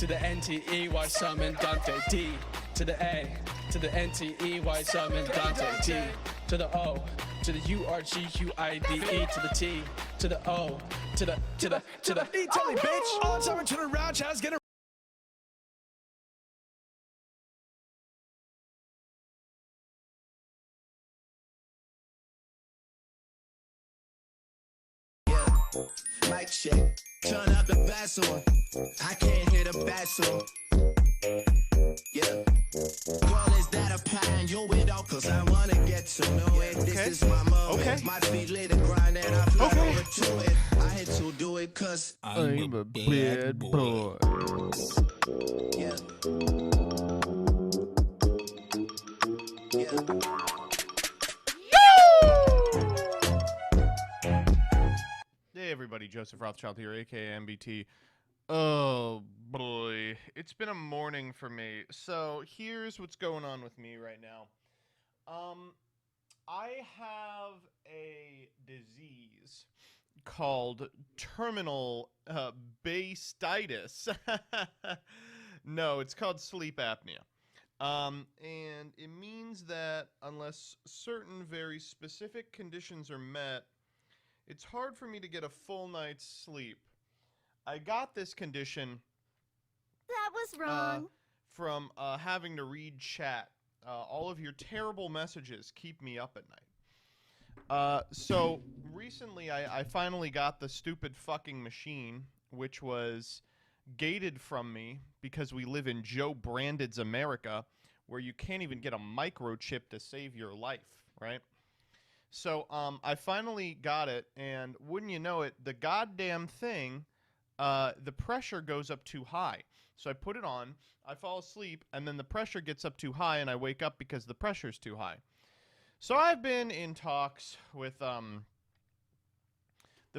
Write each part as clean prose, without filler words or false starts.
to the N-T-E-Y, summon Dante. D to the A, to the N-T-E-Y, summon Dante. D to the O, to the U-R-G-U-I-D-E, to the T, to the O, to the E, tell me, bitch. On summer to the round, Chaz, get a mic check. Turn up the bass on. I can't hear the bass on. Yeah. Girl, is that a pattern you with all? Cause I wanna get to know it. This is my moment. My feet lay the grind and I fly over to it. I had to do it cause I'm a bad boy. Yeah. Yeah. Hey everybody, Joseph Rothschild here, aka MBT. Oh boy, it's been a morning for me. So here's what's going on with me right now. I have a disease called terminal bastitis. No, it's called sleep apnea. And it means that unless certain very specific conditions are met, it's hard for me to get a full night's sleep. I got this condition That was wrong. from having to read chat. All of your terrible messages keep me up at night. So recently I finally got the stupid fucking machine, which was gated from me because we live in Joe Branded's America, where you can't even get a microchip to save your life, right? So I finally got it, and wouldn't you know it, the goddamn thing, the pressure goes up too high. So I put it on, I fall asleep, and then the pressure gets up too high, and I wake up because the pressure's too high. So I've been in talks with the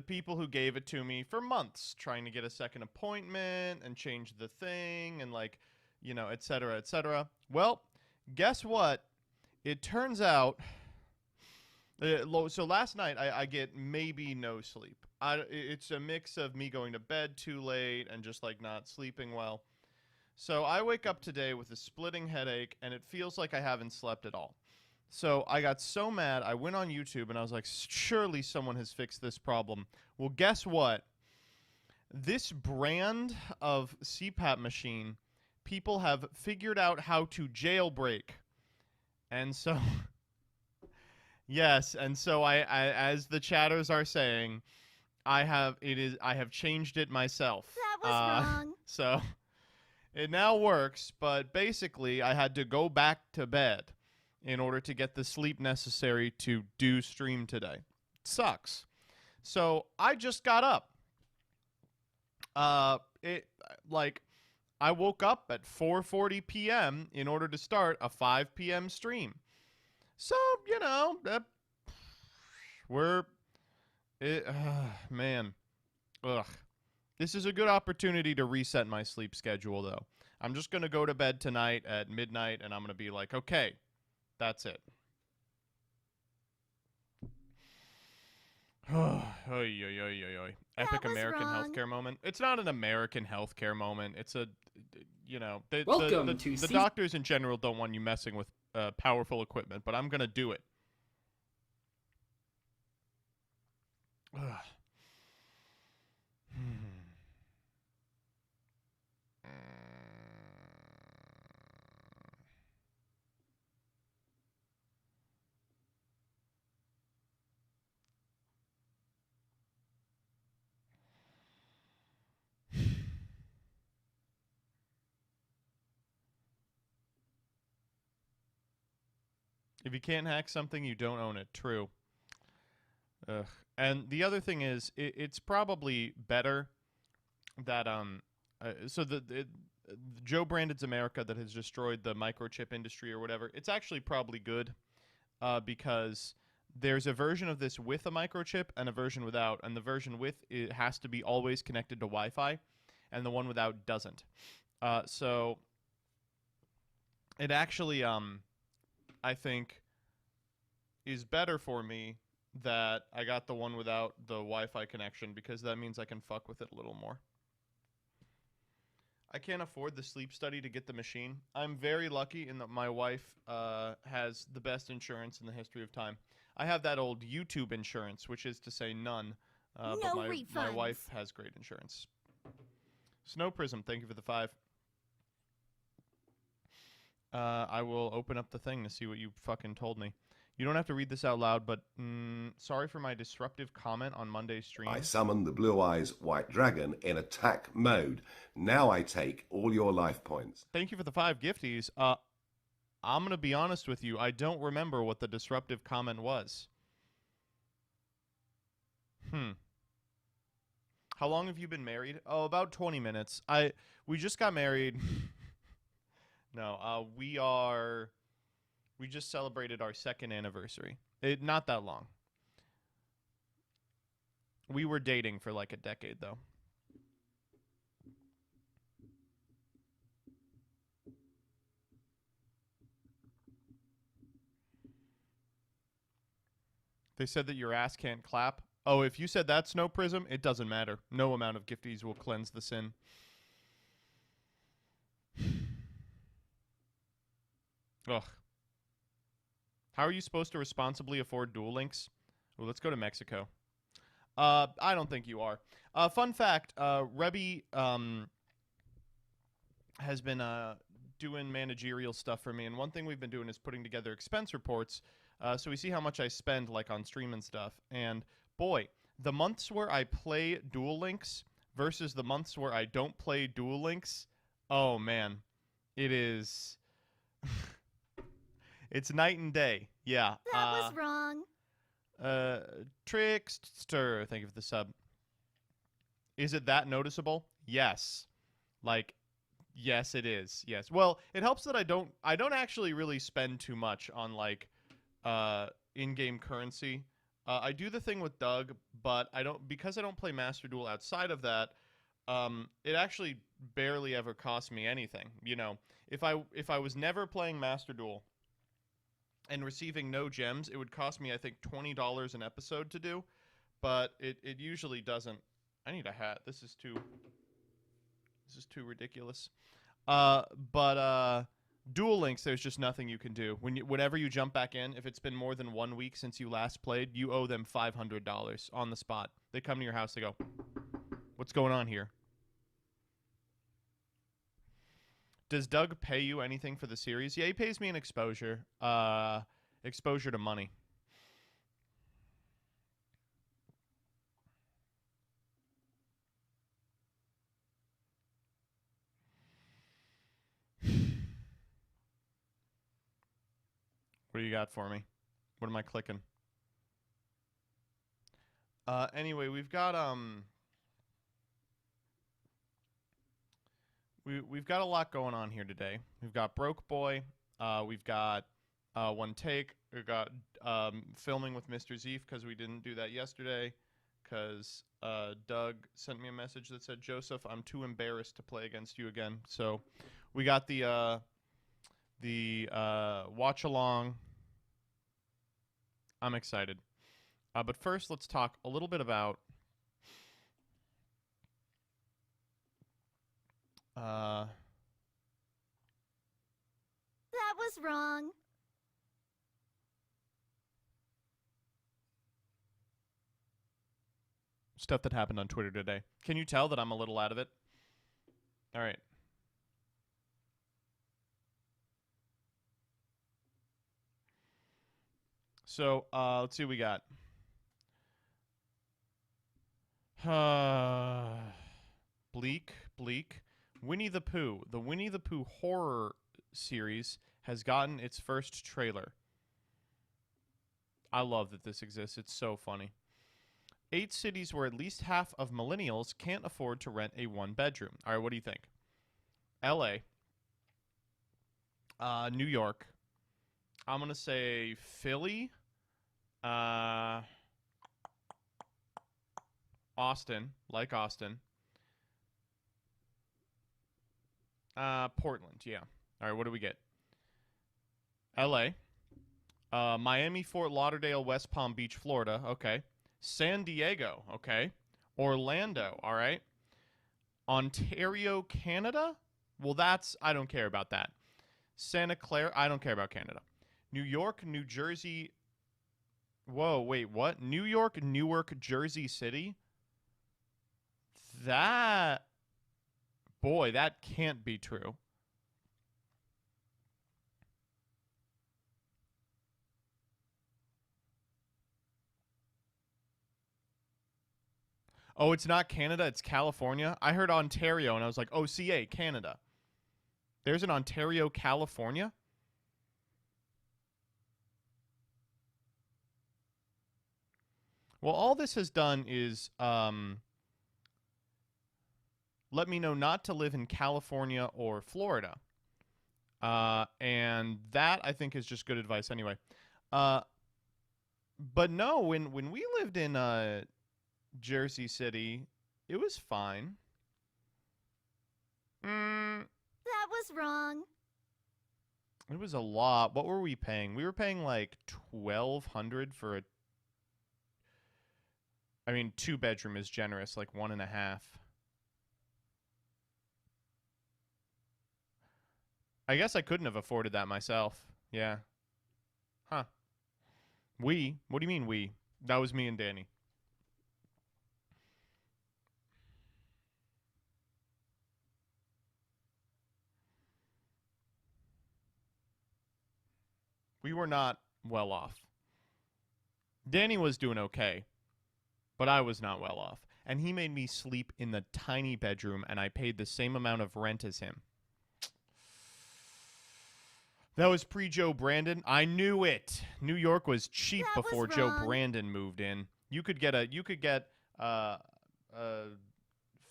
people who gave it to me for months, trying to get a second appointment and change the thing and, like, you know, et cetera, et cetera. Well, guess what? It turns out... So last night, I get maybe no sleep. It's a mix of me going to bed too late and just, like, not sleeping well. So I wake up today with a splitting headache, and it feels like I haven't slept at all. So I got so mad, I went on YouTube, and I was like, surely someone has fixed this problem. Well, guess what? This brand of CPAP machine, people have figured out how to jailbreak. And so... Yes, and so I, as the chatters are saying, I have changed it myself. That was wrong. So it now works, but basically I had to go back to bed in order to get the sleep necessary to do stream today. It sucks. So I just got up. I woke up at 4:40 p.m. in order to start a 5 p.m. stream. So, you know, man. Ugh. This is a good opportunity to reset my sleep schedule, though. I'm just going to go to bed tonight at midnight, and I'm going to be like, okay, that's it. Epic American healthcare moment. It's not an American healthcare moment. It's a, you know, the doctors in general don't want you messing with powerful equipment, but I'm gonna do it. If you can't hack something, you don't own it. True. Ugh. And the other thing is, it's probably better that the Joe Branded's America that has destroyed the microchip industry or whatever. It's actually probably good because there's a version of this with a microchip and a version without, and the version with it has to be always connected to Wi-Fi, and the one without doesn't. So it actually I think is better for me that I got the one without the Wi-Fi connection, because that means I can fuck with it a little more. I can't afford the sleep study to get the machine. I'm very lucky in that my wife has the best insurance in the history of time. I have that old YouTube insurance, which is to say none. But No my refunds. wife has great insurance. Snow Prism, thank you for the 5. I will open up the thing to see what you fucking told me. You don't have to read this out loud, but sorry for my disruptive comment on Monday's stream. I summon the Blue Eyes White Dragon in attack mode. Now I take all your life points. Thank you for the 5 gifties. I'm going to be honest with you. I don't remember what the disruptive comment was. How long have you been married? Oh, about 20 minutes. We just got married. No, we just celebrated our 2nd anniversary. Not that long. We were dating for like a decade, though. They said that your ass can't clap. Oh, if you said that, Snow Prism, it doesn't matter. No amount of gifties will cleanse the sin. Ugh. How are you supposed to responsibly afford Duel Links? Well, let's go to Mexico. I don't think you are. Fun fact, Rebby has been doing managerial stuff for me, and one thing we've been doing is putting together expense reports so we see how much I spend like on stream and stuff. And boy, the months where I play Duel Links versus the months where I don't play Duel Links, oh man, it is... It's night and day. Yeah. That was wrong. Trickster, thank you for the sub. Is it that noticeable? Yes. Like, yes, it is. Yes. Well, it helps that I don't actually really spend too much on like in-game currency. I do the thing with Doug, but because I don't play Master Duel outside of that. It actually barely ever costs me anything. You know, if I was never playing Master Duel and receiving no gems, it would cost me, I think, $20 an episode to do, but it usually doesn't. I need a hat. This is too ridiculous. But Duel Links, there's just nothing you can do. Whenever you jump back in, if it's been more than 1 week since you last played, you owe them $500 on the spot. They come to your house, they go, "What's going on here?" Does Doug pay you anything for the series? Yeah, he pays me an exposure. Exposure to money. What do you got for me? What am I clicking? Anyway, we've got We've got a lot going on here today. We've got Broke Boy. We've got One Take. We've got filming with Mr. Zeef because we didn't do that yesterday because Doug sent me a message that said, "Joseph, I'm too embarrassed to play against you again." So we got the watch along. I'm excited. But first, let's talk a little bit about That was wrong. stuff that happened on Twitter today. Can you tell that I'm a little out of it? All right. So, let's see what we got. Bleak. Winnie the Pooh. The Winnie the Pooh horror series has gotten its first trailer. I love that this exists. It's so funny. 8 cities where at least half of millennials can't afford to rent a one-bedroom. All right, what do you think? LA. New York. I'm going to say Philly. Austin. Like Austin. Portland, yeah. All right, what do we get? LA. Miami, Fort Lauderdale, West Palm Beach, Florida. Okay. San Diego. Okay. Orlando. All right. Ontario, Canada. Well, I don't care about that. Santa Clara, I don't care about Canada. New York, New Jersey. Whoa, wait, what? New York, Newark, Jersey City? Boy, that can't be true. Oh, it's not Canada, it's California? I heard Ontario, and I was like, oh, CA, Canada. There's an Ontario, California? Well, all this has done is let me know not to live in California or Florida. And that, I think, is just good advice anyway. But no, when we lived in Jersey City, it was fine. That was wrong. It was a lot. What were we paying? We were paying like $1,200 for I mean, 2-bedroom is generous, like 1.5. I guess I couldn't have afforded that myself. Yeah. Huh. We? What do you mean we? That was me and Danny. We were not well off. Danny was doing okay, but I was not well off. And he made me sleep in the tiny bedroom, and I paid the same amount of rent as him. That was pre-Joe Brandon. I knew it. New York was cheap before Joe Brandon moved in. You could get a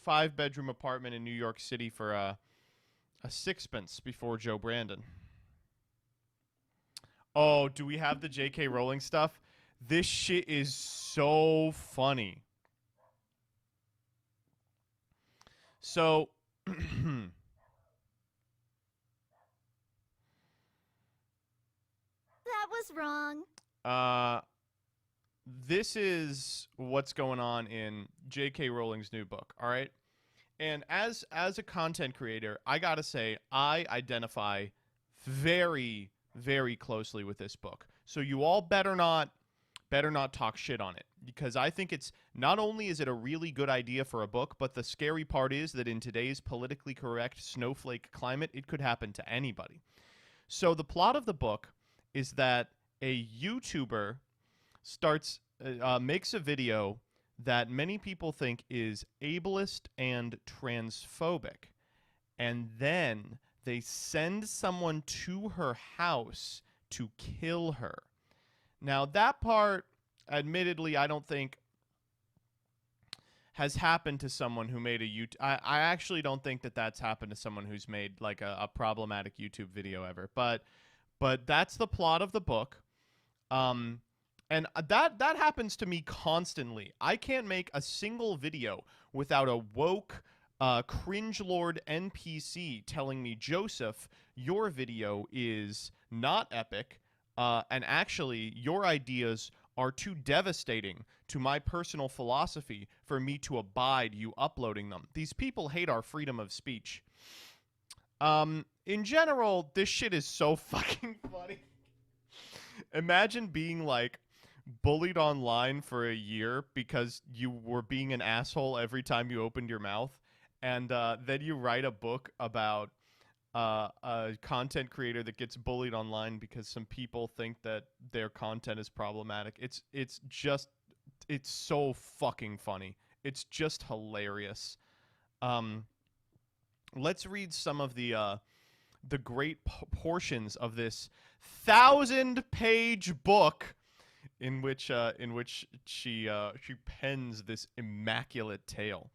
5-bedroom apartment in New York City for a sixpence before Joe Brandon. Oh, do we have the J.K. Rowling stuff? This shit is so funny. So, That was wrong. This is what's going on in J.K. Rowling's new book, all right? And as a content creator, I gotta say, I identify very, very closely with this book. So you all better not talk shit on it, because I think it's not only is it a really good idea for a book, but the scary part is that in today's politically correct snowflake climate, it could happen to anybody. So the plot of the book is that a YouTuber makes a video that many people think is ableist and transphobic, and then they send someone to her house to kill her. Now, that part, admittedly, I don't think has happened to someone who made a YouTube... I actually don't think that that's happened to someone who's made, like, a problematic YouTube video ever. But that's the plot of the book. And that happens to me constantly. I can't make a single video without a woke... cringe lord NPC telling me, Joseph, your video is not epic, and actually your ideas are too devastating to my personal philosophy for me to abide you uploading them. These people hate our freedom of speech. In general, this shit is so fucking funny. Imagine being like bullied online for a year because you were being an asshole every time you opened your mouth. And then you write a book about a content creator that gets bullied online because some people think that their content is problematic. It's so fucking funny. It's just hilarious. Let's read some of the great portions of this 1,000-page book in which she pens this immaculate tale.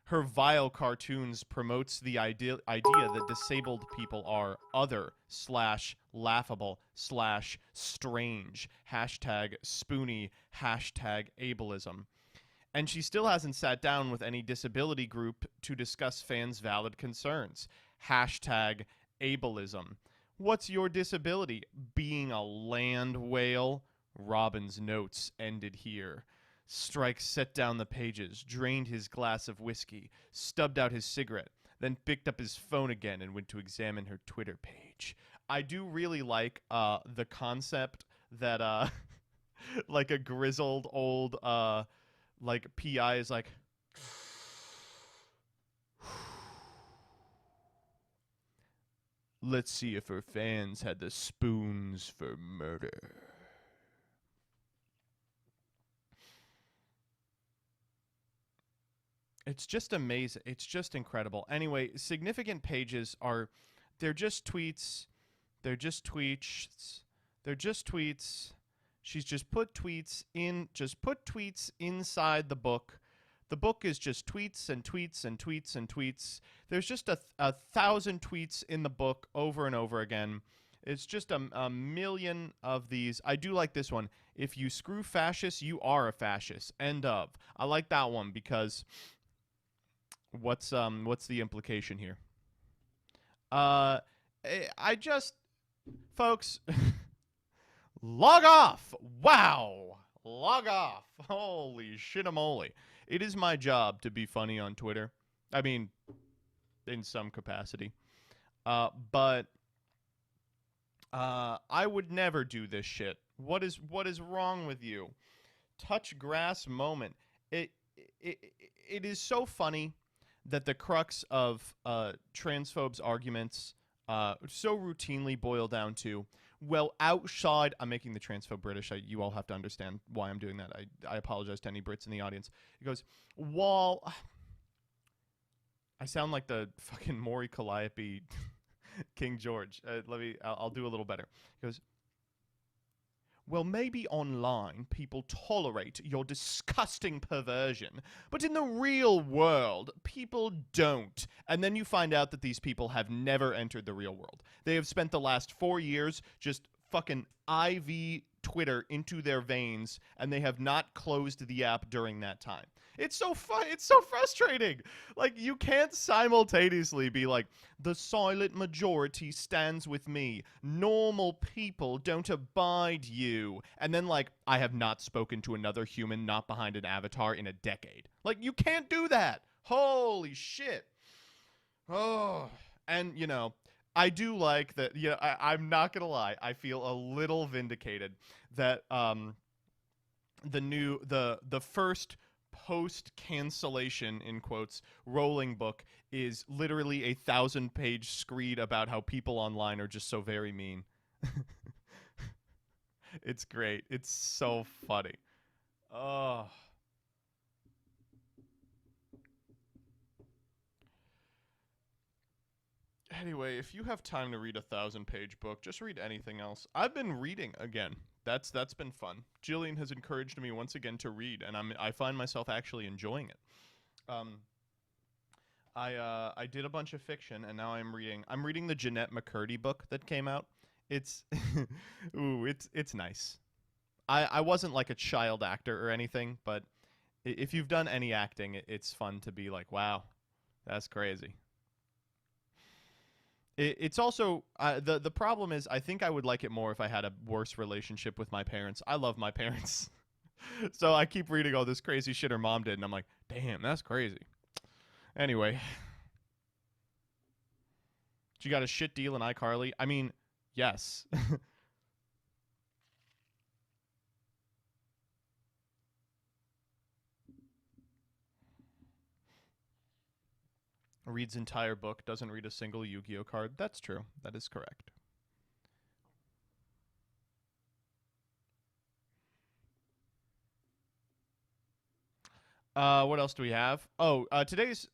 Her vile cartoons promotes the idea that disabled people are other/laughable/strange, #spoony, #ableism. And she still hasn't sat down with any disability group to discuss fans' valid concerns. #ableism. What's your disability? Being a land whale? Robin's notes ended here. Strike set down the pages, drained his glass of whiskey, stubbed out his cigarette, then picked up his phone again and went to examine her Twitter page. I do really like the concept that like a grizzled old like PI is like, let's see if her fans had the spoons for murder. It's just amazing. It's just incredible. Anyway, significant pages are, they're just tweets. They're just tweets. They're just tweets. She's just put tweets inside the book. The book is just tweets and tweets and tweets and tweets. There's just a 1,000 tweets in the book over and over again. It's just a million of these. I do like this one. If you screw fascists, you are a fascist. End of. I like that one because what's the implication here? I just, folks, log off. Wow. Log off. Holy shit-a-moly. It is my job to be funny on Twitter. I mean, in some capacity. But I would never do this shit. What is wrong with you? Touch grass moment. It is so funny that the crux of transphobes' arguments so routinely boil down to, well, outside... I'm making the transphobe British. You all have to understand why I'm doing that. I apologize to any Brits in the audience. He goes, while... I sound like the fucking Maury Calliope King George. I'll do a little better. He goes, well, maybe online people tolerate your disgusting perversion, but in the real world, people don't. And then you find out that these people have never entered the real world. They have spent the last 4 years just fucking IV Twitter into their veins, and they have not closed the app during that time. It's so fun. It's so frustrating. Like, you can't simultaneously be like, the silent majority stands with me. Normal people don't abide you. And then, like, I have not spoken to another human not behind an avatar in a decade. Like, you can't do that. Holy shit. Oh. And, you know, I do like that. You know, I'm not going to lie. I feel a little vindicated that the first post-cancellation, in quotes, rolling book is literally a 1,000-page screed about how people online are just so very mean. It's great. It's so funny. Oh. Anyway, if you have time to read a 1,000-page book, just read anything else. I've been reading again. That's been fun. Jillian has encouraged me once again to read, and I find myself actually enjoying it. I did a bunch of fiction, and now I'm reading the Jeanette McCurdy book that came out. It's ooh, it's nice. I wasn't like a child actor or anything, but if you've done any acting, it's fun to be like, wow, that's crazy. It's also, the problem is, I think I would like it more if I had a worse relationship with my parents. I love my parents. So I keep reading all this crazy shit her mom did, and I'm like, damn, that's crazy. Anyway. She got a shit deal in iCarly? I mean, yes. Reads entire book, doesn't read a single Yu-Gi-Oh card. That's true. That is correct. What else do we have? Oh, today's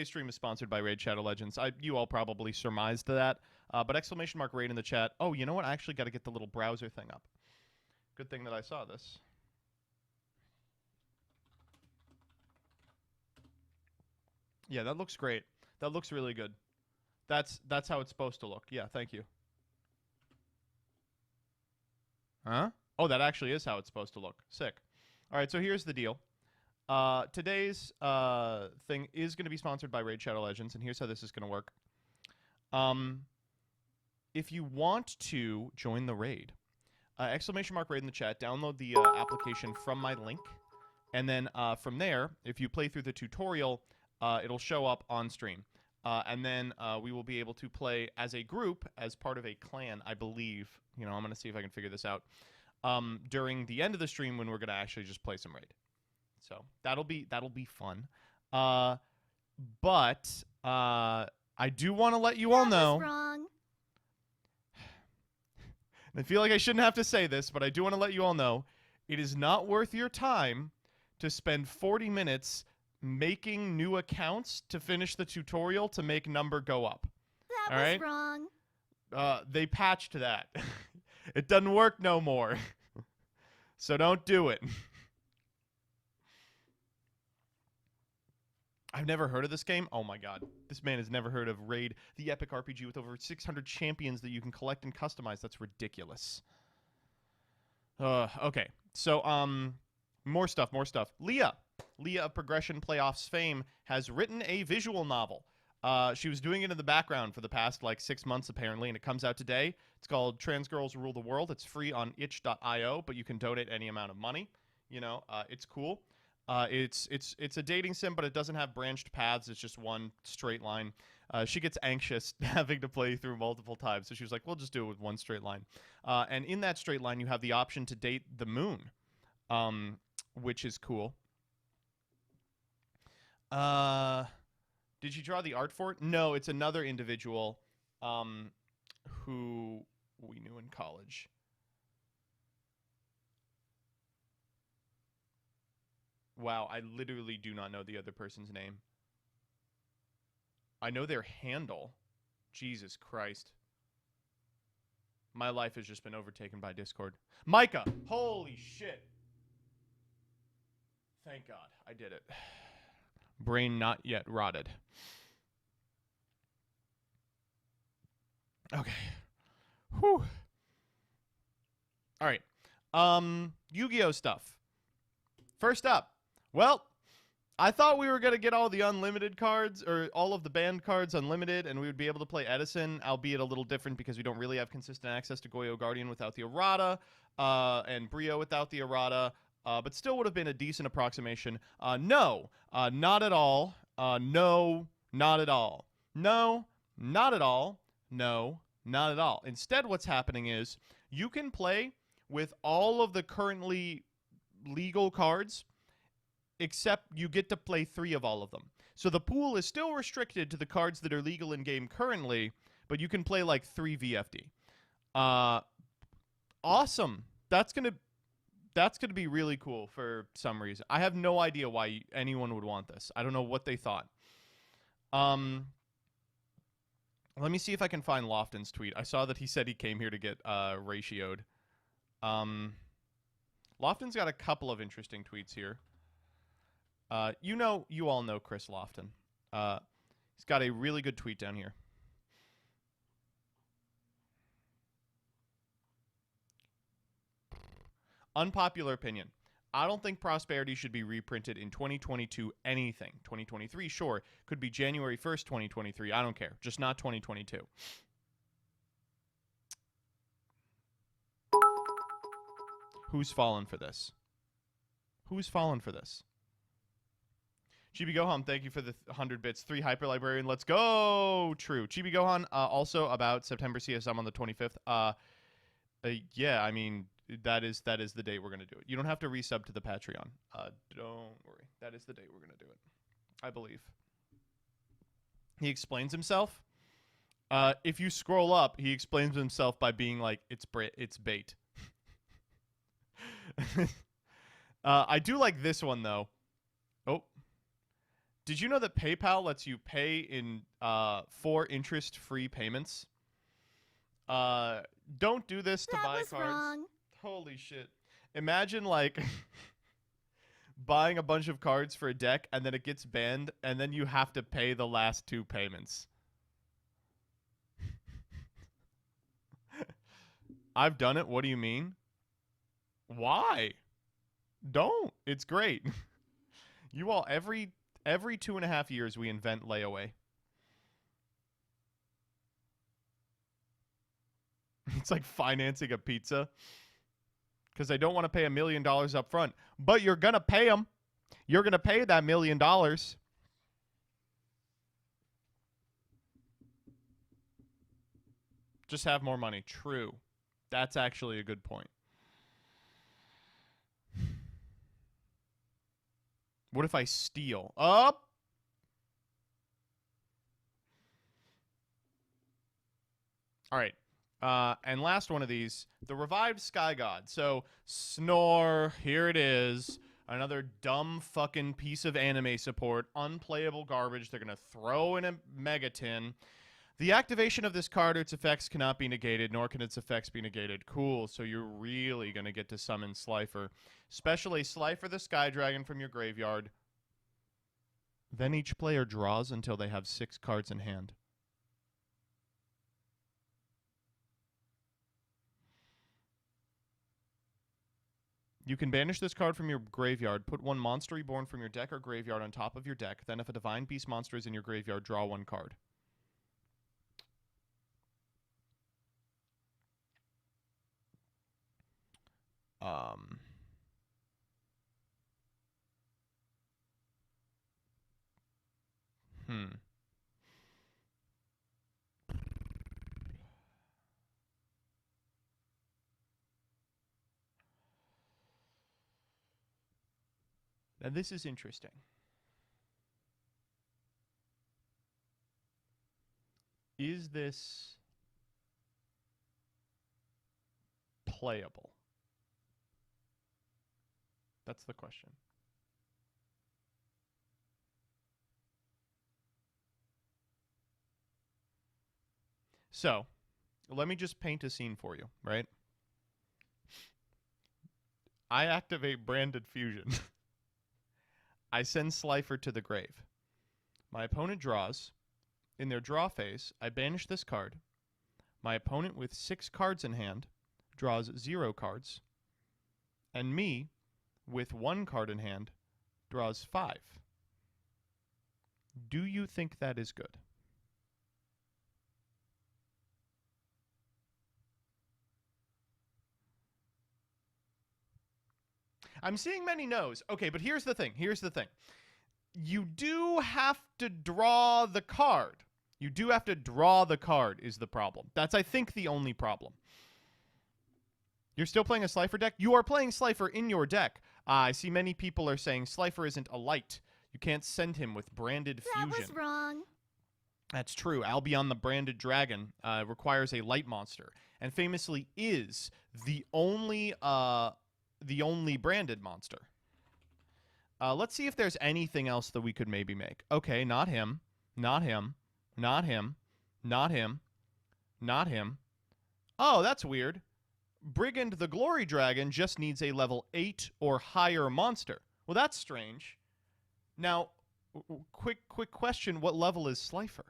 stream is sponsored by Raid Shadow Legends. You all probably surmised that, but exclamation mark raid in the chat. Oh, you know what? I actually got to get the little browser thing up. Good thing that I saw this. Yeah, that looks great. That looks really good. That's how it's supposed to look. Yeah, thank you. Huh? Oh, that actually is how it's supposed to look. Sick. All right, so here's the deal. Today's thing is going to be sponsored by Raid Shadow Legends, and here's how this is going to work. If you want to join the raid, exclamation mark raid in the chat, download the application from my link, and then from there, if you play through the tutorial, it'll show up on stream. And then we will be able to play as a group, as part of a clan, I believe. You know, I'm going to see if I can figure this out. During the end of the stream when we're going to actually just play some Raid. So that'll be fun. But I do want to let you all know. That was wrong. I feel like I shouldn't have to say this, but I do want to let you all know. It is not worth your time to spend 40 minutes making new accounts to finish the tutorial to make number go up. That All was right? wrong. They patched that. It doesn't work no more. So don't do it. I've never heard of this game. Oh my god. This man has never heard of Raid, the epic RPG with over 600 champions that you can collect and customize. That's ridiculous. Okay. So, more stuff. Leah of Progression Playoffs fame has written a visual novel. She was doing it in the background for the past, 6 months, apparently, and it comes out today. It's called Trans Girls Rule the World. It's free on itch.io, but you can donate any amount of money. You know, it's cool. It's a dating sim, but it doesn't have branched paths. It's just one straight line. She gets anxious having to play through multiple times, so she was like, we'll just do it with one straight line. And in that straight line, you have the option to date the moon, which is cool. Did you draw the art for it? No, it's another individual who we knew in college. Wow, I literally do not know the other person's name. I know their handle. Jesus Christ. My life has just been overtaken by Discord. Micah! Holy shit! Thank God, I did it. Brain not yet rotted. Okay. Whew. Alright. Yu-Gi-Oh stuff. First up. Well, I thought we were going to get all the unlimited cards, or all of the banned cards unlimited, and we would be able to play Edison, albeit a little different because we don't really have consistent access to Goyo Guardian without the errata, and Brio without the errata, but still would have been a decent approximation. No, not at all. No, not at all. No, not at all. No, not at all. Instead, what's happening is you can play with all of the currently legal cards, except you get to play 3 of all of them. So the pool is still restricted to the cards that are legal in-game currently, but you can play 3 VFD. Awesome. That's gonna be really cool for some reason. I have no idea why anyone would want this. I don't know what they thought. Let me see if I can find Lofton's tweet. I saw that he said he came here to get ratioed. Lofton's got a couple of interesting tweets here. You all know Chris Lofton. He's got a really good tweet down here. Unpopular opinion. I don't think Prosperity should be reprinted in 2022 anything. 2023, sure. Could be January 1st, 2023. I don't care. Just not 2022. Who's fallen for this? Who's fallen for this? Chibi Gohan, thank you for the 100 bits. 3 Hyper Librarian, let's go! True. Chibi Gohan, also about September CSM on the 25th. Yeah, I mean, that is the date we're going to do it. You don't have to resub to the Patreon. Don't worry. That is the date we're going to do it. I believe. He explains himself. If you scroll up, he explains himself by being like, it's bait. I do like this one, though. Oh. Did you know that PayPal lets you pay in 4 interest-free payments? Don't do this to buy cards. Wrong. Holy shit. Imagine, buying a bunch of cards for a deck, and then it gets banned, and then you have to pay the last 2 payments. I've done it. What do you mean? Why? Don't. It's great. You all, every 2.5 years, we invent layaway. It's like financing a pizza. Because I don't want to pay $1 million up front. But you're going to pay them. You're going to pay that $1 million. Just have more money. True. That's actually a good point. What if I steal? Up. All right. And last one of these, the revived Sky God. So, Snore, here it is. Another dumb fucking piece of anime support. Unplayable garbage. They're going to throw in a Megatin. The activation of this card or its effects cannot be negated, nor can its effects be negated. Cool, so you're really going to get to summon Slifer. Special a Slifer the Sky Dragon from your graveyard. Then each player draws until they have 6 cards in hand. You can banish this card from your graveyard, put one monster reborn from your deck or graveyard on top of your deck, then if a Divine Beast monster is in your graveyard, draw 1 card. Now this is interesting. Is this playable? That's the question. So, let me just paint a scene for you, right? I activate Branded Fusion. I send Slifer to the grave. My opponent draws. In their draw phase, I banish this card. My opponent with 6 cards in hand draws 0 cards. And me, with 1 card in hand, draws 5. Do you think that is good? I'm seeing many no's. Okay, but here's the thing. Here's the thing. You do have to draw the card. You do have to draw the card is the problem. That's, I think, the only problem. You're still playing a Slifer deck? You are playing Slifer in your deck. I see many people are saying Slifer isn't a light. You can't send him with Branded Fusion. That was wrong. That's true. Albion the Branded Dragon requires a light monster, and famously is the only branded monster. Let's see if there's anything else that we could maybe make. Okay, not him. Not him. Not him. Not him. Not him. Oh, that's weird. Brigand the Glory Dragon just needs a level 8 or higher monster. Well, that's strange. Now, quick question. What level is Slifer?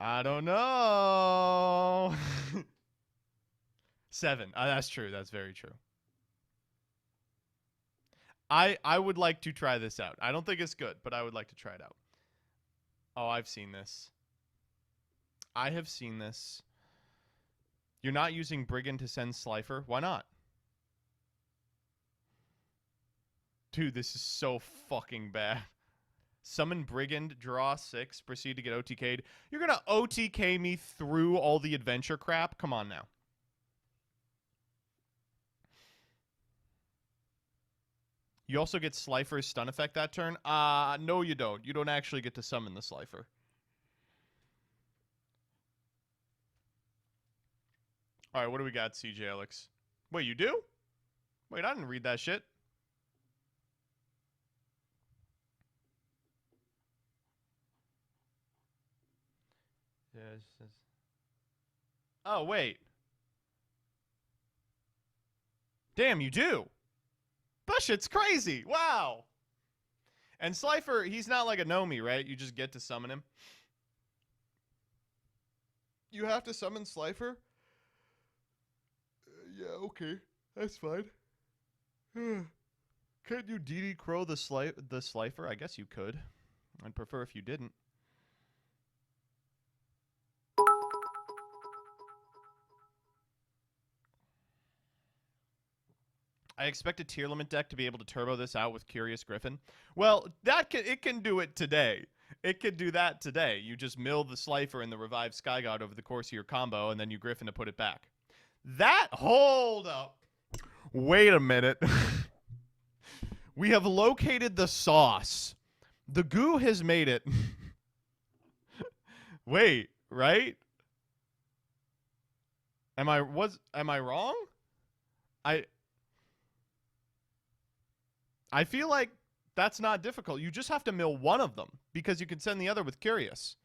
I don't know. 7. That's true. That's very true. I would like to try this out. I don't think it's good, but I would like to try it out. Oh, I've seen this. I have seen this. You're not using Brigand to send Slifer? Why not? Dude, this is so fucking bad. Summon Brigand, draw 6, proceed to get OTK'd. You're going to OTK me through all the adventure crap? Come on now. You also get Slifer's stun effect that turn? No you don't. You don't actually get to summon the Slifer. Alright, what do we got, CJ Alex? Wait, you do? Wait, I didn't read that shit. Oh, wait. Damn, you do. That shit's crazy. Wow. And Slifer, he's not like a Nomi, right? You just get to summon him. You have to summon Slifer? Yeah, okay. That's fine. Can't you DD Crow the Slifer? I guess you could. I'd prefer if you didn't. I expect a tier limit deck to be able to turbo this out with Curious Griffin. Well, it can do it today. It could do that today. You just mill the Slifer and the revived Sky God over the course of your combo, and then you Griffin to put it back. Hold up. Wait a minute. We have located the sauce. The goo has made it. Wait, right? Am I wrong? I feel like that's not difficult. You just have to mill one of them because you can send the other with Curious.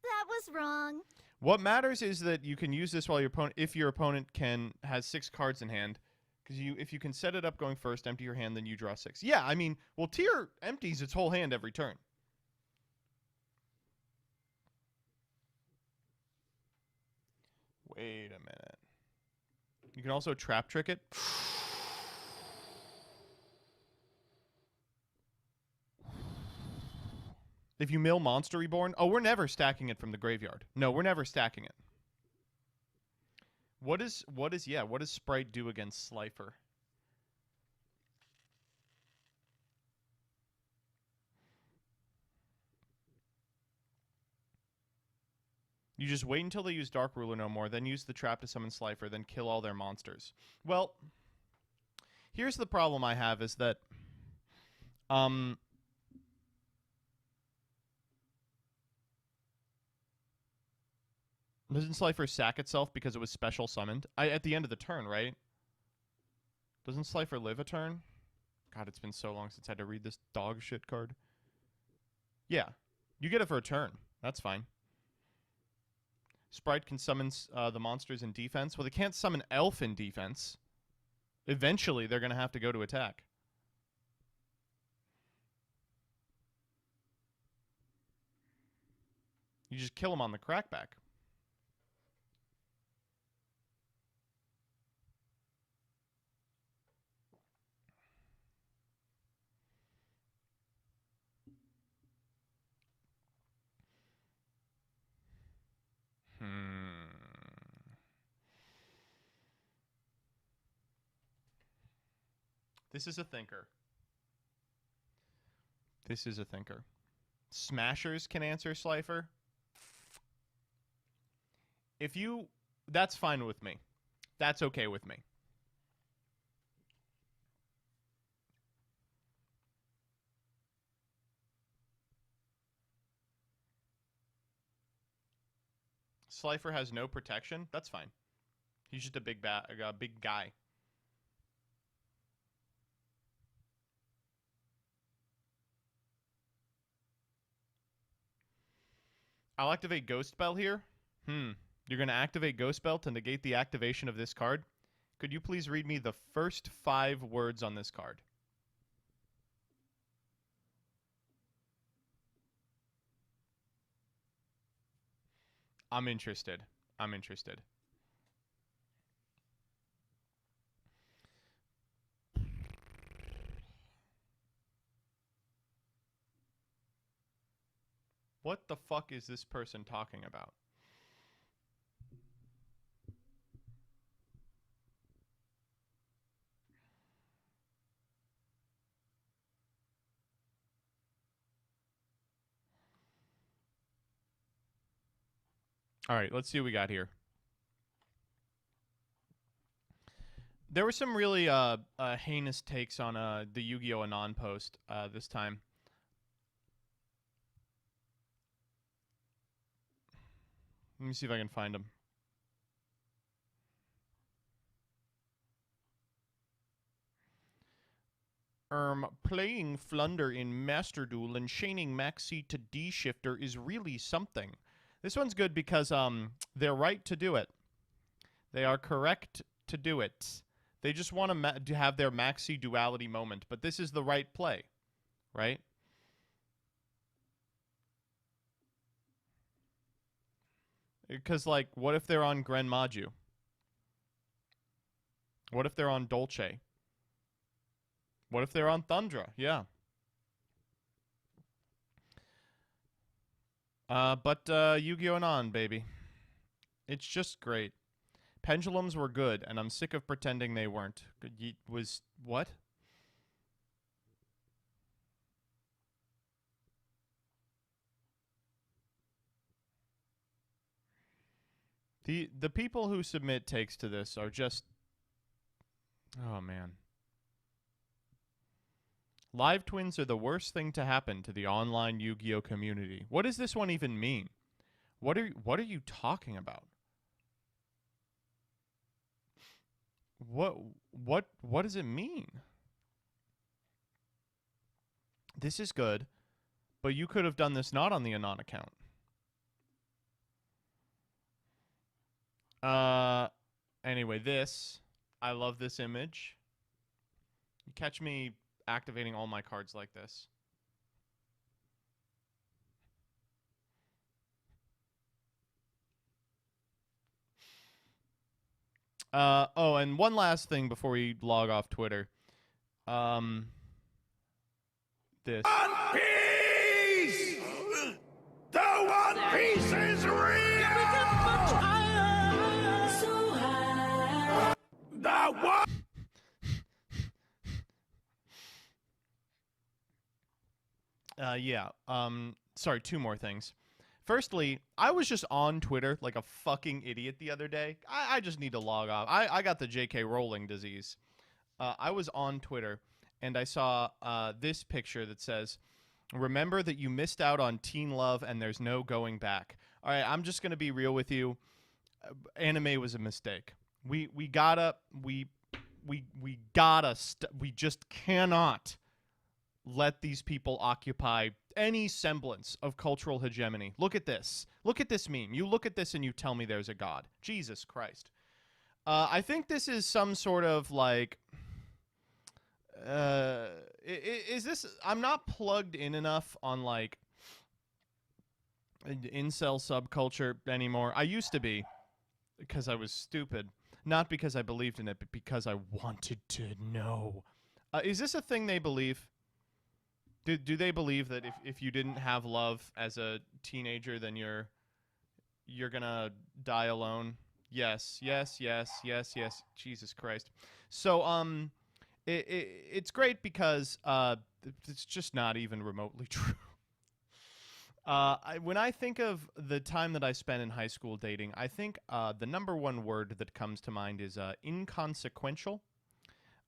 That was wrong. What matters is that you can use this while if your opponent has 6 cards in hand, because if you can set it up going first, empty your hand, then you draw 6. Yeah, I mean, well, Tier empties its whole hand every turn. Wait a minute. You can also trap trick it. If you mill Monster Reborn, oh, we're never stacking it from the graveyard. No, we're never stacking it. What does Sprite do against Slifer? You just wait until they use Dark Ruler no more, then use the trap to summon Slifer, then kill all their monsters. Well, here's the problem I have is that doesn't Slifer sack itself because it was special summoned? At the end of the turn, right? Doesn't Slifer live a turn? God, it's been so long since I had to read this dog shit card. Yeah. You get it for a turn. That's fine. Sprite can summon the monsters in defense. Well, they can't summon Elf in defense. Eventually, they're going to have to go to attack. You just kill them on the crackback. This is a thinker. This is a thinker. Smashers can answer Slifer. That's fine with me. That's okay with me. Slifer has no protection. That's fine. He's just a big guy. I'll activate Ghost Spell here. You're going to activate Ghost Spell to negate the activation of this card. Could you please read me the first 5 words on this card? I'm interested. I'm interested. What the fuck is this person talking about? All right, let's see what we got here. There were some really heinous takes on the Yu-Gi-Oh! Anon post this time. Let me see if I can find them. Playing Flunder in Master Duel and chaining Maxi to D-Shifter is really something. This one's good because they're right to do it. They are correct to do it. They just want to have their Maxi duality moment, but this is the right play, right? Because, like, what if they're on Gren Maju? What if they're on Dolce? What if they're on Thundra? Yeah. But Yu-Gi-Oh! Anon, baby. It's just great. Pendulums were good, and I'm sick of pretending they weren't. Was what? The people who submit takes to this are just, oh man. Live twins are the worst thing to happen to the online Yu-Gi-Oh community. What does this one even mean? What are you talking about? What does it mean? This is good, but you could have done this not on the Anon account. Anyway, I love this image. You catch me activating all my cards like this. Oh, and one last thing before we log off Twitter. This. One Piece! The One Piece is real! The One... Yeah. Sorry, two more things. Firstly, I was just on Twitter like a fucking idiot the other day. I just need to log off. I got the J.K. Rowling disease. I was on Twitter, and I saw this picture that says, "Remember that you missed out on teen love, and there's no going back." All right, I'm just gonna be real with you. Anime was a mistake. We just cannot let these people occupy any semblance of cultural hegemony. Look at this. Look at this meme. You look at this and you tell me there's a god. Jesus Christ. I think this is some sort of like... is this... I'm not plugged in enough on like incel subculture anymore. I used to be because I was stupid. Not because I believed in it, but because I wanted to know. Is this a thing they believe? Do they believe that if you didn't have love as a teenager, then you're gonna die alone? Yes. Jesus Christ. So it's great because it's just not even remotely true. When I think of the time that I spent in high school dating, I think the number one word that comes to mind is inconsequential.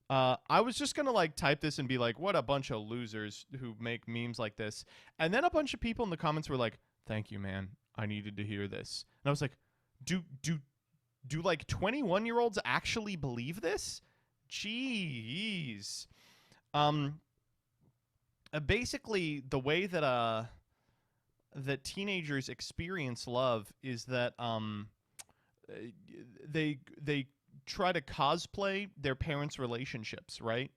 I was just going to like type this and be like, what a bunch of losers who make memes like this. And then a bunch of people in the comments were like, thank you, man. I needed to hear this. And I was like, do like 21-year-olds actually believe this? Jeez. Basically the way that that teenagers experience love is that they try to cosplay their parents' relationships, right?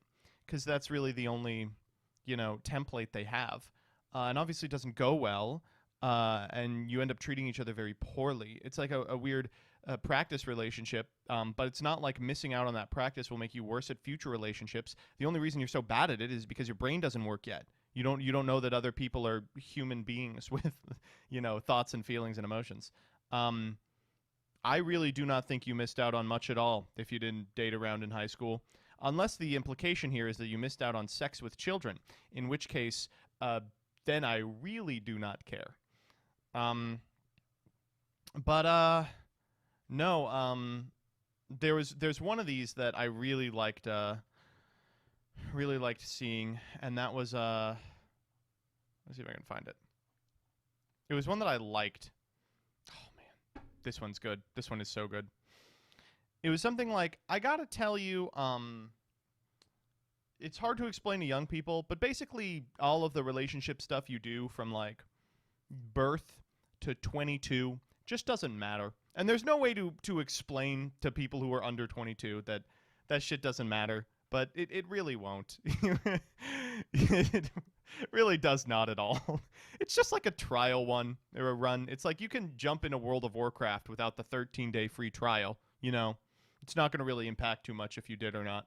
Because that's really the only, template they have. And obviously it doesn't go well, and you end up treating each other very poorly. It's like a weird practice relationship, but it's not like missing out on that practice will make you worse at future relationships. The only reason you're so bad at it is because your brain doesn't work yet. You don't know that other people are human beings with, thoughts and feelings and emotions. I really do not think you missed out on much at all if you didn't date around in high school, unless the implication here is that you missed out on sex with children, in which case, then I really do not care. No, there's one of these that I really liked seeing, and that was let's see if I can find it. It was one that I liked. This one's good. This one is so good. It was something like, I gotta tell you, it's hard to explain to young people, but basically all of the relationship stuff you do from like birth to 22 just doesn't matter. And there's no way to explain to people who are under 22 that shit doesn't matter, but it really won't. It really does not at all. It's just like a trial one or a run. It's like you can jump into World of Warcraft without the 13-day free trial. It's not going to really impact too much if you did or not.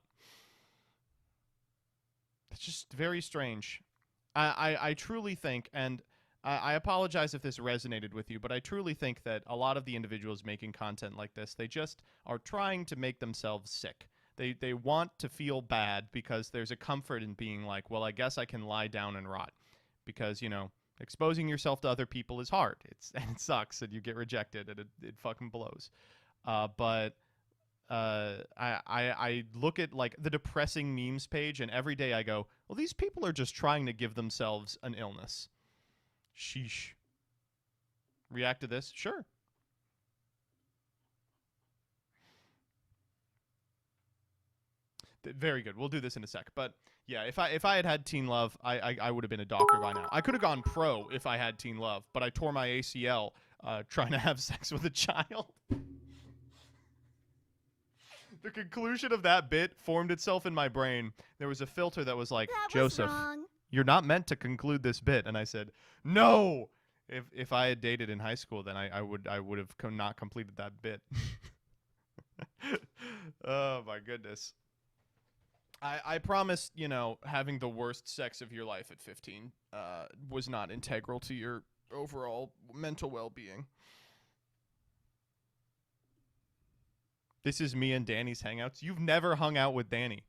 It's just very strange. I truly think, and I apologize if this resonated with you, but I truly think that a lot of the individuals making content like this, they just are trying to make themselves sick. They want to feel bad because there's a comfort in being like, well, I guess I can lie down and rot because, Exposing yourself to other people is hard. And it sucks, and you get rejected, and it fucking blows. But I look at like the depressing memes page, and every day I go, well, these people are just trying to give themselves an illness. Sheesh. React to this? Sure. Very good. We'll do this in a sec. But yeah, if I had had teen love, I would have been a doctor by now. I could have gone pro if I had teen love, but I tore my ACL trying to have sex with a child. The conclusion of that bit formed itself in my brain. There was a filter that was like, Joseph, you're not meant to conclude this bit. And I said, no. If I had dated in high school, then I would have not completed that bit. Oh my goodness. I promise, you know, having the worst sex of your life at 15 was not integral to your overall mental well-being. This is me and Danny's hangouts. You've never hung out with Danny.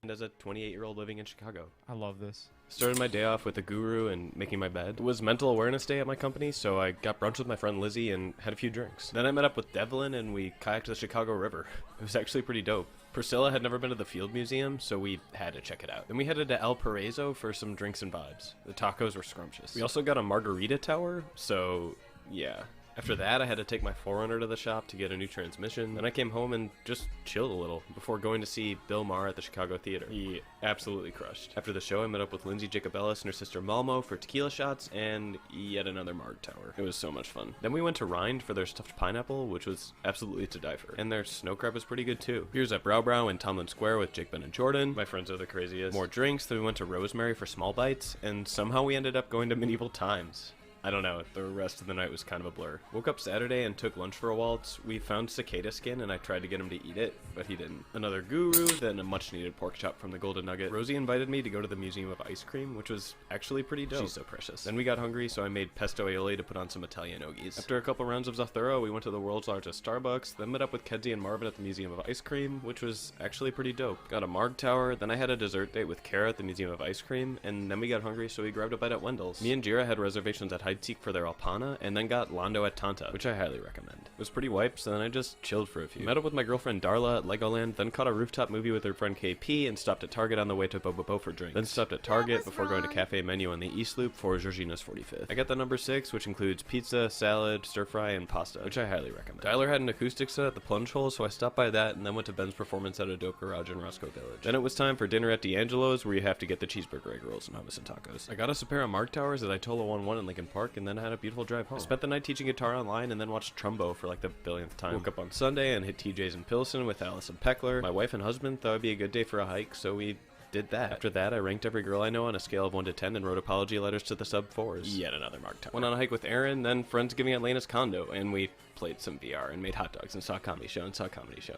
And as a 28-year-old living in Chicago. I love this. Started my day off with a guru and making my bed. It was mental awareness day at my company, so I got brunch with my friend Lizzie and had a few drinks. Then I met up with Devlin and we kayaked to the Chicago River. It was actually pretty dope. Priscilla had never been to the Field Museum, so we had to check it out. Then we headed to El Paraiso for some drinks and vibes. The tacos were scrumptious. We also got a margarita tower, so yeah. After that, I had to take my 4Runner to the shop to get a new transmission. Then I came home and just chilled a little before going to see Bill Maher at the Chicago Theater. He absolutely crushed. After the show, I met up with Lindsay Jacobellis and her sister Malmo for tequila shots and yet another Marg Tower. It was so much fun. Then we went to Rind for their stuffed pineapple, which was absolutely to die for. And their snow crab was pretty good too. Here's at Brow Brow in Tomlin Square with Jake, Ben, and Jordan. My friends are the craziest. More drinks, then we went to Rosemary for small bites, and somehow we ended up going to Medieval Times. I don't know, the rest of the night was kind of a blur. Woke up Saturday and took lunch for a waltz. We found cicada skin and I tried to get him to eat it, but he didn't. Another guru, then a much needed pork chop from the Golden Nugget. Rosie invited me to go to the Museum of Ice Cream, which was actually pretty dope. She's so precious. Then we got hungry, so I made pesto aioli to put on some Italian ogies. After a couple rounds of Zathura, we went to the world's largest Starbucks, then met up with Kedzie and Marvin at the Museum of Ice Cream, which was actually pretty dope. Got a Marg Tower, then I had a dessert date with Kara at the Museum of Ice Cream, and then we got hungry, so we grabbed a bite at Wendell's. Me and Jira had reservations at Hide Seek for their Alpana, and then got Londo at Tanta, which I highly recommend. It was pretty wiped, so then I just chilled for a few. Met up with my girlfriend Darla at Legoland, then caught a rooftop movie with her friend KP, and stopped at Target on the way to Bobo for drinks. Then stopped at Target before going to Cafe Menu on the East Loop for Georgina's 45th. I got the number 6, which includes pizza, salad, stir fry, and pasta, which I highly recommend. Tyler had an acoustic set at the Plunge Hole, so I stopped by that, and then went to Ben's performance at a dope garage in Roscoe Village. Then it was time for dinner at D'Angelo's, where you have to get the cheeseburger egg rolls and hummus and tacos. I got us a pair of Marg Towers at Itola 1-1 in Lincoln Park, and then had a beautiful drive home. I spent the night teaching guitar online and then watched Trumbo for like the billionth time. Woke up on Sunday and hit TJ's in Pilsen with Allison Peckler. My wife and husband thought it'd be a good day for a hike, so we did that. After that, I ranked every girl I know on a scale of 1 to 10 and wrote apology letters to the sub-4s. Yet another Marg Tower. Went on a hike with Aaron, then Friendsgiving at Lena's condo, and we played some VR and made hot dogs and saw a comedy show and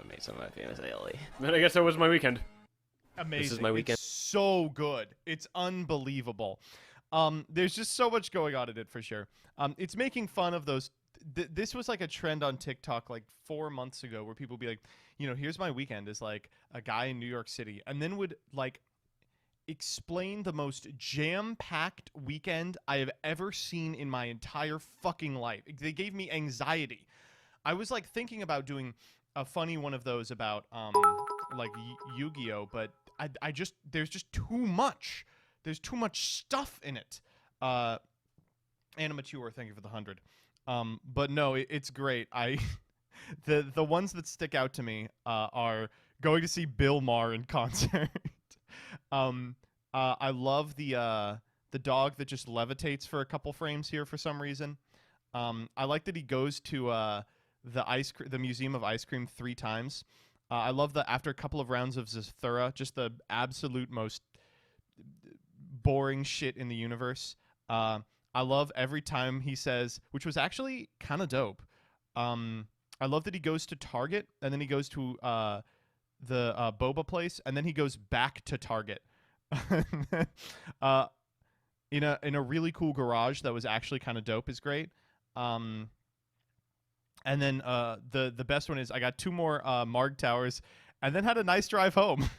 made some of my famous aioli. Then I guess that was my weekend. Amazing. This is my weekend. It's so good. It's unbelievable. There's just so much going on in it for sure. It's making fun of those. This was like a trend on TikTok like 4 months ago where people would be like, you know, here's my weekend is like a guy in New York City, and then would like explain the most jam-packed weekend I have ever seen in my entire fucking life. They gave me anxiety. I was like thinking about doing a funny one of those about like Yu-Gi-Oh, but I just there's just too much. There's too much stuff in it. Animature, thank you for the 100. But no, it's great. The ones that stick out to me are going to see Bill Maher in concert. I love the dog that just levitates for a couple frames here for some reason. I like that he goes to the Museum of Ice Cream 3 times. I love that after a couple of rounds of Zathura, just the absolute most boring shit in the universe. I love every time he says, which was actually kind of dope. I love that he goes to Target and then he goes to the boba place and then he goes back to Target. In a really cool garage that was actually kind of dope is great. And then the best one is I got 2 more Marg Towers and then had a nice drive home.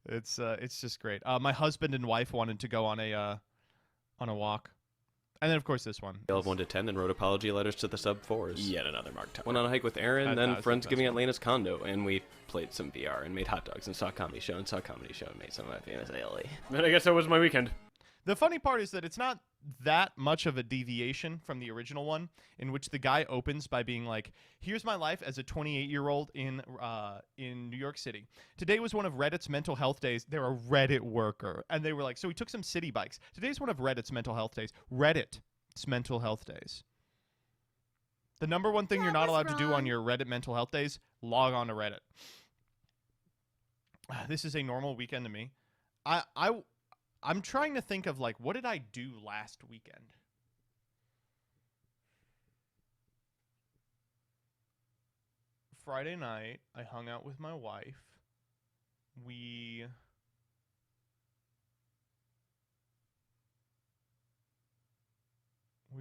It's just great. My husband and wife wanted to go on a walk. And then, of course, this one. Scale of 1 to 10 and wrote apology letters to the sub-4s. Yet another Mark Tower. Went on a hike with Aaron, That then was the best Friendsgiving at one. Lena's condo, and we played some VR and made hot dogs and saw a comedy show and made some of my famous aioli. Then I guess that was my weekend. The funny part is that it's not that much of a deviation from the original one, in which the guy opens by being like, "Here's my life as a 28-year-old in New York City. Today was one of Reddit's mental health days." They're a Reddit worker, and they were like, "So we took some city bikes. Today's one of Reddit's mental health days. Reddit's mental health days. The number one thing That you're not was allowed to do on wrong. your Reddit mental health days: log on to Reddit." This is a normal weekend to me. I'm trying to think of, like, what did I do last weekend? Friday night, I hung out with my wife. We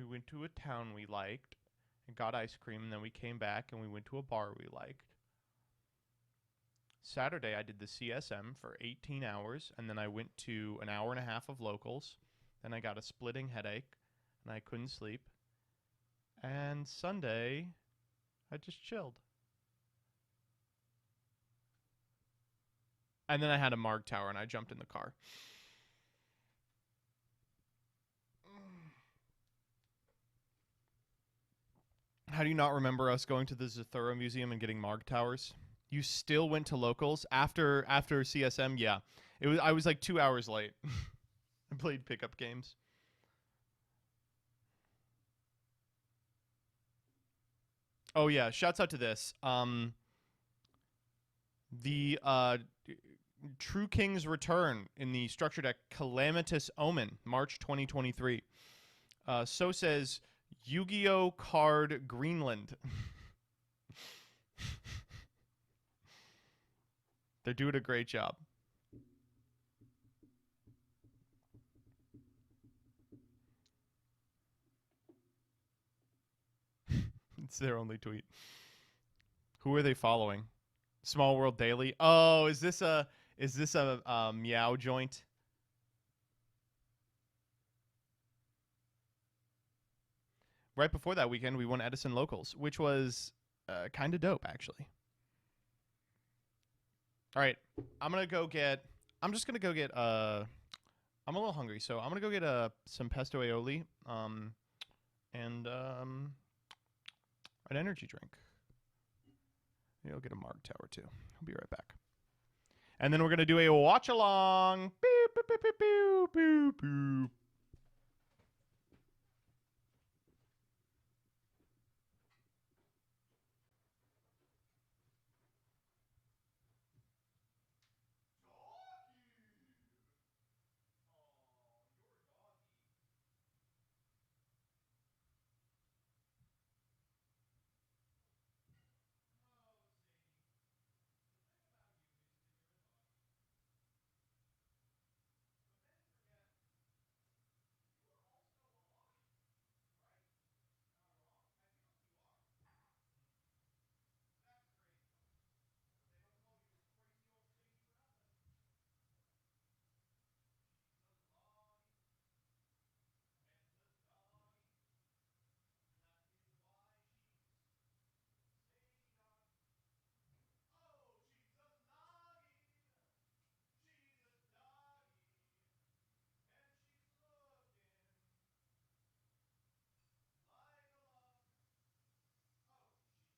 went to a town we liked and got ice cream, and then we came back and we went to a bar we liked. Saturday, I did the CSM for 18 hours, and then I went to an hour and a half of locals. Then I got a splitting headache, and I couldn't sleep. And Sunday, I just chilled. And then I had a Marg Tower, and I jumped in the car. How do you not remember us going to the Zathura Museum and getting Marg Towers? You still went to locals after CSM? Yeah. I was like 2 hours late. I played pickup games. Oh yeah, shouts out to this. The True King's return in the structure deck Calamitous Omen, March 2023. So says Yu-Gi-Oh card Greenland. They're doing a great job. It's their only tweet. Who are they following? Small World Daily. Oh, is this a meow joint? Right before that weekend, we won Edison Locals, which was kind of dope, actually. All right, I'm just gonna go get. I'm a little hungry, so I'm gonna go get some pesto aioli, and an energy drink. Maybe I'll get a Marg Tower too. I'll be right back. And then we're gonna do a watch along. Beep, beep, beep, beep, beep, beep, beep.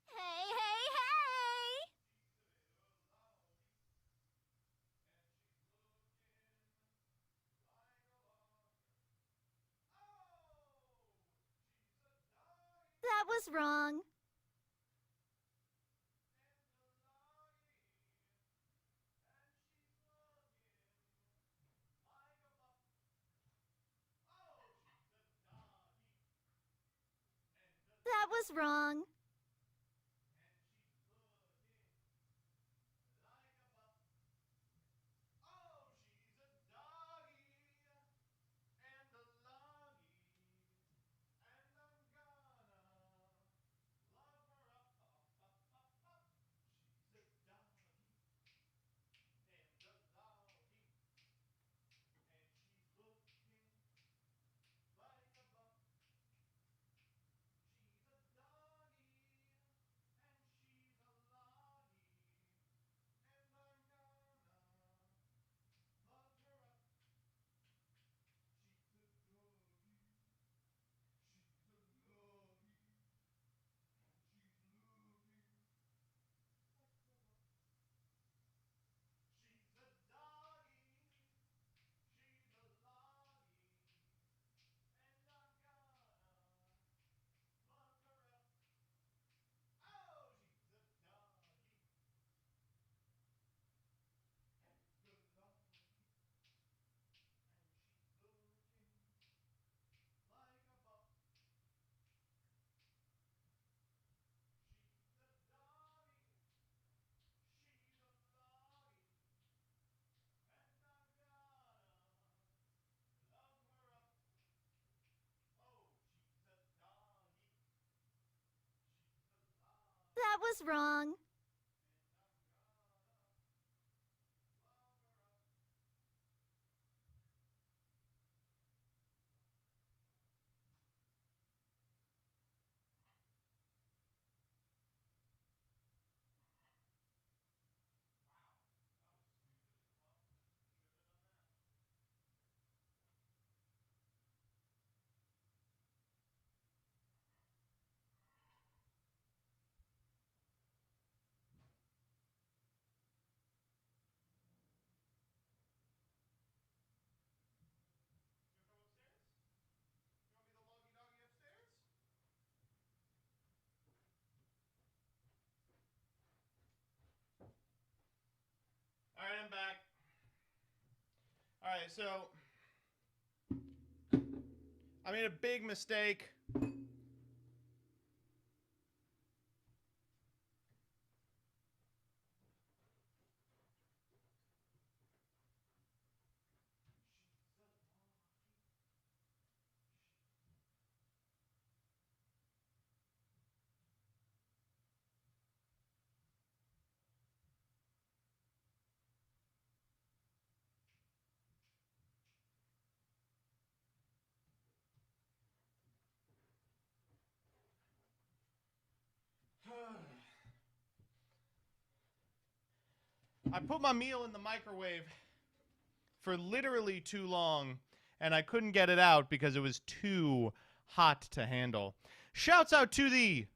Hey, hey, hey! That was wrong. That was wrong. That was wrong. All right, I'm back. All right, so I made a big mistake. I put my meal in the microwave for literally too long, and I couldn't get it out because it was too hot to handle. Shouts out to the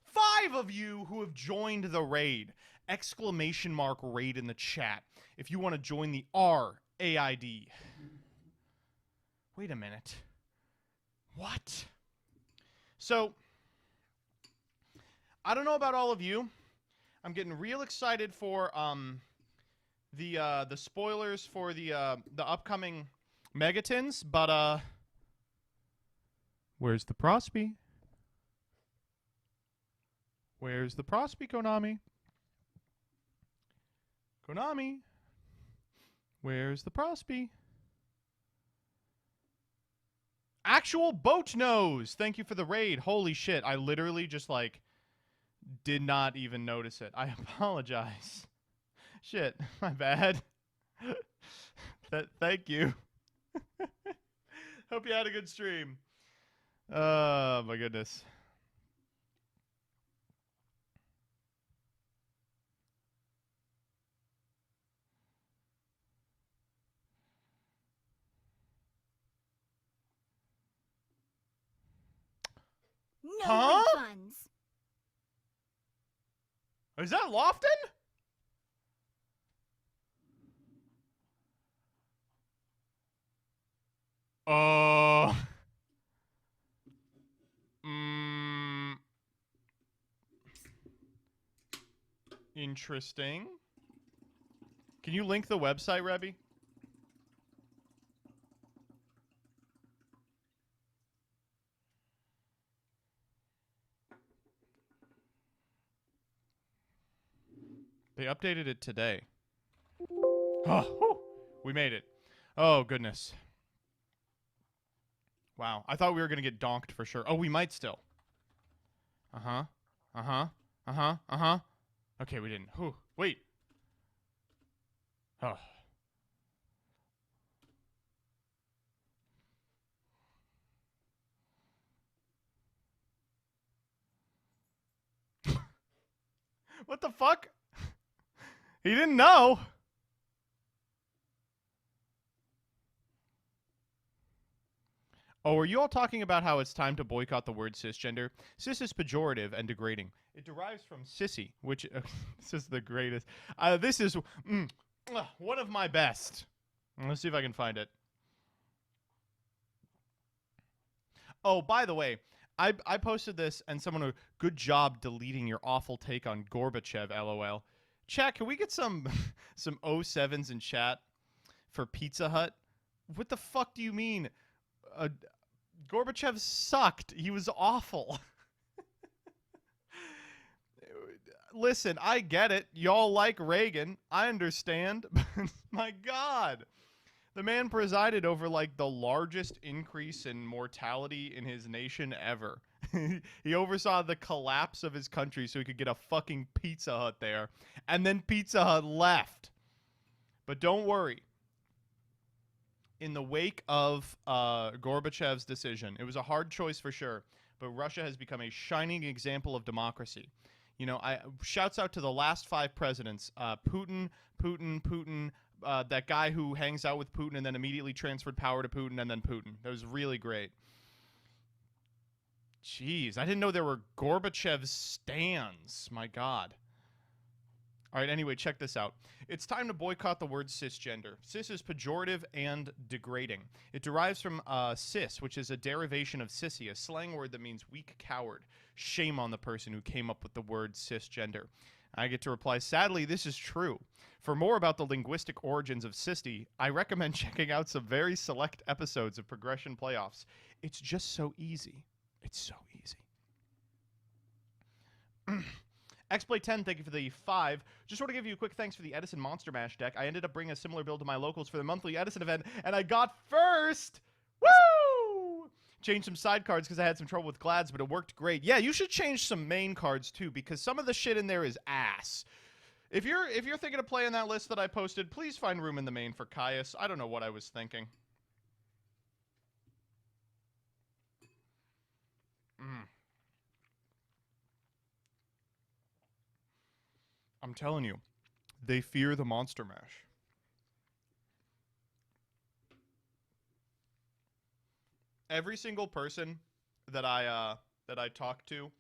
5 of you who have joined the raid. Exclamation mark raid in the chat if you want to join the RAID. Wait a minute. What? So, I don't know about all of you. I'm getting real excited for the spoilers for the upcoming Megatons, but where's the Prosby? Where's the Prosby, Konami? Konami, where's the Prosby? Actual boat nose. Thank you for the raid. Holy shit! I literally just like did not even notice it. I apologize. Shit, my bad. Thank you. Hope you had a good stream. Oh, my goodness. No Huh? refunds. Is that Lofton? Interesting. Can you link the website, Rebby? They updated it today. Oh, whew, we made it. Oh, goodness. Wow. I thought we were going to get donked for sure. Oh, we might still. Uh-huh. Uh-huh. Uh-huh. Uh-huh. Okay, we didn't. Whew. Wait. Oh. What the fuck? He didn't know. Oh, are you all talking about how it's time to boycott the word cisgender? Cis is pejorative and degrading. It derives from sissy, which this is the greatest. This is one of my best. Let's see if I can find it. Oh, by the way, I posted this and someone wrote, "Good job deleting your awful take on Gorbachev, LOL." Chat, can we get some 07s in chat for Pizza Hut? What the fuck do you mean? Gorbachev sucked. He was awful. Listen, I get it. Y'all like Reagan. I understand. But my God. The man presided over, like, the largest increase in mortality in his nation ever. He oversaw the collapse of his country so he could get a fucking Pizza Hut there. And then Pizza Hut left. But don't worry. In the wake of Gorbachev's decision, it was a hard choice for sure, but Russia has become a shining example of democracy. You know, shouts out to the last 5 presidents, Putin, that guy who hangs out with Putin and then immediately transferred power to Putin, and then Putin. That was really great. Jeez, I didn't know there were Gorbachev stands. My God. All right, anyway, check this out. It's time to boycott the word cisgender. Cis is pejorative and degrading. It derives from cis, which is a derivation of sissy, a slang word that means weak coward. Shame on the person who came up with the word cisgender. I get to reply, sadly, this is true. For more about the linguistic origins of sissy, I recommend checking out some very select episodes of Progression Playoffs. It's just so easy. It's so easy. XPlay10, thank you for the 5. Just want to give you a quick thanks for the Edison Monster Mash deck. I ended up bringing a similar build to my locals for the monthly Edison event, and I got first! Woo! Changed some side cards because I had some trouble with Glads, but it worked great. Yeah, you should change some main cards too, because some of the shit in there is ass. If you're thinking of playing that list that I posted, please find room in the main for Caius. I don't know what I was thinking. I'm telling you, they fear the Monster Mash. Every single person that I talk to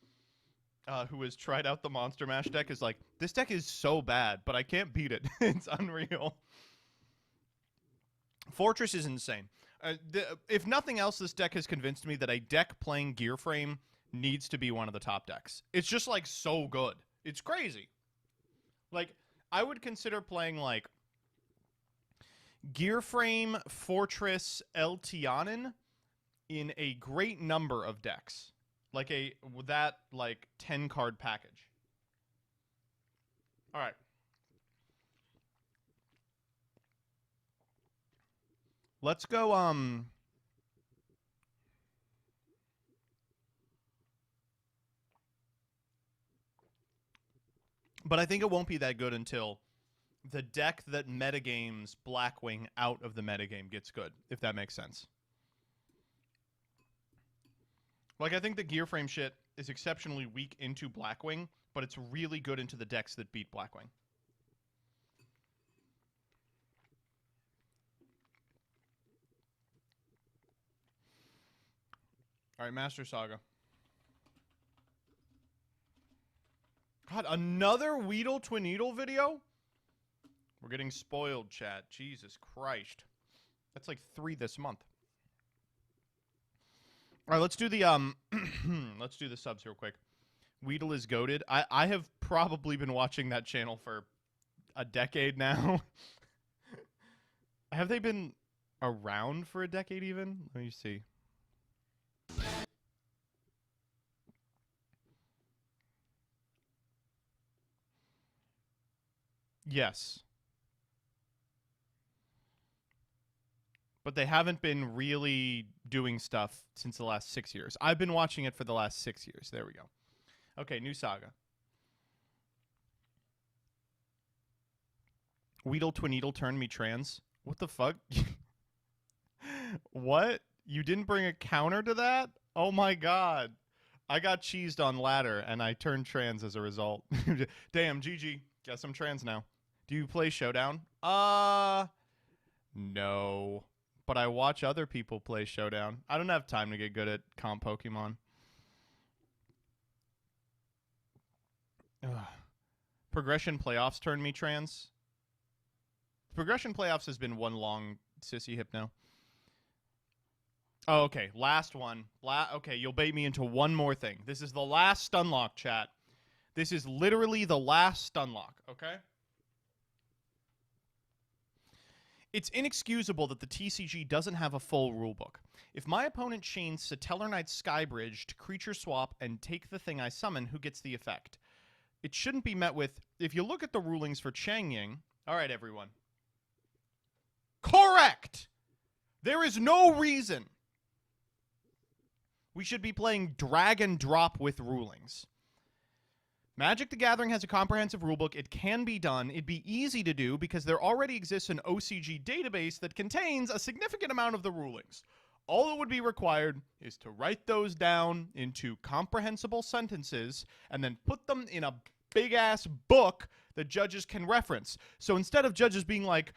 who has tried out the Monster Mash deck is like, this deck is so bad, but I can't beat it. It's unreal. Fortress is insane. If nothing else, this deck has convinced me that a deck playing Gear Frame needs to be one of the top decks. It's just, like, so good. It's crazy. Like, I would consider playing, like, Gear Frame, Fortress, Eltianen in a great number of decks. Like, that, like, 10-card package. All right. Let's go, But I think it won't be that good until the deck that metagames Blackwing out of the metagame gets good, if that makes sense. Like, I think the Gear Frame shit is exceptionally weak into Blackwing, but it's really good into the decks that beat Blackwing. All right, Master Saga. God, another Weedle Twineedle video? We're getting spoiled, chat. Jesus Christ. That's like 3 this month. All right, let's do the let's do the subs real quick. Weedle is goated. I have probably been watching that channel for a decade now. Have they been around for a decade even? Let me see. Yes. But they haven't been really doing stuff since the last 6 years. I've been watching it for the last 6 years. There we go. Okay, new Saga. Weedle Twineedle turned me trans. What the fuck? What? You didn't bring a counter to that? Oh my god. I got cheesed on ladder and I turned trans as a result. Damn, GG. Guess I'm trans now. Do you play Showdown? No. But I watch other people play Showdown. I don't have time to get good at comp Pokemon. Ugh. Progression Playoffs turned me trans. Progression Playoffs has been one long sissy hypno. Oh, okay. Last one. Okay, you'll bait me into one more thing. This is the last Stunlock, chat. This is literally the last Stunlock, okay? It's inexcusable that the TCG doesn't have a full rulebook. If my opponent chains Satellar Knight Skybridge to creature swap and take the thing I summon, who gets the effect? It shouldn't be met with, if you look at the rulings for Changying... Alright, everyone. Correct! There is no reason We should be playing drag and drop with rulings. Magic the Gathering has a comprehensive rulebook. It can be done. It'd be easy to do because there already exists an OCG database that contains a significant amount of the rulings. All that would be required is to write those down into comprehensible sentences and then put them in a big-ass book that judges can reference. So instead of judges being like,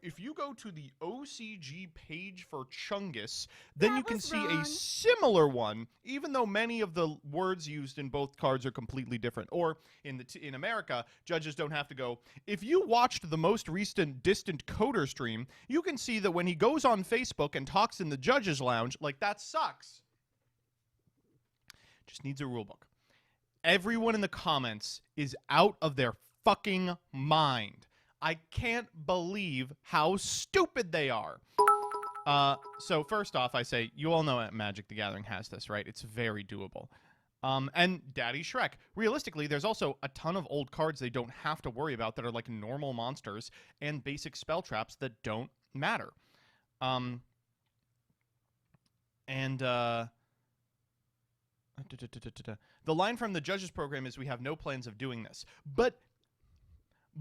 if you go to the OCG page for Chungus, then you can see a similar one, even though many of the words used in both cards are completely different. Or in America, judges don't have to go, if you watched the most recent Distant Coder stream, you can see that when he goes on Facebook and talks in the judges lounge, like, that sucks. Just needs a rule book. Everyone in the comments is out of their fucking mind. I can't believe how stupid they are. So first off, I say, you all know Magic the Gathering has this, right? It's very doable. And Daddy Shrek. Realistically, there's also a ton of old cards they don't have to worry about that are like normal monsters and basic spell traps that don't matter. The line from the judges program is, we have no plans of doing this.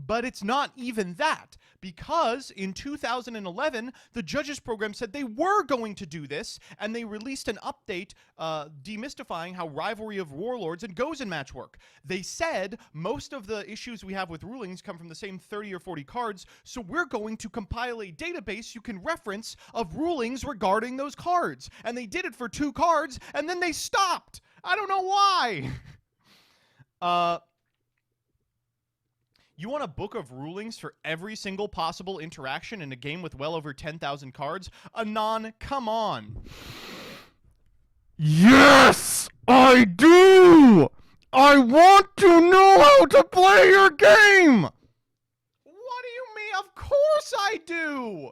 But it's not even that, because in 2011, the judges program said they were going to do this, and they released an update demystifying how Rivalry of Warlords and Gozen Match work. They said most of the issues we have with rulings come from the same 30 or 40 cards, so we're going to compile a database you can reference of rulings regarding those cards. And they did it for 2 cards, and then they stopped. I don't know why. You want a book of rulings for every single possible interaction in a game with well over 10,000 cards? Anon, come on. Yes, I do! I want to know how to play your game! What do you mean? Of course I do!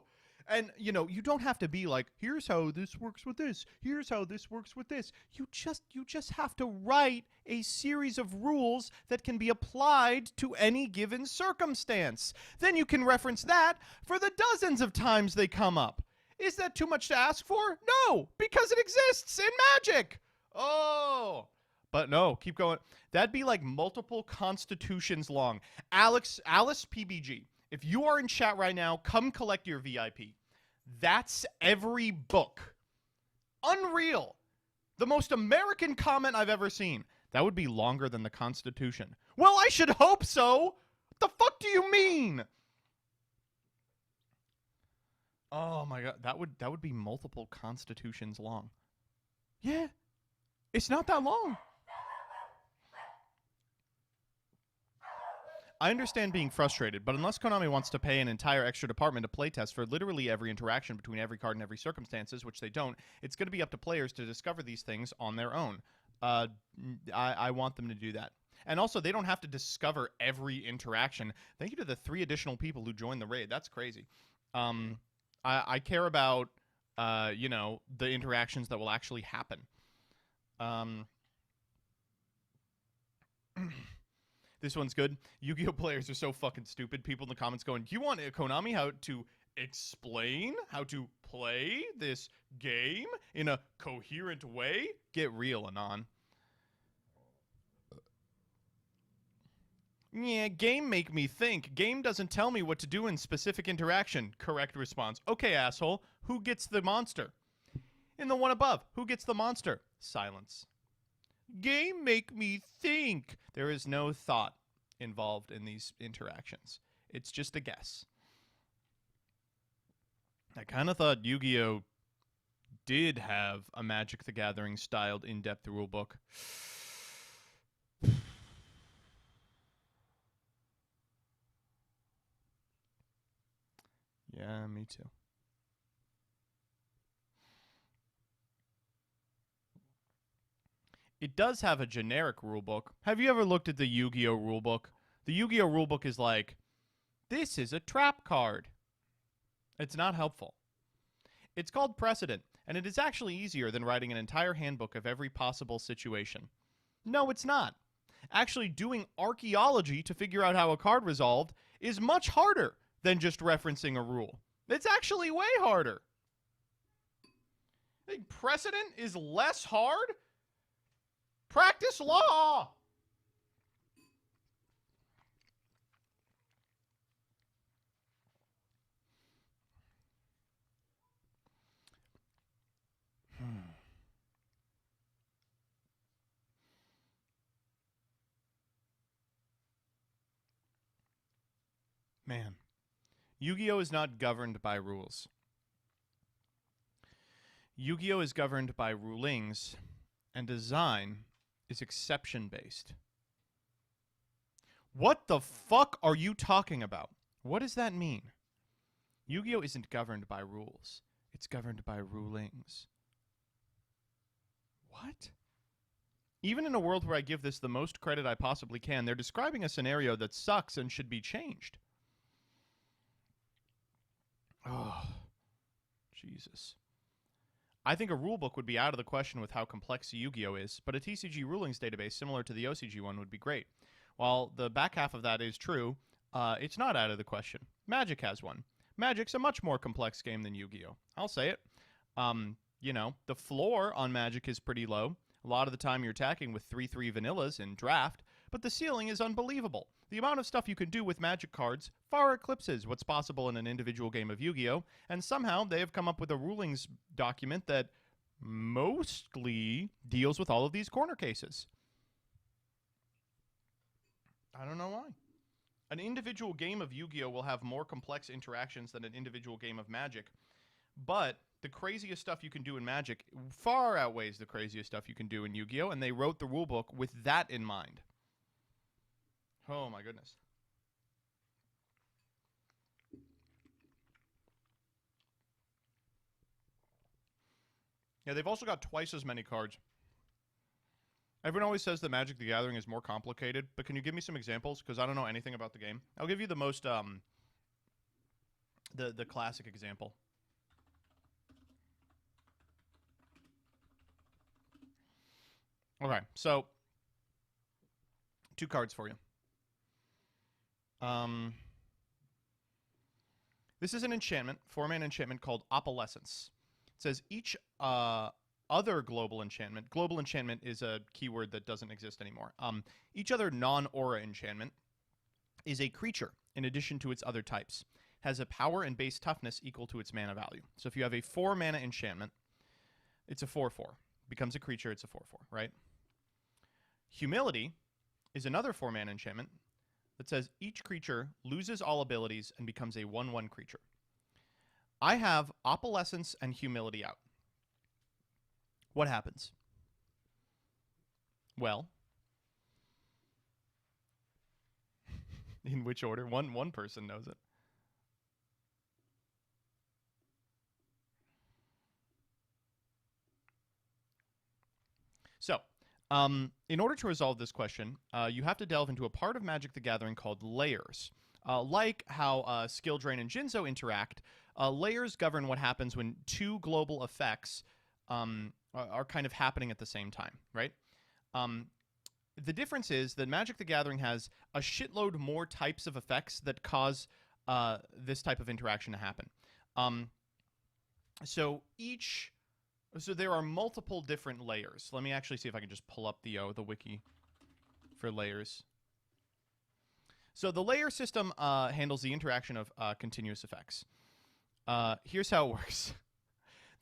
And, you know, you don't have to be like, here's how this works with this. Here's how this works with this. You just have to write a series of rules that can be applied to any given circumstance. Then you can reference that for the dozens of times they come up. Is that too much to ask for? No, because it exists in Magic. Oh, but no, keep going. That'd be like multiple constitutions long. Alice PBG. If you are in chat right now, come collect your VIP. That's every book. Unreal. The most American comment I've ever seen. That would be longer than the Constitution. Well, I should hope so. What the fuck do you mean? Oh my god, that would be multiple constitutions long. Yeah. It's not that long. I understand being frustrated, but unless Konami wants to pay an entire extra department to playtest for literally every interaction between every card and every circumstances, which they don't, it's going to be up to players to discover these things on their own. I want them to do that. And also, they don't have to discover every interaction. Thank you to the 3 additional people who joined the raid. That's crazy. I care about, you know, the interactions that will actually happen. This one's good. Yu-Gi-Oh players are so fucking stupid. People in the comments going, do you want Konami how to explain how to play this game in a coherent way? Get real, Anon. Yeah, game make me think. Game doesn't tell me what to do in specific interaction. Correct response. Okay, asshole. Who gets the monster? In the one above, who gets the monster? Silence. Game make me think. There is no thought involved in these interactions. It's just a guess. I kind of thought Yu-Gi-Oh! Did have a Magic the Gathering styled in-depth rulebook. Yeah, me too. It does have a generic rulebook. Have you ever looked at the Yu-Gi-Oh! Rulebook? The Yu-Gi-Oh! Rulebook is like, this is a trap card. It's not helpful. It's called Precedent, and it is actually easier than writing an entire handbook of every possible situation. No, it's not. Actually, doing archaeology to figure out how a card resolved is much harder than just referencing a rule. It's actually way harder. Think precedent is less hard? Practice law! Man, Yu-Gi-Oh is not governed by rules. Yu-Gi-Oh is governed by rulings, and design is exception-based. What the fuck are you talking about? What does that mean? Yu-Gi-Oh isn't governed by rules. It's governed by rulings. What? Even in a world where I give this the most credit I possibly can, they're describing a scenario that sucks and should be changed. Oh, Jesus. I think a rulebook would be out of the question with how complex Yu-Gi-Oh is, but a TCG rulings database similar to the OCG one would be great. While the back half of that is true, it's not out of the question. Magic has one. Magic's a much more complex game than Yu-Gi-Oh. I'll say it. You know, the floor on Magic is pretty low. A lot of the time you're attacking with 3/3 vanillas in draft, but the ceiling is unbelievable. The amount of stuff you can do with Magic cards far eclipses what's possible in an individual game of Yu-Gi-Oh! And somehow they have come up with a rulings document that mostly deals with all of these corner cases. I don't know why. An individual game of Yu-Gi-Oh! Will have more complex interactions than an individual game of Magic, but the craziest stuff you can do in Magic far outweighs the craziest stuff you can do in Yu-Gi-Oh! And they wrote the rulebook with that in mind. Oh my goodness. Yeah, they've also got twice as many cards. Everyone always says that Magic the Gathering is more complicated, but can you give me some examples? Because I don't know anything about the game. I'll give you the most, the classic example. Okay, so 2 cards for you. This is an enchantment, 4-mana enchantment called Opalescence. It says each other global enchantment is a keyword that doesn't exist anymore. Each other non-aura enchantment is a creature in addition to its other types. Has a power and base toughness equal to its mana value. So if you have a 4-mana enchantment, it's a 4/4. Becomes a creature, it's a 4/4, right? Humility is another 4-mana enchantment that says each creature loses all abilities and becomes a 1/1 creature. I have Opalescence and Humility out. What happens? Well, in which order? One person knows it. So, in order to resolve this question, you have to delve into a part of Magic the Gathering called layers. Like how Skill Drain and Jinzo interact, layers govern what happens when 2 global effects are kind of happening at the same time, right? The difference is that Magic the Gathering has a shitload more types of effects that cause this type of interaction to happen. So there are multiple different layers. Let me actually see if I can just pull up the wiki for layers. So the layer system handles the interaction of continuous effects. Here's how it works.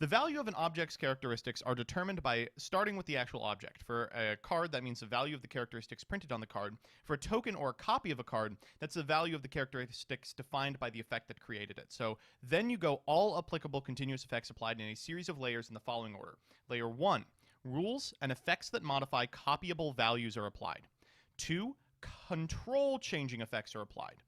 The value of an object's characteristics are determined by starting with the actual object. For a card, that means the value of the characteristics printed on the card. For a token or a copy of a card, that's the value of the characteristics defined by the effect that created it. So then you go all applicable continuous effects applied in a series of layers in the following order. Layer 1, rules and effects that modify copyable values are applied. 2, control changing effects are applied.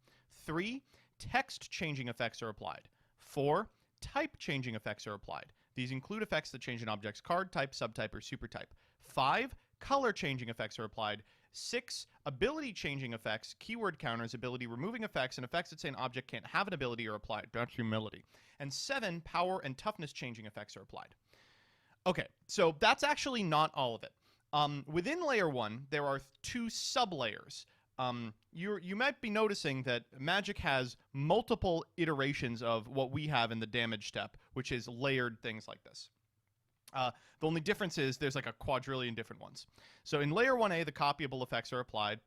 3, text changing effects are applied. 4, type changing effects are applied. These include effects that change an object's card type, subtype, or supertype. 5, color changing effects are applied. 6, ability changing effects, keyword counters, ability removing effects, and effects that say an object can't have an ability are applied. That's humility. And 7, power and toughness changing effects are applied. Okay, so that's actually not all of it. Within layer 1, there are 2 sub-layers. You might be noticing that Magic has multiple iterations of what we have in the damage step, which is layered things like this. The only difference is there's like a quadrillion different ones. So in Layer 1A, the copyable effects are applied.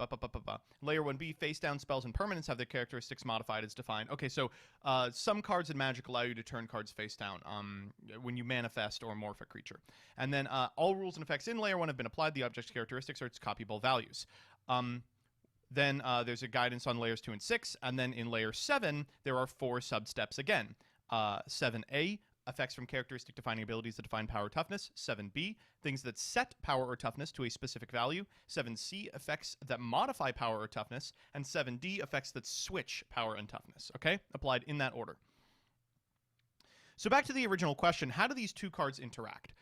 Layer 1B, face-down spells and permanents have their characteristics modified as defined. Okay, so some cards in Magic allow you to turn cards face-down when you manifest or morph a creature. And then all rules and effects in Layer 1 have been applied. The object's characteristics are its copyable values. Then there's a guidance on Layers 2 and 6. And then in Layer 7, there are 4 sub-steps again. 7A, effects from characteristic defining abilities that define power or toughness. 7B, things that set power or toughness to a specific value. 7C, effects that modify power or toughness. And 7D, effects that switch power and toughness. Okay? Applied in that order. So back to the original question, how do these two cards interact?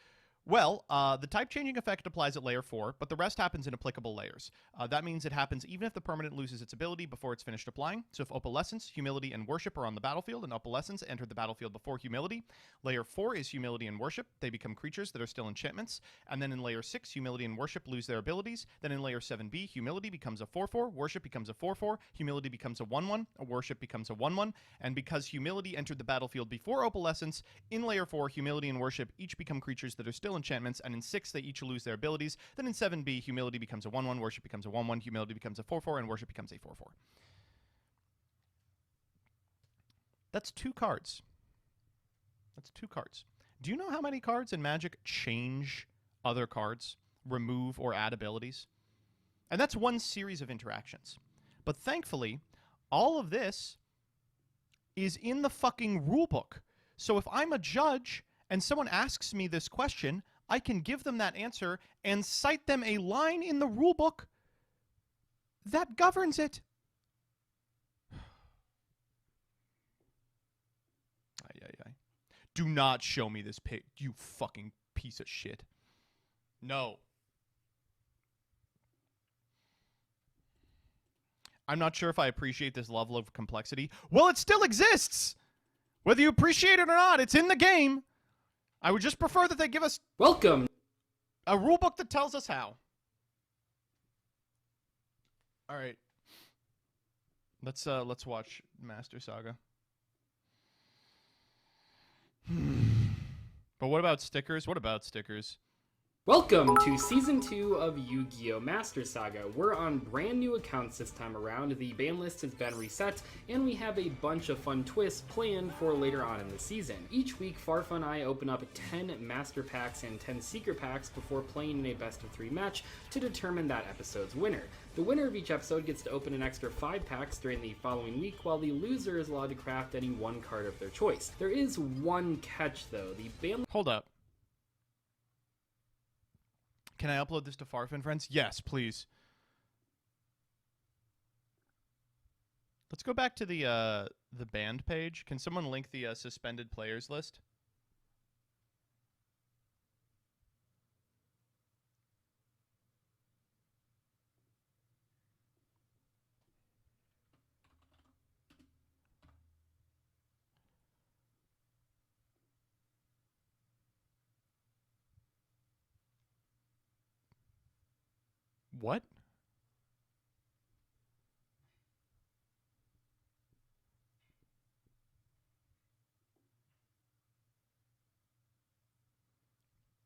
Well, the type-changing effect applies at Layer 4, but the rest happens in applicable layers. That means it happens even if the permanent loses its ability before it's finished applying. So if Opalescence, Humility, and Worship are on the battlefield, and Opalescence entered the battlefield before Humility, Layer 4 is Humility and Worship. They become creatures that are still enchantments. And then in Layer 6, Humility and Worship lose their abilities. Then in Layer 7B, Humility becomes a 4/4, Worship becomes a 4/4, Humility becomes a 1/1, a Worship becomes a 1/1. And because Humility entered the battlefield before Opalescence, in Layer 4, Humility and Worship each become creatures that are still enchantments, and in 6 they each lose their abilities. Then in 7B, Humility becomes a 1/1, Worship becomes a 1/1, Humility becomes a 4/4, and Worship becomes a 4/4. That's 2 cards. That's 2 cards. Do you know how many cards in Magic change other cards, remove or add abilities? And that's one series of interactions. But thankfully, all of this is in the fucking rulebook. So if I'm a judge and someone asks me this question, I can give them that answer and cite them a line in the rulebook that governs it. Do not show me this pig, you fucking piece of shit. No. I'm not sure if I appreciate this level of complexity. Well, it still exists! Whether you appreciate it or not, it's in the game. I would just prefer that they give us Welcome. a rulebook that tells us how. All right. Let's watch Master Saga. But what about stickers? What about stickers? Welcome to Season 2 of Yu-Gi-Oh! Master Saga. We're on brand new accounts this time around, the ban list has been reset, and we have a bunch of fun twists planned for later on in the season. Each week, Farfa and I open up 10 Master Packs and 10 Secret Packs before playing in a best-of-3 match to determine that episode's winner. The winner of each episode gets to open an extra 5 packs during the following week, while the loser is allowed to craft any one card of their choice. There is one catch, though. The ban... Hold up. Can I upload this to Farfin Friends? Yes, please. Let's go back to the band page. Can someone link the suspended players list? What?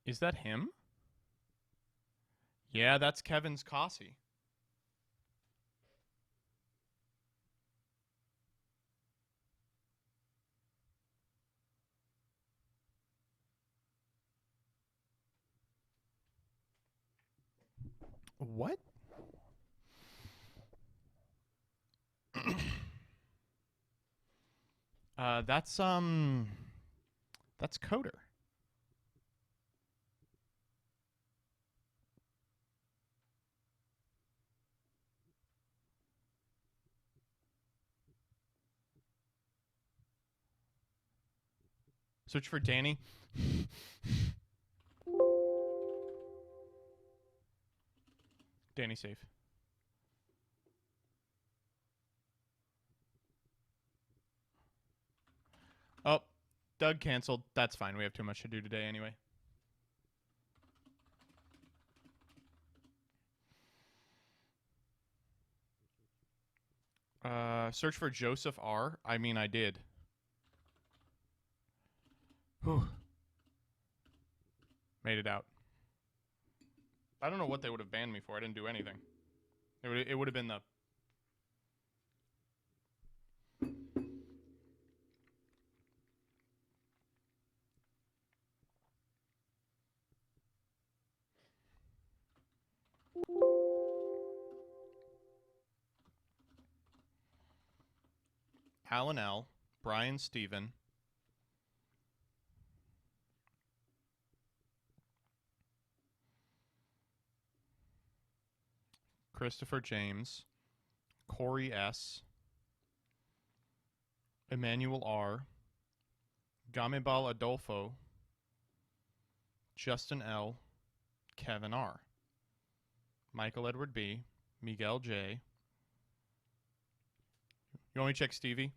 Is that him? Yeah, that's Kevin's Cossie. What? That's Coder. Search for Danny. Danny safe. Oh, Doug canceled. That's fine. We have too much to do today anyway. Search for Joseph R. I mean, I did. Whew. Made it out. I don't know what they would have banned me for. I didn't do anything. It would have been the... Alan L., Brian Steven, Christopher James, Corey S., Emmanuel R., Gamebal Adolfo, Justin L., Kevin R., Michael Edward B., Miguel J. You want me to check Stevie?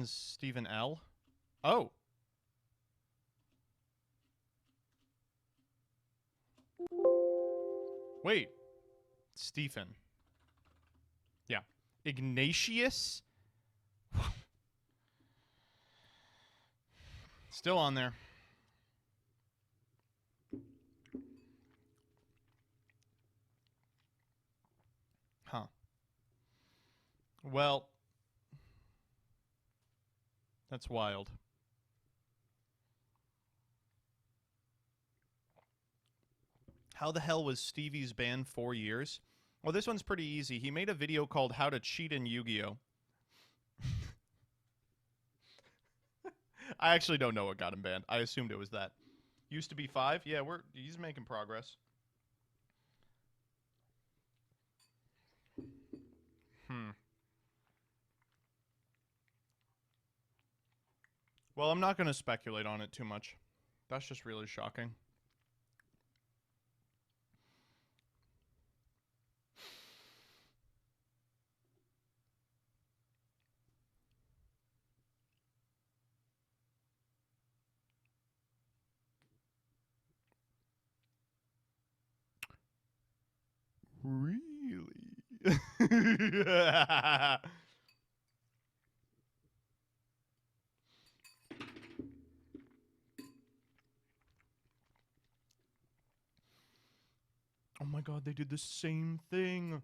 Stephen L. Oh. Wait. Stephen. Yeah. Ignatius. Still on there. Huh. Well, that's wild. How the hell was Stevie's banned 4 years? Well, this one's pretty easy. He made a video called How to Cheat in Yu-Gi-Oh! I actually don't know what got him banned. I assumed it was that. Used to be 5? Yeah, he's making progress. Well, I'm not going to speculate on it too much. That's just really shocking. Really? Oh my god, they did the same thing.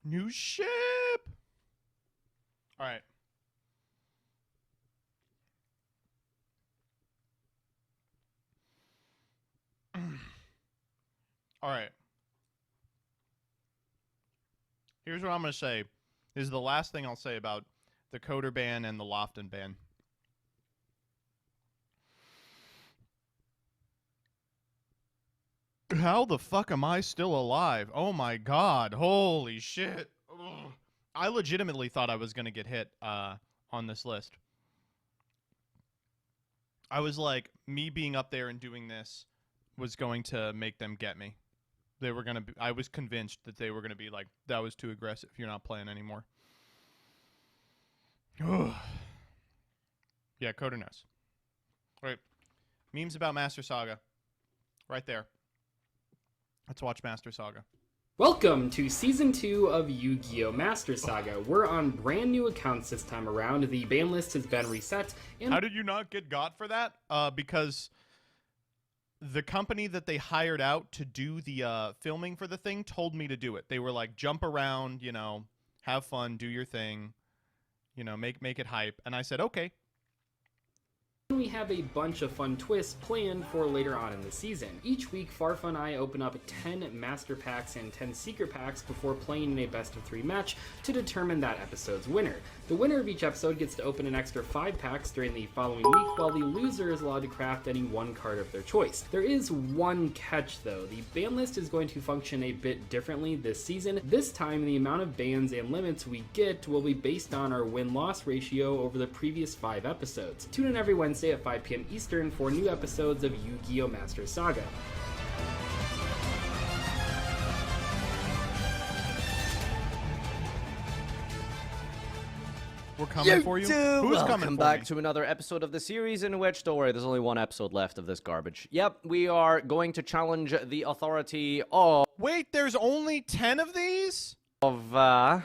New ship. All right. All right. Here's what I'm going to say. This is the last thing I'll say about the Coder ban and the Lofton ban. How the fuck am I still alive? Oh my god. Holy shit. Ugh. I legitimately thought I was going to get hit on this list. I was like, me being up there and doing this was going to make them get me. They were going to be, I was convinced that they were going to be like, that was too aggressive. You're not playing anymore. Ugh. Yeah, Coder knows. Right. Memes about Master Saga. Right there. Let's watch Master Saga. Welcome to Season 2 of Yu-Gi-Oh! Master Saga. We're on brand new accounts this time around. The ban list has been reset. And how did you not get got for that? Because the company that they hired out to do the filming for the thing told me to do it. They were like, jump around, you know, have fun, do your thing, you know, make it hype. And I said, okay. we have a bunch of fun twists planned for later on in the season. Each week, Farfa and I open up 10 Master Packs and 10 Secret Packs before playing in a best of 3 match to determine that episode's winner. The winner of each episode gets to open an extra 5 packs during the following week, while the loser is allowed to craft any one card of their choice. There is one catch though. The ban list is going to function a bit differently this season. This time, the amount of bans and limits we get will be based on our win-loss ratio over the previous 5 episodes. Tune in every Wednesday at 5 p.m. Eastern for new episodes of Yu-Gi-Oh! Master Saga. We're coming for you. Who's Welcome coming for back me? to another episode of the series in which, don't worry, there's only one episode left of this garbage. Yep, we are going to challenge the authority Wait, there's only 10 of these? of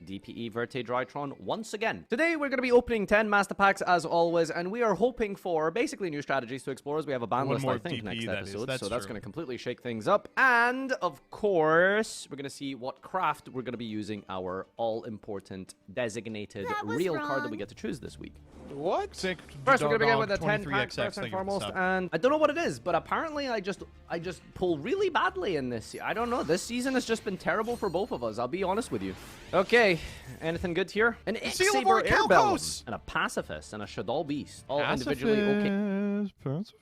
DPE Verte Drytron once again. Today we're going to be opening 10 master packs as always, and we are hoping for basically new strategies to explore as we have a ban One list, more I think, DPE, next that is. episode. That's So that's true. going to completely shake things up. And of course, we're going to see what craft we're going to be using our all-important designated That was real card that wrong. we get to choose this week. What? First, we're gonna begin with the 10 packs 23XX, first and thank you for the foremost, sub. and I don't know what it is, but apparently I just pull really badly in this. I don't know. This season has just been terrible for both of us. I'll be honest with you. Okay, anything good here? An Seal of X-Saber Airbellum, Orcalcos! and a Pacifist, and a Shadal Beast, all individually okay. Pacifist.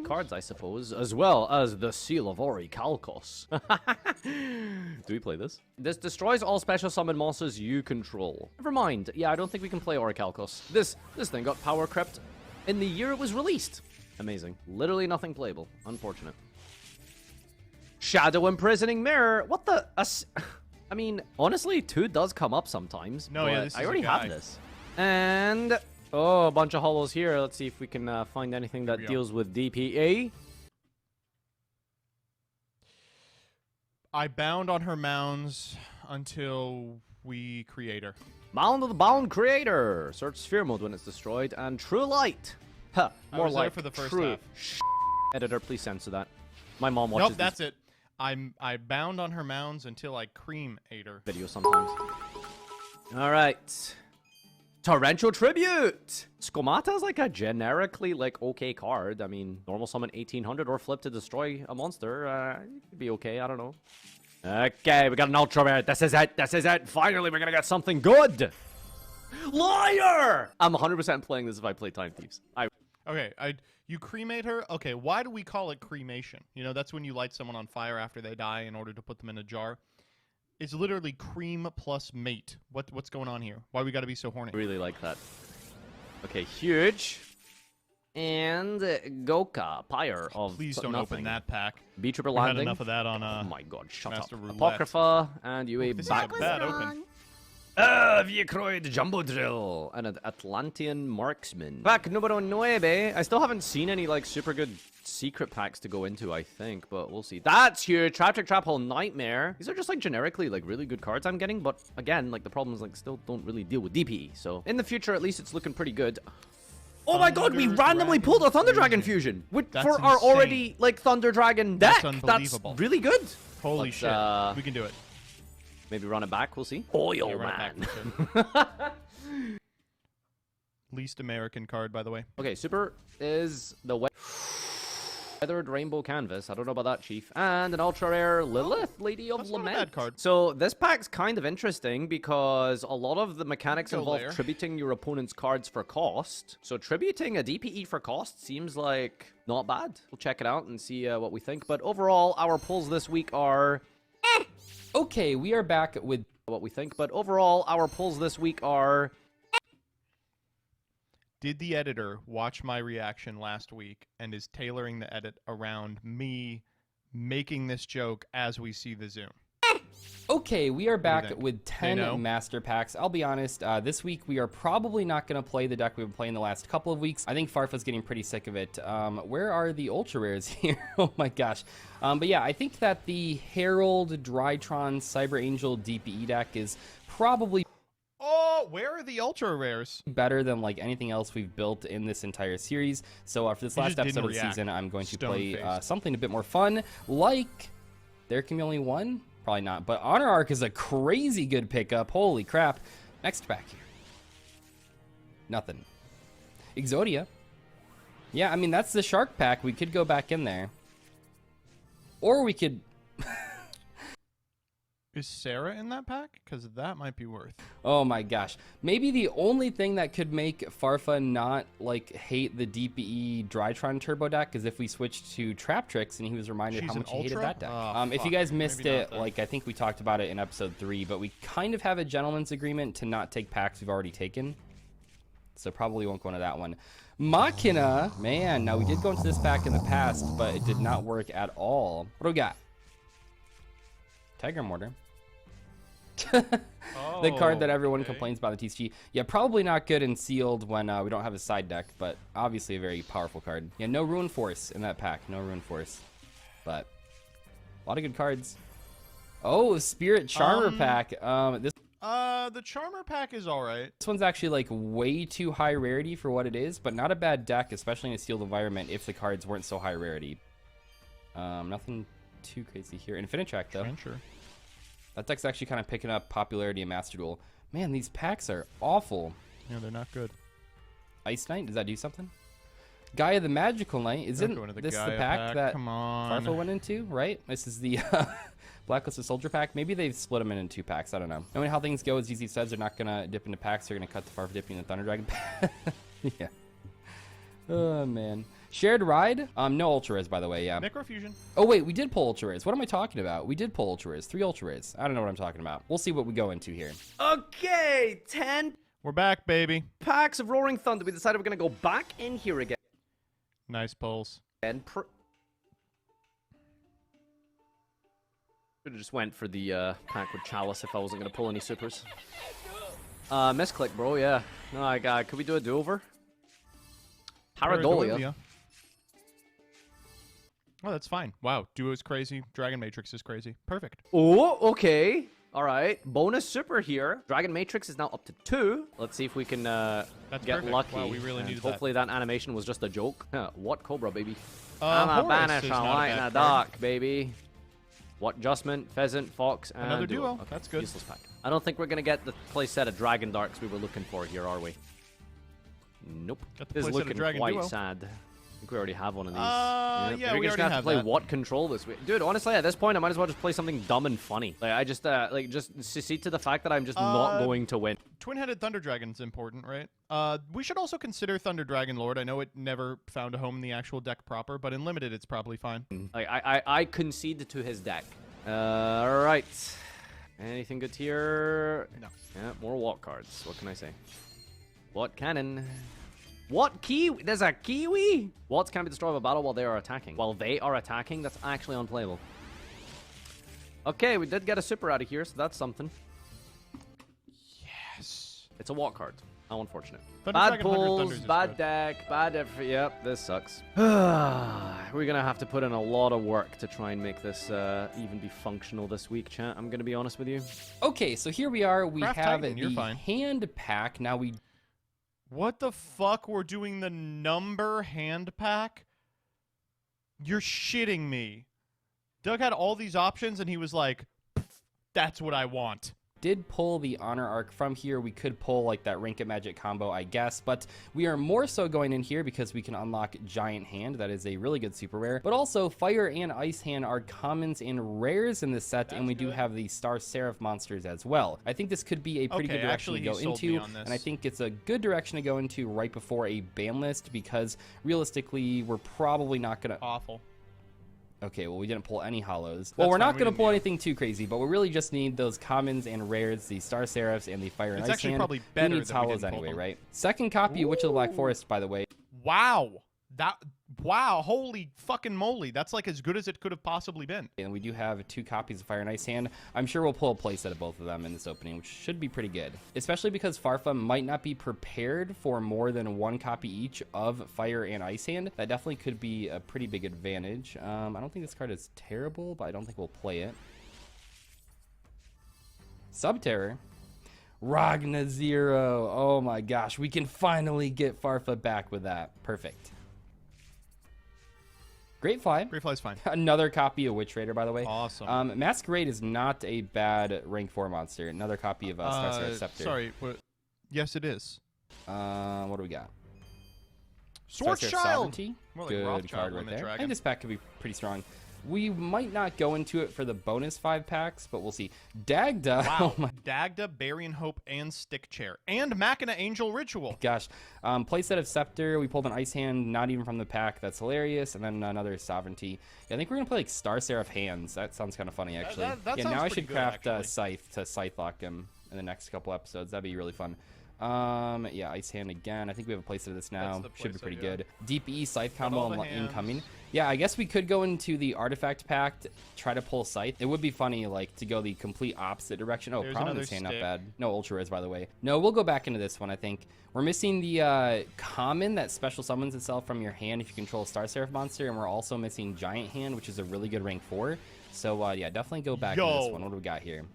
Cards, I suppose, as well as the Seal of Orichalcos. Do we play this? This destroys all special summon monsters you control. Never mind. Yeah, I don't think we can play Orichalcos. This thing got power crept in the year it was released. Amazing. Literally nothing playable. Unfortunate. Shadow Imprisoning Mirror. What the? I mean, honestly, 2 does come up sometimes. No, yeah, but this is I a already guy. have this. And oh, a bunch of holos here. Let's see if we can find anything that we go. deals with DPA. I bound on her mounds until we create her. Mound of the Bound Creator. Search Sphere Mode when it's destroyed. And True Light. Huh, I more was there like for the first true. half. Editor, please censor that. My mom watches Nope, that's it. I bound on her mounds until I cream ate her. these videos sometimes. All right. Torrential Tribute. Skomata is like a generically okay card. I mean, normal summon 1800 or flip to destroy a monster. It could be okay. I don't know. Okay, we got an Ultra Rare. This is it. This is it. Finally, we're gonna get something good. Liar! I'm 100% playing this if I play Time Thieves. Okay, you cremate her? Okay, why do we call it cremation? You know, that's when you light someone on fire after they die in order to put them in a jar. It's literally cream plus mate. What's going on here? Why we gotta be so horny? Really like that. Okay, huge. And Goka, Pyre of Please don't nothing. open that pack. B Trooper We had Landing. enough of that on Oh my god, shut Master up. Roulette. Apocrypha and UA This is back. a That was bad wrong. open. Viacroid Jumbo Drill and an Atlantean Marksman. Pack numero 9. I still haven't seen any super good secret packs to go into, I think, but we'll see. That's huge. Trap Trick Trap Hole Nightmare. These are just generically really good cards I'm getting, but again, the problem is still don't really deal with DPE. So in the future, at least it's looking pretty good. Oh my god, we Thunder randomly Dragon pulled a Thunder Dragon Fusion. Fusion That's for our insane. already Thunder Dragon deck. That's unbelievable. That's really good. Holy Let's, shit. We can do it. Maybe run it back, we'll see. Oil Yeah, run it Man. back, Least American card, by the way. Okay, super is the Weathered Rainbow Canvas. I don't know about that, Chief. And an ultra rare Lilith, Lady of that's not a Lament. bad card. So this pack's kind of interesting because a lot of the mechanics Go involve there. tributing your opponent's cards for cost. So tributing a DPE for cost seems like not bad. We'll check it out and see what we think. But overall, our pulls this week are Okay, we are back with what we think. But overall, our pulls this week are Did the editor watch my reaction last week and is tailoring the edit around me making this joke as we see the zoom? Okay, we are back think? with They know? 10 master packs. I'll be honest, this week we are probably not going to play the deck we've been playing the last couple of weeks. I think Farfa's getting pretty sick of it. Where are the ultra rares here? Oh my gosh. But yeah, I think that the Herald, Drytron, Cyber Angel DPE deck is probably Oh, where are the ultra rares? better than anything else we've built in this entire series. So for this You last just didn't episode of the react. season, I'm going to play Stone-faced. something a bit more fun, like There Can Be Only One? Probably not, but Honor Arc is a crazy good pickup. Holy crap. Next pack here. Nothing. Exodia. Yeah, I mean, that's the shark pack. We could go back in there. Or we could... Is Sarah in that pack? Because that might be worth. Oh my gosh. Maybe the only thing that could make Farfa not hate the DPE Drytron Turbo deck is if we switched to Trap Tricks and he was reminded She's how an much he hated Ultra? that deck. Oh, If you fuck. guys missed Maybe it, not then. I think we talked about it in episode 3, but we kind of have a gentleman's agreement to not take packs we've already taken. So probably won't go into that one. Machina, man, now we did go into this pack in the past, but it did not work at all. What do we got? Tiger Mortar. The card that everyone okay. complains about in the TCG. Yeah, probably not good in sealed when we don't have a side deck, but obviously a very powerful card. Yeah, no Ruin Force in that pack. No Ruin Force. But a lot of good cards. Oh, Spirit Charmer pack. The Charmer pack is alright. This one's actually like way too high rarity for what it is, but not a bad deck, especially in a sealed environment if the cards weren't so high rarity. Nothing too crazy here. Infinitrack though. Sure. That deck's actually kind of picking up popularity in Master Duel. Man, these packs are awful. Yeah, they're not good. Ice Knight, does that do something? Gaia the Magical Knight, isn't this the pack that Come on. Farfa went into, right? This is the Blacklisted Soldier pack. Maybe they've split them into 2 packs, I don't know. Knowing how things go, as ZZ says, they're not going to dip into packs, they're going to cut the Farfa dipping in the Thunder Dragon pack. Yeah. Oh, man. Shared Ride? No Ultra Rares, by the way, yeah. Necrofusion. Oh, wait, we did pull Ultra Rares. What am I talking about? We did pull Ultra Rares. 3 Ultra Rares. I don't know what I'm talking about. We'll see what we go into here. Okay, 10 We're back, baby. packs of Roaring Thunder. We decided we're going to go back in here again. Nice pulls. And should have just went for the pack with Chalice if I wasn't going to pull any supers. Misclick, bro, yeah. No, I got. Could we do a do-over? Paradolia. Oh, that's fine. Wow, Duo is crazy. Dragon Matrix is crazy. Perfect. Oh, okay. All right. Bonus super here. Dragon Matrix is now up to 2. Let's see if we can get perfect. lucky. Wow, we really And needed hopefully that animation was just a joke. What Cobra, baby? Horus I'm a banish is on not a light bad in the card. dark, baby. What adjustment? Pheasant, Fox, and Another duo. Okay, That's good. Useless pack. I don't think we're going to get the play set of Dragon Darks we were looking for here, are we? Nope. Got the This is playset of looking Dragon quite Duo. sad. I think we already have one of these. Yeah, we're we just already gonna have have to play that. what control this week, dude. Honestly, at this point, I might as well just play something dumb and funny. Like I just just see to the fact that I'm just not going to win. Twin-headed Thunder Dragon's important, right? We should also consider Thunder Dragon Lord. I know it never found a home in the actual deck proper, but in limited, it's probably fine. Like I concede to his deck. All right. Anything good here? No. Yeah, more walk cards. What can I say? What cannon? What kiwi? There's a kiwi? What can be destroyed by battle while they are attacking? While they are attacking? That's actually unplayable. Okay, we did get a super out of here, so that's something. Yes. It's a walk card. How unfortunate. Thunder Bad Dragon, 100 pulls, Thunders is bad good. deck, bad everything. Yep, this sucks. We're gonna have to put in a lot of work to try and make this even be functional this week, chat. I'm gonna be honest with you. Okay, so here we are. We Craft have Titan, you're the fine. hand pack. Now we What the fuck? We're doing the number hand pack? You're shitting me. Doug had all these options and he was like, that's what I want. did pull the Honor Arc from here. We could pull like that Rank It Magic combo, I guess, but we are more so going in here because we can unlock Giant Hand. That is a really good super rare, but also Fire and Ice Hand are commons and rares in this set, and we do have the Star Seraph monsters as well. I think this could be a pretty good direction to go into, and I think it's a good direction to go into right before a ban list, because realistically, we're probably not gonna... Awful. Okay, well, we didn't pull any hollows. Well, we're not going to pull anything too crazy, but we really just need those commons and rares, the Star Seraphs and the Fire and Ice Hand. It's actually probably better Who needs that we hollows didn't pull anyway, them. right? Second copy of Witch of the Black Forest, by the way. Wow. Wow, holy fucking moly. That's like as good as it could have possibly been. And we do have 2 copies of Fire and Ice Hand. I'm sure we'll pull a playset of both of them in this opening, which should be pretty good. Especially because Farfa might not be prepared for more than 1 copy each of Fire and Ice Hand. That definitely could be a pretty big advantage. I don't think this card is terrible, but I don't think we'll play it. Subterror. Ragna Zero. Oh my gosh, we can finally get Farfa back with that. Perfect. Great Fly. Great Fly's fine. Another copy of Witch Raider, by the way. Awesome. Masquerade is not a bad rank 4 monster. Another copy of Star Seraph Scepter. Sorry, what? Yes, it is. What do we got? Sword Star Seraph Child! Sovereignty. More like Good Rothschild card on right the there. I dragon. think this pack could be pretty strong. We might not go into it for the bonus 5 packs, but we'll see. Dagda. Wow. Oh my Dagda, Burying Hope, and Stick Chair. And Machina Angel Ritual. gosh. Playset of Scepter. We pulled an Ice Hand, not even from the pack. That's hilarious. And then another Sovereignty. Yeah, I think we're going to play like Star Seraph Hands. That sounds kind of funny, actually. That yeah, sounds now I pretty should good, craft actually. Scythe to Scythe lock him in the next couple episodes. That'd be really fun. Yeah, Ice Hand again. I think we have a playset of this now. Should be pretty good. DPE Scythe combo incoming. Yeah, I guess we could go into the Artifact Pact, try to pull Scythe. It would be funny, like, to go the complete opposite direction. Oh, Prominence Hand, not bad. No Ultra Rares, by the way. No, we'll go back into this one, I think. We're missing the common that special summons itself from your hand if you control a Star Seraph monster, and we're also missing Giant Hand, which is a really good rank 4. So, yeah, definitely go back into this one. What do we got here?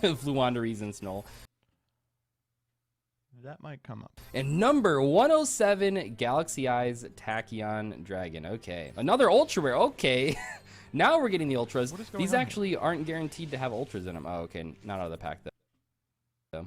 Fluwanderees and Snoll. That might come up. And number 107, Galaxy Eyes Tachyon Dragon. Okay. Another Ultra Rare. Okay. Now we're getting the Ultras. These actually aren't guaranteed to have Ultras in them. Oh, okay. Not out of the pack, though.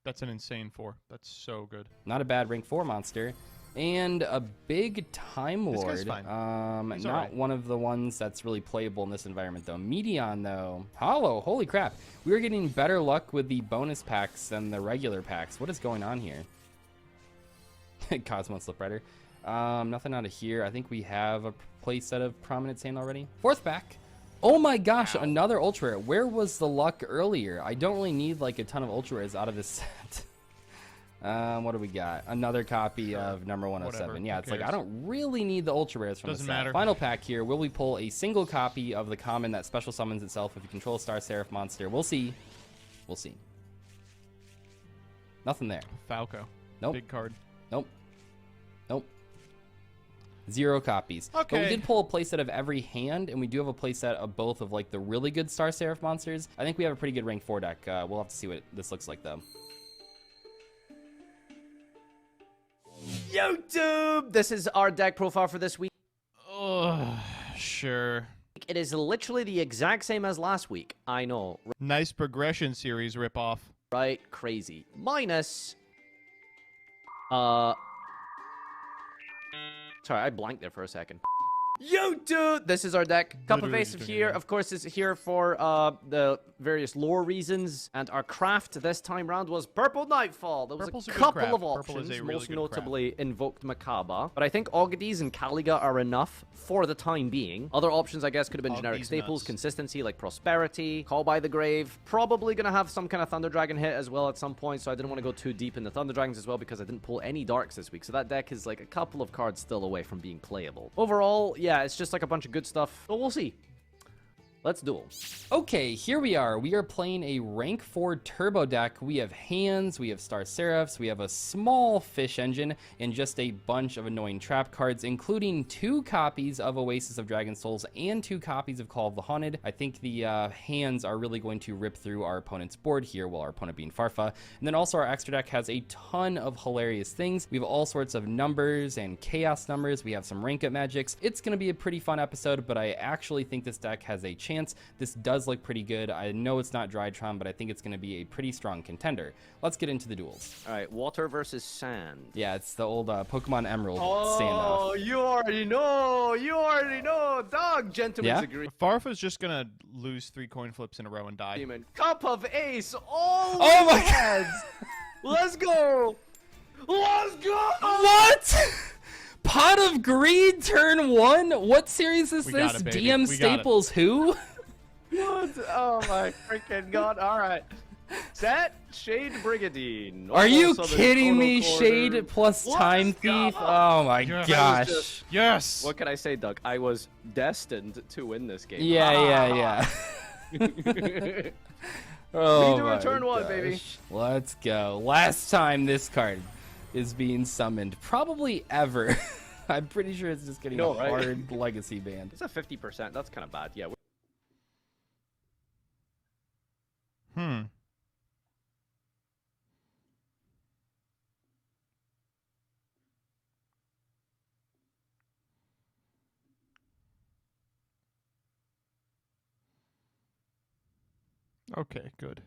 That's an insane 4. That's so good. Not a bad rank 4 monster. And a big Time Lord. This guy's fine. Not one of the ones that's really playable in this environment, though. Meteon, though. Hollow. Holy crap. We are getting better luck with the bonus packs than the regular packs. What is going on here? Cosmo Sliprider. Nothing out of here. I think we have a playset of Prominent Sand already. Fourth pack. Oh my gosh, another Ultra Rare. Where was the luck earlier? I don't really need like a ton of Ultra Rares out of this set. What do we got? Another copy of number 107. Whatever. Yeah, it's like I don't really need the Ultra Rares from the set. Matter. Final pack here. Will we pull a single copy of the common that special summons itself if you control a Star Seraph monster? We'll see. We'll see. Nothing there. Falco. Nope. Big card. Nope. Nope. 0 copies. Okay. But we did pull a playset of every hand, and we do have a playset of both of like the really good Star Seraph monsters. I think we have a pretty good rank 4 deck. We'll have to see what this looks like though. YouTube! This is our deck profile for this week. Oh, sure. It is literally the exact same as last week. I know. Nice progression series ripoff. Right? Crazy. Minus... Sorry, I blanked there for a second. YouTube! This is our deck. Cup of Ace here, of course, is here for the various lore reasons. And our craft this time round was Purple Nightfall. There was Purple's a a good couple craft. of Purple options, is a really most good notably Invoked Macabre. But I think Ogades and Caliga are enough for the time being. Other options, I guess, could have been generic Ogades staples, nuts. consistency, like Prosperity, Call by the Grave. Probably gonna have some kind of Thunder Dragon hit as well at some point, so I didn't want to go too deep in the Thunder Dragons as well because I didn't pull any Darks this week. So that deck is like a couple of cards still away from being playable. Overall, yeah, it's just like a bunch of good stuff. So we'll see. Let's duel. Okay, here we are. We are playing a rank 4 turbo deck. We have hands, we have Star Seraphs, we have a small fish engine, and just a bunch of annoying trap cards, including 2 copies of Oasis of Dragon Souls and 2 copies of Call of the Haunted. I think the hands are really going to rip through our opponent's board here, while our opponent being Farfa. And then also our extra deck has a ton of hilarious things. We have all sorts of numbers and chaos numbers. We have some rank up magics. It's going to be a pretty fun episode, but I actually think this deck has a chance. This does look pretty good. I know it's not Drytron, but I think it's going to be a pretty strong contender. Let's get into the duels. All right, water versus sand. Yeah, it's the old Pokemon Emerald standoff. Oh, you already know. You already know. Dog, gentlemen's agree. Farfa's just gonna lose 3 coin flips in a row and die. Demon. Cup of Ace. Oh my God. Let's go. Let's go. What? Pot of Greed, turn 1? What series is this? Got it, baby. DM Staples, who? What? Oh my freaking God. All right. Set Shade Brigadine. Are you kidding me? Shade plus Time Thief? Oh my gosh. Yes. What can I say, Doug? I was destined to win this game. Yeah. Oh Redo my a turn 1, gosh. baby. Let's go. Last time this card is being summoned, probably ever. I'm pretty sure it's just getting a hard legacy band. It's a 50%. That's kind of bad. Yeah. Okay, good.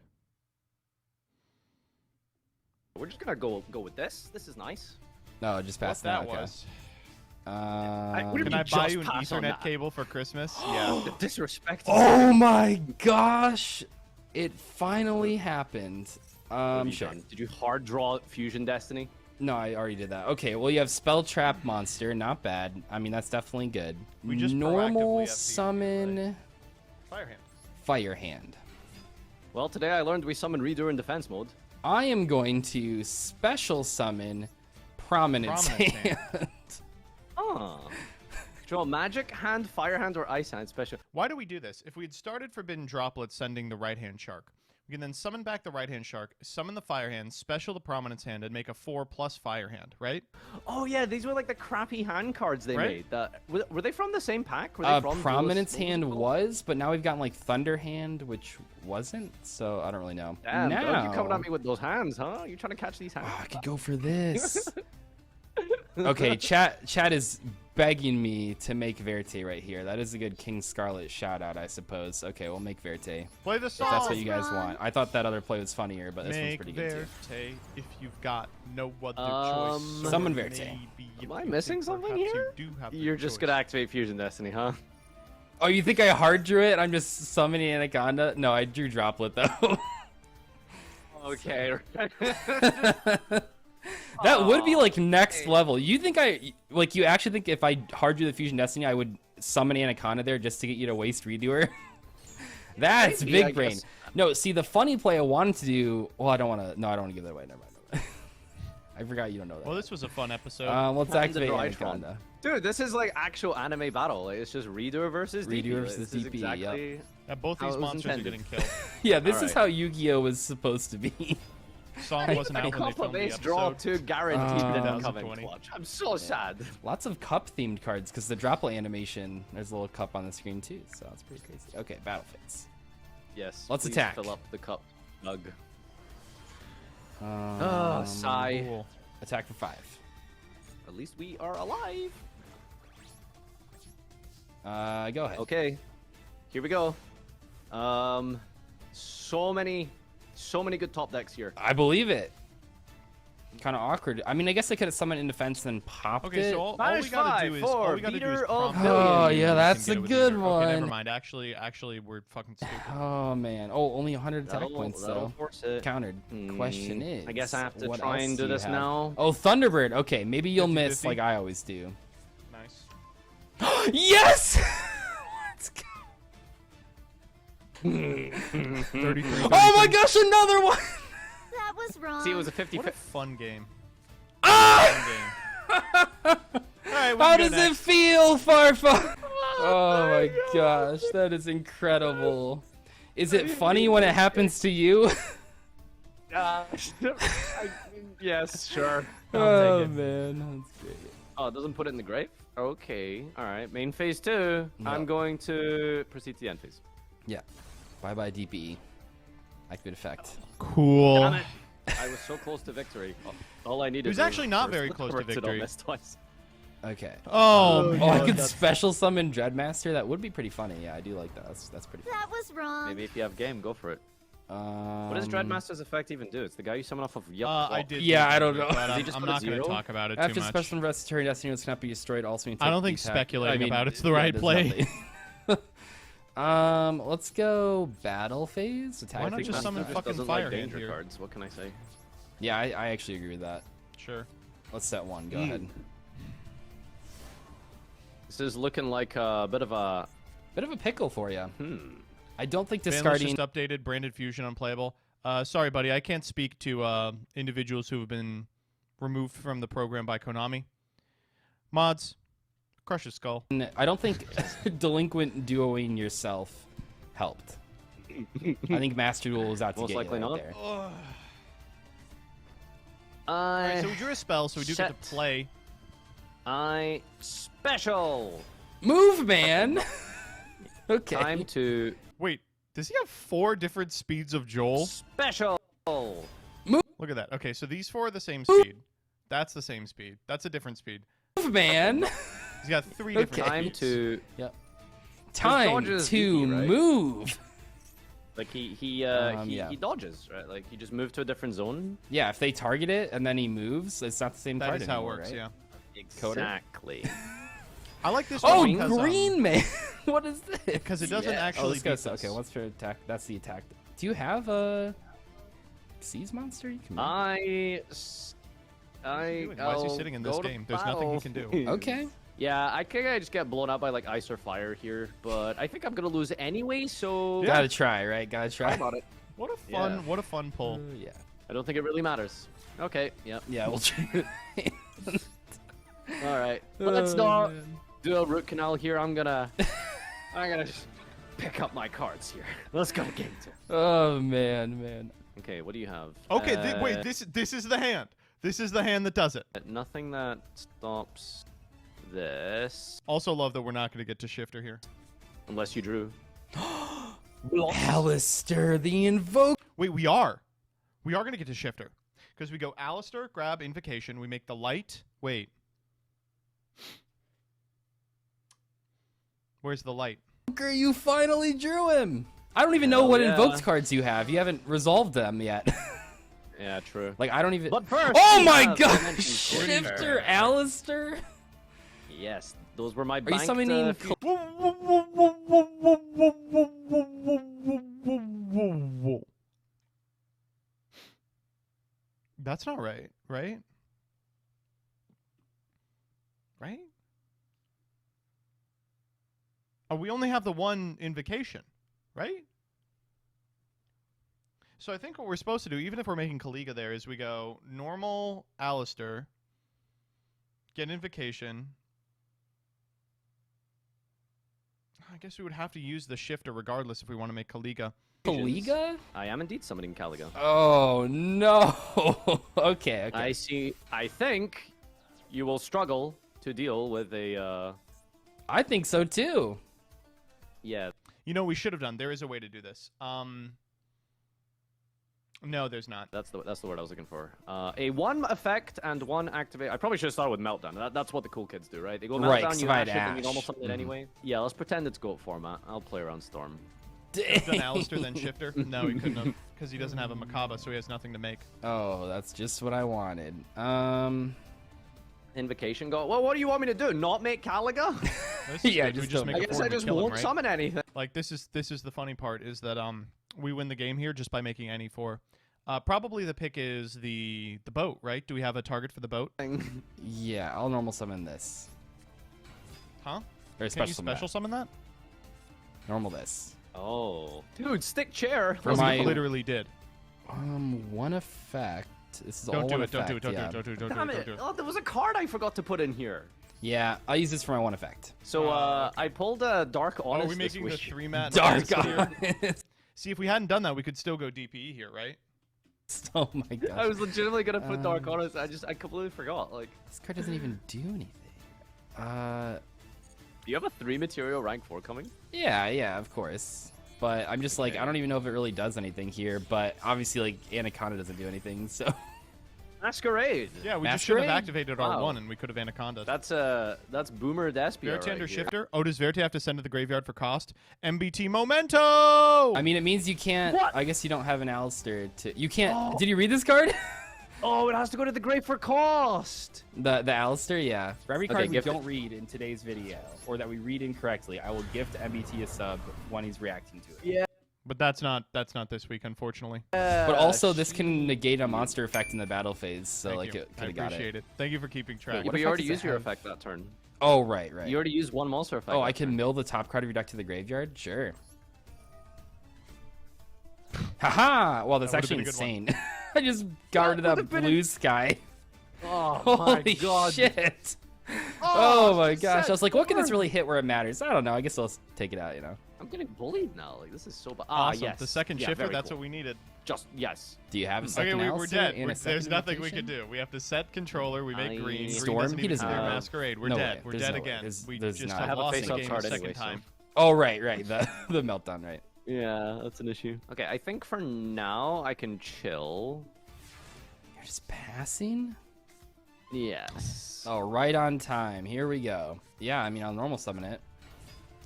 We're just gonna go with this. This is nice. No, just pass What that okay. was. Can Can I buy you an Ethernet cable for Christmas? Yeah. Disrespect. Oh my gosh! It finally happened. Sure. Did you hard draw Fusion Destiny? No, I already did that. Okay, well you have Spell Trap Monster, not bad. I mean that's definitely good. We just proactively Normal have to summon Fire hand. Fire Hand. Well, today I learned we summon Redo in defense mode. I am going to special summon Prominence Hand. Ah. Draw magic hand, fire hand, or ice hand special. Why do we do this? If we had started Forbidden Droplet sending the right-hand shark, we can then summon back the right-hand shark, summon the fire hand, special the Prominence Hand, and make a 4+ fire hand, right? Oh yeah, these were like the crappy hand cards they Right? made. Were they from the same pack? Were they from Prominence Duelist- Hand was, but now we've gotten like Thunder Hand, which wasn't. So I don't really know. Damn, now, Doug, you coming at me with those hands, huh? You trying to catch these hands? I could go for this. Okay, chat is begging me to make Verte right here. That is a good King Scarlet shout out, I suppose. Okay, we'll make Verte. Play the If song! that's what you guys want. I thought that other play was funnier, but this one's Make pretty good too. Verte if you've got no other choice. Summon Verte. Maybe if Am I you missing think something perhaps here? You do have the You're just choice. gonna activate Fusion Destiny, huh? Oh, you think I hard drew it? I'm just summoning Anaconda? No, I drew Droplet though. Okay. That would be like next level. You think you actually think if I hard drew the Fusion Destiny, I would summon Anaconda there just to get you to waste Redoer? That's Maybe, I big brain. guess. No, see, the funny play I wanted to do. Well, I don't want to give that away. Never mind. I forgot you don't know that. Well, this was a fun episode. Let's Time to activate draw Anaconda. Dude, this is like actual anime battle. Like, it's just Redo versus DP. Redo Like, versus this is DP, exactly Both how these it was monsters are intended. getting killed. Yeah, this Alright. is how Yu-Gi-Oh was supposed to be. Song wasn't out when they Couple filmed the base draw episode. 2 guaranteed didn't come in 2020. clutch. I'm so sad. Lots of cup themed cards because the Droplet animation. There's a little cup on the screen too, so that's pretty crazy. Okay, battle phase. Yes. Let's please attack. Fill up the cup. Doug. Um, Sigh. Cool. Attack for 5. At least we are alive. Go ahead. Okay. Here we go. So many good top decks here. I believe it. Kind of awkward. I mean, I guess I could have summoned in defense and then popped Okay, it. so all we Minus gotta do 5 is for all we gotta do is Beater of prompt Billions. Oh, it, yeah, and we that's can a get it with good either. Okay, never one. mind. Actually, we're fucking stupid. Oh man. Oh, only 100 attack points That'll though. force it. Countered. Question is, I guess I have to what try else and do you this have? now. Oh, Thunderbird. Okay, maybe you'll miss 50-50. like I always do. Nice. Yes! Let's go. 33. Oh my gosh, another one! That was wrong. See, it was a 50 What a fun game. Ah! Fun game. All right, we How can go does it next. feel, Farfa? Oh my gosh, that is incredible. Is it funny when it happens to you? Yes, sure. Oh man, that's great. Oh, it doesn't put it in the grave? Okay. Alright, main phase 2. No. I'm going to proceed to the end phase. Yeah. Bye bye DPE. Activate effect. Cool. Damn it. I was so close to victory. All I needed He was actually not very close to victory. Twice. Okay. Oh, Oh, I man. could special summon Dreadmaster. That would be pretty funny. Yeah, I do like that. That's pretty fun. That was wrong. Maybe if you have game, go for it. What does Um, Dreadmaster's effect even do? It's the guy you summon off of Yup. I did. Yeah, think I don't of it, know. but Did he I'm, just I'm put a not going to 0? talk about it After too much. special Restoration Destiny was cannot be destroyed, also I don't think speculating about it's the right play. Let's go battle phase. Attack. Why not just summon Just fucking doesn't Fire like Hand danger here? cards. What can I say? Yeah, I actually agree with that. Sure. Let's set one. Go ahead. This is looking like a bit of a pickle for you. I don't think Ban list discarding. just updated. Branded Fusion unplayable. Sorry, buddy. I can't speak to individuals who have been removed from the program by Konami. Mods, crush his skull. I don't think delinquent duoing yourself helped. I think Master Duel was out to Most get likely you right not. there. All right, so we drew a spell, so we do get to Set. play. I special. Move, man. Okay. Time to Wait, does he have 4 different speeds of Joel? special. Look at that. Okay, so these 4 are the same speed. That's the same speed. That's a different speed. Move, man. He's got 3 different Time speeds. to Time dodges to DP, right? move. like he Yeah. dodges, right? Like he just moved to a different zone. Yeah, if they target it and then he moves, it's not the same That card is how it anymore, works, right? yeah. Exactly. I like this Oh, one because, green man. What is this? because it doesn't Oh, actually let's go. beat this. Okay, what's for attack? That's the attack. Do you have a Seas monster you can make? Why is he sitting in this game? There's nothing he can do. Okay. Yeah, I think I just get blown up by like ice or fire here, but I think I'm gonna lose anyway. So Gotta try, right? Gotta how try. about it? What a fun pull. Yeah. I don't think it really matters. Okay, yep. Yeah, we'll try. All right. Let's not man. do a root canal here. I'm gonna just pick up my cards here. Let's go to game 2. Oh man. Okay, what do you have? Okay, wait. This is the hand. This is the hand that does it. Nothing that stops this. Also love that we're not going to get to shifter here. Unless you drew. Alistair the Invoke. Wait, we are going to get to shifter. Because we go Alistair, grab, invocation. We make the light. Wait. Where's the light? You finally drew him. I don't even know what invoked cards you have. You haven't resolved them yet. Yeah, true. Like, I don't even... But first, oh we my have god! Dimension Shifter Alistair? Yes, those were my Are you summoning... That's not right, right? Right? Oh, we only have the one invocation, right? So I think what we're supposed to do, even if we're making Kaliga there, is we go normal Alistair, get invocation. I guess we would have to use the shifter regardless if we want to make Kaliga. Kaliga? I am indeed summoning Caliga. Oh no. Okay. I think you will struggle to deal with a I think so too. Yeah. You know, we should have done. There is a way to do this. No, there's not. That's the word I was looking for. A 1 effect and 1 activate. I probably should have started with Meltdown. That's what the cool kids do, right? They go Right, Meltdown, you right, ash it, and you Ash. normal summon it anyway. Yeah, let's pretend it's GOAT format. I'll play around Storm. Have done Alistair, then Shifter? No, he couldn't have, because he doesn't have a Makaba, so he has nothing to make. Oh, that's just what I wanted. Invocation go. Well, what do you want me to do? Not make Caliga? Yeah, We just make I a guess form I and just kill him, won't right? summon anything. Like, this is the funny part, is that we win the game here just by making any 4. Probably the pick is the boat, right? Do we have a target for the boat? Yeah, I'll normal summon this. Huh? Or Can you special summon that? Normal this. Oh. Dude, stick chair. For Well, my we literally did. 1 effect. This is all Don't do one it, don't do it, effect, don't do yeah. it, don't do it, don't do Damn it, it. don't do it. Oh, there was a card I forgot to put in here. Yeah, I'll use this for my 1 effect. So, Okay. I pulled a Dark Oh, Honest are we making the this week. 3-mat? Dark here? See, if we hadn't done that, we could still go DPE here, right? Oh my gosh. I was legitimately gonna put Dark Honest. I completely forgot. Like, This card doesn't even do anything. do you have a 3 material rank 4 coming? Yeah, of course. But I'm just like, I don't even know if it really does anything here. But obviously, like, Anaconda doesn't do anything, so. Masquerade. Yeah, we just should have Masquerade? activated our Wow. 1 and we could have Anaconda. That's Boomer Despia Verite under right here. Shifter. Oh, does Verite have to send to the graveyard for cost? MBT Memento! I mean, it means you can't. What? I guess you don't have an Alistair to. You can't. Did you read this card? Oh, it has to go to the grave for cost. the Alistair, yeah. For every card we gift it. don't read in today's video, or that we read incorrectly, I will gift MBT a sub when he's reacting to it. Yeah. But that's not this week, unfortunately. But also, this can negate a monster effect in the battle phase, so Thank like you. it I could have got appreciate it. it. Thank you for keeping track. What But you effect already does it used your have? effect that turn. Oh, right. You already used 1 monster effect. Oh, I that can turn. mill the top card of your deck to the graveyard? Sure. Haha! Well, that's That would've actually been a good one. insane. I just got rid of that would've been blue sky. Oh my Holy god. shit! Oh my gosh! set I was like, what can this turn. really hit where it matters? I don't know. I guess I'll take it out, you know. I'm getting bullied now. Like, this is so bad. Awesome. Yes. The second Yeah, shifter, very that's cool. what we needed. Just, yes. Do you have a Okay, second we're Alistair dead. and a There's second nothing we can invocation? do. We have to set controller. We make green. Storm? Green doesn't He even doesn't do have- Masquerade. We're no dead. way. We're There's dead no way. again. There's- We there's just not. have I have a lost the face-up game card a second anyway, so- time. Oh, right. The meltdown, right. Yeah, that's an issue. Okay, I think for now I can chill. You're just passing? Yes. Oh, right on time. Here we go. Yeah, I mean, I'll normal summon it.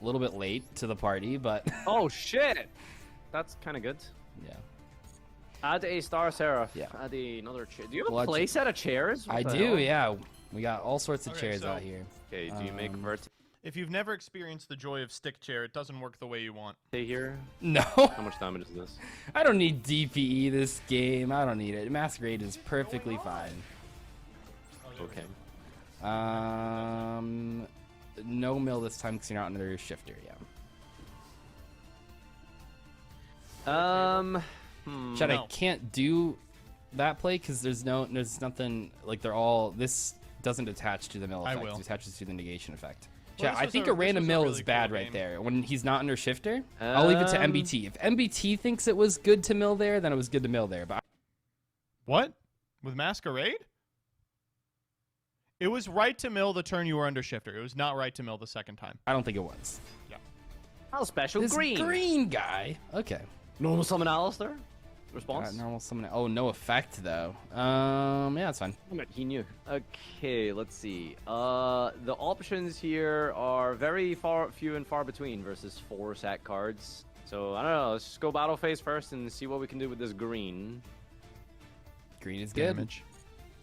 A little bit late to the party, but Oh shit! That's kind of good. yeah. Add a Star Seraph. Yeah. Add another chair. Do you have a Well, play set of chairs? What I the do, hell? yeah. We got all sorts of Okay, chairs so- out here. Okay, do you make vert If you've never experienced the joy of stick chair, it doesn't work the way you want. here? No, How much damage is this? I don't need DPE this game. I don't need it. Masquerade is perfectly fine. Okay. No mill this time because you're not under your shifter, yeah. Chad, I No. can't do that play because there's nothing like this doesn't attach to the mill I effect. will. It attaches to the negation effect. Well, Chad, this I was think a- a this random was a mill really is bad cool right game. there when he's not under shifter. I'll leave it to MBT. If MBT thinks it was good to mill there, then it was good to mill there. But What? With Masquerade? It was right to mill the turn you were under shifter. It was not right to mill the second time. I don't think it was. Yeah. Oh, special This green guy. Okay. Normal summon Alistair. Response? Normal summon. Oh, no effect though. Yeah, that's fine. He knew. Okay, let's see. The options here are very few and far between versus 4 sack cards. So I don't know. Let's just go battle phase first and see what we can do with this green. Green is good. Damage.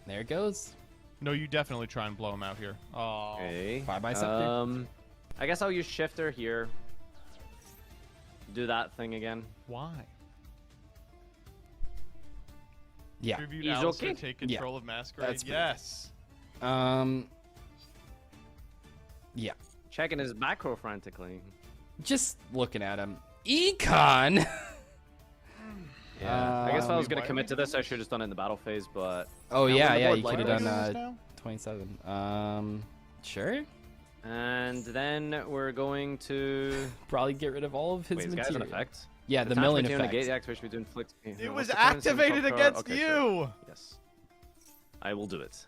There it goes. No, you definitely try and blow him out here. Oh. Okay. 5 scepter. I guess I'll use shifter here. Do that thing again. Why? Yeah. Tribute He's Alistair, okay? take control of Masquerade. That's pretty Yes. Yeah. Checking his back row frantically. Just looking at him. Econ. Yeah. I guess if I was wait, gonna why commit are to this, I should have just done it in the battle phase, but Oh Now yeah, on the yeah. board, You like, could Why have are done we doing this now? 27. Sure. and then we're going to Probably get rid of all of his wait, this guy's an material. effect. Yeah, the Attachment milling to effect. negate the activation between flick. It was activated against you. Sure. Yes. I will do it.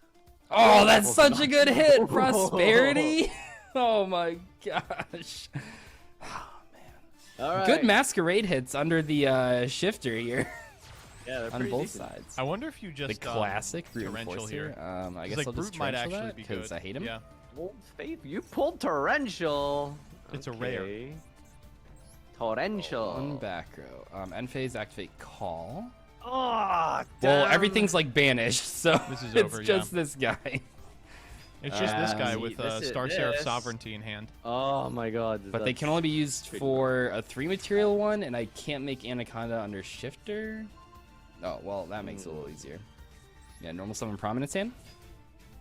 Oh, that's such a good hit. Prosperity. Oh my gosh. All right. Good masquerade hits under the shifter here Yeah, they're on pretty both decent. sides. I wonder if you just The classic torrential reinforce here. here. I 'Cause, guess like, I'll just Brute might torrential actually that be because good. I hate him. Yeah. Old faith, you pulled torrential. It's a rare. Okay. Torrential. One back row. End phase activate call. Oh, Well, damn. everything's like banished, so This is it's over, just yeah. this guy. It's just this guy see, with this is- Star Seraph this- Sovereignty in hand. Oh my god. But they can only be used for a 3 material one, and I can't make Anaconda under shifter. Oh, well, that makes it a little easier. Yeah, normal summon prominence hand.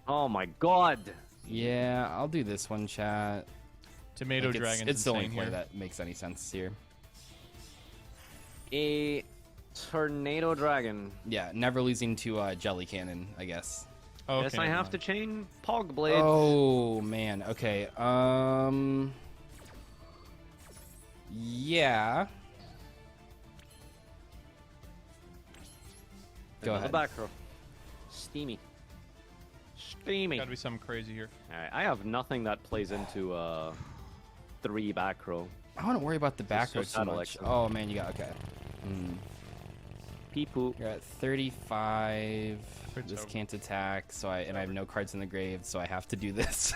Oh my god. Yeah, I'll do this one, chat. Tomato Like, Dragon's it's the only insane play here. that makes any sense here. A tornado dragon. Yeah, never losing to Jelly Cannon, I guess. Okay, Guess I never have mind. to chain Pog Blade. Oh man. Okay. Yeah. Go Another ahead. back row. Steamy. Steamy. Gotta be something crazy here. Alright, I have nothing that plays into 3 back row. I want to worry about the back so row too subtle, much. actually. Oh man, you got okay. Pee-poo. You're at 35. It's This over. can't attack, so I have no cards in the grave, so I have to do this.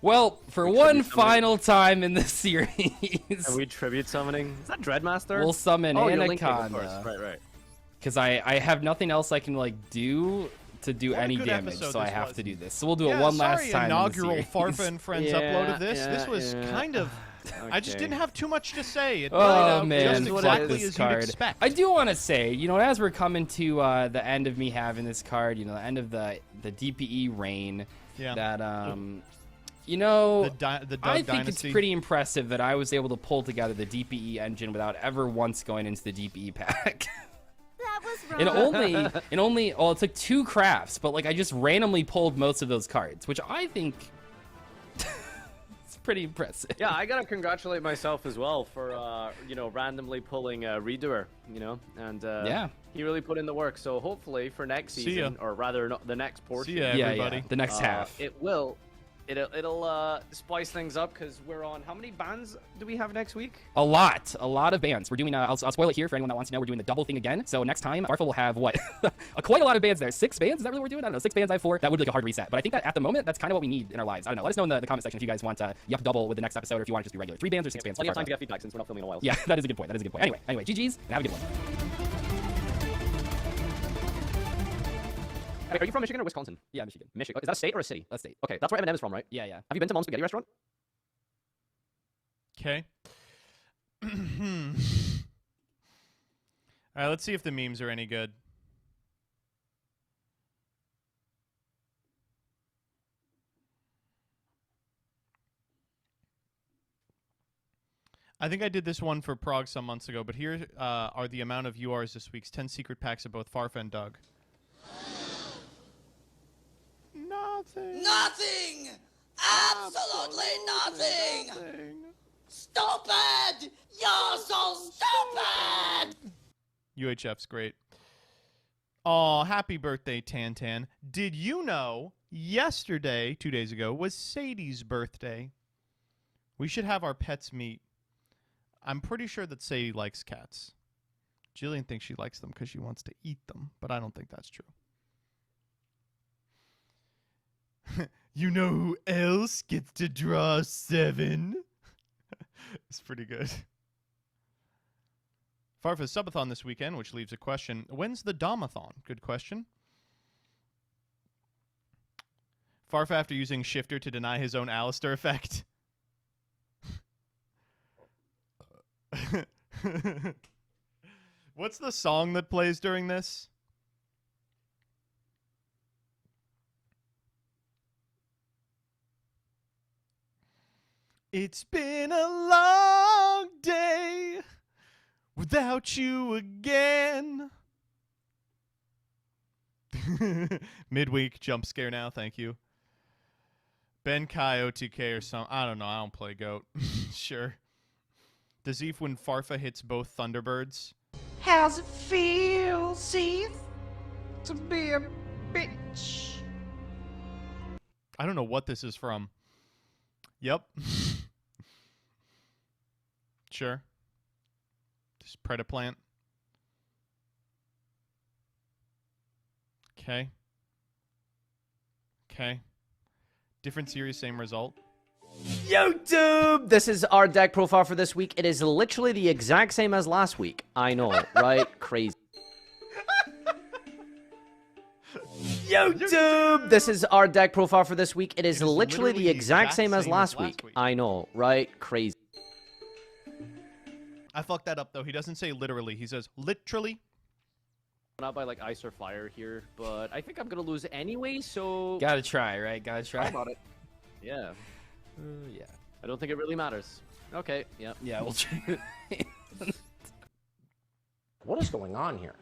Well, for We one tribute summoning. final time in this series, Are we tribute summoning? Is that Dreadmaster? we'll summon oh, you're linking, of Anaconda. course. Right. Because I have nothing else I can like do to do What a any good damage, episode so I this have was. to do this. So we'll do Yeah, it one last sorry, time. inaugural in the series. Farfa and Friends Yeah, upload of this. This yeah, was yeah. kind of. I just Okay. didn't have too much to say. It played Oh out man, just what fuck it exactly this as you'd card. expect. I do want to say, you know, as we're coming to the end of me having this card, you know, the end of the DPE reign, Yeah. that you know, The I Doug think Dynasty. it's pretty impressive that I was able to pull together the DPE engine without ever once going into the DPE pack. That was wrong. and only well, it took 2 crafts, but like I just randomly pulled most of those cards, which I think it's pretty impressive. Yeah, I gotta congratulate myself as well for randomly pulling Redoer, and Yeah. he really put in the work. So hopefully for next See season, ya. or rather the next portion, ya, Yeah, everybody. yeah, the next half. It'll spice things up because we're on. How many bands do we have next week? A lot of bands. We're doing. I'll spoil it here for anyone that wants to know. We're doing the double thing again. So next time, Farfa will have what? Quite a lot of bands there. 6 bands. Is that really what we're doing? I don't know. 6 bands. I have 4. That would be like a hard reset. But I think that at the moment, that's kind of what we need in our lives. I don't know. Let us know in the comment section if you guys want you have to double with the next episode, or if you want to just do regular 3 bands or 6 bands. Plenty for of time Farfa. to get feedback since we're not filming in a while. Yeah, that is a good point. Anyway, GG's and have a good one. Wait, are you from Michigan or Wisconsin? Yeah, Michigan. Michigan. Is that a state or a city? A state. Okay, that's where Eminem is from, right? Yeah, yeah. Have you been to Mom's Spaghetti Restaurant? Okay. All right, let's see if the memes are any good. I think I did this one for Prague some months ago, but here are the amount of URs this week's 10 secret packs of both Farfa and Doug. Nothing. Nothing! Absolutely nothing! Stupid! You're so stupid! UHF's great. Aw, happy birthday, Tantan. Did you know yesterday, 2 days ago, was Sadie's birthday? We should have our pets meet. I'm pretty sure that Sadie likes cats. Jillian thinks she likes them because she wants to eat them, but I don't think that's true. You know who else gets to draw 7? It's pretty good. Farfa's subathon this weekend, which leaves a question. When's the Domathon? Good question. Farfa after using Shifter to deny his own Alistair effect. What's the song that plays during this? It's been a long day without you again. Midweek jump scare now, thank you. Ben Kai OTK or something. I don't know. I don't play GOAT. Sure. Does Eve when Farfa hits both Thunderbirds? How's it feel, Zeeth? To be a bitch. I don't know what this is from. Yep. Sure. Just Predaplant. Okay. Okay. Different series, same result. YouTube! This is our deck profile for this week. It is literally the exact same as last week. I know, right? Crazy. YouTube! This is our deck profile for this week. It is literally the exact same as last week. I know, right? Crazy. I fucked that up, though. He doesn't say literally. He says literally. Not by, like, ice or fire here, but I think I'm gonna lose anyway, so... Gotta try, right? Gotta try. How about it? Yeah. Yeah. I don't think it really matters. Okay, yeah. Yeah, we'll try. What is going on here?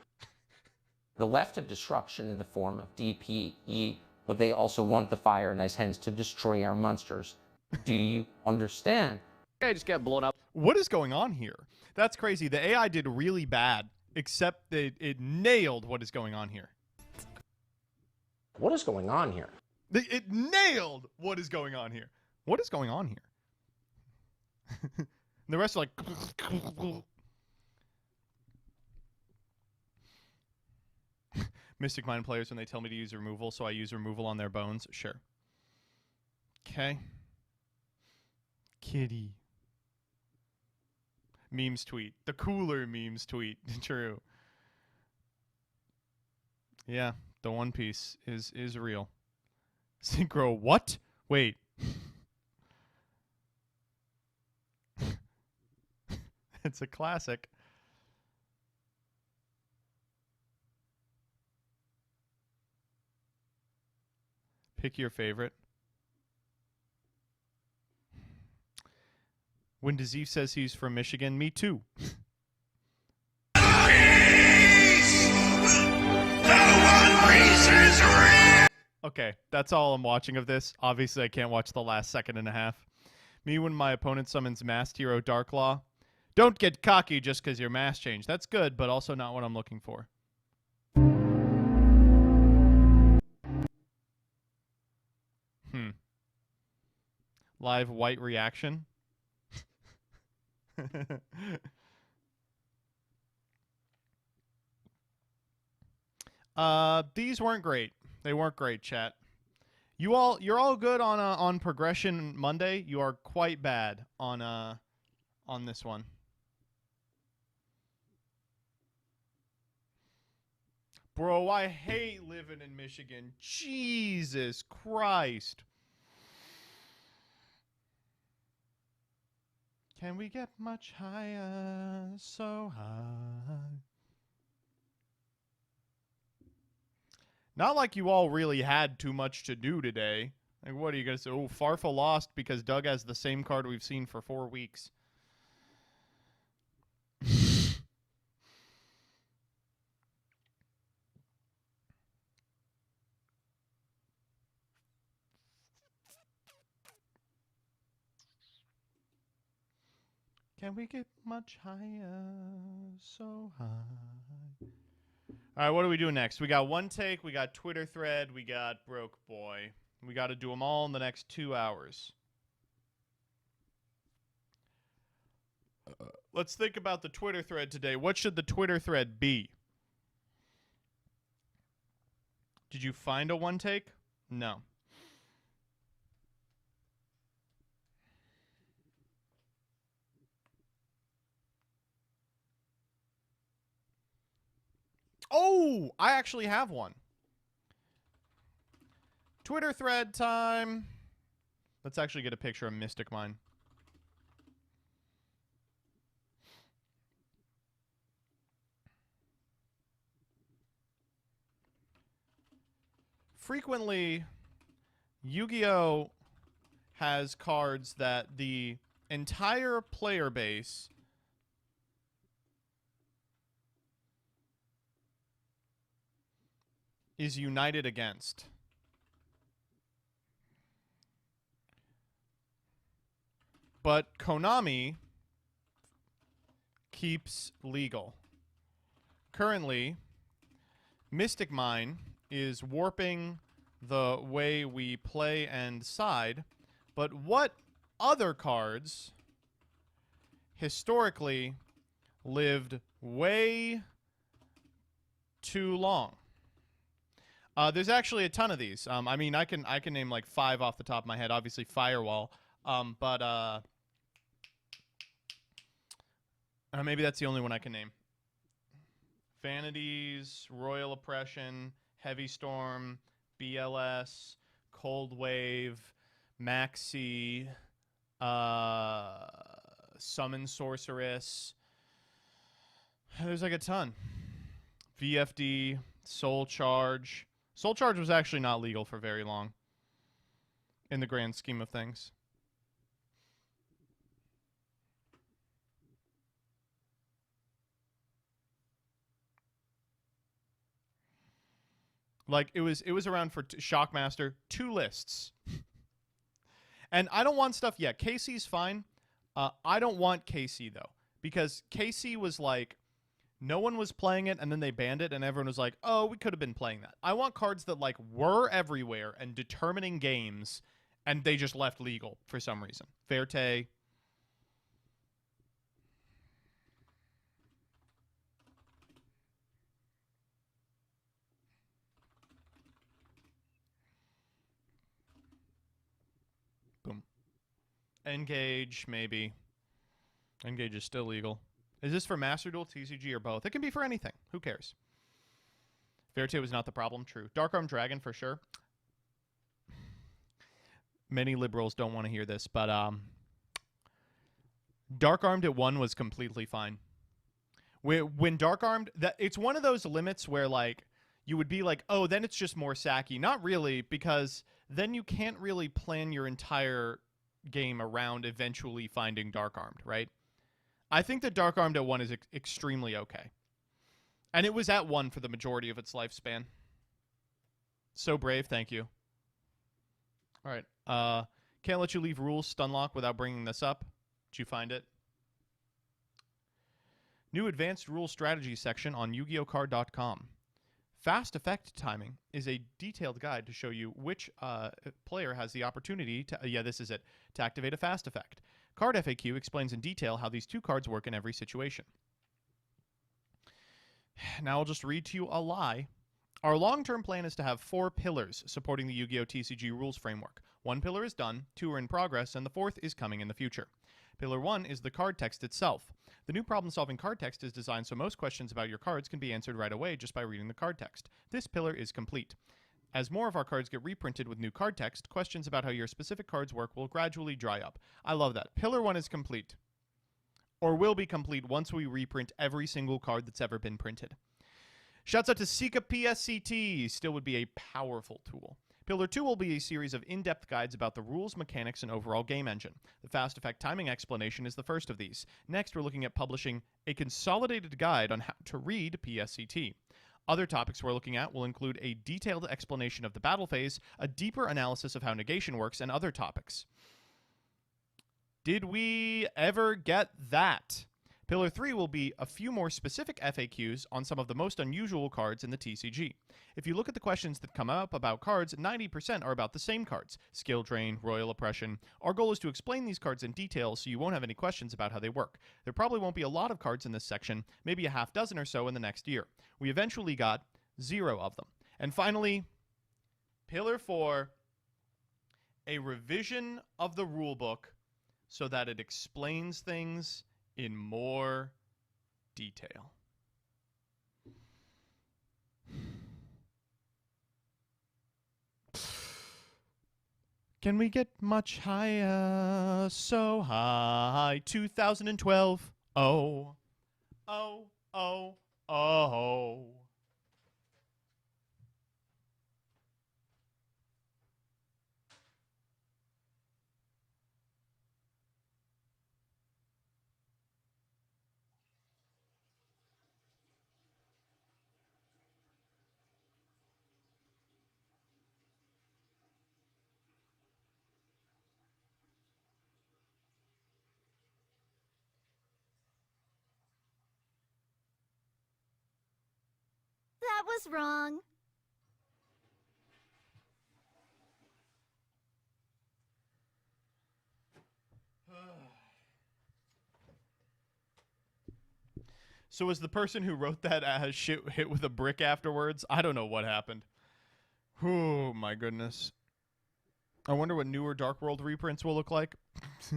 The left have destruction in the form of DPE, but they also want the fire and hence to destroy our monsters. Do you understand? I just get blown up. What is going on here? That's crazy. The AI did really bad, except that it nailed what is going on here. What is going on here? It nailed what is going on here. What is going on here? The rest are like... Mystic Mind players when they tell me to use removal, so I use removal on their bones. Sure. Okay. Kitty. Memes tweet. The cooler memes tweet. True. Yeah, the One Piece is real. Synchro what? Wait. It's a classic. Pick your favorite. When Dazif says he's from Michigan, me too. Okay, that's all I'm watching of this. Obviously, I can't watch the last second and a half. Me when my opponent summons Masked Hero Darklaw. Don't get cocky just because your mask changed. That's good, but also not what I'm looking for. Live white reaction. These weren't great. They weren't great, chat. You're all good on Progression Monday. You are quite bad on this one. Bro, I hate living in Michigan. Jesus Christ. Can we get much higher? So high. Not like you all really had too much to do today. Like, what are you going to say? Oh, Farfa lost because Doug has the same card we've seen for 4 weeks. Can we get much higher? So high. All right, what do we do next? We got One Take, we got Twitter Thread, we got Broke Boy. We got to do them all in the next 2 hours. Let's think about the Twitter thread today. What should the Twitter thread be? Did you find a One Take? No. Oh, I actually have one. Twitter thread time. Let's actually get a picture of Mystic Mine. Frequently, Yu-Gi-Oh! Has cards that the entire player base is united against. But Konami keeps legal. Currently, Mystic Mine is warping the way we play and side, but what other cards historically lived way too long? There's actually a ton of these. I mean, I can name like 5 off the top of my head. Obviously, Firewall, but maybe that's the only one I can name. Vanities, Royal Oppression, Heavy Storm, BLS, Cold Wave, Maxi, Summon Sorceress. There's like a ton. VFD, Soul Charge. Soul Charge was actually not legal for very long in the grand scheme of things. Like, it was around for Shockmaster, 2 lists. And I don't want stuff yet. KC's fine. I don't want KC, though. Because KC was like, no one was playing it, and then they banned it, and everyone was like, oh, we could have been playing that. I want cards that, like, were everywhere and determining games, and they just left legal for some reason. Verte. Boom. Engage, maybe. Engage is still legal. Is this for Master Duel, TCG, or both? It can be for anything. Who cares? Verte was not the problem. True. Dark Arm Dragon, for sure. Many liberals don't want to hear this, but Dark Armed at 1 was completely fine. When Dark Armed, it's one of those limits where, like, you would be like, oh, then it's just more sacky. Not really, because then you can't really plan your entire game around eventually finding Dark Armed, right? I think that Dark Armed at 1 is extremely okay. And it was at 1 for the majority of its lifespan. So brave, thank you. All right. Can't let you leave rules Stunlock without bringing this up. Did you find it? New advanced rule strategy section on YugiOhCard.com. Fast effect timing is a detailed guide to show you which player has the opportunity to, this is it, to activate a fast effect. Card FAQ explains in detail how these 2 cards work in every situation. Now I'll just read to you a lie. Our long-term plan is to have 4 pillars supporting the Yu-Gi-Oh! TCG rules framework. 1 pillar is done, 2 are in progress, and the 4th is coming in the future. Pillar 1 is the card text itself. The new problem-solving card text is designed so most questions about your cards can be answered right away just by reading the card text. This pillar is complete. As more of our cards get reprinted with new card text, questions about how your specific cards work will gradually dry up. I love that. Pillar 1 is complete. Or will be complete once we reprint every single card that's ever been printed. Shouts out to Sika PSCT. Still would be a powerful tool. Pillar 2 will be a series of in-depth guides about the rules, mechanics, and overall game engine. The fast effect timing explanation is the first of these. Next, we're looking at publishing a consolidated guide on how to read PSCT. Other topics we're looking at will include a detailed explanation of the battle phase, a deeper analysis of how negation works, and other topics. Did we ever get that? Pillar 3 will be a few more specific FAQs on some of the most unusual cards in the TCG. If you look at the questions that come up about cards, 90% are about the same cards. Skill Drain, Royal Oppression. Our goal is to explain these cards in detail so you won't have any questions about how they work. There probably won't be a lot of cards in this section, maybe a half dozen or so in the next year. We eventually got 0 of them. And finally, Pillar 4, a revision of the rulebook so that it explains things in more detail. Can we get much higher? So high. 2012. Oh. Oh. Oh. Oh. That was wrong. So was the person who wrote that shit hit with a brick afterwards? I don't know what happened. Oh, my goodness. I wonder what newer Dark World reprints will look like.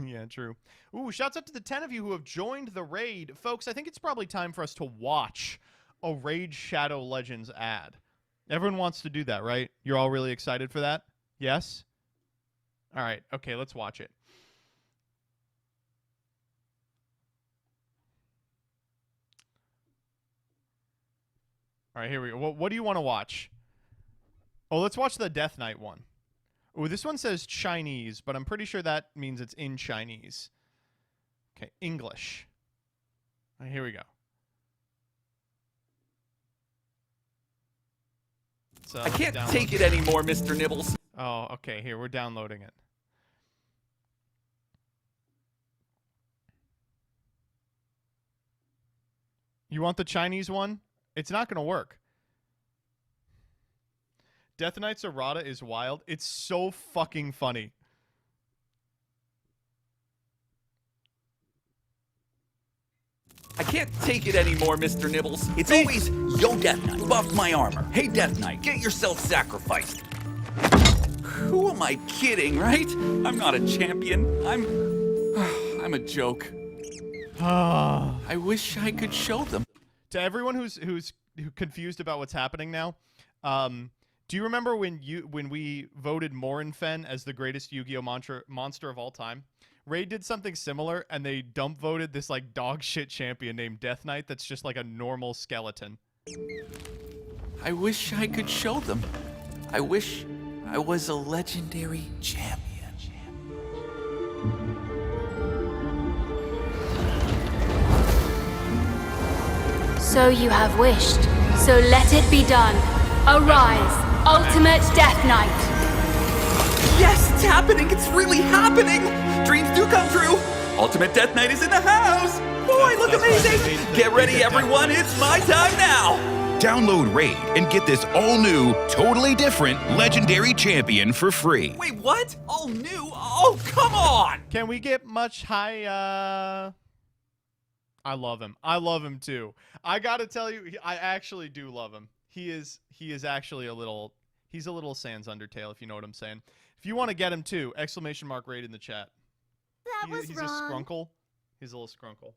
Yeah, true. Ooh, shouts out to the 10 of you who have joined the raid. Folks, I think it's probably time for us to watch a Raid Shadow Legends ad. Everyone wants to do that, right? You're all really excited for that? Yes? All right. Okay, let's watch it. All right, here we go. What do you want to watch? Oh, let's watch the Death Knight one. Oh, this one says Chinese, but I'm pretty sure that means it's in Chinese. Okay, English. All right, here we go. I can't take it anymore, Mr. Nibbles. Oh, okay. Here, we're downloading it. You want the Chinese one? It's not going to work. Death Knight's errata is wild. It's so fucking funny. I can't take it anymore, Mr. Nibbles. It's always, yo, Death Knight, buff my armor. Hey, Death Knight, get yourself sacrificed. Who am I kidding, right? I'm not a champion. I'm a joke. I wish I could show them. To everyone who's confused about what's happening now, do you remember when we voted Morinfen as the greatest Yu-Gi-Oh monster of all time? Raid did something similar, and they dump voted this like dog shit champion named Death Knight that's just like a normal skeleton. I wish I could show them. I wish I was a legendary champion. So you have wished. So let it be done. Arise, ultimate Death Knight. Yes, it's happening. It's really happening. Dreams do come true. Ultimate Death Knight is in the house. Oh, I look amazing. Get ready, everyone. It's my time now. Download Raid and get this all-new, totally different Legendary Champion for free. Wait, what? All new? Oh, come on! Can we get much higher? I love him. I love him too. I gotta tell you, I actually do love him. He is actually he's a little sans Undertale, if you know what I'm saying. If you want to get him too, ! Raid in the chat. He's wrong. A scrunkle. He's a little scrunkle.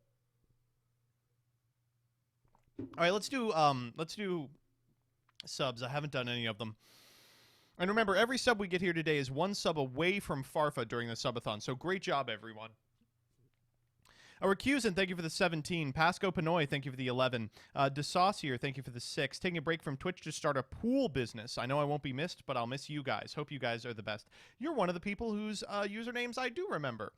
All right, let's do subs. I haven't done any of them. And remember, every sub we get here today is one sub away from Farfa during the subathon. So great job, everyone. Recusin, thank you for the 17. Pasco Panoy, thank you for the 11. DeSaucier, thank you for the 6. Taking a break from Twitch to start a pool business. I know I won't be missed, but I'll miss you guys. Hope you guys are the best. You're one of the people whose usernames I do remember.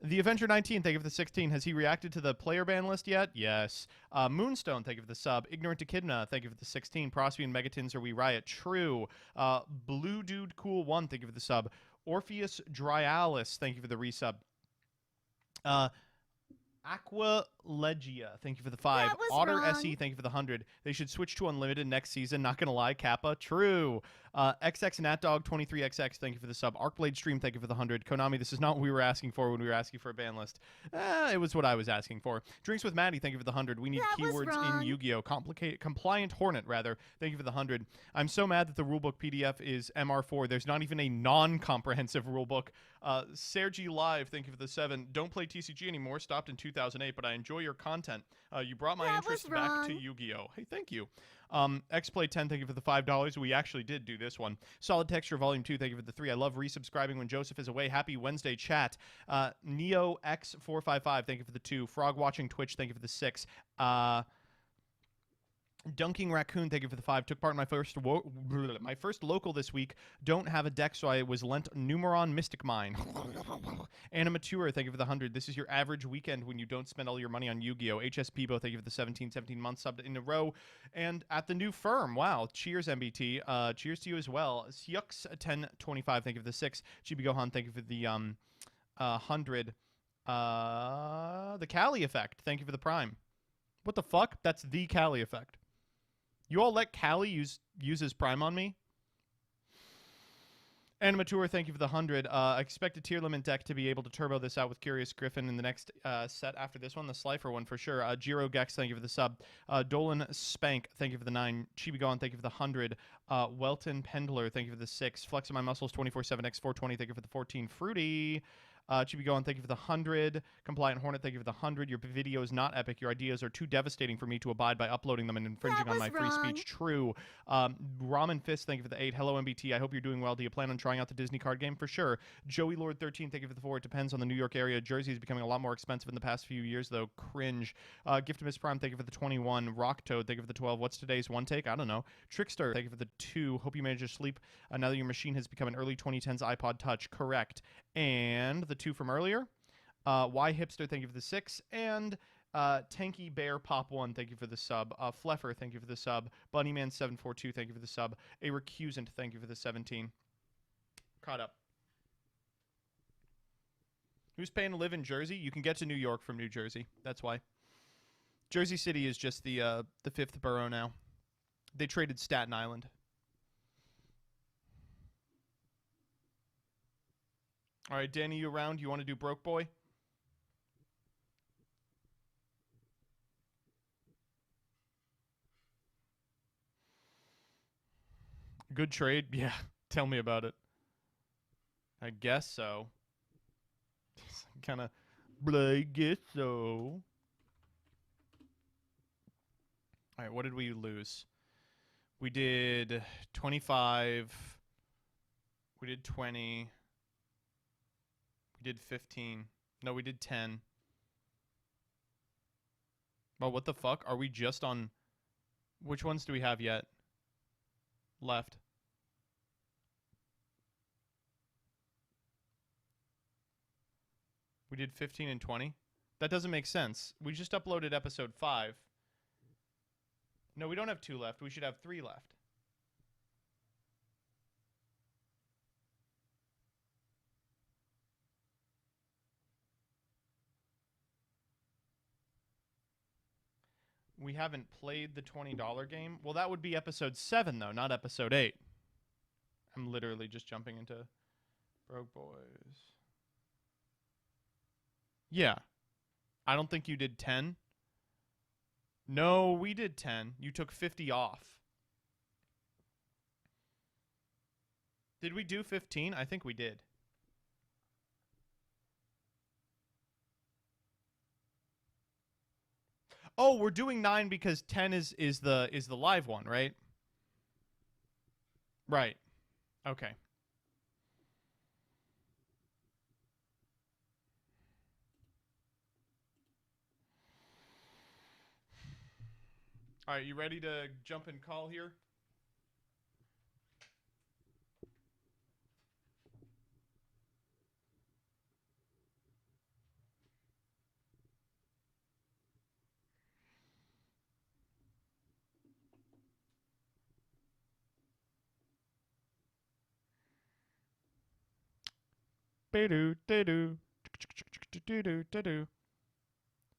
The Avenger 19, thank you for the 16. Has he reacted to the player ban list yet? Yes. Moonstone, thank you for the sub. Ignorant Echidna, thank you for the 16. Prospy and Megatins, are we riot? True. Blue Dude Cool 1, thank you for the sub. Orpheus Dryalis, thank you for the resub. Aqua Legia, thank you for the 5. That was Otter wrong. SE, thank you for the 100. They should switch to unlimited next season. Not gonna lie, Kappa, true. XX Natdog 23XX, thank you for the sub. Arcblade Stream, thank you for the 100. Konami, this is not what we were asking for when we were asking for a ban list. It was what I was asking for. Drinks with Maddie, thank you for the 100. We need That was keywords wrong. in Yu-Gi-Oh. Compliant Hornet, rather. Thank you for the 100. I'm so mad that the rulebook PDF is MR4. There's not even a non-comprehensive rulebook. Sergi Live, thank you for the 7. Don't play TCG anymore. Stopped in 2008, but I enjoy your content. You brought my That interest was back to wrong. Yu-Gi-Oh. Hey, thank you. XPlay10, thank you for the $5. We actually did do this one. Solid Texture Volume 2, thank you for the 3. I love resubscribing when Joseph is away. Happy Wednesday, chat. Neo X455, thank you for the 2. Frog Watching Twitch, thank you for the 6. Dunking Raccoon, thank you for the 5. Took part in my first local this week. Don't have a deck, so I was lent Numeron Mystic Mine. Animature, thank you for the 100. This is your average weekend when you don't spend all your money on Yu-Gi-Oh! HSP, thank you for the 17 months subbed in a row. And at the new firm, wow. Cheers, MBT. Cheers to you as well. Syux 1025, thank you for the 6. Chibi Gohan, thank you for the 100. The Cali Effect, thank you for the Prime. What the fuck? That's the Cali Effect. You all let Callie use his Prime on me? Animature, thank you for the 100. I expect a tier limit deck to be able to turbo this out with Curious Griffin in the next set after this one, the Slifer one for sure. Jiro Gex, thank you for the sub. Dolan Spank, thank you for the 9. Chibigon, thank you for the 100. Welton Pendler, thank you for the 6. Flexing My Muscles 24/7x420, thank you for the 14. Fruity. Chibigon, thank you for the 100. Compliant Hornet, thank you for the 100. Your video is not epic. Your ideas are too devastating for me to abide by uploading them and infringing on my free speech. True. Ramen Fist, thank you for the 8. Hello, MBT. I hope you're doing well. Do you plan on trying out the Disney card game? For sure. Joey Lord 13, thank you for the 4. It depends on the New York area. Jersey is becoming a lot more expensive in the past few years, though. Cringe. Gift Miss Prime, thank you for the 21. Rock Toad, thank you for the 12. What's today's one take? I don't know. Trickster, thank you for the 2. Hope you manage to sleep now that your machine has become an early 2010s iPod Touch. Correct. And the 2 from earlier. Y Hipster, thank you for the 6. And Tanky Bear Pop 1, thank you for the sub. Fleffer, thank you for the sub. Bunnyman 742, thank you for the sub. A Recusant, thank you for the 17. Caught up. Who's paying to live in Jersey? You can get to New York from New Jersey. That's why. Jersey City is just the 5th borough now. They traded Staten Island. All right, Danny, you around? You want to do Broke Boy? Good trade? Yeah, tell me about it. I guess so. Kind of, I guess so. All right, what did we lose? We did 25. We did 20. We did 15. No, we did 10. Oh, what the fuck? Are we just on... Which ones do we have yet? Left. We did 15 and 20? That doesn't make sense. We just uploaded episode 5. No, we don't have 2 left. We should have 3 left. We haven't played the $20 game. Well, that would be episode 7, though, not episode 8. I'm literally just jumping into Broke Boys. Yeah. I don't think you did 10. No, we did 10. You took 50 off. Did we do 15? I think we did. Oh, we're doing 9 because 10 is the live one, right? Right. Okay. All right, you ready to jump and call here? Ba-do,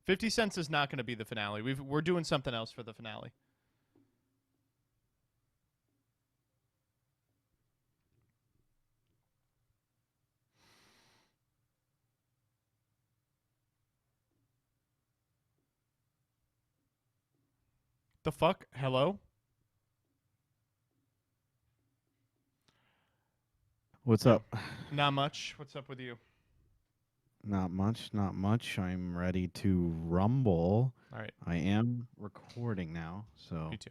50 cents is not going to be the finale. We're doing something else for the finale. The fuck? Hello? What's up? Not much. What's up with you? Not much, not much. I'm ready to rumble. All right. I am recording now, so. Me too.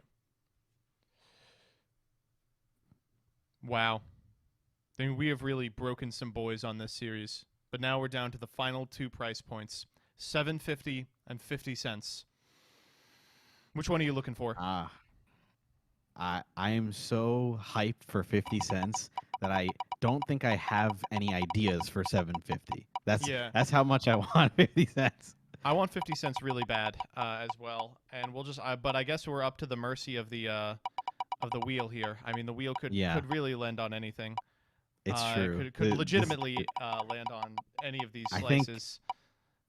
Wow. I think we have really broken some boys on this series. But now we're down to the final 2 price points. $7.50 and 50 cents. Which one are you looking for? I am so hyped for 50 cents that I don't think I have any ideas for 750. That's how much I want 50 cents. I want 50 cents really bad as well, and we'll just. But I guess we're up to the mercy of the wheel here. I mean, the wheel could really land on anything. It's true. Could legitimately land on any of these slices.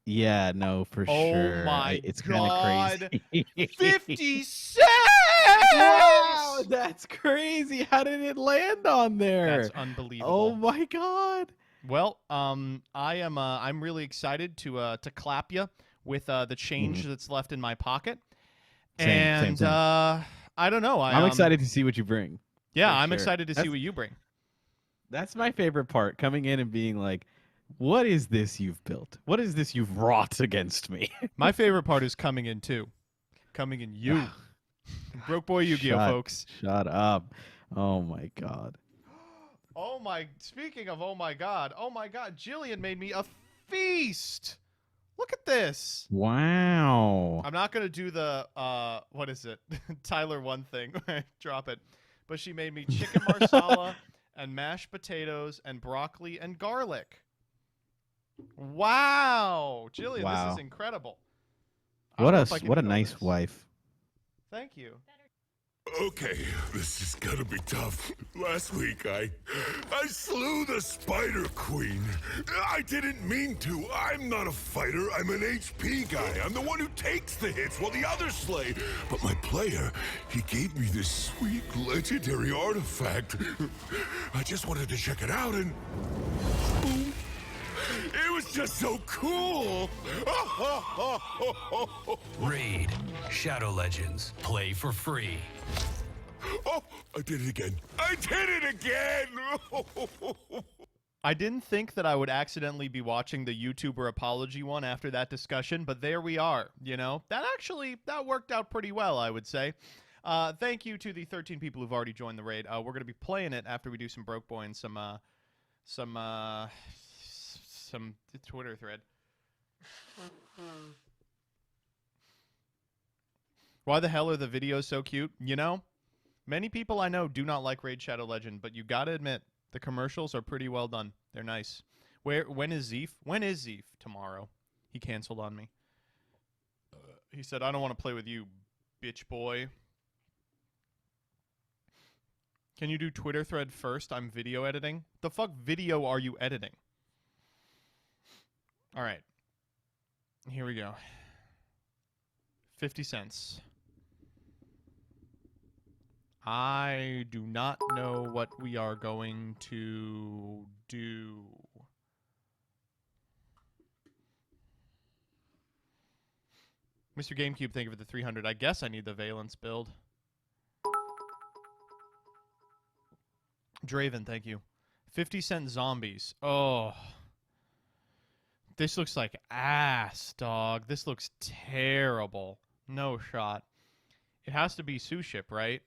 Yeah, no, for sure. Oh my it's God! Kind of crazy. 50 cents! Wow, that's crazy. How did it land on there? That's unbelievable. Oh my God. Well, I'm really excited to clap you with the change that's left in my pocket. Same. I don't know. I'm excited to see what you bring. Yeah, I'm excited to see what you bring. That's my favorite part, coming in and being like, what is this you've built? What is this you've wrought against me? My favorite part is coming in too. Coming in you. Broke Boy Yu-Gi-Oh, folks. Shut up. Oh my God. Speaking of oh my God, Jillian made me a feast. Look at this. Wow. I'm not going to do the, what is it? Tyler one thing. Drop it. But she made me chicken marsala and mashed potatoes and broccoli and garlic. Wow. Jillian, this is incredible. What a nice wife. Thank you. Okay, this is gonna be tough. Last week, I slew the Spider Queen. I didn't mean to. I'm not a fighter. I'm an HP guy. I'm the one who takes the hits while the others slay. But my player, he gave me this sweet legendary artifact. I just wanted to check it out and... boom. It was just so cool! Raid. Shadow Legends. Play for free. Oh, I did it again. I did it again! I didn't think that I would accidentally be watching the YouTuber apology one after that discussion, but there we are, you know? That worked out pretty well, I would say. Thank you to the 13 people who've already joined the raid. We're going to be playing it after we do some Broke Boy and some Twitter thread. Why the hell are the videos so cute? You know, many people I know do not like Raid Shadow Legend, but you gotta admit, the commercials are pretty well done. They're nice. When is Zeef? When is Zeef? Tomorrow. He canceled on me. He said, I don't want to play with you, bitch boy. Can you do Twitter thread first? I'm video editing. The fuck video are you editing? All right. Here we go. 50 cents. I do not know what we are going to do. Mr. GameCube, thank you for the 300. I guess I need the Valence build. Draven, thank you. 50 cent zombies. Oh. This looks like ass, dog. This looks terrible. No shot. It has to be Suship, right?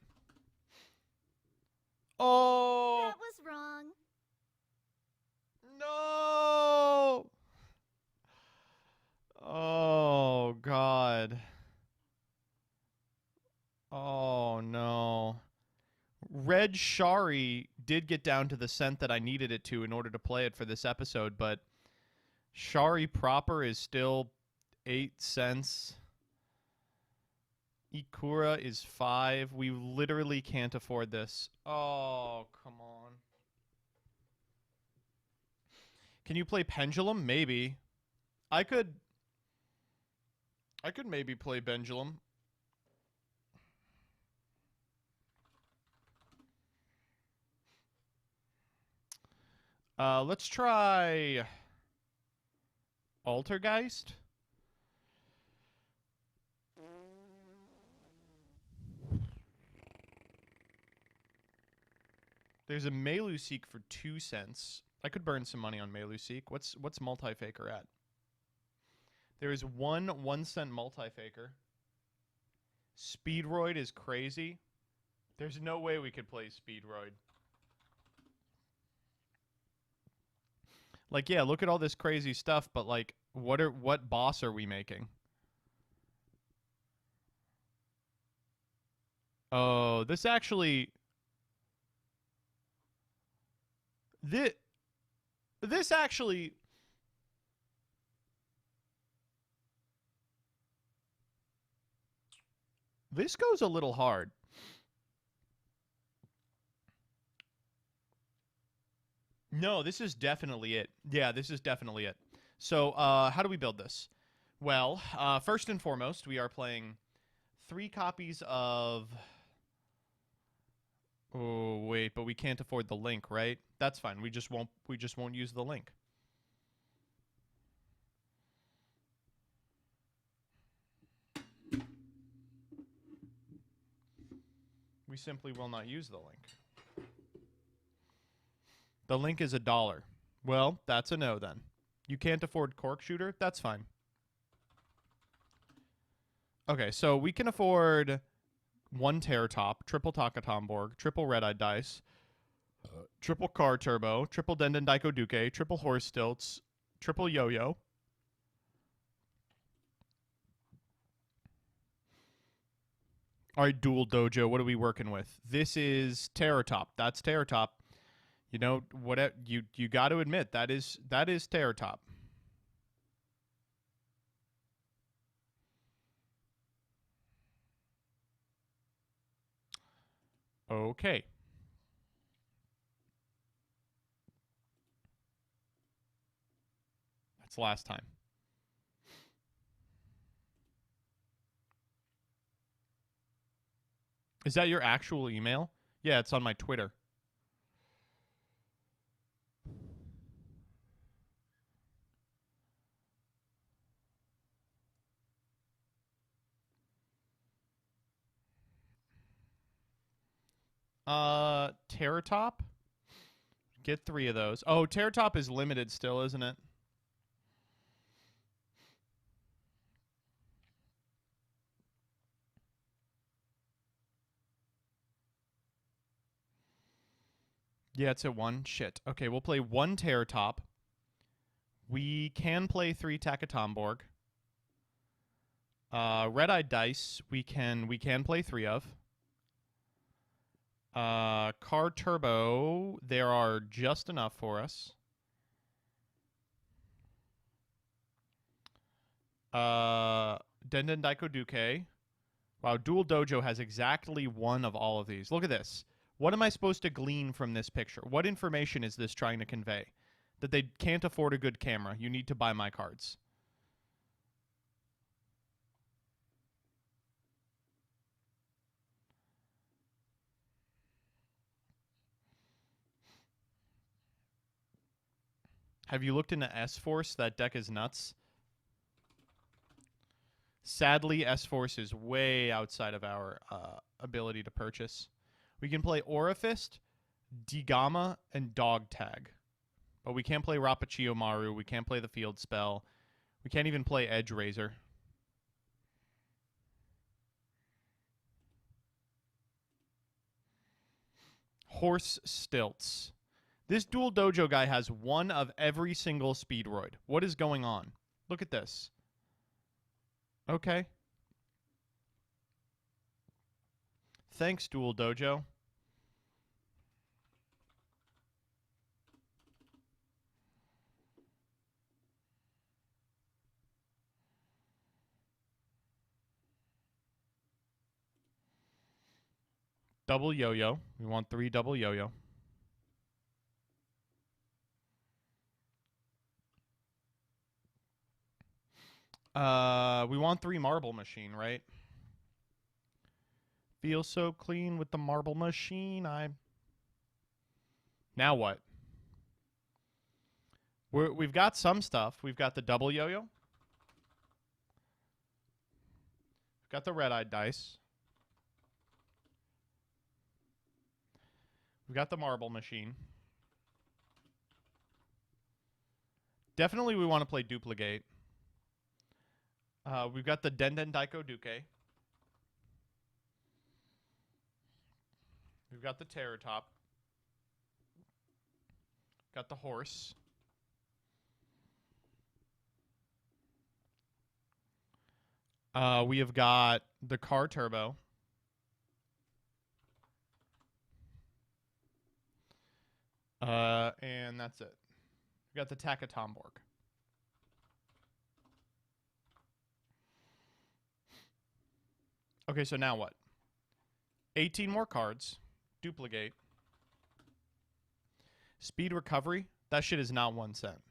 Oh! That was wrong. No! Oh, God. Oh, no. Red Shari did get down to the cent that I needed it to in order to play it for this episode, but Shari proper is still 8 cents. Ikura is 5. We literally can't afford this. Oh, come on. Can you play Pendulum? Maybe. I could maybe play Pendulum. Let's try Altergeist. There's a Meluseek for 2 cents. I could burn some money on Meluseek. What's Multifaker at? There is one 1-cent Multifaker. Speedroid is crazy. There's no way we could play Speedroid. Like, yeah, look at all this crazy stuff, but like, what boss are we making? Oh, this actually... This actually... This goes a little hard. No, this is definitely it. Yeah, this is definitely it. So, how do we build this? Well, first and foremost, we are playing 3 copies of... Oh, wait, but we can't afford the link, right? That's fine. We just won't use the link. We simply will not use the link. The link is $1. Well, that's a no then. You can't afford Cork Shooter? That's fine. Okay, so we can afford 1 Terror Top, triple Takatomborg, triple Red-Eyed Dice, triple Car Turbo, triple Denden Daiko Duke, triple Horse Stilts, triple Yo-Yo. All right, Dual Dojo, what are we working with? This is Terror Top. That's Terror Top. You know, what you got to admit, that is Terror Top. Okay. That's last time. Is that your actual email? Yeah, it's on my Twitter. Terror Top? Get 3 of those. Oh, Terror Top is limited still, isn't it? Yeah, it's at 1. Shit. Okay, we'll play 1 Terror Top. We can play 3 Takatomborg. Red-Eyed Dice, we can play 3 of. Car Turbo, there are just enough for us. Denden Daiko Duke. Wow, Dual Dojo has exactly 1 of all of these. Look at this. What am I supposed to glean from this picture? What information is this trying to convey? That they can't afford a good camera. You need to buy my cards. Have you looked into S-Force? That deck is nuts. Sadly, S-Force is way outside of our ability to purchase. We can play Aurifist, D-Gamma, and Dog Tag. But we can't play Rapachiyo Maru. We can't play the Field Spell. We can't even play Edge Razor. Horse Stilts. This Dual Dojo guy has 1 of every single Speedroid. What is going on? Look at this. Okay. Thanks, Dual Dojo. Double Yo-Yo. We want 3 double Yo-Yo. We want 3 marble machine, right? Feel so clean with the marble machine. Now what? We've got some stuff. We've got the double yo-yo. We've got the red-eyed dice. We've got the marble machine. Definitely we want to play duplicate. We've got the Denden Daiko Duke. We've got the Terror Top. Got the horse. We have got the car turbo. And that's it. We got the Takatomborg. Okay, so now what? 18 more cards. Duplicate. Speed recovery. That shit is not 1 cent.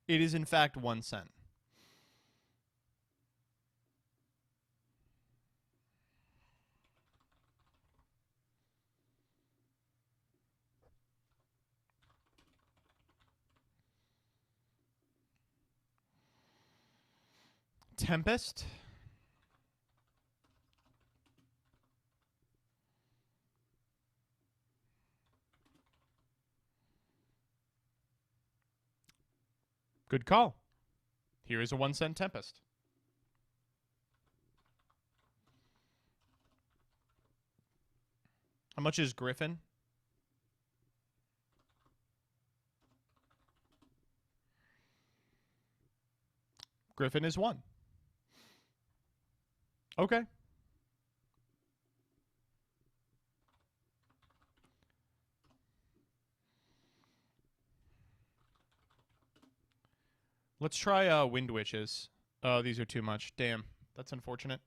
It is in fact 1 cent. Tempest. Good call. Here is a 1 cent Tempest. How much is Griffin? Griffin is 1. Okay. Let's try Wind Witches. Oh, these are too much. Damn. That's unfortunate.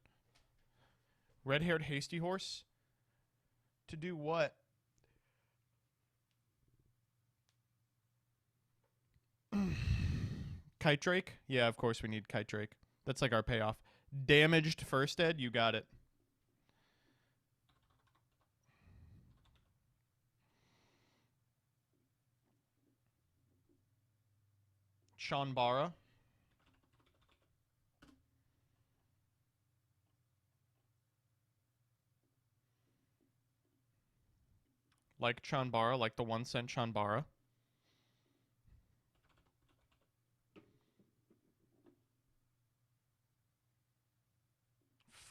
Red-haired Hasty Horse? To do what? Kite Drake? Yeah, of course we need Kite Drake. That's like our payoff. Damaged First Ed? You got it. Shanbara. Like Chanbara, like the 1 cent Chanbara.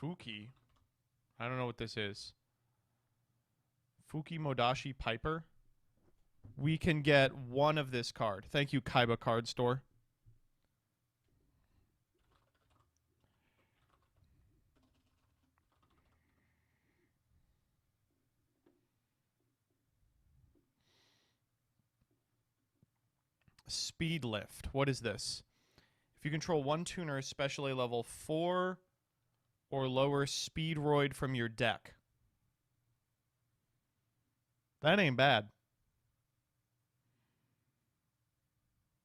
Fuki. I don't know what this is. Fuki Modashi Piper. We can get 1 of this card. Thank you, Kaiba Card Store. Speed Lift. What is this? If you control 1 tuner, special A level 4 or lower Speedroid from your deck. That ain't bad.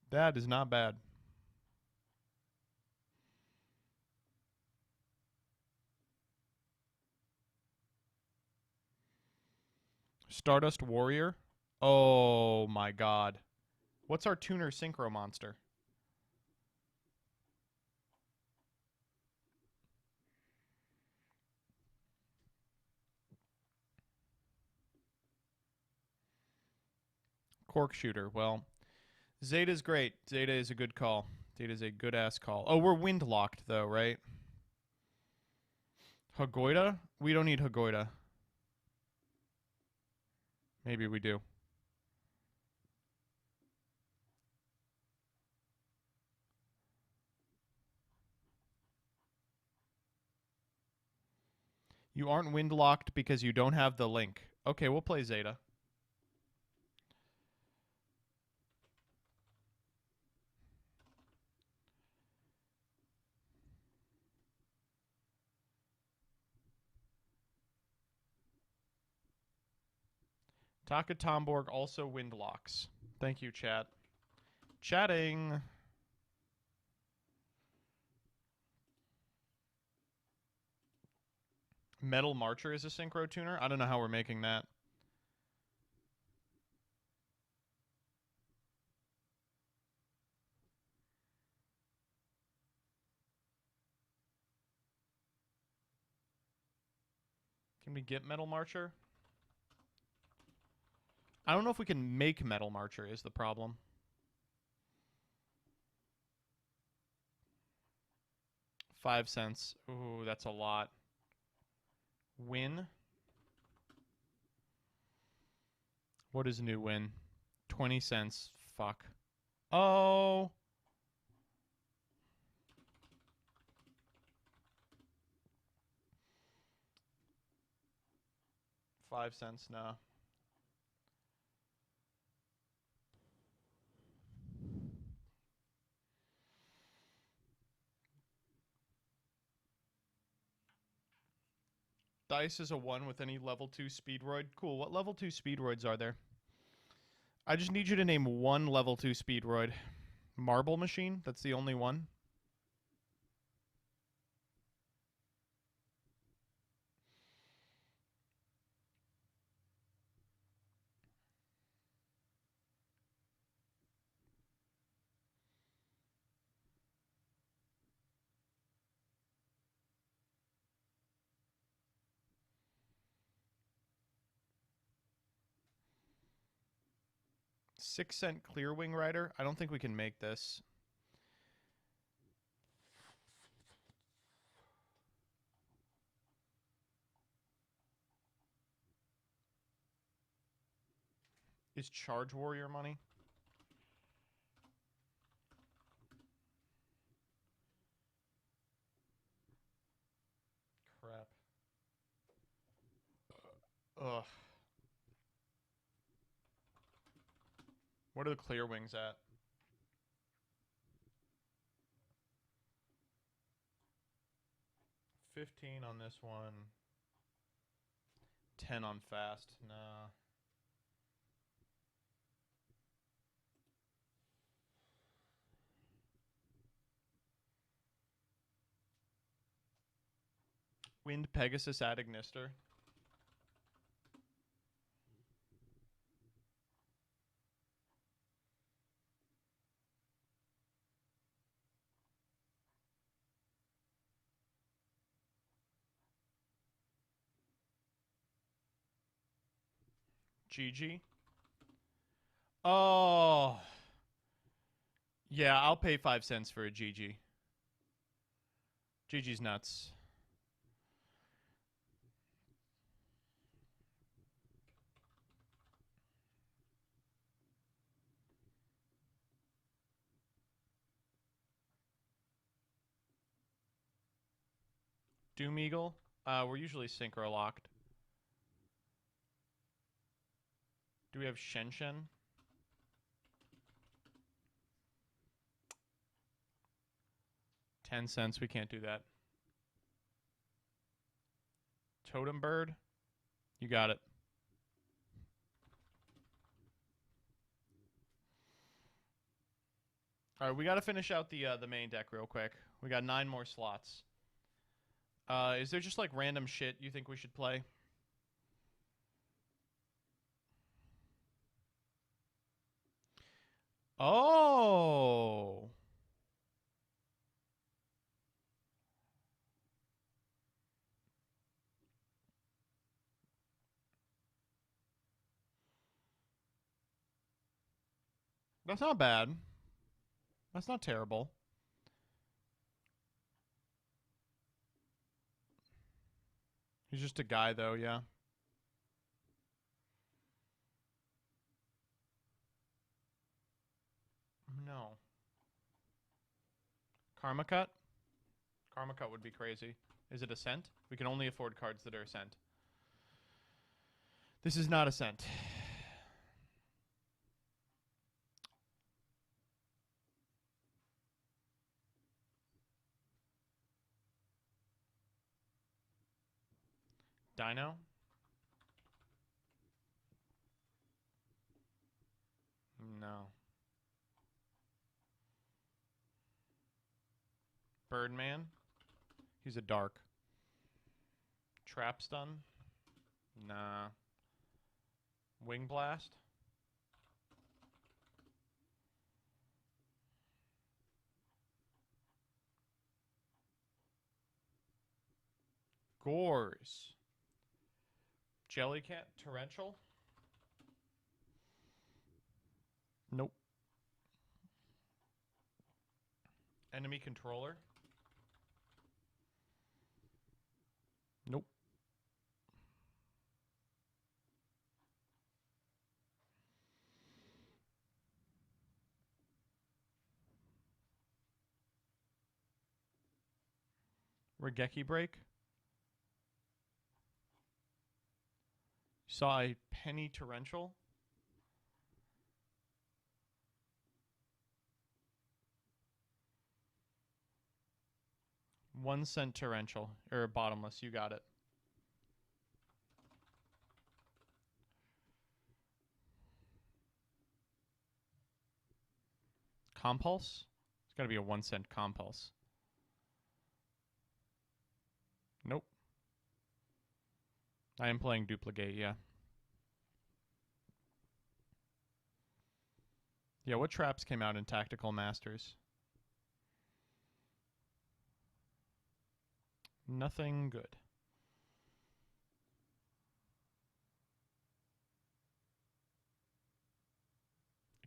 That is not bad. Stardust Warrior. Oh my god. What's our tuner synchro monster? Cork Shooter. Well, Zeta's great. Zeta is a good call. Zeta is a good-ass call. Oh, we're wind-locked, though, right? Hagoida? We don't need Hagoida. Maybe we do. You aren't wind-locked because you don't have the link. Okay, we'll play Zeta. Taka Tomborg also windlocks. Thank you, chat. Chatting. Metal Marcher is a synchro tuner? I don't know how we're making that. Can we get Metal Marcher? I don't know if we can make Metal Marcher is the problem. $0.05. Ooh, that's a lot. Win. What is new win? 20 cents. Fuck. Oh. $0.05, no. Dice is a 1 with any level 2 speedroid. Cool. What level 2 speedroids are there? I just need you to name one level 2 speedroid. Marble Machine? That's the only one? $0.06 Clear Wing Rider. I don't think we can make this. Is Charge Warrior money? Crap. Ugh. What are the clear wings at? $15 on this one. 10 on fast. Nah. Wind Pegasus at Ignister. GG. Oh. Yeah, I'll pay 5 cents for a GG. GG's nuts. Doom Eagle. We're usually synchro locked. Do we have Shen Shen? $0.10. We can't do that. Totem Bird. You got it. All right, we got to finish out the main deck real quick. We got 9 more slots. Is there just like random shit you think we should play? Oh. That's not bad. That's not terrible. He's just a guy, though, yeah. No. Karma Cut? Karma Cut would be crazy. Is it Ascent? We can only afford cards that are Ascent. This is not Ascent. Dino? No. Birdman. He's a dark. Trap stun. Nah. Wing blast. Gores. Jellycat. Torrential. Nope. Enemy controller. Nope. Regeki break. Saw a penny torrential. $0.01 torrential. Or bottomless. You got it. Compulse? It's got to be a 1-cent compulse. Nope. I am playing duplicate, yeah. Yeah, what traps came out in Tactical Masters? Nothing good.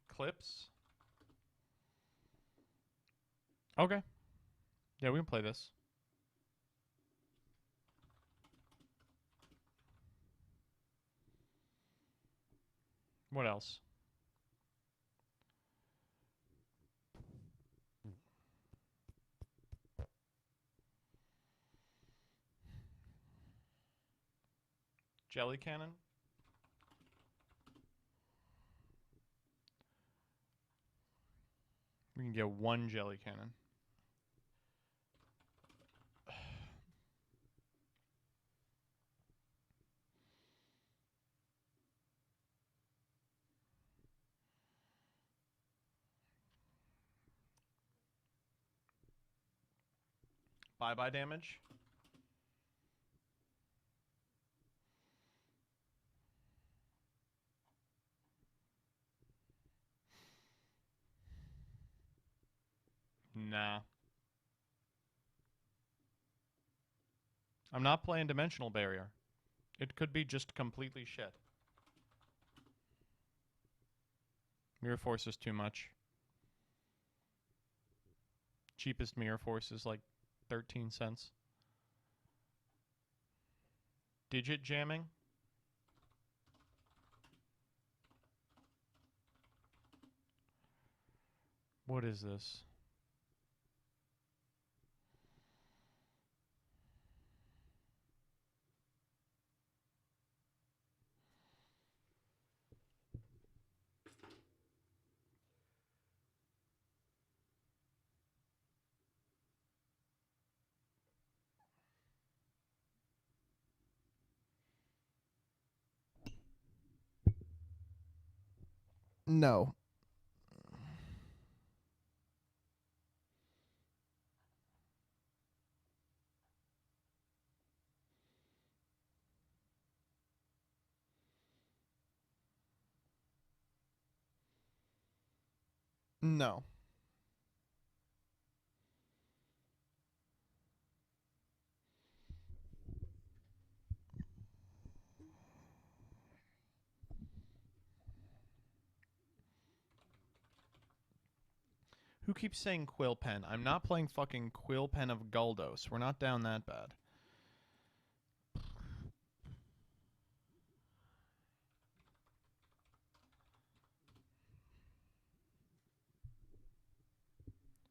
Eclipse? Okay. Yeah, we can play this. What else? Jelly cannon? We can get 1 jelly cannon. Bye-bye damage. Nah. I'm not playing Dimensional Barrier. It could be just completely shit. Mirror Force is too much. Cheapest Mirror Force is like 13 cents. Digit jamming? What is this? No. No. Who keeps saying Quill Pen? I'm not playing fucking Quill Pen of Guldos. We're not down that bad.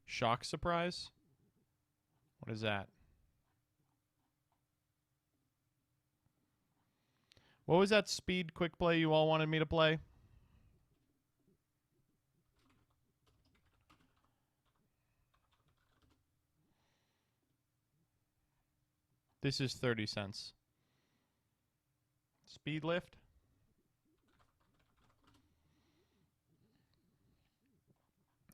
Shock Surprise? What is that? What was that speed quick play you all wanted me to play? This is 30 cents. Speed lift?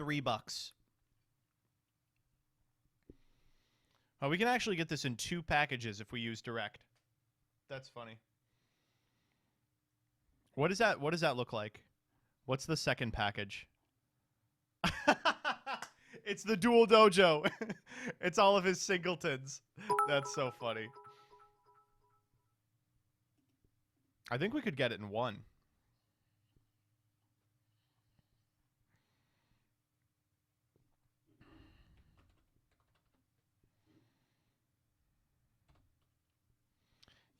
$3. Oh, we can actually get this in 2 packages if we use direct. That's funny. What is that? What does that look like? What's the second package? It's the dual dojo. It's all of his singletons. That's so funny. I think we could get it in 1.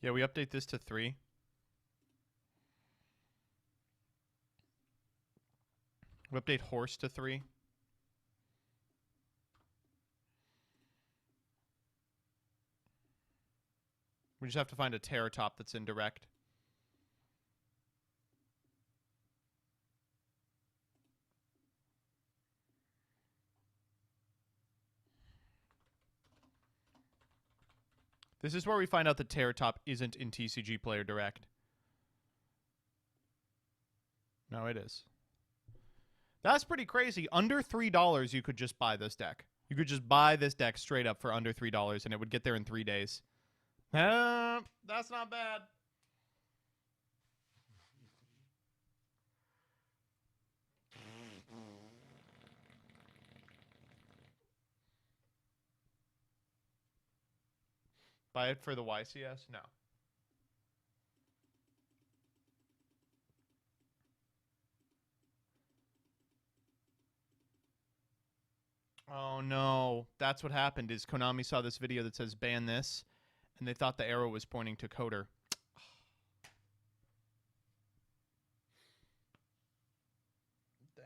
Yeah, we update this to 3. We update horse to 3. We just have to find a terror top that's in direct. This is where we find out that terror top isn't in TCG Player Direct. No, it is. That's pretty crazy. Under $3, you could just buy this deck. You could just buy this deck straight up for under $3, and it would get there in 3 days. That's not bad. Buy it for the YCS? No. Oh no, that's what happened is Konami saw this video that says ban this, and they thought the arrow was pointing to Coder. Dang.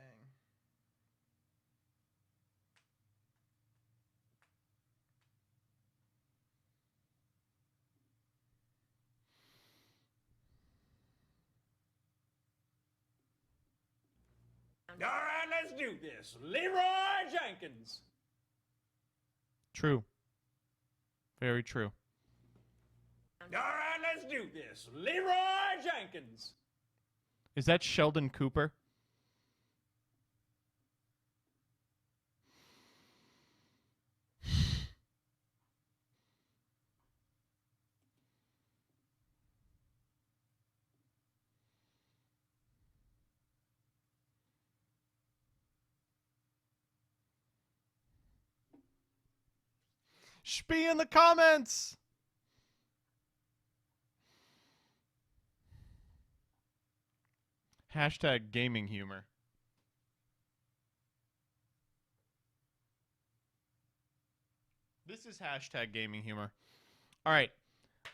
All right, let's do this. Leroy Jenkins. True. Very true. All right, let's do this. Leroy Jenkins. Is that Sheldon Cooper? Spee in the comments. Hashtag gaming humor. This is hashtag gaming humor. All right.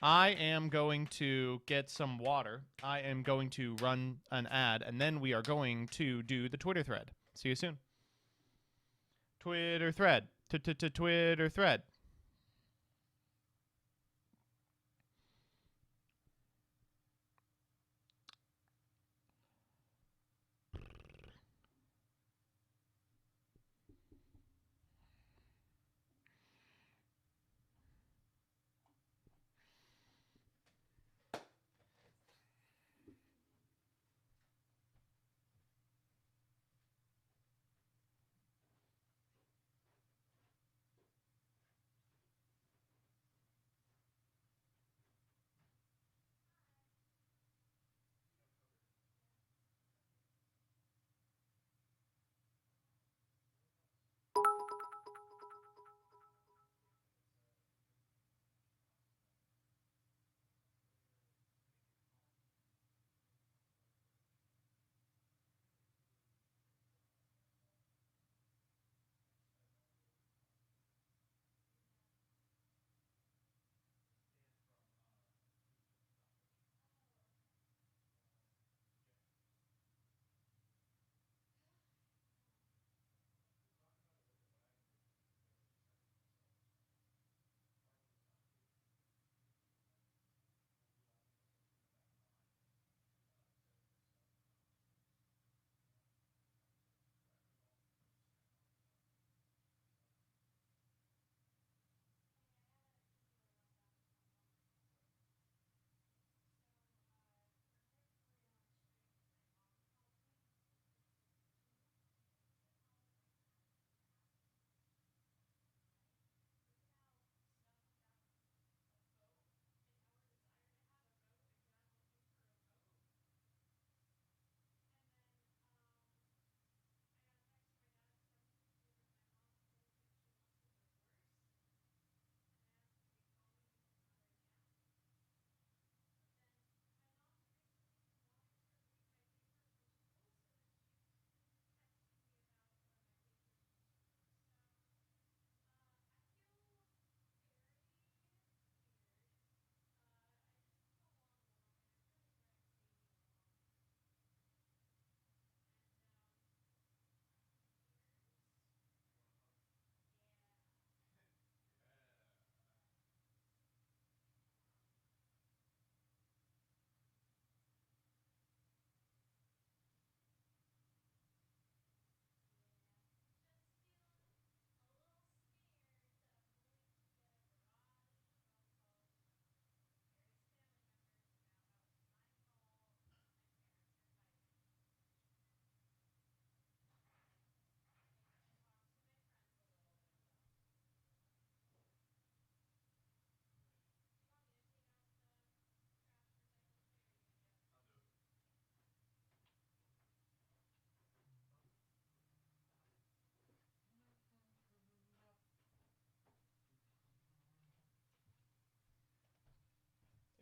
I am going to get some water. I am going to run an ad, and then we are going to do the Twitter thread. See you soon. Twitter thread. Twitter thread.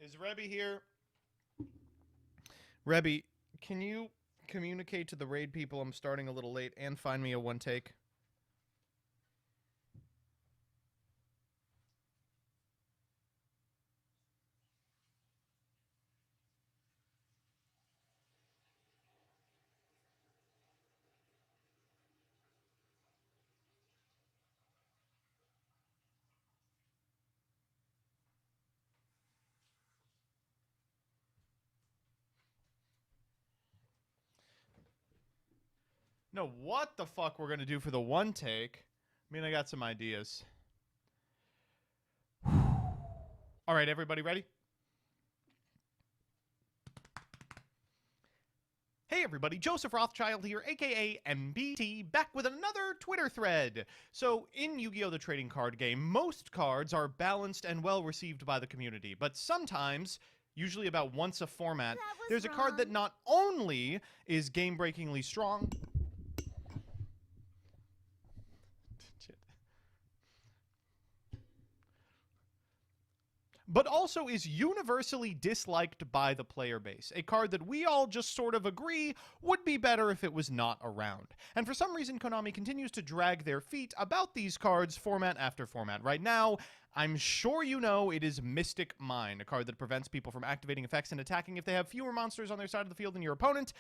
Is Rebby here? Rebby, can you communicate to the raid people I'm starting a little late and find me a one take? No, what the fuck we're going to do for the one take. I mean, I got some ideas. All right, everybody ready? Hey everybody, Joseph Rothschild here, aka MBT, back with another Twitter thread. So, in Yu-Gi-Oh! The trading card game, most cards are balanced and well received by the community, but sometimes, usually about once a format, there's a card that not only is game-breakingly strong, but also is universally disliked by the player base. A card that we all just sort of agree would be better if it was not around. And for some reason, Konami continues to drag their feet about these cards format after format. Right now, I'm sure you know it is Mystic Mine, a card that prevents people from activating effects and attacking if they have fewer monsters on their side of the field than your opponent.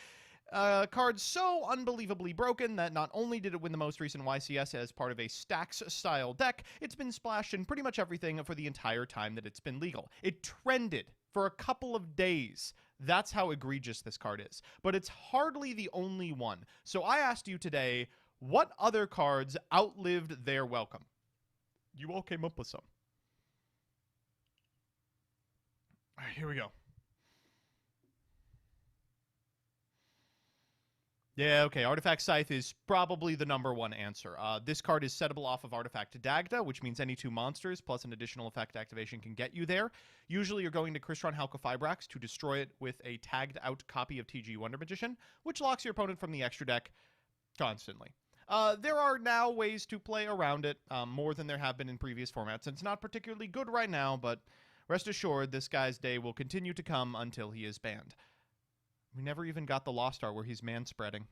Card so unbelievably broken that not only did it win the most recent YCS as part of a Stacks-style deck, it's been splashed in pretty much everything for the entire time that it's been legal. It trended for a couple of days. That's how egregious this card is. But it's hardly the only one. So I asked you today, what other cards outlived their welcome? You all came up with some. All right, here we go. Yeah, okay, Artifact Scythe is probably the #1 answer. This card is settable off of Artifact Dagda, which means any 2 monsters plus an additional effect activation can get you there. Usually you're going to Crystron Halqa-Fibrax to destroy it with a tagged-out copy of TG Wonder Magician, which locks your opponent from the extra deck constantly. There are now ways to play around it, more than there have been in previous formats, and it's not particularly good right now, but rest assured this guy's day will continue to come until he is banned. We never even got the Lost Art where he's man-spreading.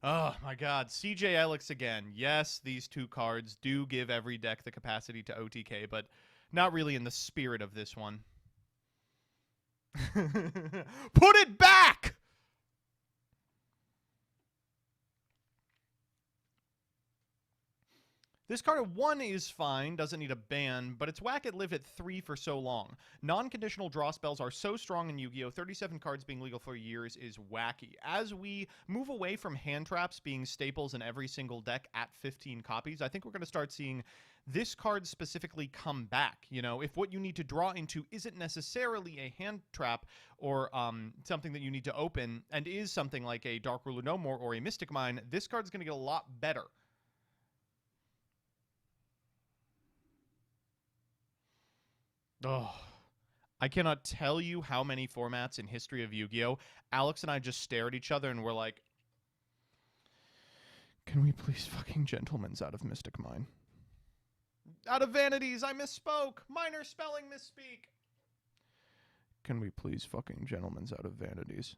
Oh, my God. CJ Elix again. Yes, these 2 cards do give every deck the capacity to OTK, but not really in the spirit of this one. Put it back! This card at 1 is fine, doesn't need a ban, but it's whack it lived at 3 for so long. Non-conditional draw spells are so strong in Yu-Gi-Oh! 37 cards being legal for years is wacky. As we move away from hand traps being staples in every single deck at 15 copies, I think we're going to start seeing this card specifically come back. You know, if what you need to draw into isn't necessarily a hand trap or something that you need to open, and is something like a Dark Ruler No More or a Mystic Mine, this card's going to get a lot better. Oh, I cannot tell you how many formats in history of Yu-Gi-Oh! Alex and I just stare at each other and we're like, can we please fucking Gentlemen's out of Mystic Mine? Out of Vanities, I misspoke! Minor spelling misspeak! Can we please fucking Gentlemen's out of Vanities?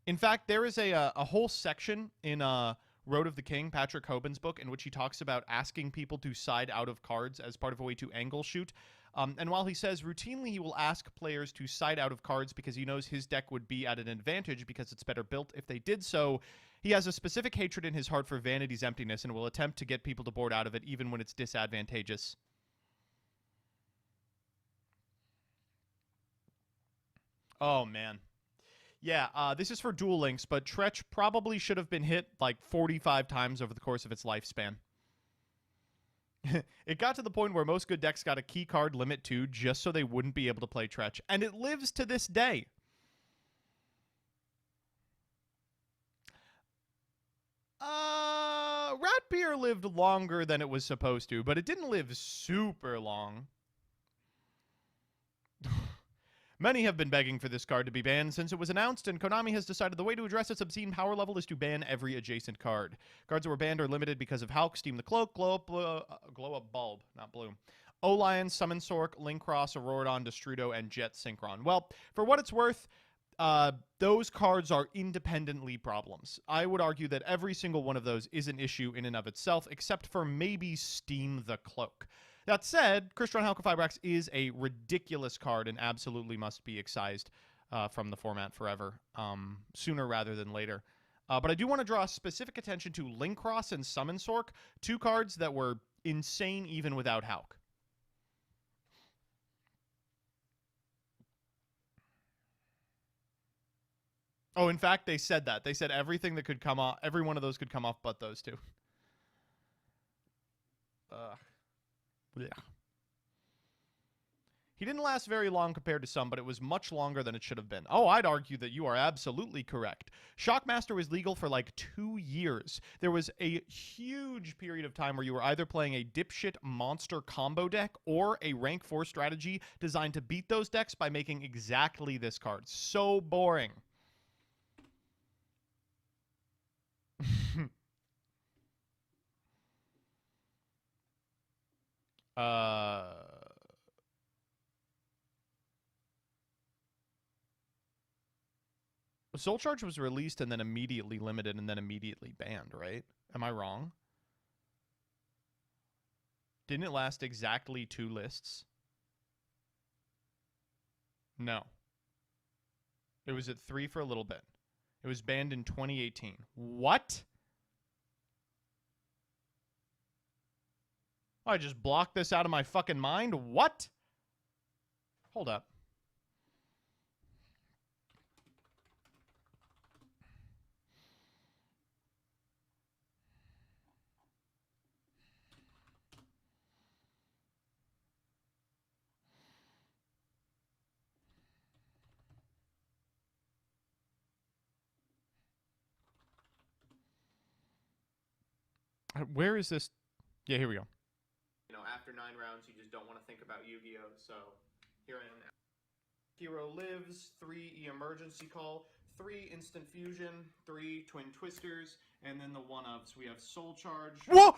In fact, there is a whole section in Road of the King, Patrick Hoban's book, in which he talks about asking people to side out of cards as part of a way to angle shoot. And while he says routinely he will ask players to side out of cards because he knows his deck would be at an advantage because it's better built if they did so, he has a specific hatred in his heart for Vanity's emptiness and will attempt to get people to board out of it even when it's disadvantageous. Oh, man. Yeah, this is for Duel Links, but Tretch probably should have been hit like 45 times over the course of its lifespan. It got to the point where most good decks got a key card limit too, just so they wouldn't be able to play Tretch, and it lives to this day. Ratbeer lived longer than it was supposed to, but it didn't live super long. Many have been begging for this card to be banned since it was announced, and Konami has decided the way to address its obscene power level is to ban every adjacent card. Cards that were banned are limited because of Hulk, Steam the Cloak, Glow Up Bulb, not Blue, O-Lion, Summon Sork, Linkross, Auroradon, Destrudo, and Jet Synchron. Well, for what it's worth, those cards are independently problems. I would argue that every single one of those is an issue in and of itself, except for maybe Steam the Cloak. That said, Crystron Halqifibrax is a ridiculous card and absolutely must be excised from the format forever, sooner rather than later. But I do want to draw specific attention to Linkross and Summon Sork, two cards that were insane even without Hulk. Oh, in fact, they said that. They said everything that could come off, every one of those could come off but those two. Yeah. He didn't last very long compared to some, but it was much longer than it should have been. Oh, I'd argue that you are absolutely correct. Shockmaster was legal for like 2 years. There was a huge period of time where you were either playing a dipshit monster combo deck or a rank 4 strategy designed to beat those decks by making exactly this card. So boring. Soul Charge was released and then immediately limited and then immediately banned, right? Am I wrong? Didn't it last exactly 2 lists? No. It was at 3 for a little bit. It was banned in 2018. What? I just blocked this out of my fucking mind? What? Hold up. Where is this? Yeah, here we go. You know, after 9 rounds, you just don't want to think about Yu-Gi-Oh! So, here I am now. Hero lives, 3 emergency call, 3 instant fusion, 3 twin twisters, and then the one-ups. We have Soul Charge. Whoa!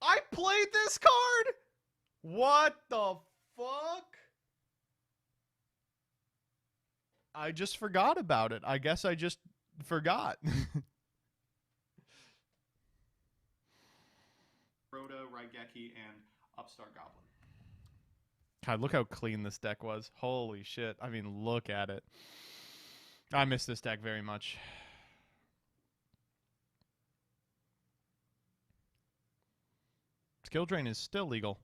I played this card? What the fuck? I just forgot about it. I guess I just forgot. Rhoda, Raigeki, and Upstart Goblin. God, look how clean this deck was. Holy shit. I mean, look at it. I miss this deck very much. Skill Drain is still legal.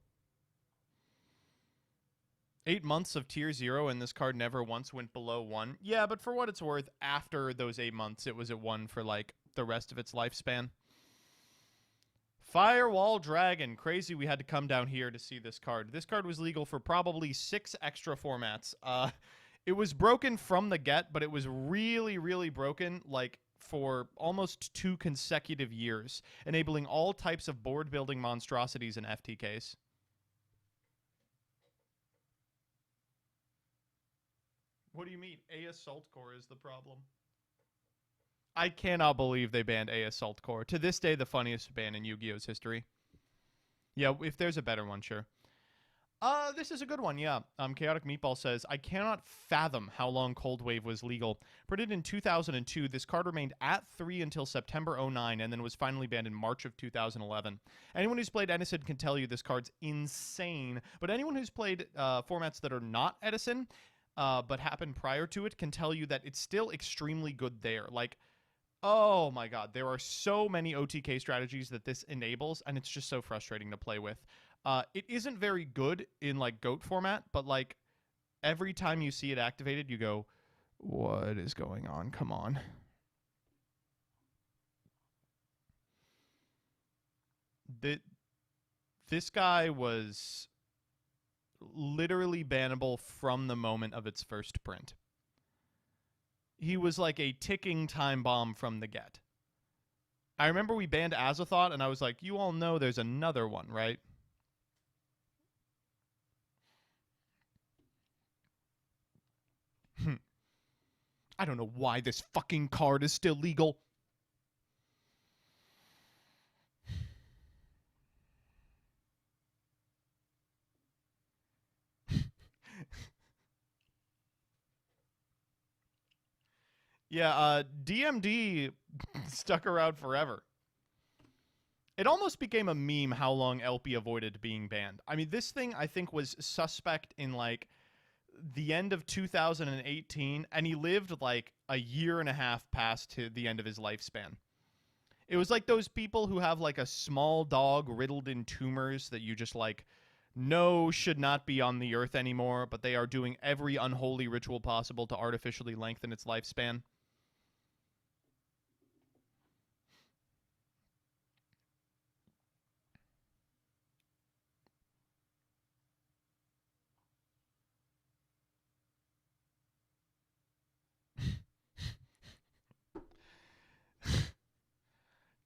8 months of tier 0 and this card never once went below 1. Yeah, but for what it's worth, after those 8 months, it was at 1 for like the rest of its lifespan. Firewall Dragon. Crazy we had to come down here to see this card. This card was legal for probably 6 extra formats. It was broken from the get, but it was really, really broken, like, for almost 2 consecutive years, enabling all types of board-building monstrosities and FTKs. What do you mean? A Assault Core is the problem. I cannot believe they banned A Assault Core. To this day, the funniest ban in Yu-Gi-Oh's history. Yeah, if there's a better one, sure. This is a good one, yeah. Chaotic Meatball says, I cannot fathom how long Cold Wave was legal. Printed in 2002, this card remained at 3 until September 09, and then was finally banned in March of 2011. Anyone who's played Edison can tell you this card's insane, but anyone who's played formats that are not Edison, but happened prior to it, can tell you that it's still extremely good there. Like, oh my god, there are so many OTK strategies that this enables, and it's just so frustrating to play with. It isn't very good in, like, GOAT format, but, like, every time you see it activated, you go, what is going on? Come on. This guy was literally bannable from the moment of its first print. He was like a ticking time bomb from the get. I remember we banned Azathoth, and I was like, you all know there's another one, right? I don't know why this fucking card is still legal. Yeah, DMD stuck around forever. It almost became a meme how long LP avoided being banned. I mean, this thing, I think, was suspect in, like, the end of 2018, and he lived, like, a year and a half past the end of his lifespan. It was like those people who have, like, a small dog riddled in tumors that you just, like, know should not be on the earth anymore, but they are doing every unholy ritual possible to artificially lengthen its lifespan.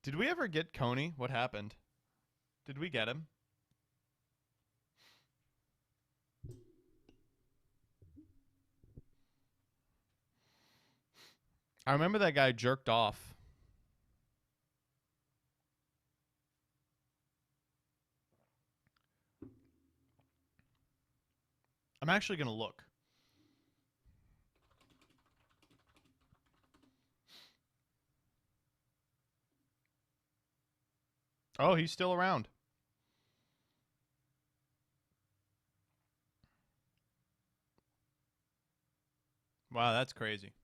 Did we ever get Coney? What happened? Did we get him? I remember that guy jerked off. I'm actually going to look. Oh, he's still around. Wow, that's crazy.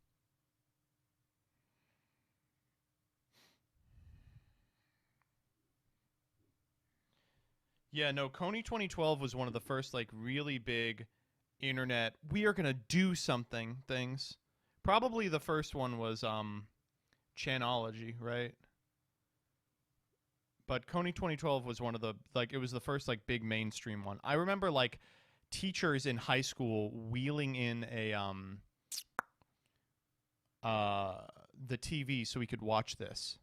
Yeah, no, Coney 2012 was one of the first, like, really big internet, we are going to do something things. Probably the first one was, Chanology, right? But Coney 2012 was one of the, like, it was the first, like, big mainstream one. I remember, like, teachers in high school wheeling in a, the TV so we could watch this.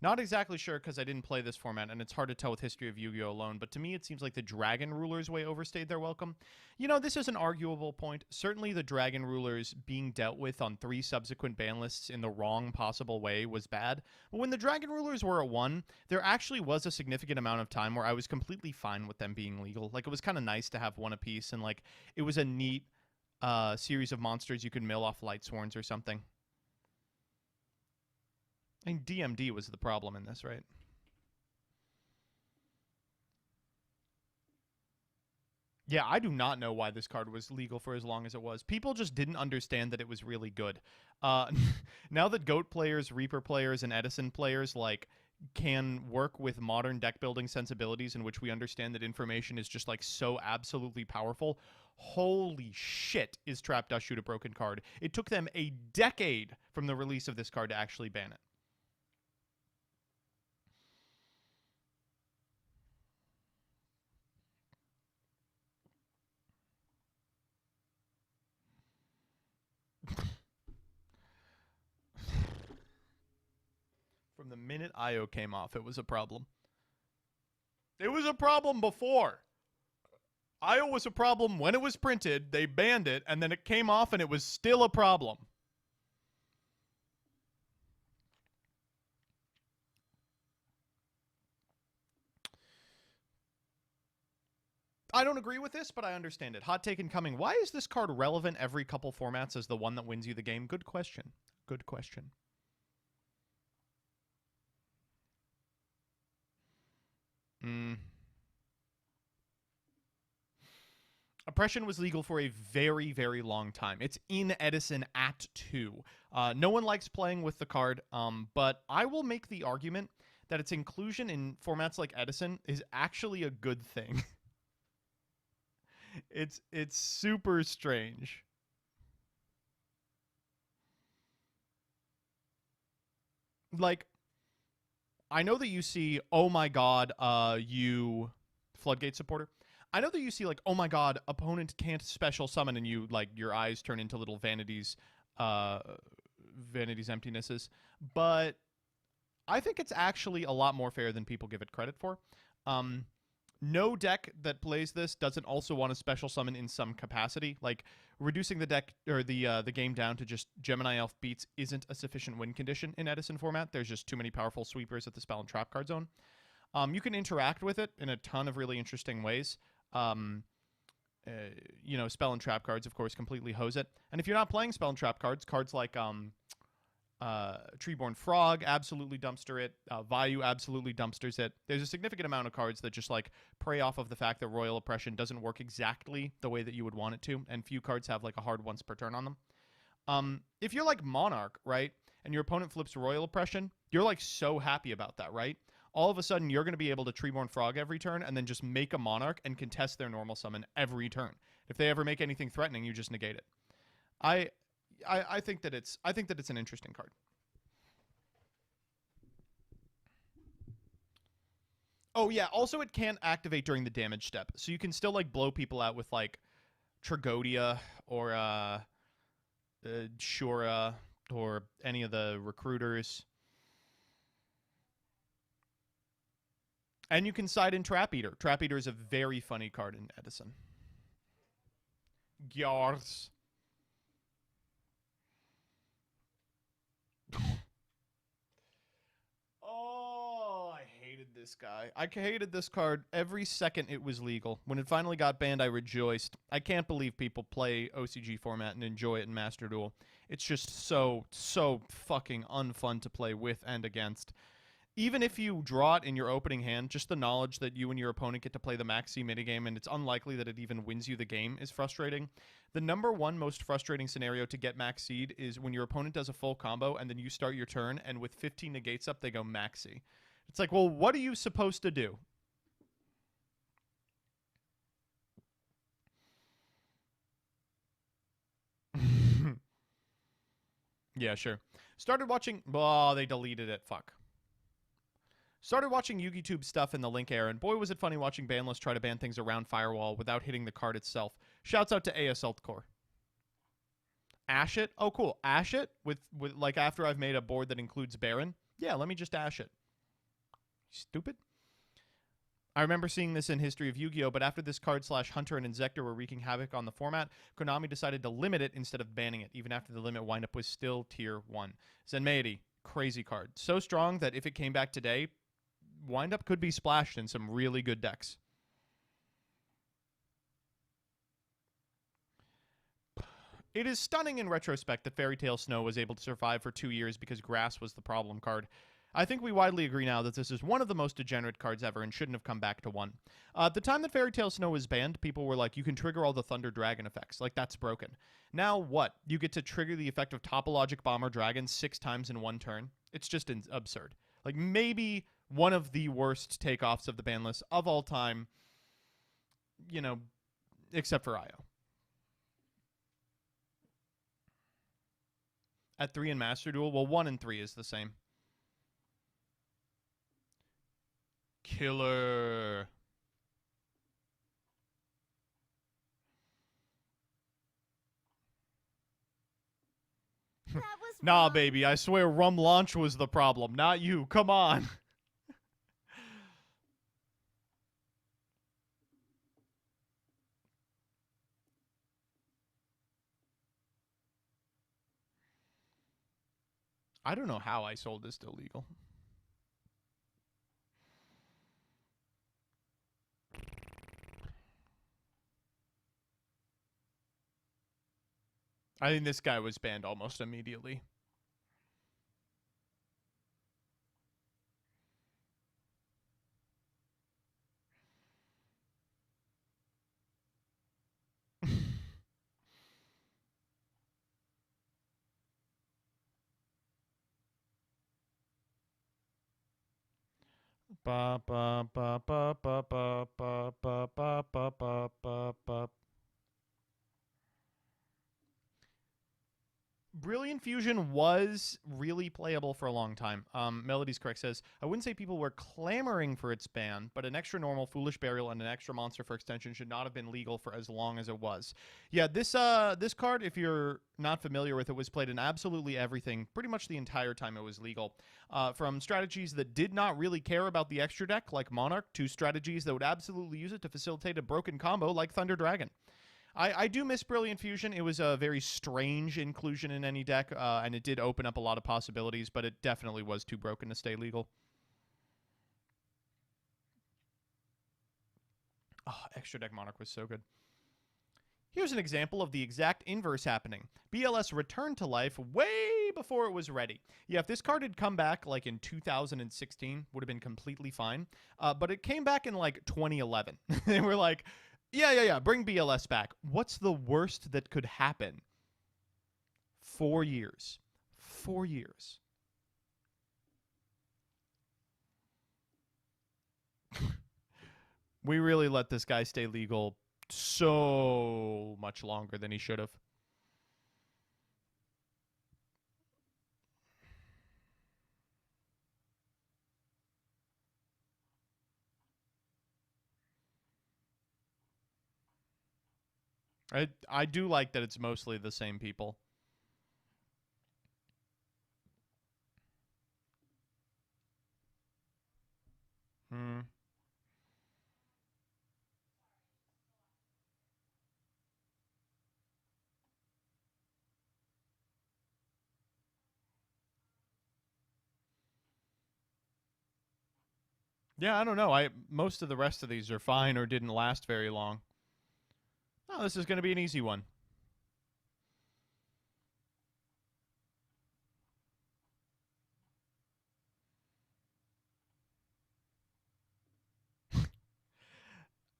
Not exactly sure because I didn't play this format, and it's hard to tell with History of Yu-Gi-Oh! Alone, but to me it seems like the Dragon Rulers way overstayed their welcome. You know, this is an arguable point. Certainly the Dragon Rulers being dealt with on 3 subsequent ban lists in the wrong possible way was bad. But when the Dragon Rulers were at 1, there actually was a significant amount of time where I was completely fine with them being legal. Like, it was kind of nice to have one apiece, and, like, it was a neat series of monsters you could mill off Light Sworns or something. I think DMD was the problem in this, right? Yeah, I do not know why this card was legal for as long as it was. People just didn't understand that it was really good. Now that GOAT players, Reaper players, and Edison players, like, can work with modern deck building sensibilities in which we understand that information is just, like, so absolutely powerful, holy shit, is Trap Dust Shoot a broken card. It took them a decade from the release of this card to actually ban it. From the minute IO came off, it was a problem. It was a problem before. IO was a problem when it was printed, they banned it, and then it came off and it was still a problem. I don't agree with this, but I understand it. Hot take incoming. Why is this card relevant every couple formats as the one that wins you the game? Good question. Good question. Oppression was legal for a very, very long time. It's in Edison at 2. No one likes playing with the card, but I will make the argument that its inclusion in formats like Edison is actually a good thing. It's super strange. Like, I know that you see, oh my god, you Floodgate supporter. I know that you see, like, oh my god, opponent can't special summon, and you, like, your eyes turn into little vanities, vanities emptinesses. But I think it's actually a lot more fair than people give it credit for. No deck that plays this doesn't also want to special summon in some capacity. Like, reducing the deck or the game down to just Gemini Elf beats isn't a sufficient win condition in Edison format. There's just too many powerful sweepers at the spell and trap card zone. You can interact with it in a ton of really interesting ways. You know, spell and trap cards, of course, completely hose it. And if you're not playing spell and trap cards, cards like Treeborn Frog absolutely dumpster it. Vayu absolutely dumpsters it. There's a significant amount of cards that just like prey off of the fact that Royal Oppression doesn't work exactly the way that you would want it to, and few cards have like a hard once per turn on them. If you're like Monarch, right, and your opponent flips Royal Oppression, you're like so happy about that, right? All of a sudden, you're going to be able to Treeborn Frog every turn and then just make a Monarch and contest their normal summon every turn. If they ever make anything threatening, you just negate it. I think that it's an interesting card. Oh yeah, also it can't activate during the damage step, so you can still like blow people out with like Tragodia or Shura or any of the recruiters. And you can side in Trap Eater. Trap Eater is a very funny card in Edison. Gyars. Oh, I hated this guy. I hated this card every second it was legal. When it finally got banned, I rejoiced. I can't believe people play OCG format and enjoy it in Master Duel. It's just so fucking unfun to play with and against. Even if you draw it in your opening hand, just the knowledge that you and your opponent get to play the Max C minigame and it's unlikely that it even wins you the game is frustrating. The number one most frustrating scenario to get Max Seed is when your opponent does a full combo and then you start your turn and with 15 negates up, they go Maxi. It's like, well, what are you supposed to do? Yeah, sure. Started watching... Oh, they deleted it. Fuck. Started watching YugiTube stuff in the Link era, and boy was it funny watching Banlist try to ban things around Firewall without hitting the card itself. Shouts out to AS Altcore. Ash it? Oh, cool. Ash it? With like, after I've made a board that includes Baron? Yeah, let me just ash it. Stupid. I remember seeing this in History of Yu-Gi-Oh!, but after this card / Hunter and Inzektor were wreaking havoc on the format, Konami decided to limit it instead of banning it, even after the limit windup was still Tier 1. Zenmaity, crazy card. So strong that if it came back today, windup could be splashed in some really good decks. It is stunning in retrospect that Fairy Tail Snow was able to survive for 2 years because grass was the problem card. I think we widely agree now that this is one of the most degenerate cards ever and shouldn't have come back to 1. At the time that Fairy Tail Snow was banned, people were like, you can trigger all the Thunder Dragon effects. Like, that's broken. Now what? You get to trigger the effect of Topologic Bomber Dragon 6 times in 1 turn? It's just absurd. Like, maybe one of the worst takeoffs of the ban list of all time, you know, except for IO. At 3 in Master Duel? Well, 1 and 3 is the same. Killer. Nah, baby, I swear Rum Launch was the problem, not you. Come on. I don't know how I sold this to illegal. I think this guy was banned almost immediately. Ba ba ba ba ba ba ba ba ba ba ba ba. Brilliant Fusion was really playable for a long time. Melody's Correct says, I wouldn't say people were clamoring for its ban, but an extra normal, Foolish Burial, and an extra monster for extension should not have been legal for as long as it was. Yeah, this card, if you're not familiar with it, was played in absolutely everything, pretty much the entire time it was legal. From strategies that did not really care about the extra deck, like Monarch, to strategies that would absolutely use it to facilitate a broken combo, like Thunder Dragon. I do miss Brilliant Fusion. It was a very strange inclusion in any deck, and it did open up a lot of possibilities, but it definitely was too broken to stay legal. Oh, Extra Deck Monarch was so good. Here's an example of the exact inverse happening. BLS returned to life way before it was ready. Yeah, if this card had come back like in 2016, would have been completely fine. But it came back in like 2011. They were like, yeah, bring BLS back. What's the worst that could happen? 4 years. 4 years. We really let this guy stay legal so much longer than he should have. I do like that it's mostly the same people. Yeah, I don't know. Most of the rest of these are fine or didn't last very long. Oh, this is going to be an easy one.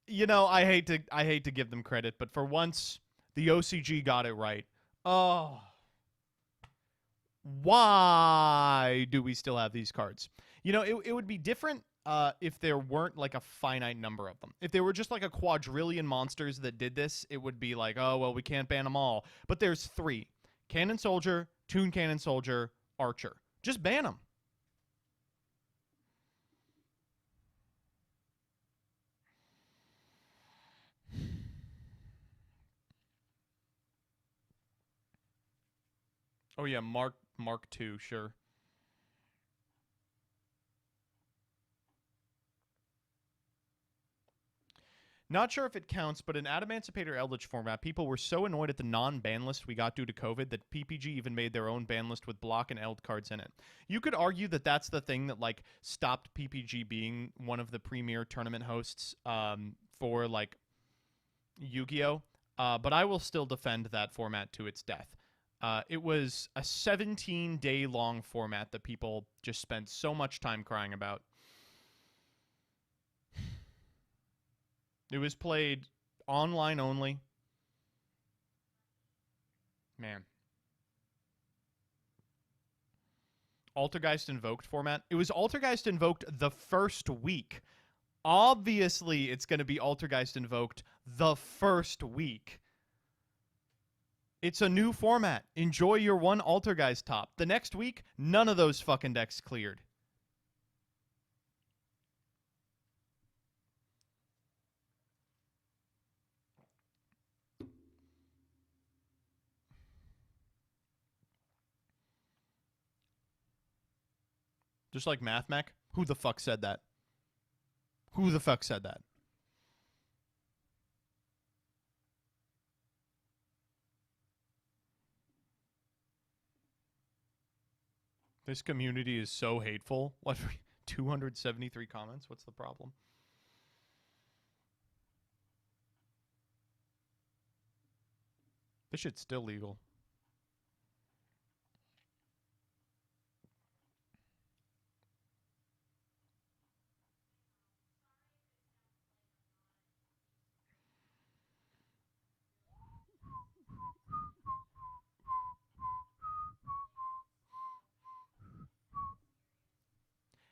You know, I hate to give them credit, but for once the OCG got it right. Oh. Why do we still have these cards? You know, it would be different if there weren't like a finite number of them. If there were just like a quadrillion monsters that did this, it would be like, oh, well, we can't ban them all. But there's 3. Cannon Soldier, Toon Cannon Soldier, Archer. Just ban them. Oh, yeah, Mark II, sure. Not sure if it counts, but in Adamancipator Eldritch format, people were so annoyed at the non-ban list we got due to COVID that PPG even made their own ban list with block and Eld cards in it. You could argue that that's the thing that, like, stopped PPG being one of the premier tournament hosts for, like, Yu-Gi-Oh! But I will still defend that format to its death. It was a 17-day-long format that people just spent so much time crying about. It was played online only. Man. Altergeist Invoked format. It was Altergeist Invoked the first week. Obviously, it's going to be Altergeist Invoked the first week. It's a new format. Enjoy your one Altergeist top. The next week, none of those fucking decks cleared. Just like MathMac? Who the fuck said that? Who the fuck said that? This community is so hateful. What? 273 comments? What's the problem? This shit's still legal.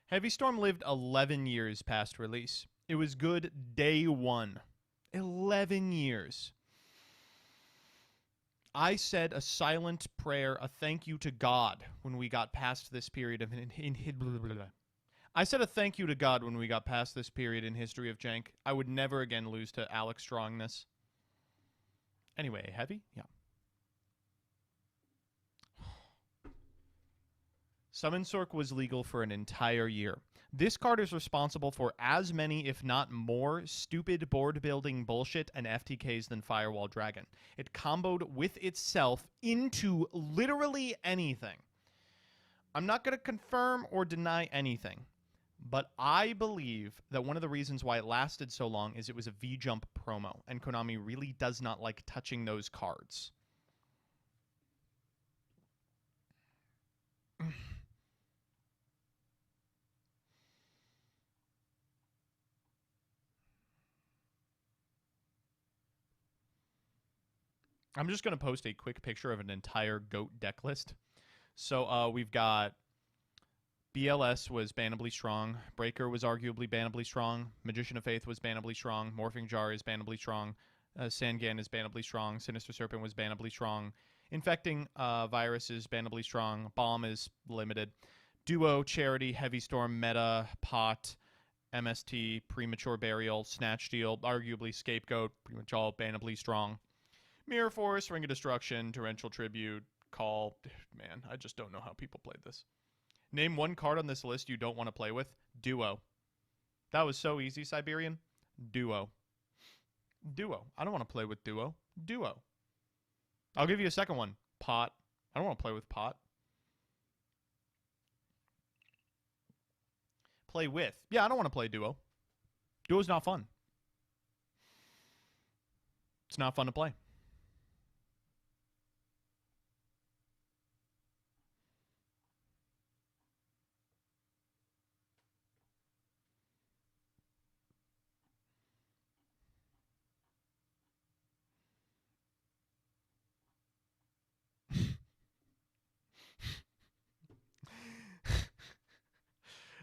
Heavy Storm lived 11 years past release. It was good day one. 11 years. I said a silent prayer, a thank you to God when we got past this period of I said a thank you to God when we got past this period in history of jank. I would never again lose to Alex Strongness. Anyway, heavy? Yeah. Summon Sork was legal for an entire year. This card is responsible for as many, if not more, stupid board-building bullshit and FTKs than Firewall Dragon. It comboed with itself into literally anything. I'm not going to confirm or deny anything, but I believe that one of the reasons why it lasted so long is it was a V-Jump promo, and Konami really does not like touching those cards. I'm just going to post a quick picture of an entire GOAT deck list. So we've got BLS was bannably strong. Breaker was arguably bannably strong. Magician of Faith was bannably strong. Morphing Jar is bannably strong. Sangan is bannably strong. Sinister Serpent was bannably strong. Infecting Virus is bannably strong. Bomb is limited. Duo, Charity, Heavy Storm, Meta, Pot, MST, Premature Burial, Snatch Steal, arguably Scapegoat, pretty much all bannably strong. Mirror Force, Ring of Destruction, Torrential Tribute, Call. Man, I just don't know how people played this. Name one card on this list you don't want to play with. Duo. That was so easy, Siberian. Duo. Duo. I don't want to play with Duo. Duo. I'll give you a second one. Pot. I don't want to play with Pot. Play with. Yeah, I don't want to play Duo. Duo's not fun. It's not fun to play.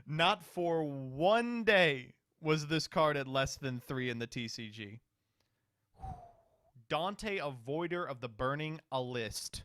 Not for one day was this card at less than 3 in the TCG. Dante, Avoider of the Burning, a list.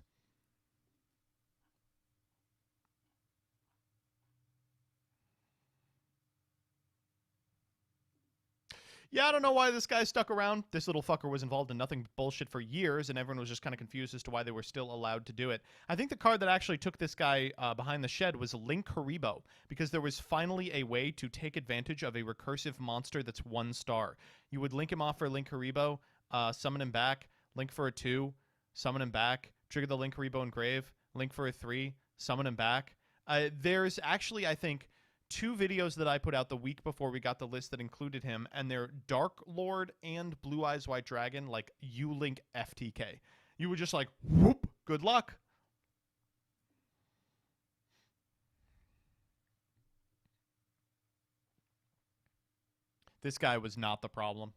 Yeah, I don't know why this guy stuck around. This little fucker was involved in nothing but bullshit for years, and everyone was just kind of confused as to why they were still allowed to do it. I think the card that actually took this guy behind the shed was Link Haribo, because there was finally a way to take advantage of a recursive monster that's 1 star. You would link him off for Link Haribo, summon him back, link for a 2, summon him back, trigger the Link Haribo Engrave, link for a 3, summon him back. There's actually, I think, 2 videos that I put out the week before we got the list that included him, and they're Dark Lord and Blue Eyes White Dragon, like U-Link FTK. You were just like, whoop, good luck. This guy was not the problem.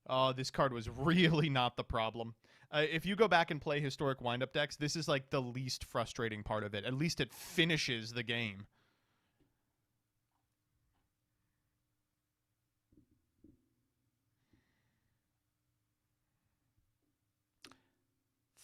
Oh, this card was really not the problem. If you go back and play historic wind-up decks, this is like the least frustrating part of it. At least it finishes the game.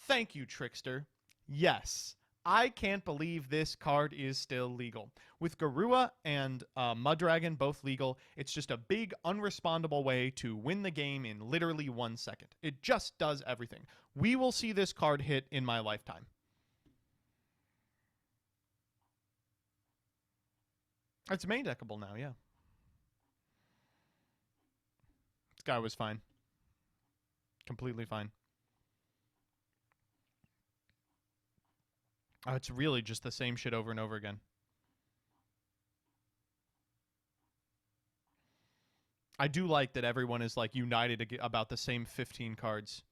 Thank you, Trickster. Yes, I can't believe this card is still legal. With Garua and Mudragon both legal, it's just a big, unrespondable way to win the game in literally 1 second. It just does everything. We will see this card hit in my lifetime. It's main deckable now, yeah. This guy was fine. Completely fine. Oh, it's really just the same shit over and over again. I do like that everyone is like united about the same 15 cards.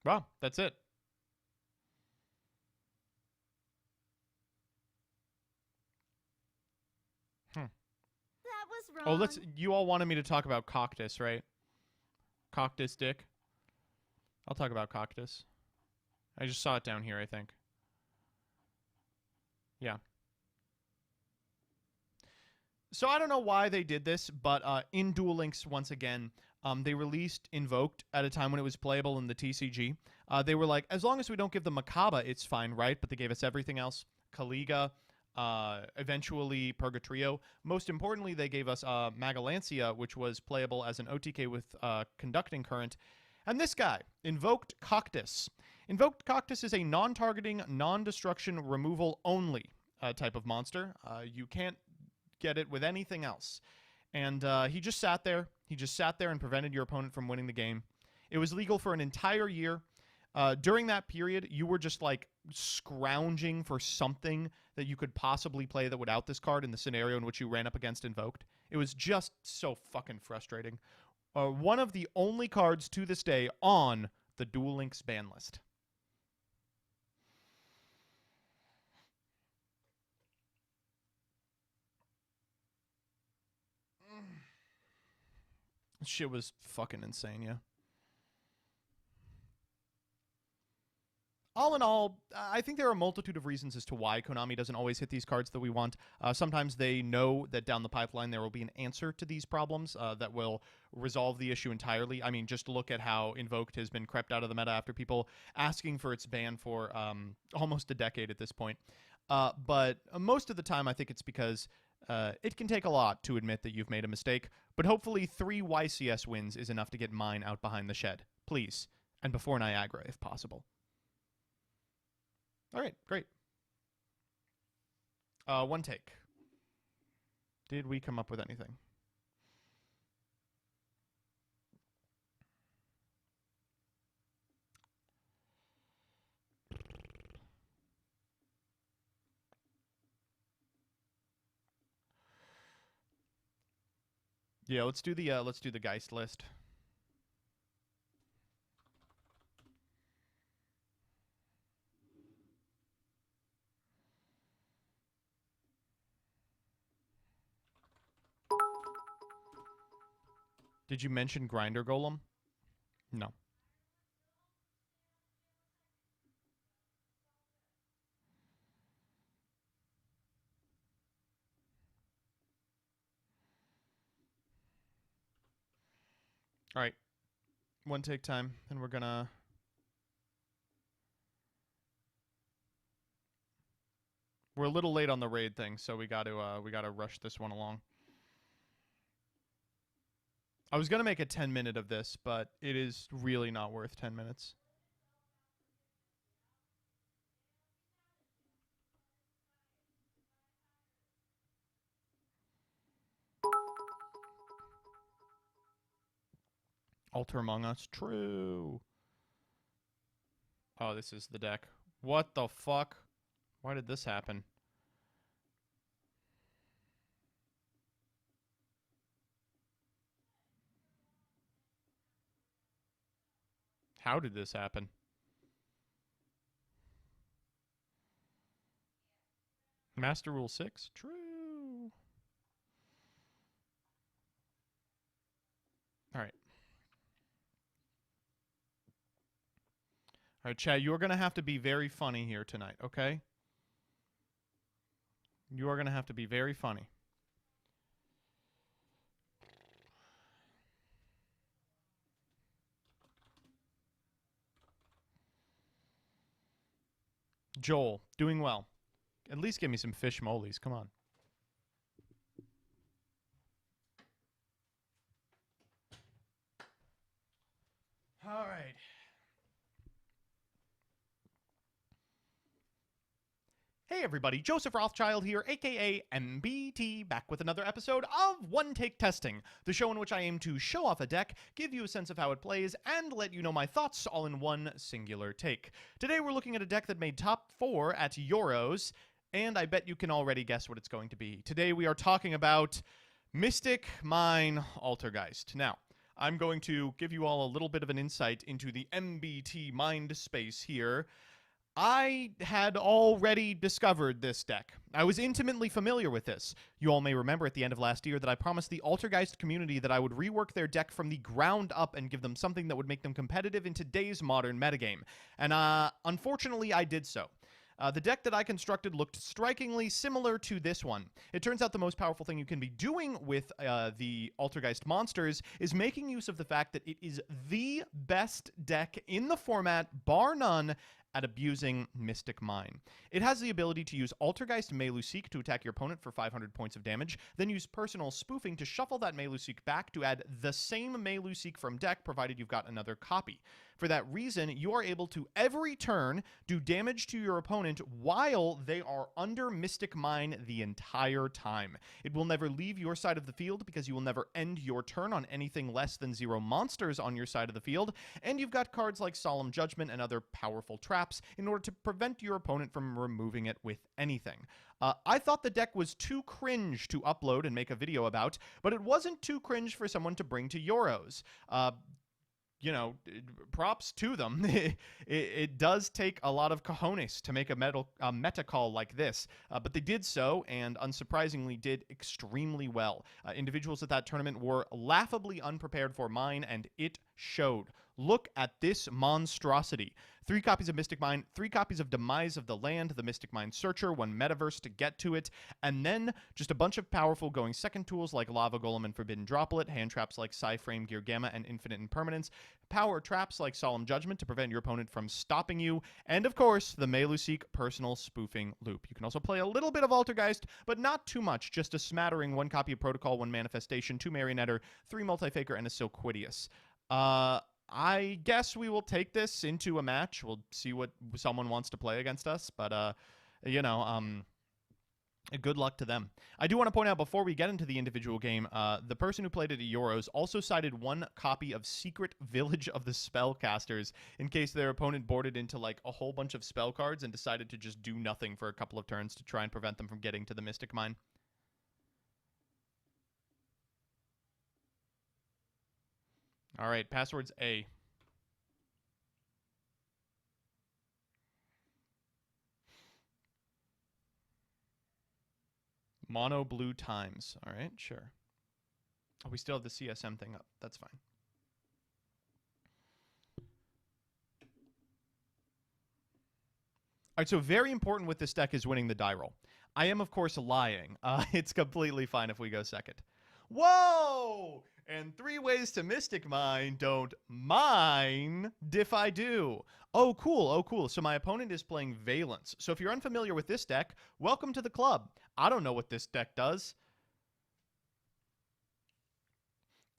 Wow, that's it. That was wrong. Oh, you all wanted me to talk about Coctus, right? Coctus Dick. I'll talk about Cactus. I just saw it down here, I think. Yeah. So I don't know why they did this, but in Duel Links, once again, they released Invoked at a time when it was playable in the TCG. They were like, as long as we don't give them Makaba, it's fine, right? But they gave us everything else. Kaliga, eventually Purgatrio. Most importantly, they gave us Magalancia, which was playable as an OTK with Conducting Current. And this guy, Invoked Cactus. Invoked Cactus is a non-targeting, non-destruction, removal only type of monster. You can't get it with anything else. And he just sat there. He just sat there and prevented your opponent from winning the game. It was legal for an entire year. During that period, you were just like scrounging for something that you could possibly play that would out this card in the scenario in which you ran up against Invoked. It was just so fucking frustrating. One of the only cards to this day on the Duel Links ban list. Shit was fucking insane, yeah. All in all, I think there are a multitude of reasons as to why Konami doesn't always hit these cards that we want. Sometimes they know that down the pipeline there will be an answer to these problems that will resolve the issue entirely. I mean, just look at how Invoked has been crept out of the meta after people asking for its ban for almost a decade at this point. But most of the time, I think it's because it can take a lot to admit that you've made a mistake. But hopefully 3 YCS wins is enough to get mine out behind the shed. Please. And before Niagara, if possible. All right, great. One take. Did we come up with anything? Yeah, let's do the Geist list. Did you mention Grinder Golem? No. All right. One take time, and we're gonna... We're a little late on the raid thing, so we gotta rush this one along. I was going to make a 10-minute of this, but it is really not worth 10 minutes. Altar Among Us. True. Oh, this is the deck. What the fuck? Why did this happen? How did this happen? Master Rule 6? True. All right. All right, Chad, you're going to have to be very funny here tonight, okay? You are going to have to be very funny. Joel, doing well. At least give me some fish molies. Come on. All right. Hey everybody, Joseph Rothschild here, aka MBT, back with another episode of One Take Testing, the show in which I aim to show off a deck, give you a sense of how it plays, and let you know my thoughts all in one singular take. Today we're looking at a deck that made top 4 at Euros, and I bet you can already guess what it's going to be. Today we are talking about Mystic Mine Altergeist. Now, I'm going to give you all a little bit of an insight into the MBT mind space here. I had already discovered this deck. I was intimately familiar with this. You all may remember at the end of last year that I promised the Altergeist community that I would rework their deck from the ground up and give them something that would make them competitive in today's modern metagame. And unfortunately, I did so. The deck that I constructed looked strikingly similar to this one. It turns out the most powerful thing you can be doing with the Altergeist monsters is making use of the fact that it is the best deck in the format, bar none, at abusing Mystic Mine. It has the ability to use Altergeist Meluseek to attack your opponent for 500 points of damage, then use Personal Spoofing to shuffle that Meluseek back to add the same Meluseek from deck, provided you've got another copy. For that reason, you are able to, every turn, do damage to your opponent while they are under Mystic Mine the entire time. It will never leave your side of the field because you will never end your turn on anything less than 0 monsters on your side of the field, and you've got cards like Solemn Judgment and other powerful traps in order to prevent your opponent from removing it with anything. I thought the deck was too cringe to upload and make a video about, but it wasn't too cringe for someone to bring to Euros. You know, props to them. It does take a lot of cojones to make a meta call like this, but they did so, and unsurprisingly did extremely well. Individuals at that tournament were laughably unprepared for mine, and it showed. Look at this monstrosity. 3 copies of Mystic Mine, 3 copies of Demise of the Land, the Mystic Mine Searcher, 1 Metaverse to get to it, and then just a bunch of powerful going second tools like Lava Golem and Forbidden Droplet, hand traps like Psy-Frame, Gear Gamma, and Infinite Impermanence, power traps like Solemn Judgment to prevent your opponent from stopping you, and of course, the Meluseek Personal Spoofing Loop. You can also play a little bit of Altergeist, but not too much, just a smattering, 1 copy of Protocol, 1 Manifestation, 2 Marionetter, 3 Multifaker, and a Silquidius. I guess we will take this into a match. We'll see what someone wants to play against us, but, you know, good luck to them. I do want to point out, before we get into the individual game, the person who played it at Euros also cited 1 copy of Secret Village of the Spellcasters in case their opponent boarded into, like, a whole bunch of spell cards and decided to just do nothing for a couple of turns to try and prevent them from getting to the Mystic Mine. All right, password's A. Mono blue times. All right, sure. Oh, we still have the CSM thing up. That's fine. All right, so very important with this deck is winning the die roll. I am, of course, lying. It's completely fine if we go second. Whoa! And 3 ways to Mystic Mine, don't mine if I do. Oh, cool. Oh, cool. So my opponent is playing Valence. So if you're unfamiliar with this deck, welcome to the club. I don't know what this deck does.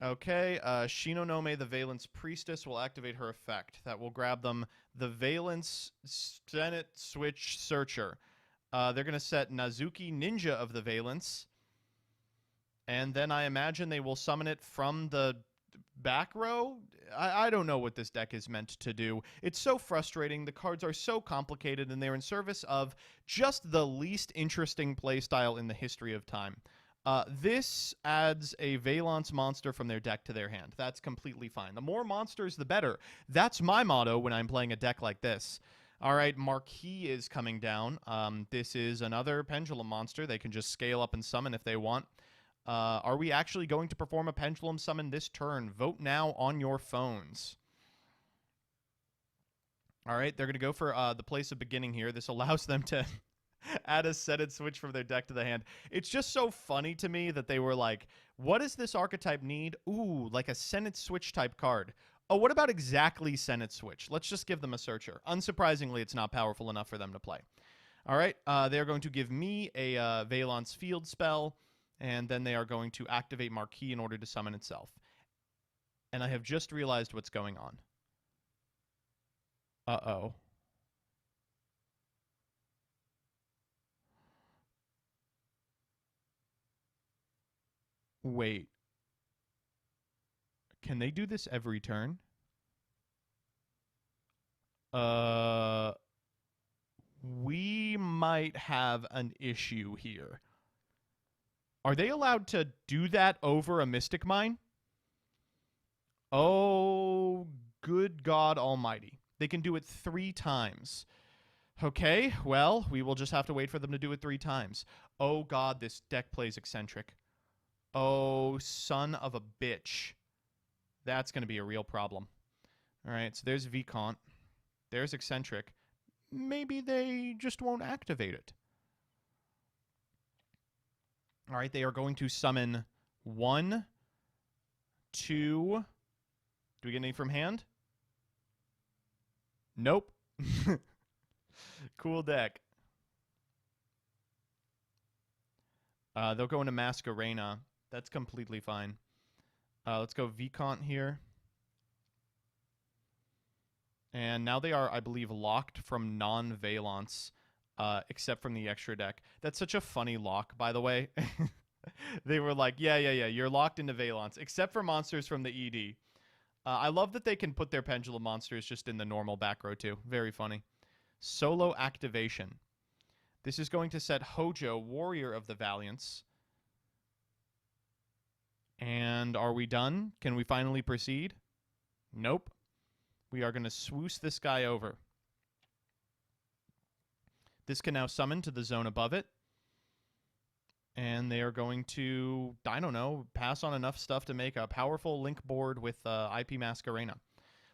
Okay, Shinonome, the Valence Priestess, will activate her effect. That will grab them the Valence Senate Switch Searcher. They're going to set Nazuki, Ninja of the Valence. And then I imagine they will summon it from the back row? I don't know what this deck is meant to do. It's so frustrating. The cards are so complicated, and they're in service of just the least interesting playstyle in the history of time. This adds a Valence monster from their deck to their hand. That's completely fine. The more monsters, the better. That's my motto when I'm playing a deck like this. All right, Marquis is coming down. This is another Pendulum monster. They can just scale up and summon if they want. Are we actually going to perform a Pendulum Summon this turn? Vote now on your phones. All right, they're going to go for the place of beginning here. This allows them to add a set and switch from their deck to the hand. It's just so funny to me that they were like, what does this archetype need? Ooh, like a Senate Switch type card. Oh, what about exactly Senate Switch? Let's just give them a Searcher. Unsurprisingly, it's not powerful enough for them to play. All right, they're going to give me a Valence Field spell. And then they are going to activate Marquis in order to summon itself. And I have just realized what's going on. Uh-oh. Wait. Can they do this every turn? We might have an issue here. Are they allowed to do that over a Mystic Mine? Oh, good God almighty. They can do it 3 times. Okay, well, we will just have to wait for them to do it 3 times. Oh god, this deck plays eccentric. Oh, son of a bitch. That's going to be a real problem. All right, so there's Vicomte. There's eccentric. Maybe they just won't activate it. All right, they are going to summon 1, 2. Do we get any from hand? Nope. Cool deck. They'll go into Masquerena. That's completely fine. Let's go Vicomte here. And now they are, I believe, locked from non-Valence, except from the extra deck. That's such a funny lock, by the way. They were like, yeah, you're locked into Valence, except for monsters from the ED. I love that they can put their Pendulum monsters just in the normal back row, too. Very funny. Solo activation. This is going to set Hojo, Warrior of the Valiants. And are we done? Can we finally proceed? Nope. We are going to swoosh this guy over. This can now summon to the zone above it. And they are going to, I don't know, pass on enough stuff to make a powerful link board with IP Masquerena.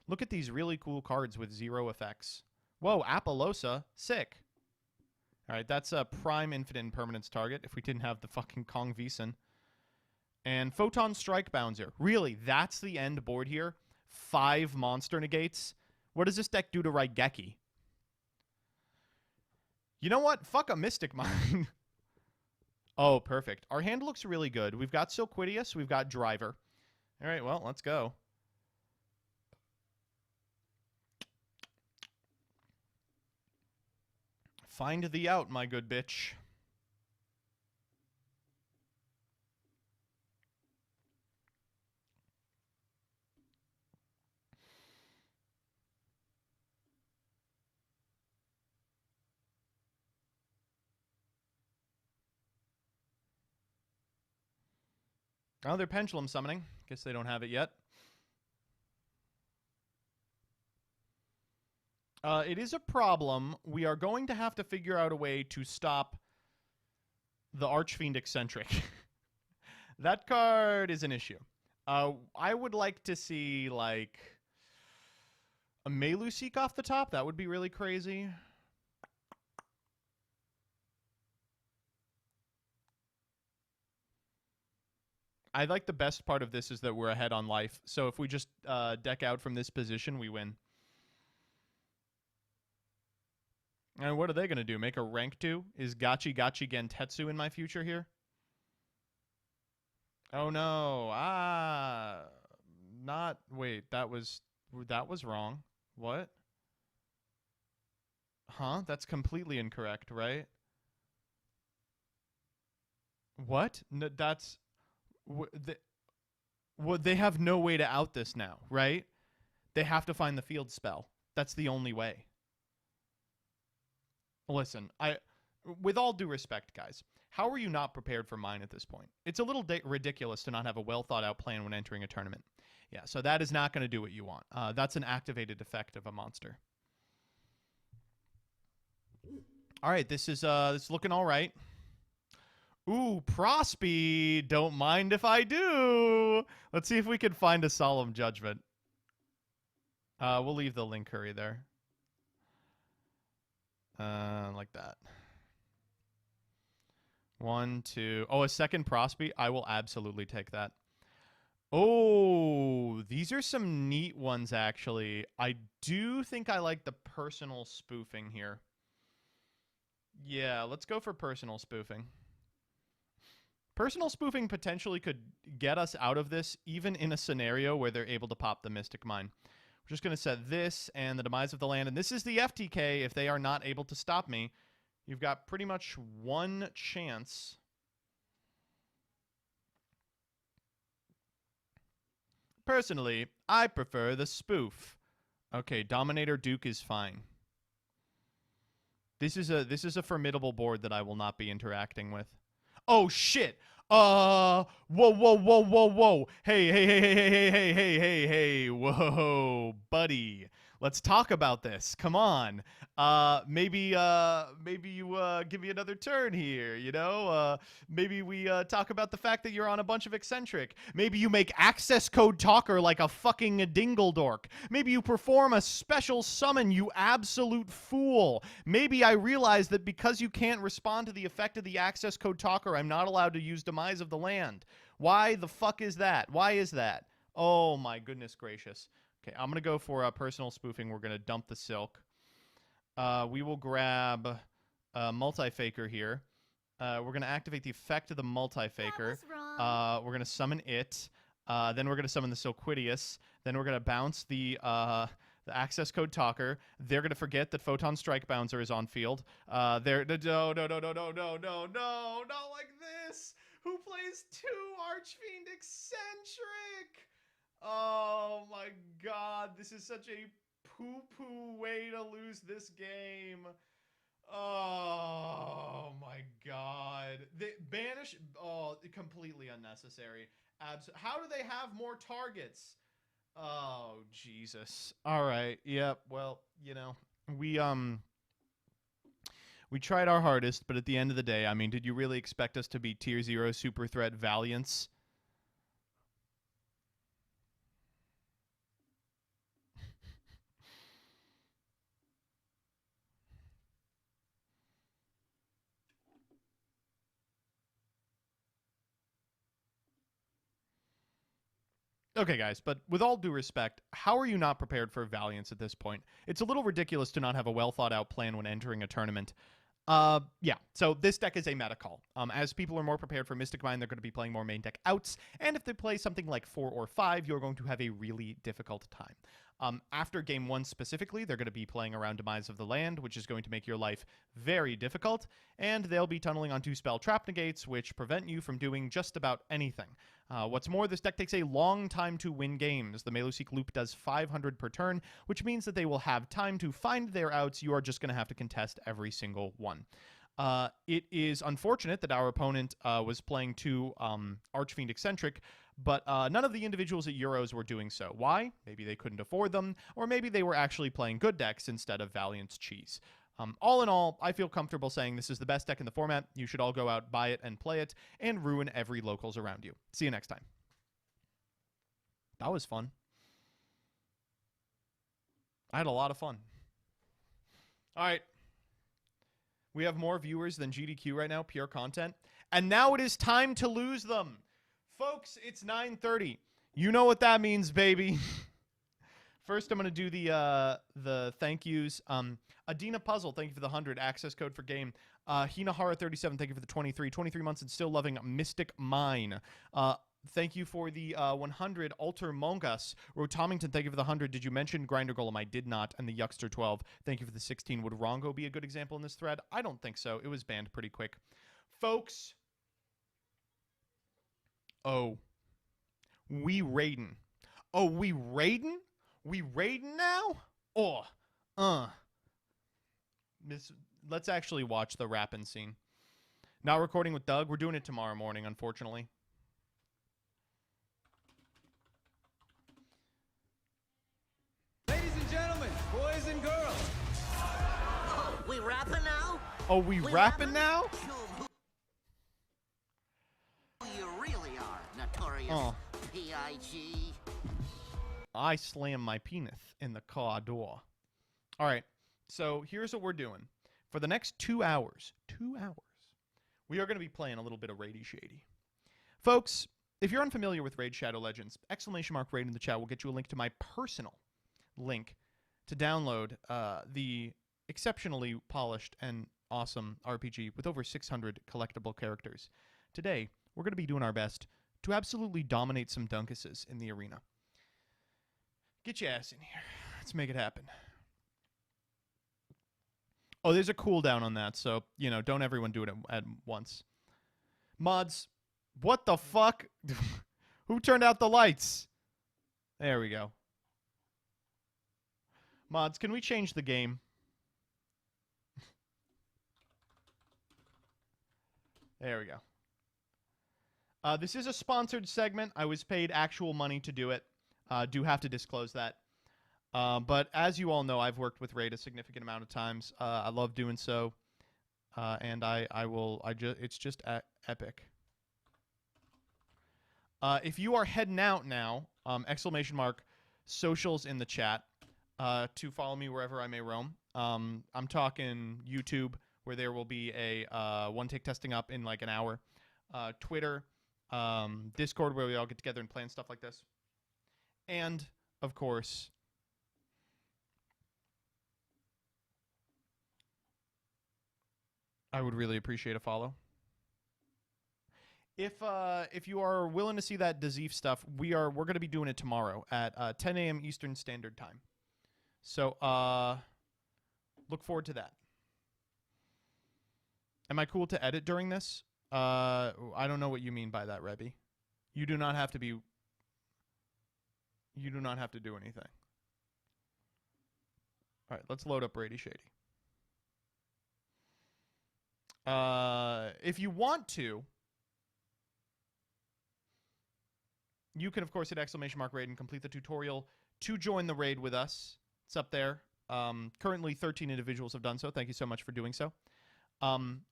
Look at these really cool cards with 0 effects. Whoa, Apollosa, sick. All right, that's a prime infinite impermanence target if we didn't have the fucking Kong Vison. And Photon Strike Bouncer. Really, that's the end board here? 5 monster negates? What does this deck do to Raigeki? You know what? Fuck a Mystic Mine. Oh, perfect. Our hand looks really good. We've got Silquidius. We've got Driver. All right, well, let's go. Find thee out, my good bitch. Oh, they're Pendulum summoning. Guess they don't have it yet. It is a problem. We are going to have to figure out a way to stop the Archfiend Eccentric. That card is an issue. I would like to see, like, a Meluseek off the top. That would be really crazy. I like the best part of this is that we're ahead on life. So if we just deck out from this position, we win. And what are they going to do? Make a rank 2? Is Gachi Gachi Gentetsu in my future here? Oh no. Not wait, that was wrong. What? Huh? That's completely incorrect, right? What? No, that's they have no way to out this now, right? They have to find the field spell. That's the only way. Listen, with all due respect, guys, how are you not prepared for mine at this point? It's a little ridiculous to not have a well-thought-out plan when entering a tournament. Yeah, so that is not going to do what you want. That's an activated effect of a monster. All right, this is looking all right. Ooh, Prospe, don't mind if I do. Let's see if we can find a Solemn Judgment. We'll leave the Link Curry there. Like that. 1, 2. Oh, a second Prospe? I will absolutely take that. Oh, these are some neat ones, actually. I do think I like the personal spoofing here. Yeah, let's go for personal spoofing. Personal spoofing potentially could get us out of this, even in a scenario where they're able to pop the Mystic Mine. We're just going to set this and the Demise of the Land. And this is the FTK. If they are not able to stop me, you've got pretty much one chance. Personally, I prefer the spoof. Okay, Dominator Duke is fine. This is a formidable board that I will not be interacting with. Oh shit! Whoa, whoa, whoa, whoa, whoa! Hey, hey, hey, hey, hey, hey, hey, hey, hey, whoa, buddy! Let's talk about this. Come on. Maybe you give me another turn here, you know? Maybe we talk about the fact that you're on a bunch of eccentric. Maybe you make access code talker like a fucking dingledork. Maybe you perform a special summon, you absolute fool. Maybe I realize that because you can't respond to the effect of the access code talker, I'm not allowed to use Demise of the Land. Why the fuck is that? Why is that? Oh my goodness gracious. Okay, I'm going to go for personal spoofing. We're going to dump the silk. We will grab multi-faker here. We're going to activate the effect of the multi-faker. We're going to summon it. Then we're going to summon the Silquidius. Then we're going to bounce the access code talker. They're going to forget that Photon Strike Bouncer is on field. No, not like this. Who plays 2 Archfiend Eccentric? Oh my god, this is such a poo-poo way to lose this game. Oh my god. Banish, completely unnecessary. How do they have more targets? Oh, Jesus. All right, yep, well, you know, we tried our hardest, but at the end of the day, I mean, did you really expect us to be tier 0 super threat Valiants? Okay, guys, but with all due respect, how are you not prepared for Valiance at this point? It's a little ridiculous to not have a well-thought-out plan when entering a tournament. Yeah, so this deck is a meta call. As people are more prepared for Mystic Mine, they're going to be playing more main deck outs, and if they play something like 4 or 5, you're going to have a really difficult time. After Game 1 specifically, they're going to be playing around Demise of the Land, which is going to make your life very difficult, and they'll be tunneling on 2 spell trap negates, which prevent you from doing just about anything. What's more, this deck takes a long time to win games. The Meluseek loop does 500 per turn, which means that they will have time to find their outs. You are just going to have to contest every single one. It is unfortunate that our opponent was playing 2 Archfiend Eccentric, but none of the individuals at Euros were doing so. Why? Maybe they couldn't afford them, or maybe they were actually playing good decks instead of Valiant's cheese. All in all, I feel comfortable saying this is the best deck in the format. You should all go out, buy it, and play it, and ruin every locals around you. See you next time. That was fun. I had a lot of fun. All right. We have more viewers than GDQ right now, pure content. And now it is time to lose them. Folks, it's 9:30. You know what that means, baby. First, I'm going to do the thank yous. Adina Puzzle, thank you for the 100. Access code for game. Hinahara37, thank you for the 23. 23 months and still loving Mystic Mine. Thank you for the 100. Alter Mongas. Rotomington, thank you for the 100. Did you mention Grinder Golem? I did not. And the Yuckster 12, thank you for the 16. Would Rongo be a good example in this thread? I don't think so. It was banned pretty quick. Folks. Oh. We raiding. Oh, we raiding? We raiding now? Let's actually watch the rapping scene. Not recording with Doug. We're doing it tomorrow morning, unfortunately. Ladies and gentlemen, boys and girls. Oh, we rapping now? Oh, we rapping now? Who you really are, notorious P.I.G. I slam my penis in the car door. All right, so here's what we're doing. For the next 2 hours, we are going to be playing a little bit of Raidy Shady. Folks, if you're unfamiliar with Raid Shadow Legends, !raid in the chat will get you a link to my personal link to download the exceptionally polished and awesome RPG with over 600 collectible characters. Today, we're going to be doing our best to absolutely dominate some Dunkuses in the arena. Get your ass in here. Let's make it happen. Oh, there's a cooldown on that, so, you know, don't everyone do it at once. Mods, what the fuck? Who turned out the lights? There we go. Mods, can we change the game? There we go. This is a sponsored segment. I was paid actual money to do it. Do have to disclose that. But as you all know, I've worked with Raid a significant amount of times. I love doing so, and it's just epic. If you are heading out now, ! Socials in the chat to follow me wherever I may roam. I'm talking YouTube, where there will be a one-take testing up in like an hour. Twitter, Discord, where we all get together and plan stuff like this. And, of course, I would really appreciate a follow. If you are willing to see that Dazif stuff, we're going to be doing it tomorrow at 10 a.m. Eastern Standard Time. So look forward to that. Am I cool to edit during this? I don't know what you mean by that, Rebby. You do not have to be. You do not have to do anything. All right, let's load up Brady Shady. If you want to, you can, of course, hit !raid and complete the tutorial to join the raid with us. It's up there. Currently, 13 individuals have done so. Thank you so much for doing so.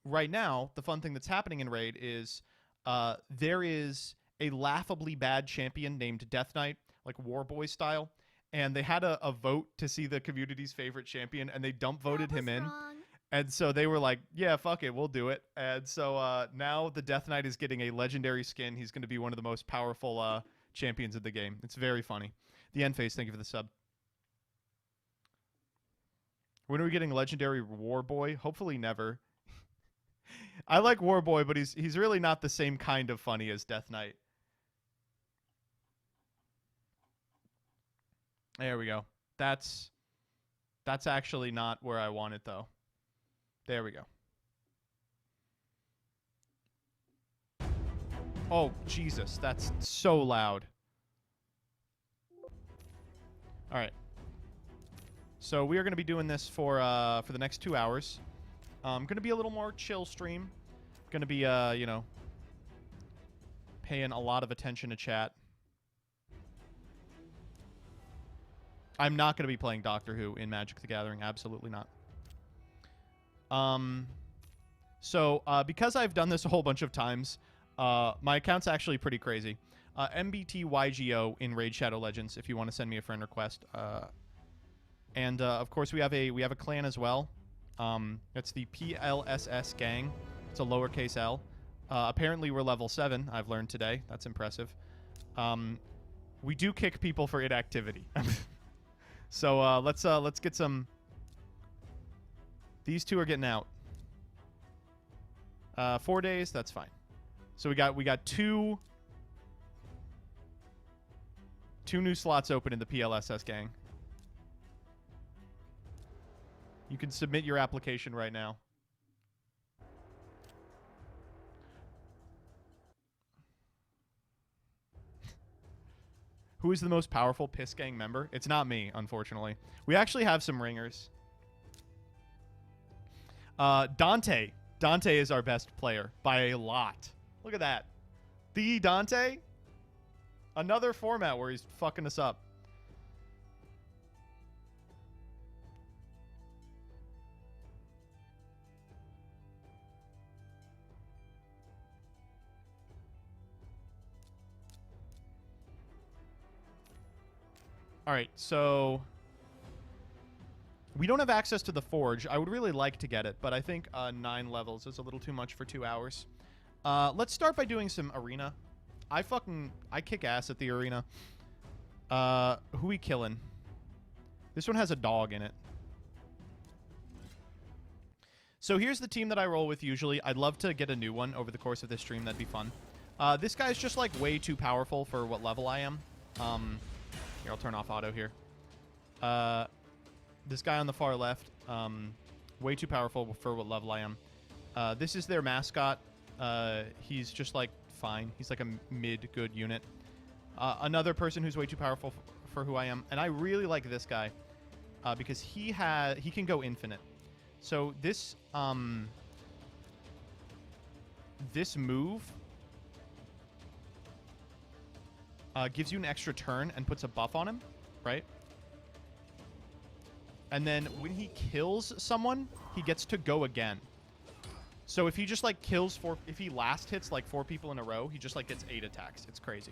Right now, the fun thing that's happening in Raid is there is a laughably bad champion named Death Knight, like Warboy style, and they had a vote to see the community's favorite champion, and they dump voted him in. And so they were like, yeah, fuck it, we'll do it. And so now the Death Knight is getting a legendary skin. He's going to be one of the most powerful champions of the game. It's very funny. The End Phase, thank you for the sub. When are we getting legendary Warboy? Hopefully never. I like Warboy, but he's really not the same kind of funny as Death Knight. There we go. That's actually not where I want it, though. There we go. Oh, Jesus. That's so loud. All right. So we are going to be doing this for the next 2 hours. Going to be a little more chill stream. Going to be, you know, paying a lot of attention to chat. I'm not going to be playing Doctor Who in Magic the Gathering. Absolutely not. So because I've done this a whole bunch of times, my account's actually pretty crazy. MBT Yu-Gi-Oh in Raid Shadow Legends, if you want to send me a friend request. And of course we have a clan as well. It's the PLSS gang. It's a lowercase L. Apparently we're level 7. I've learned today. That's impressive. We do kick people for inactivity. So let's get some. These two are getting out. 4 days. That's fine. So we got two new slots open in the PLSS gang. You can submit your application right now. Who is the most powerful Piss Gang member? It's not me, unfortunately. We actually have some ringers. Dante. Dante is our best player by a lot. Look at that. The Dante? Another format where he's fucking us up. All right, so we don't have access to the Forge. I would really like to get it, but I think 9 levels is a little too much for 2 hours. Let's start by doing some arena. I kick ass at the arena. Who we killing? This one has a dog in it. So here's the team that I roll with usually. I'd love to get a new one over the course of this stream. That'd be fun. This guy's just like way too powerful for what level I am. Here, I'll turn off auto here. This guy on the far left, way too powerful for what level I am. This is their mascot. He's just like fine. He's like a mid-good unit. Another person who's way too powerful for who I am, and I really like this guy because he can go infinite. So this this move gives you an extra turn and puts a buff on him, right? And then when he kills someone, he gets to go again. So if he just, like, kills if he last hits, like, 4 people in a row, he just, like, gets 8 attacks. It's crazy.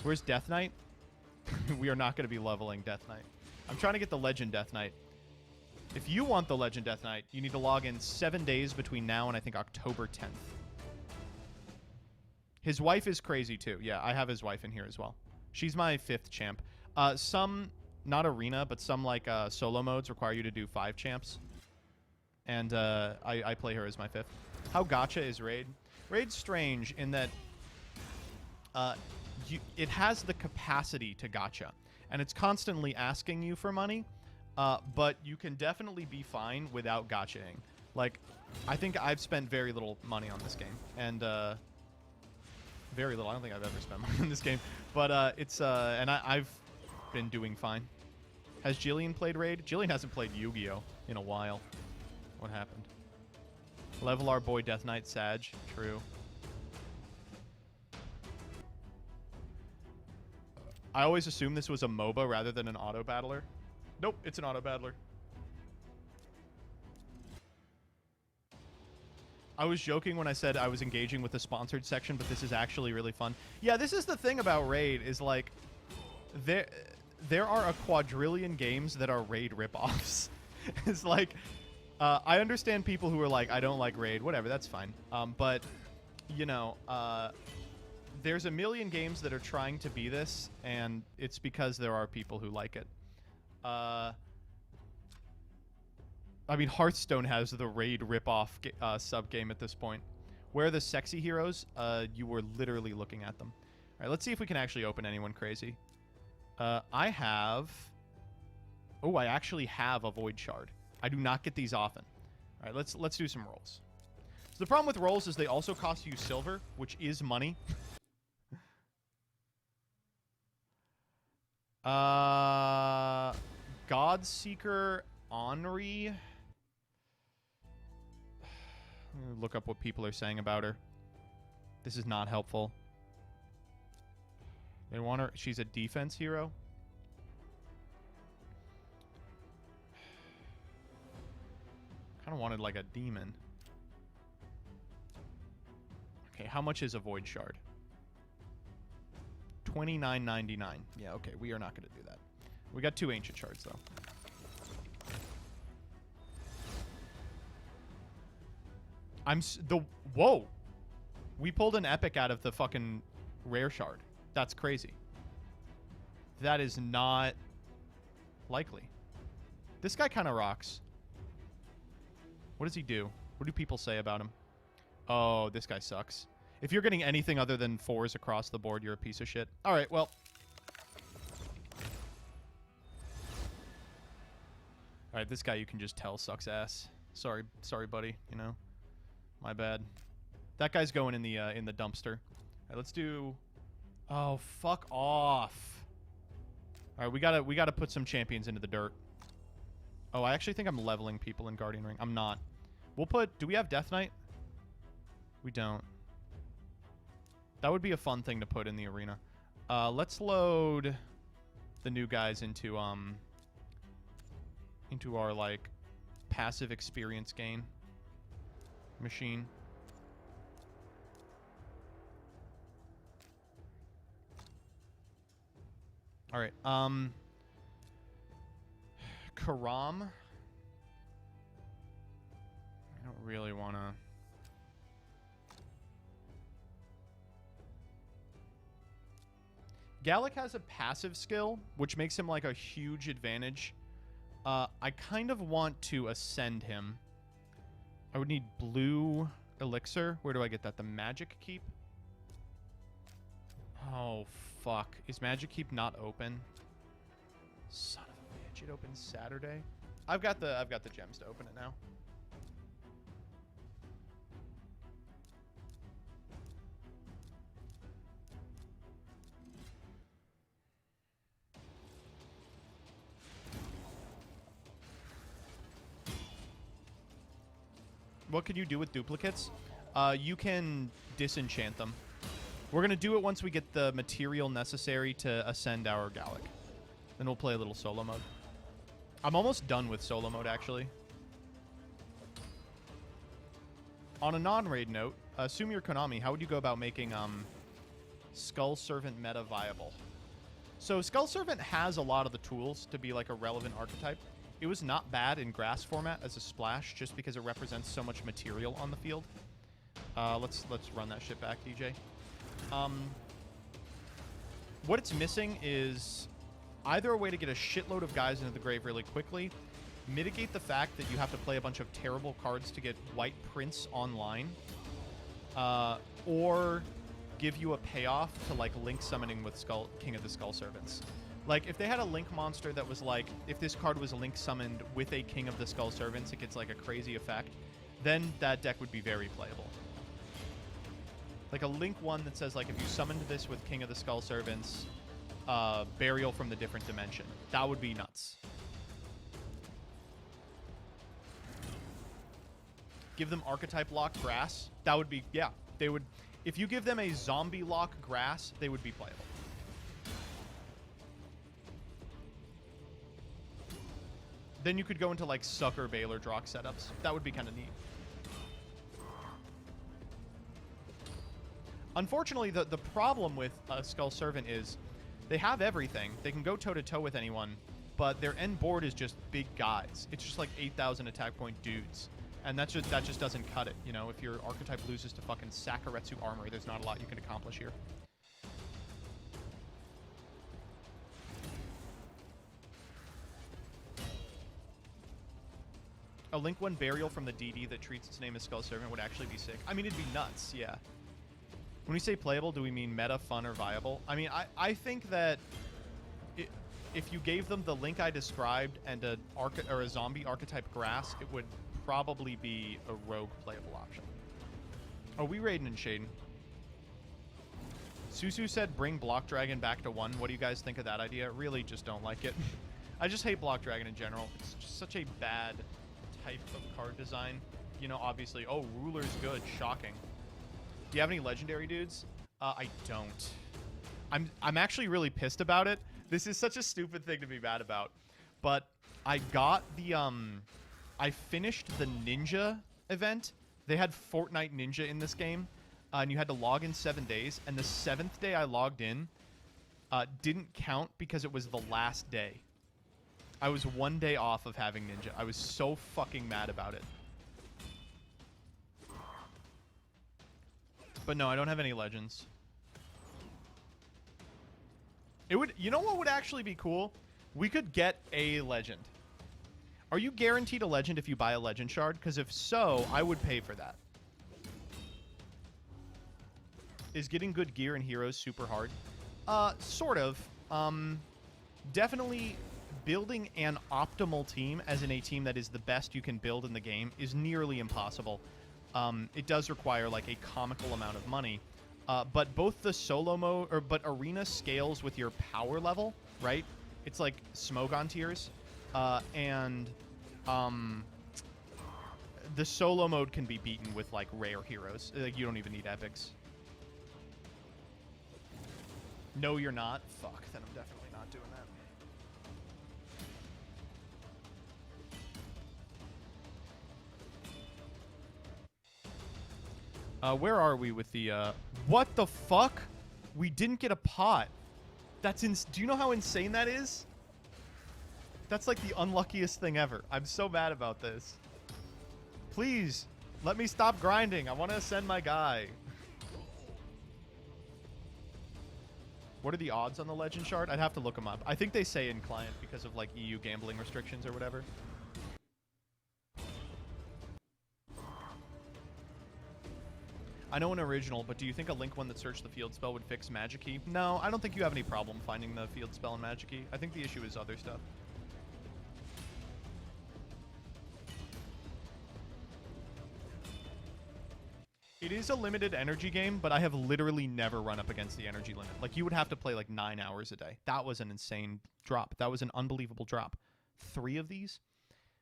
Where's Death Knight? We are not going to be leveling Death Knight. I'm trying to get the Legend Death Knight. If you want the Legend Death Knight, you need to log in 7 days between now and, I think, October 10th. His wife is crazy, too. Yeah, I have his wife in here as well. She's my 5th champ. Some, not arena, but some, like, solo modes require you to do 5 champs. And I play her as my 5th. How gacha is Raid? Raid's strange in that it has the capacity to gacha. And it's constantly asking you for money, but you can definitely be fine without gachaing. Like, I think I've spent very little money on this game. And, very little. I don't think I've ever spent money on this game. But and I've been doing fine. Has Jillian played Raid? Jillian hasn't played Yu-Gi-Oh! In a while. What happened? Level our boy Death Knight Sag. True. I always assumed this was a MOBA rather than an auto battler. Nope, it's an auto battler. I was joking when I said I was engaging with the sponsored section, but this is actually really fun. Yeah, this is the thing about Raid, is like there are a quadrillion games that are Raid ripoffs. It's like I understand people who are like, I don't like Raid, whatever, that's fine. But you know, there's a million games that are trying to be this, and it's because there are people who like it. I mean, Hearthstone has the Raid ripoff sub-game at this point. Where are the sexy heroes? You were literally looking at them. All right, let's see if we can actually open anyone crazy. I have... Oh, I actually have a Void Shard. I do not get these often. All right, let's do some rolls. So the problem with rolls is they also cost you silver, which is money. Godseeker Henri. Look up what people are saying about her. This is not helpful. They want her. She's a defense hero. Kind of wanted like a demon. Okay, how much is a Void Shard? $29.99. Yeah, okay, we are not going to do that. We got 2 Ancient Shards, though. Whoa! We pulled an epic out of the fucking rare shard. That's crazy. That is not likely. This guy kind of rocks. What does he do? What do people say about him? Oh, this guy sucks. If you're getting anything other than 4s across the board, you're a piece of shit. All right, well. All right, this guy you can just tell sucks ass. Sorry, buddy, you know. My bad. That guy's going in the dumpster. All right, let's do... Oh, fuck off. All right, we gotta put some champions into the dirt. Oh, I actually think I'm leveling people in Guardian Ring. I'm not. We'll put... Do we have Death Knight? We don't. That would be a fun thing to put in the arena. Let's load the new guys into our, like, passive experience gain machine. All right. Karam. I don't really want to... Gallic has a passive skill, which makes him like a huge advantage. I kind of want to ascend him. I would need blue elixir. Where do I get that? The Magic Keep? Oh, fuck. Is Magic Keep not open? Son of a bitch. It opens Saturday. I've got the gems to open it now. What can you do with duplicates? You can disenchant them. We're going to do it once we get the material necessary to ascend our Gallic. Then we'll play a little solo mode. I'm almost done with solo mode, actually. On a non-raid note, assume you're Konami, how would you go about making Skull Servant meta viable? So Skull Servant has a lot of the tools to be like a relevant archetype. It was not bad in grass format as a splash, just because it represents so much material on the field. Let's run that shit back, DJ. What it's missing is either a way to get a shitload of guys into the grave really quickly, mitigate the fact that you have to play a bunch of terrible cards to get White Prince online, or give you a payoff to like link summoning with King of the Skull Servants. Like if they had a link monster that was like, if this card was link summoned with a King of the Skull Servants, it gets like a crazy effect, then that deck would be very playable. Like a link one that says like if you summoned this with King of the Skull Servants, Burial from the Different Dimension. That would be nuts. Give them archetype lock grass. That would be, yeah. They would, if you give them a zombie lock grass, they would be playable. Then you could go into like Sucker Baylor Drock setups. That would be kind of neat. Unfortunately, the problem with Skull Servant is they have everything. They can go toe-to-toe with anyone, but their end board is just big guys. It's just like 8,000 attack point dudes. And that just doesn't cut it. You know, if your archetype loses to fucking Sakuretsu armor, there's not a lot you can accomplish here. A Link 1 Burial from the DD that treats its name as Skull Servant would actually be sick. I mean, it'd be nuts, yeah. When we say playable, do we mean meta, fun, or viable? I mean, I think that if you gave them the Link I described and a zombie archetype grass, it would probably be a rogue playable option. Oh, we raiding and shading. Susu said bring Block Dragon back to 1. What do you guys think of that idea? Really just don't like it. I just hate Block Dragon in general. It's just such a bad type of card design. You know, obviously, oh, Ruler's good. Shocking. Do you have any legendary dudes? I don't. I'm actually really pissed about it. This is such a stupid thing to be mad about. But I got the, I finished the Ninja event. They had Fortnite Ninja in this game, and you had to log in 7 days. And the 7th day I logged in didn't count because it was the last day. I was 1 day off of having Ninja. I was so fucking mad about it. But no, I don't have any legends. It would, you know what would actually be cool? We could get a legend. Are you guaranteed a legend if you buy a legend shard? Because if so, I would pay for that. Is getting good gear and heroes super hard? Sort of. Definitely building an optimal team, as in a team that is the best you can build in the game, is nearly impossible. It does require like a comical amount of money. But both the solo mode, but arena scales with your power level, right? It's like Smogon tiers. And the solo mode can be beaten with like rare heroes. Like you don't even need epics. No, you're not? Fuck, then I'm definitely not doing that. Where are we with the, what the fuck? We didn't get a pot. That's do you know how insane that is? That's like the unluckiest thing ever. I'm so mad about this. Please, let me stop grinding. I want to ascend my guy. What are the odds on the legend shard? I'd have to look them up. I think they say in client because of like EU gambling restrictions or whatever. I know an original, but do you think a Link one that searched the field spell would fix Magic Key? No, I don't think you have any problem finding the field spell in Magic Key. I think the issue is other stuff. It is a limited energy game, but I have literally never run up against the energy limit. Like, you would have to play like 9 hours a day. That was an insane drop. That was an unbelievable drop. 3 of these?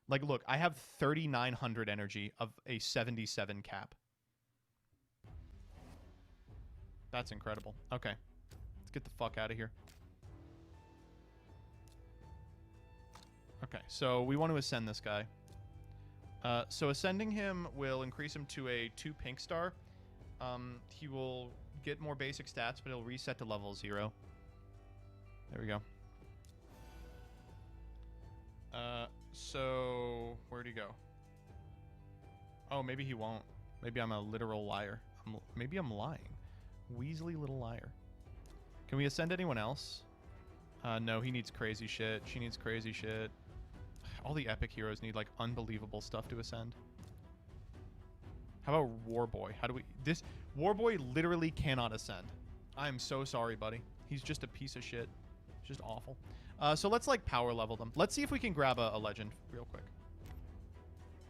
Like, look, I have 3,900 energy of a 77 cap. That's incredible. Okay. Let's get the fuck out of here. Okay, so we want to ascend this guy. So ascending him will increase him to a 2 pink star. He will get more basic stats, but he'll reset to level 0. There we go. So where'd he go? Oh, maybe he won't. Maybe I'm a literal liar. Maybe I'm lying. Weasley little liar. Can we ascend anyone else? No, he needs crazy shit. She needs crazy shit. All the epic heroes need like unbelievable stuff to ascend. How about Warboy? How do we... This... Warboy literally cannot ascend. I'm so sorry, buddy. He's just a piece of shit. Just awful. So let's like power level them. Let's see if we can grab a legend real quick.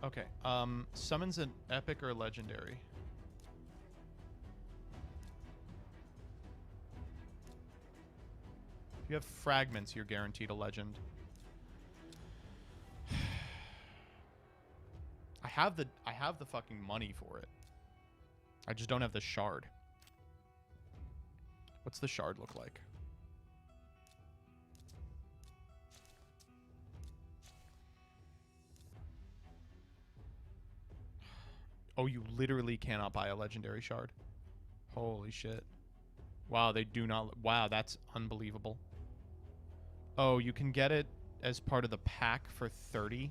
Okay. Summons an epic or legendary. If you have fragments, you're guaranteed a legend. I have the fucking money for it. I just don't have the shard. What's the shard look like? Oh, you literally cannot buy a legendary shard. Holy shit. Wow, they do not... Wow, that's unbelievable. Oh, you can get it as part of the pack for 30.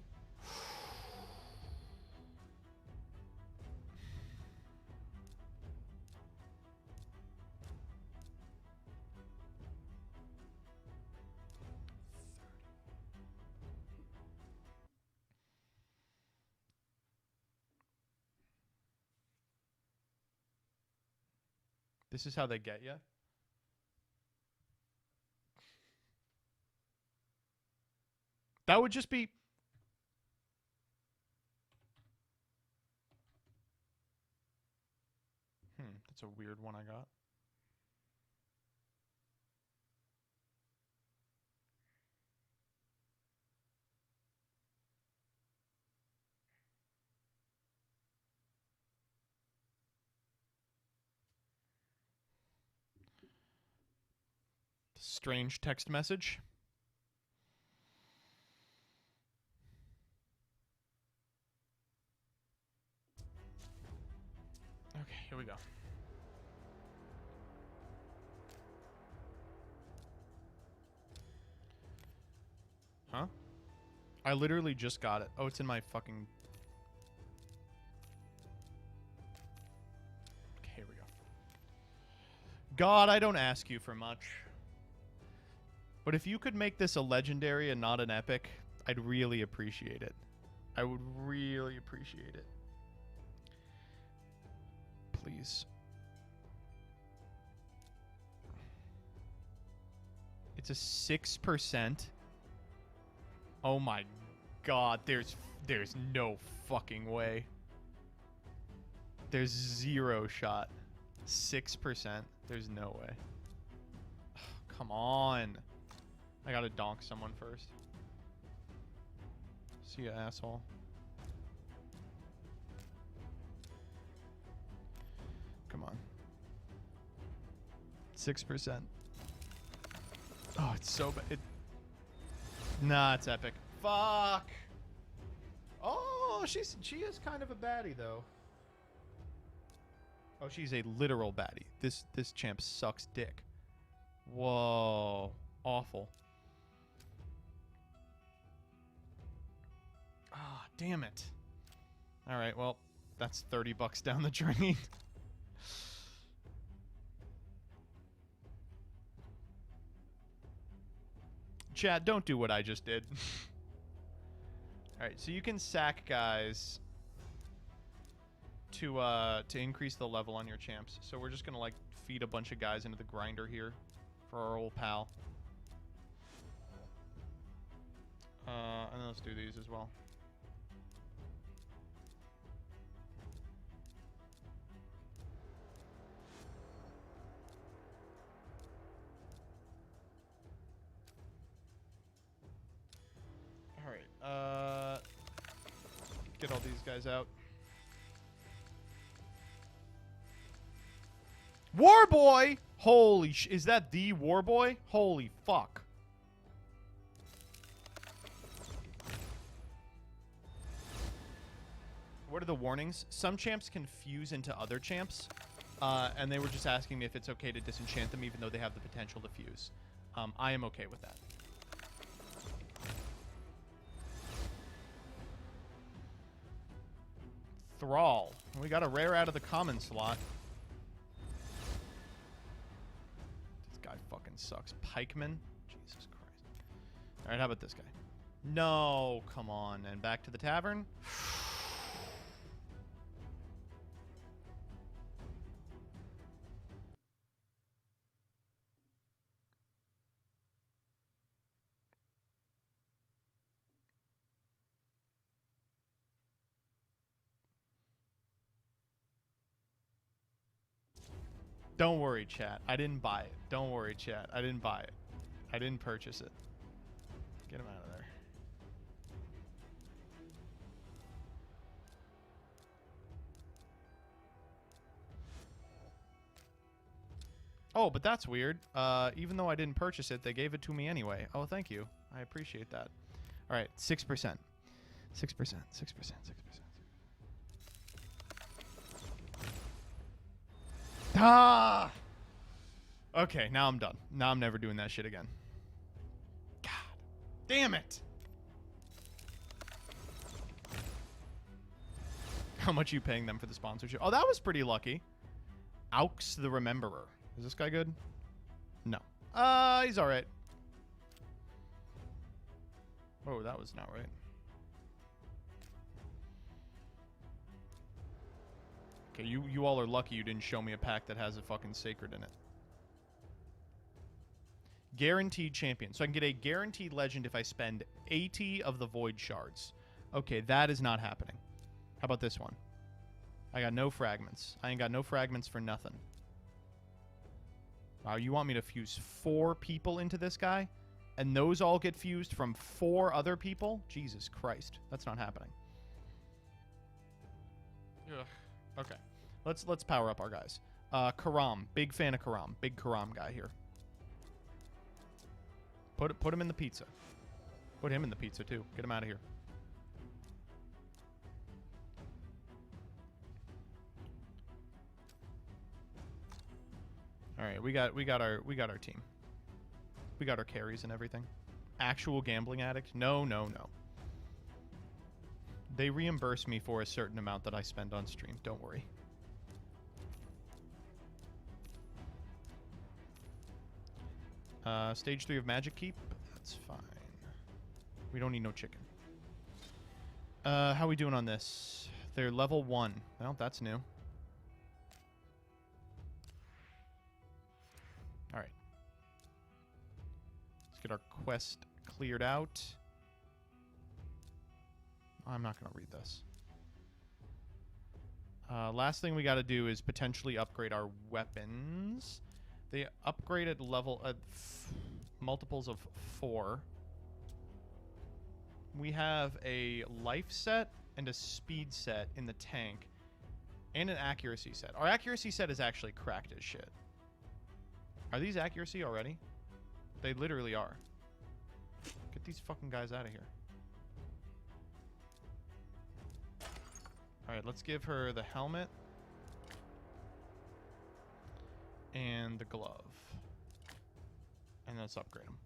This is how they get you? That would just be... That's a weird one I got. Strange text message. Okay, here we go. Huh? I literally just got it. Oh, it's in my fucking... Okay, here we go. God, I don't ask you for much. But if you could make this a legendary and not an epic, I'd really appreciate it. I would really appreciate it. Please. It's a 6%. Oh my god, there's no fucking way. There's 0 shot. 6%. There's no way. Come on. I gotta donk someone first. See ya, asshole. Come on. 6%. Oh, it's so bad. Nah, it's epic. Fuck. Oh, she is kind of a baddie though. Oh, she's a literal baddie. This champ sucks dick. Whoa, awful. Ah, damn it. All right, well, that's $30 down the drain. Chad, don't do what I just did. All right, so you can sack guys to increase the level on your champs. So we're just gonna like feed a bunch of guys into the grinder here for our old pal. And then let's do these as well. Alright, get all these guys out. Warboy! Holy sh... Is that the Warboy? Holy fuck. what are the warnings? Some champs can fuse into other champs, and they were just asking me if it's okay to disenchant them even though they have the potential to fuse. I am okay with that. Thrall. We got a rare out of the common slot. This guy fucking sucks. Pikeman. Jesus Christ. All right, how about this guy? No, come on. And back to the tavern. Don't worry, chat. I didn't buy it. Don't worry, chat. I didn't buy it. I didn't purchase it. Get him out of there. Oh, but that's weird. Even though I didn't purchase it, they gave it to me anyway. Oh, thank you. I appreciate that. All right, 6%. 6%. 6%. 6%. Ah! Okay, now I'm done. Now I'm never doing that shit again. God damn it! How much are you paying them for the sponsorship? Oh, that was pretty lucky. Aux the Rememberer. Is this guy good? No. He's alright. Oh, that was not right. Okay, you all are lucky you didn't show me a pack that has a fucking sacred in it. Guaranteed champion. So I can get a guaranteed legend if I spend 80 of the void shards. Okay, that is not happening. How about this one? I got no fragments. I ain't got no fragments for nothing. Wow, you want me to fuse 4 people into this guy? And those all get fused from 4 other people? Jesus Christ. That's not happening. Ugh. Okay. Let's power up our guys. Karam. Big fan of Karam. Big Karam guy here. Put him in the pizza. Put him in the pizza too. Get him out of here. All right, we got our team. We got our carries and everything. Actual gambling addict? No. They reimburse me for a certain amount that I spend on stream. Don't worry. Stage 3 of Magic Keep. That's fine. We don't need no chicken. How we doing on this? They're level 1. Well, that's new. Alright. Let's get our quest cleared out. I'm not going to read this. Last thing we got to do is potentially upgrade our weapons. They upgrade at level multiples of 4. We have a life set and a speed set in the tank, and an accuracy set. Our accuracy set is actually cracked as shit. Are these accuracy already? They literally are. Get these fucking guys out of here. Alright, let's give her the helmet and the glove. And let's upgrade them.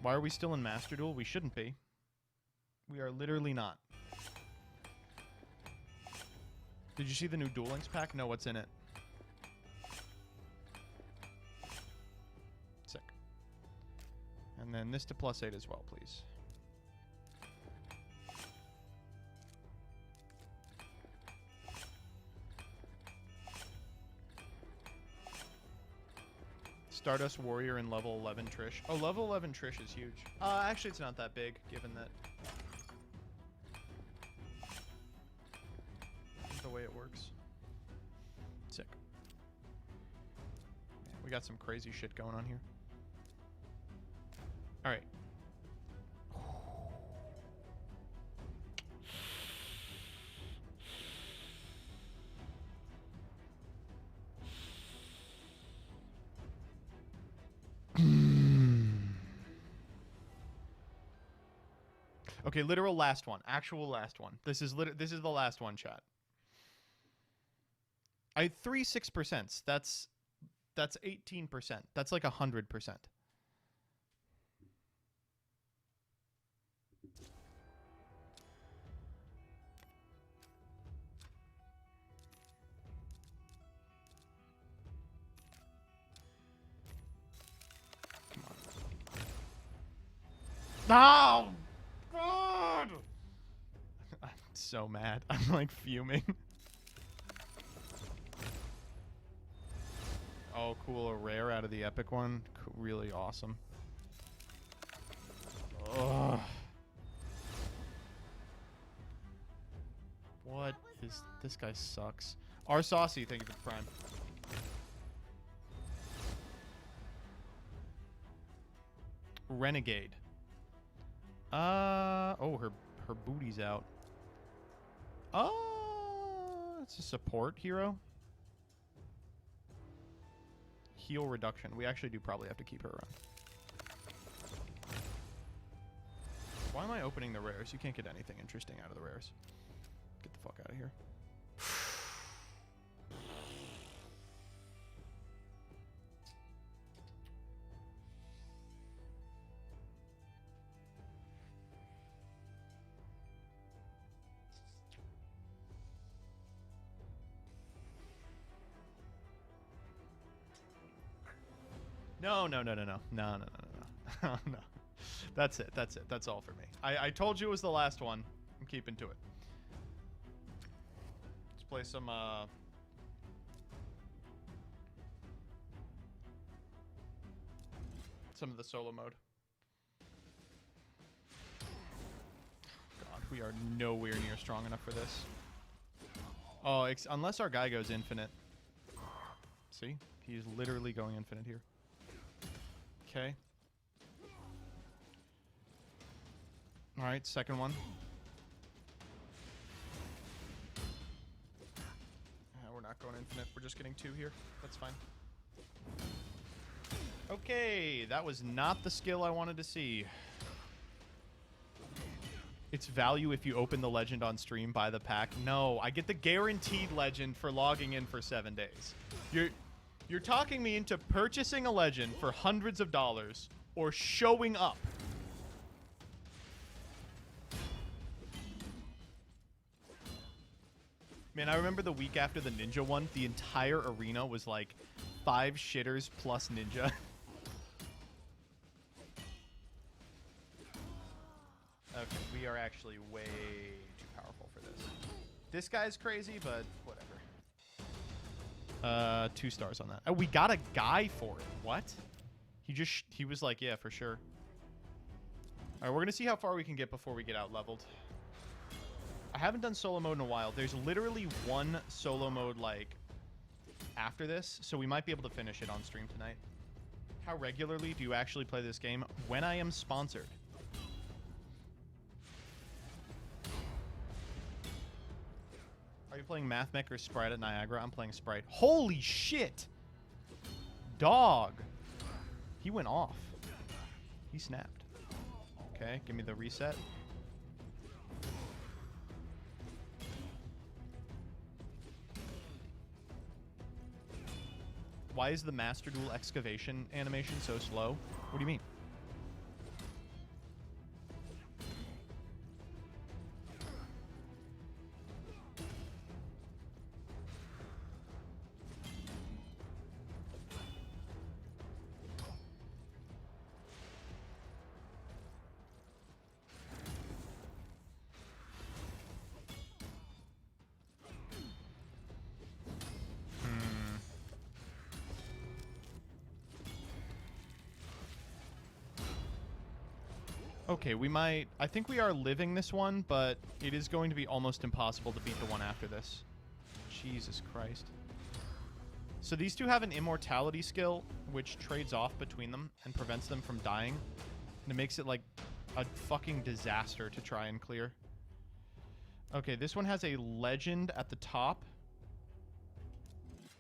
Why are we still in Master Duel? We shouldn't be. We are literally not. Did you see the new Duel Links pack? No, what's in it? Sick. And then this to +8 as well, please. Stardust Warrior and level 11 Trish. Oh, level 11 Trish is huge. Actually, it's not that big, given that the way it works. Sick. Man, we got some crazy shit going on here. All right. Okay, literal last one. Actual last one. This is the last one, chat. 3 6%. That's 18%. That's like 100%. Oh, God! I'm so mad. I'm like fuming. Oh, cool. A rare out of the epic one. Really awesome. Ugh. What is... This guy sucks. R Saucy, thank you for the prime. Renegade. Oh, her booty's out. Oh, it's a support hero. Heal reduction. We actually do probably have to keep her around. Why am I opening the rares? You can't get anything interesting out of the rares. Get the fuck out of here. No. No. That's it. That's all for me. I told you it was the last one. I'm keeping to it. Let's play some of the solo mode. God, we are nowhere near strong enough for this. Oh, unless our guy goes infinite. See? He's literally going infinite here. Okay. Alright, second one. We're not going infinite. We're just getting 2 here. That's fine. Okay, that was not the skill I wanted to see. It's value if you open the legend on stream, buy the pack. No, I get the guaranteed legend for logging in for 7 days. You're talking me into purchasing a legend for hundreds of dollars or showing up. Man, I remember the week after the ninja one, the entire arena was like 5 shitters plus ninja. Okay, we are actually way too powerful for this. This guy's crazy, but whatever. 2 stars on that. Oh, we got a guy for it. What? He was like, yeah, for sure. All right, we're gonna see how far we can get before we get out leveled. I haven't done solo mode in a while. There's literally one solo mode like after this, so we might be able to finish it on stream tonight. How regularly do you actually play this game? When I am sponsored. Are you playing Mathmech or Sprite at Niagara? I'm playing Sprite. Holy shit! Dog! He went off. He snapped. Okay, give me the reset. Why is the Master Duel excavation animation so slow? What do you mean? Okay, we might... I think we are living this one, but it is going to be almost impossible to beat the one after this. Jesus Christ. So these two have an immortality skill, which trades off between them and prevents them from dying. And it makes it, like, a fucking disaster to try and clear. Okay, this one has a legend at the top.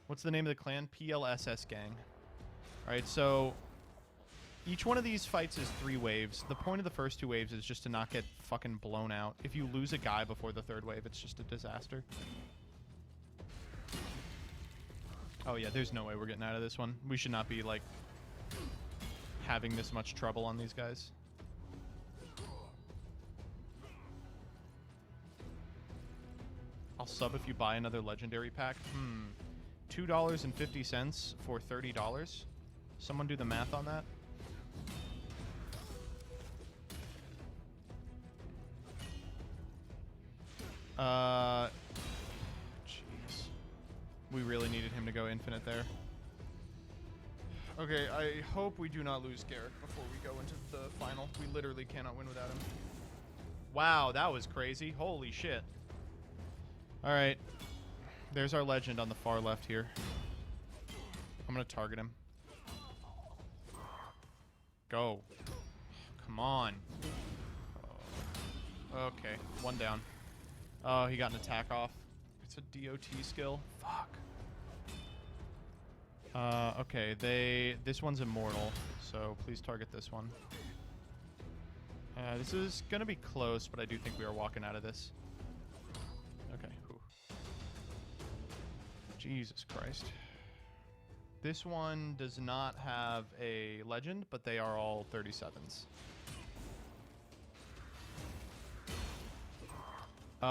What's the name of the clan? PLSS Gang. Alright, so... Each one of these fights is 3 waves. The point of the first 2 waves is just to not get fucking blown out. If you lose a guy before the 3rd wave, it's just a disaster. Oh yeah, there's no way we're getting out of this one. We should not be, like, having this much trouble on these guys. I'll sub if you buy another legendary pack. $2.50 for $30. Someone do the math on that. Jeez. We really needed him to go infinite there. Okay, I hope we do not lose Garrick before we go into the final. We literally cannot win without him. Wow, that was crazy. Holy shit. Alright. There's our legend on the far left here. I'm gonna target him. Go. Come on. Oh. Okay, 1 down. Oh, he got an attack off. It's a DOT skill. Fuck. Okay, this one's immortal, so please target this one. This is gonna be close, but I do think we are walking out of this. Okay. Whew. Jesus Christ. This one does not have a legend, but they are all 37s.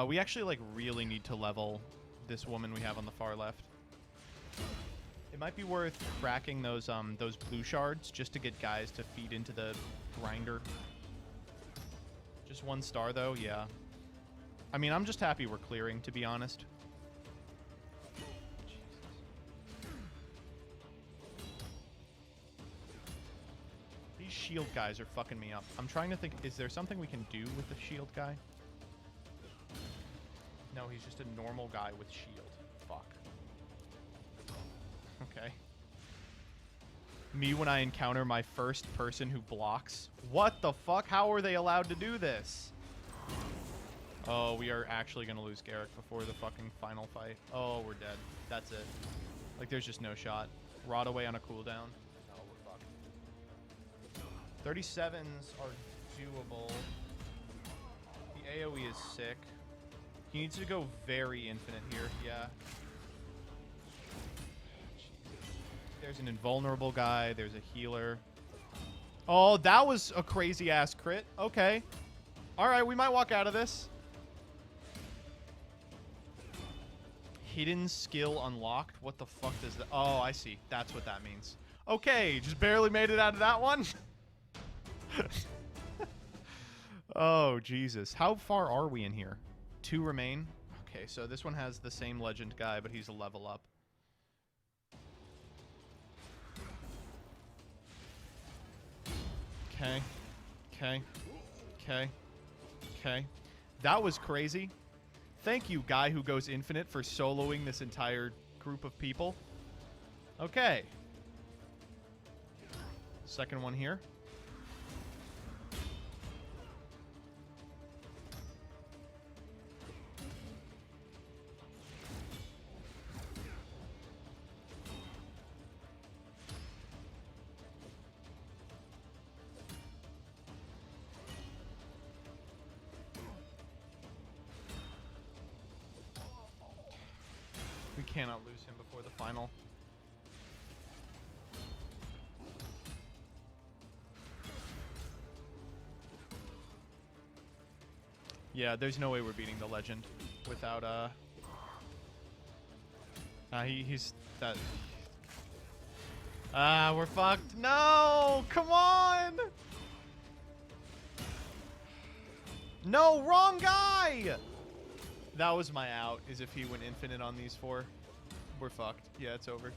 We actually, like, really need to level this woman we have on the far left. It might be worth cracking those blue shards just to get guys to feed into the grinder. Just 1 star, though? Yeah. I mean, I'm just happy we're clearing, to be honest. Jesus. These shield guys are fucking me up. I'm trying to think, is there something we can do with the shield guy? No, he's just a normal guy with shield. Fuck. Okay. Me when I encounter my first person who blocks. What the fuck? How are they allowed to do this? Oh, we are actually going to lose Garrick before the fucking final fight. Oh, we're dead. That's it. Like, there's just no shot. Rot away on a cooldown. Oh, we're fucked. 37s are doable. The AoE is sick. He needs to go very infinite here. Yeah. There's an invulnerable guy. There's a healer. Oh, that was a crazy-ass crit. Okay. All right, we might walk out of this. Hidden skill unlocked? What the fuck does that... Oh, I see. That's what that means. Okay, just barely made it out of that one. Oh, Jesus. How far are we in here? 2 remain. Okay, so this one has the same legend guy, but he's a level up. Okay. Okay. Okay. Okay. That was crazy. Thank you, guy who goes infinite, for soloing this entire group of people. Okay. Second one here. We cannot lose him before the final. Yeah, there's no way we're beating the legend without he's that. We're fucked. No, come on. No, wrong guy. That was my out, is if he went infinite on these 4. We're fucked. Yeah, it's over.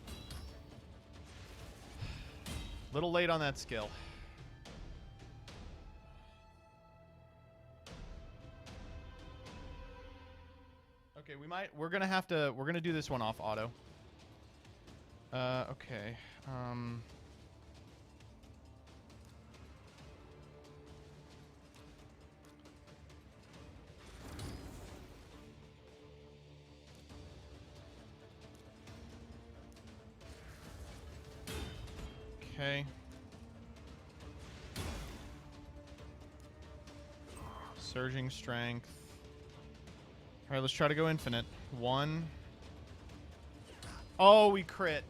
Little late on that skill. Okay, we're gonna do this one off auto. Okay. Okay. Surging strength. All right, let's try to go infinite. 1. Oh, we crit.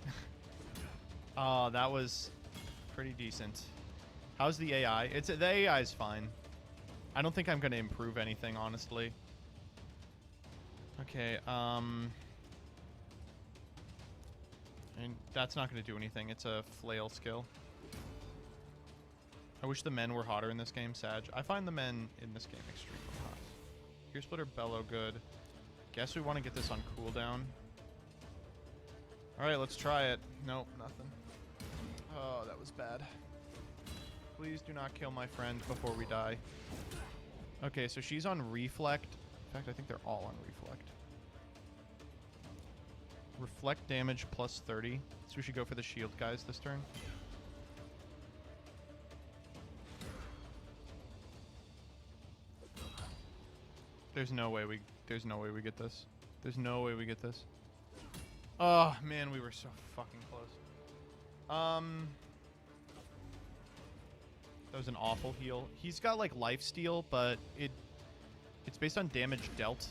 Oh, that was pretty decent. How's the AI? The AI is fine. I don't think I'm going to improve anything, honestly. Okay, and that's not going to do anything. It's a flail skill. I wish the men were hotter in this game, Sag. I find the men in this game extremely hot. Gear Splitter, Bellow, good. Guess we want to get this on cooldown. Alright, let's try it. Nope, nothing. Oh, that was bad. Please do not kill my friend before we die. Okay, so she's on Reflect. In fact, I think they're all on Reflect. Reflect damage plus 30. So we should go for the shield guys this turn. There's no way we get this. There's no way we get this. Oh man, we were so fucking close. That was an awful heal. He's got like lifesteal, but it's based on damage dealt.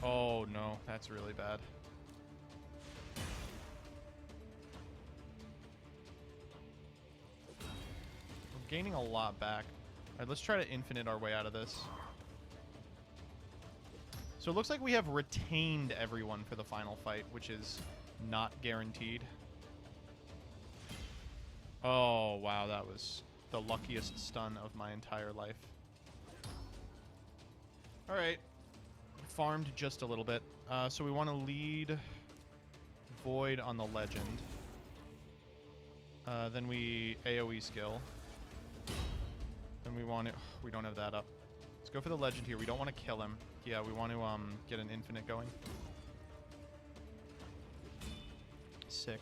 Oh no, that's really bad. We're gaining a lot back. Alright, let's try to infinite our way out of this. So it looks like we have retained everyone for the final fight, which is not guaranteed. Oh, wow, that was the luckiest stun of my entire life. Alright. Farmed just a little bit. So we want to lead Void on the Legend. Then we AoE skill. Then we want to... We don't have that up. Let's go for the Legend here. We don't want to kill him. Yeah, we want to get an infinite going. Sick.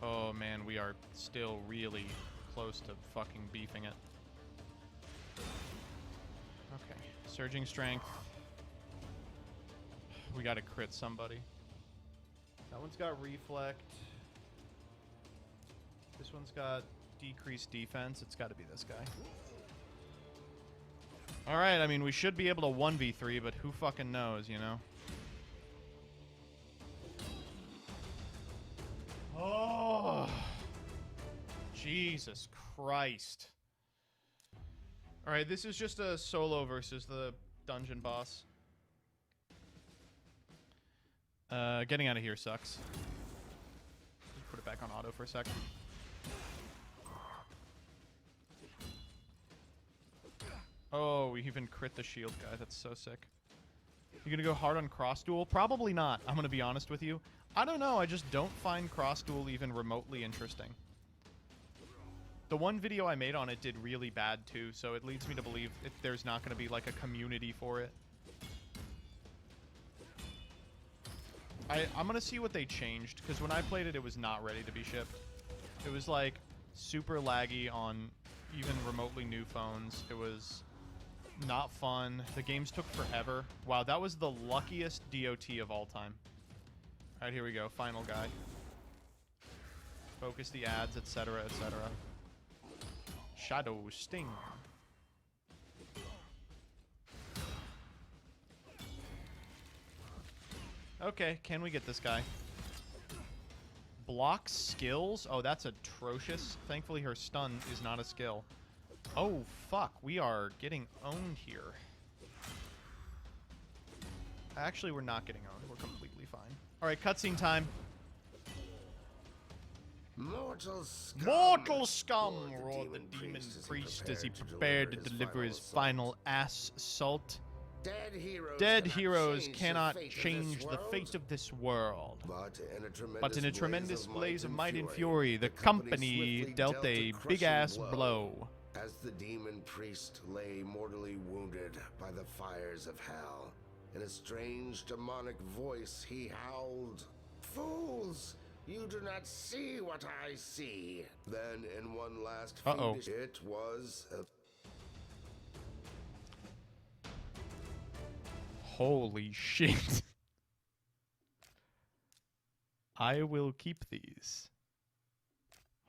Oh man, we are still really close to fucking beefing it. Okay, surging strength. We gotta crit somebody. That one's got reflect. This one's got decreased defense. It's gotta be this guy. Alright, I mean, we should be able to 1v3, but who fucking knows, you know? Oh, Jesus Christ. Alright, this is just a solo versus the dungeon boss. Getting out of here sucks. Put it back on auto for a sec. Oh, we even crit the shield guy. That's so sick. You gonna go hard on cross duel? Probably not. I'm gonna be honest with you. I don't know. I just don't find cross duel even remotely interesting. The one video I made on it did really bad too, so it leads me to believe there's not gonna be like a community for it. I'm gonna see what they changed, because when I played it, it was not ready to be shipped. It was like super laggy on even remotely new phones. It was not fun. The games took forever. Wow, that was the luckiest DOT of all time. Alright, here we go. Final guy. Focus the ads, etc., etc. Shadow Sting. Okay, can we get this guy? Block skills? Oh, that's atrocious. Thankfully, her stun is not a skill. Oh, fuck. We are getting owned here. Actually, we're not getting owned. We're completely fine. Alright, cutscene time. Mortal scum! Mortal scum! Roared the demon priest as he prepared to deliver his final ass assault. Dead heroes cannot change the fate of this world. But in a tremendous blaze of might and fury, the company dealt a big-ass blow. As the demon priest lay mortally wounded by the fires of hell, in a strange demonic voice he howled, "Fools! You do not see what I see." Then in one last fiendish, it was a... Holy shit. I will keep these.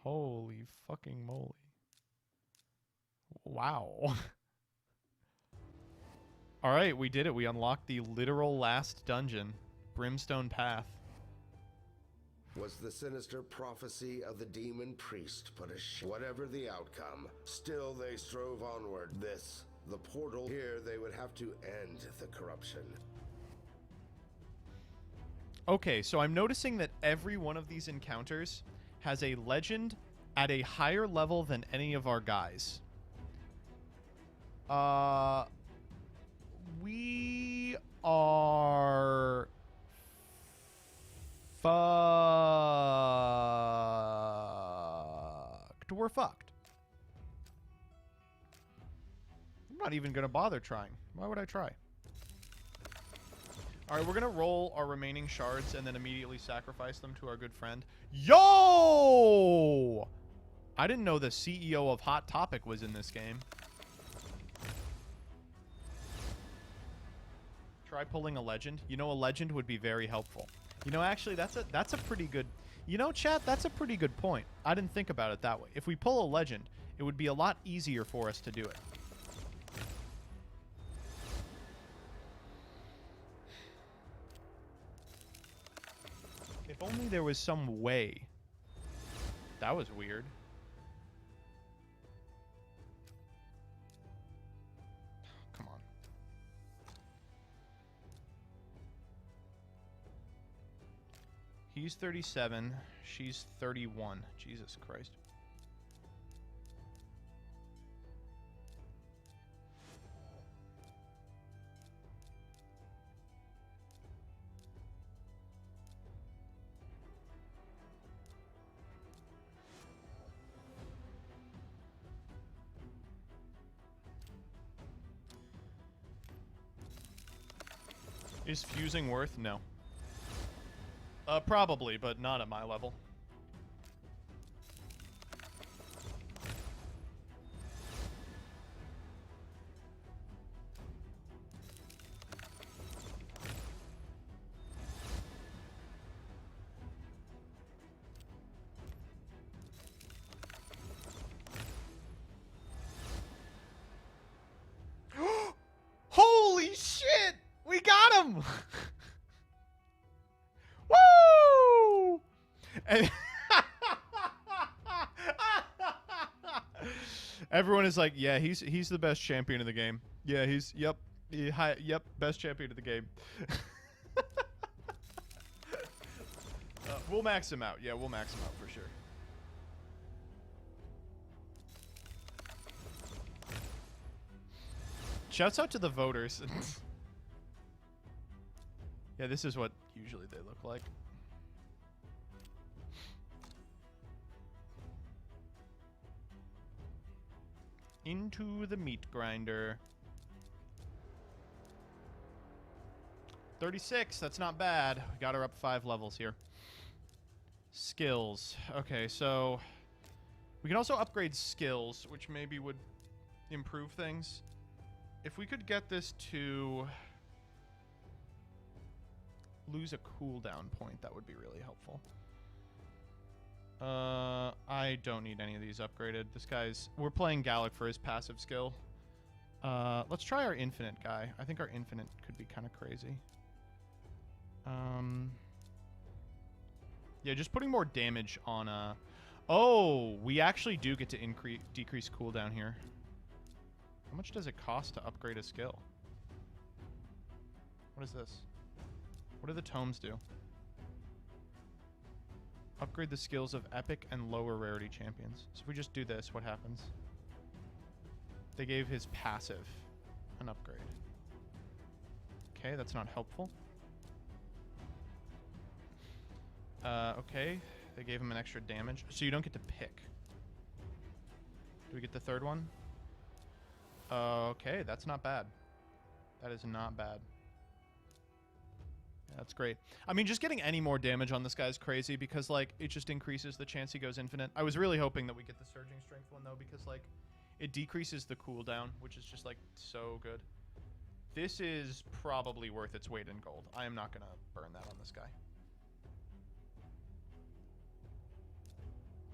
Holy fucking moly. Wow. Alright, we did it. We unlocked the literal last dungeon. Brimstone Path. Was the sinister prophecy of the demon priest put whatever the outcome, still they strove onward. This, the portal, here they would have to end the corruption. Okay, so I'm noticing that every one of these encounters has a legend at a higher level than any of our guys. We are fucked. We're fucked. I'm not even gonna bother trying. Why would I try? Alright, we're gonna roll our remaining shards and then immediately sacrifice them to our good friend. Yo! I didn't know the CEO of Hot Topic was in this game. Try pulling a legend. You know, a legend would be very helpful. You know, actually, that's a pretty good... You know, chat, that's a pretty good point. I didn't think about it that way. If we pull a legend, it would be a lot easier for us to do it. If only there was some way. That was weird. Come on. He's 37. She's 31. Jesus Christ. Is fusing worth? No. Probably, but not at my level. Holy shit! We got him! Woo! And everyone is like, yeah, he's the best champion of the game. Yeah, yep, best champion of the game. We'll max him out. Yeah, we'll max him out for sure. Shouts out to the voters. Yeah, this is what usually they look like. Into the meat grinder. 36, that's not bad. We got her up 5 levels here. Skills. Okay, so we can also upgrade skills, which maybe would improve things. If we could get this to lose a cooldown point, that would be really helpful. I don't need any of these upgraded. This guy's... We're playing Gallic for his passive skill. Let's try our infinite guy. I think our infinite could be kind of crazy. Yeah, just putting more damage on... Oh, we actually do get to decrease cooldown here. How much does it cost to upgrade a skill? What is this? What do the tomes do? Upgrade the skills of epic and lower rarity champions. So if we just do this, what happens? They gave his passive an upgrade. Okay, that's not helpful. Okay, they gave him an extra damage. So you don't get to pick. Do we get the third one? Okay, that's not bad. That is not bad. Yeah, that's great. I mean, just getting any more damage on this guy is crazy because, like, it just increases the chance he goes infinite. I was really hoping that we get the Surging Strength one, though, because, like, it decreases the cooldown, which is just, like, so good. This is probably worth its weight in gold. I am not going to burn that on this guy.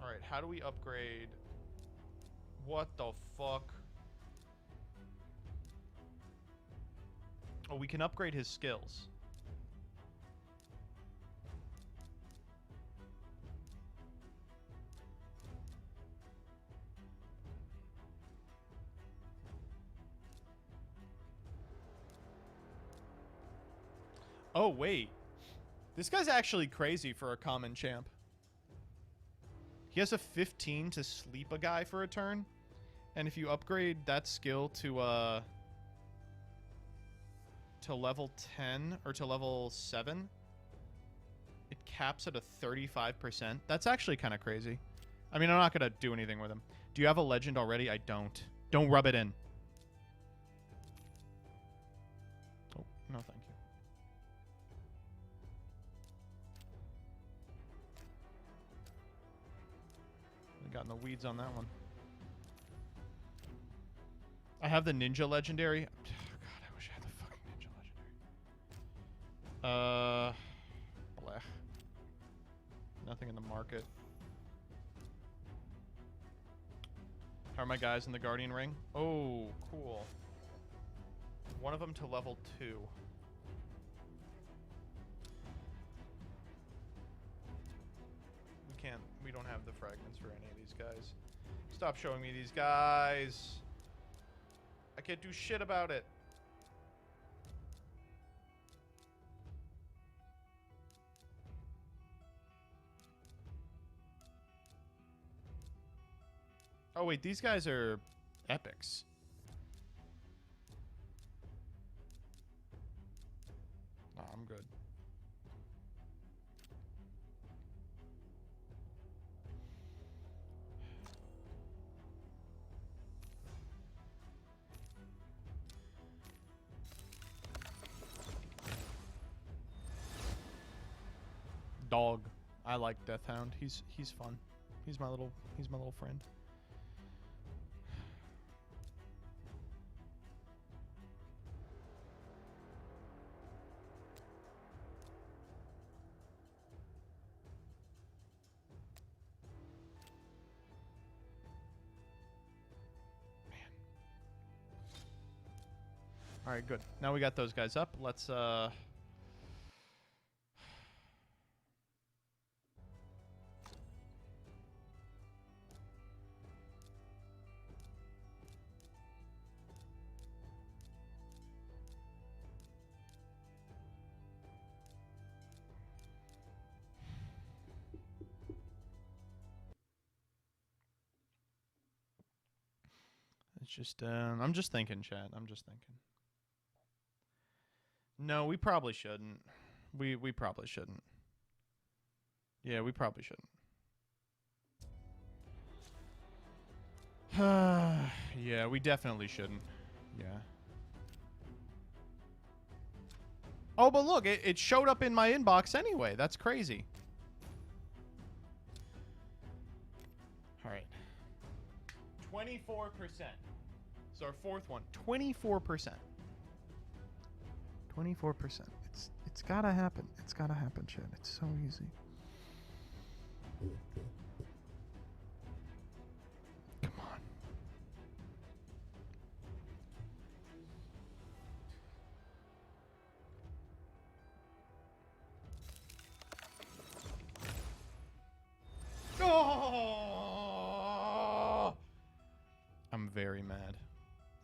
Alright, how do we upgrade? What the fuck? Oh, we can upgrade his skills. Oh, wait. This guy's actually crazy for a common champ. He has a 15 to sleep a guy for a turn. And if you upgrade that skill to level 10 or to level 7, it caps at a 35%. That's actually kind of crazy. I mean, I'm not going to do anything with him. Do you have a legend already? I don't. Don't rub it in. Oh, no thank you. We got in the weeds on that one. I have the ninja legendary. Oh, God, I wish I had the fucking ninja legendary. Blech. Nothing in the market. How are my guys in the Guardian Ring? Oh, cool. One of them to level 2. We don't have the fragments for any of these guys. Stop showing me these guys. I can't do shit about it. Oh wait, these guys are epics. Nah, I'm good. Dog. I like Deathhound. He's fun. He's my little friend. Man. All right, good. Now we got those guys up. Let's it's just I'm just thinking, chat. I'm just thinking. No, we probably shouldn't. We probably shouldn't. Yeah, we probably shouldn't. Yeah, we definitely shouldn't. Yeah. Oh, but look, it showed up in my inbox anyway. That's crazy. All right. 24%. It's our fourth one. 24%. 24%. It's gotta happen. It's gotta happen, chat. It's so easy. Come on. Oh! I'm very mad.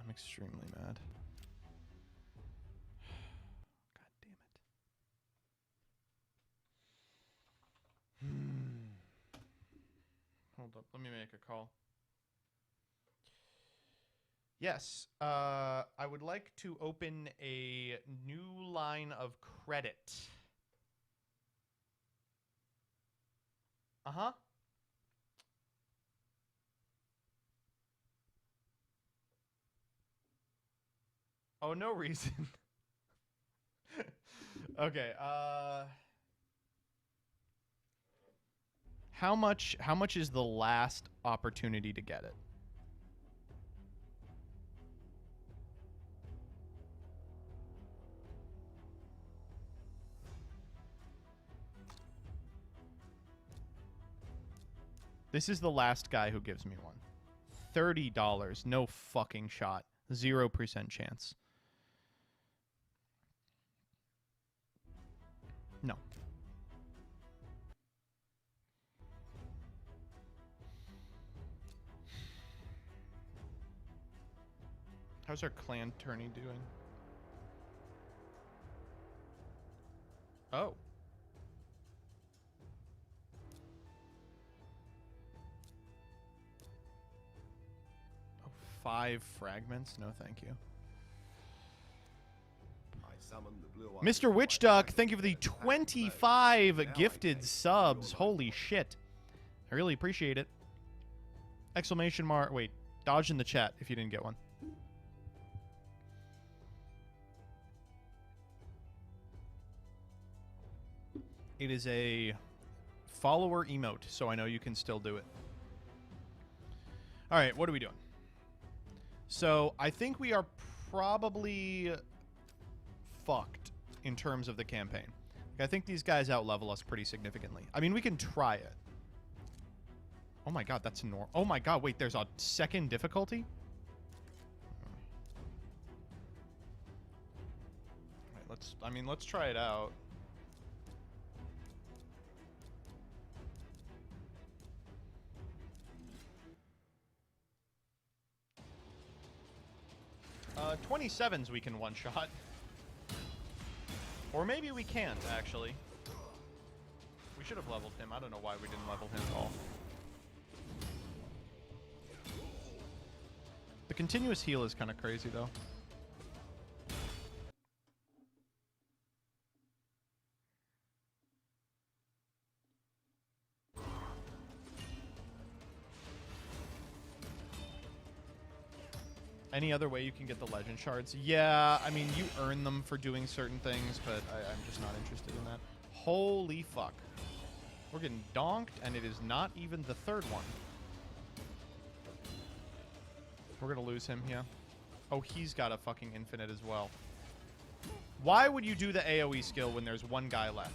I'm extremely mad. God damn it. Hold up. Let me make a call. Yes. I would like to open a new line of credit. Uh-huh. Oh, no reason. Okay, how much is the last opportunity to get it? This is the last guy who gives me one. $30. No fucking shot. 0% chance. No. How's our clan tourney doing? Oh. Oh, 5 fragments? No, thank you. Mr. Witch Duck, thank you for the 25 gifted subs. Holy shit. I really appreciate it. Exclamation mark. Wait, dodge in the chat if you didn't get one. It is a follower emote, so I know you can still do it. All right, what are we doing? So I think we are probably fucked in terms of the campaign. I think these guys out-level us pretty significantly. I mean, we can try it. Oh my god, that's normal. Oh my god, wait, there's a second difficulty? All right, let's try it out. Uh, 27s we can one-shot. Or maybe we can't, actually. We should have leveled him. I don't know why we didn't level him at all. The continuous heal is kind of crazy, though. Any other way you can get the legend shards? Yeah, I mean, you earn them for doing certain things, but I'm just not interested in that. Holy fuck. We're getting donked, and it is not even the third one. We're gonna lose him here. Oh, he's got a fucking infinite as well. Why would you do the AoE skill when there's one guy left?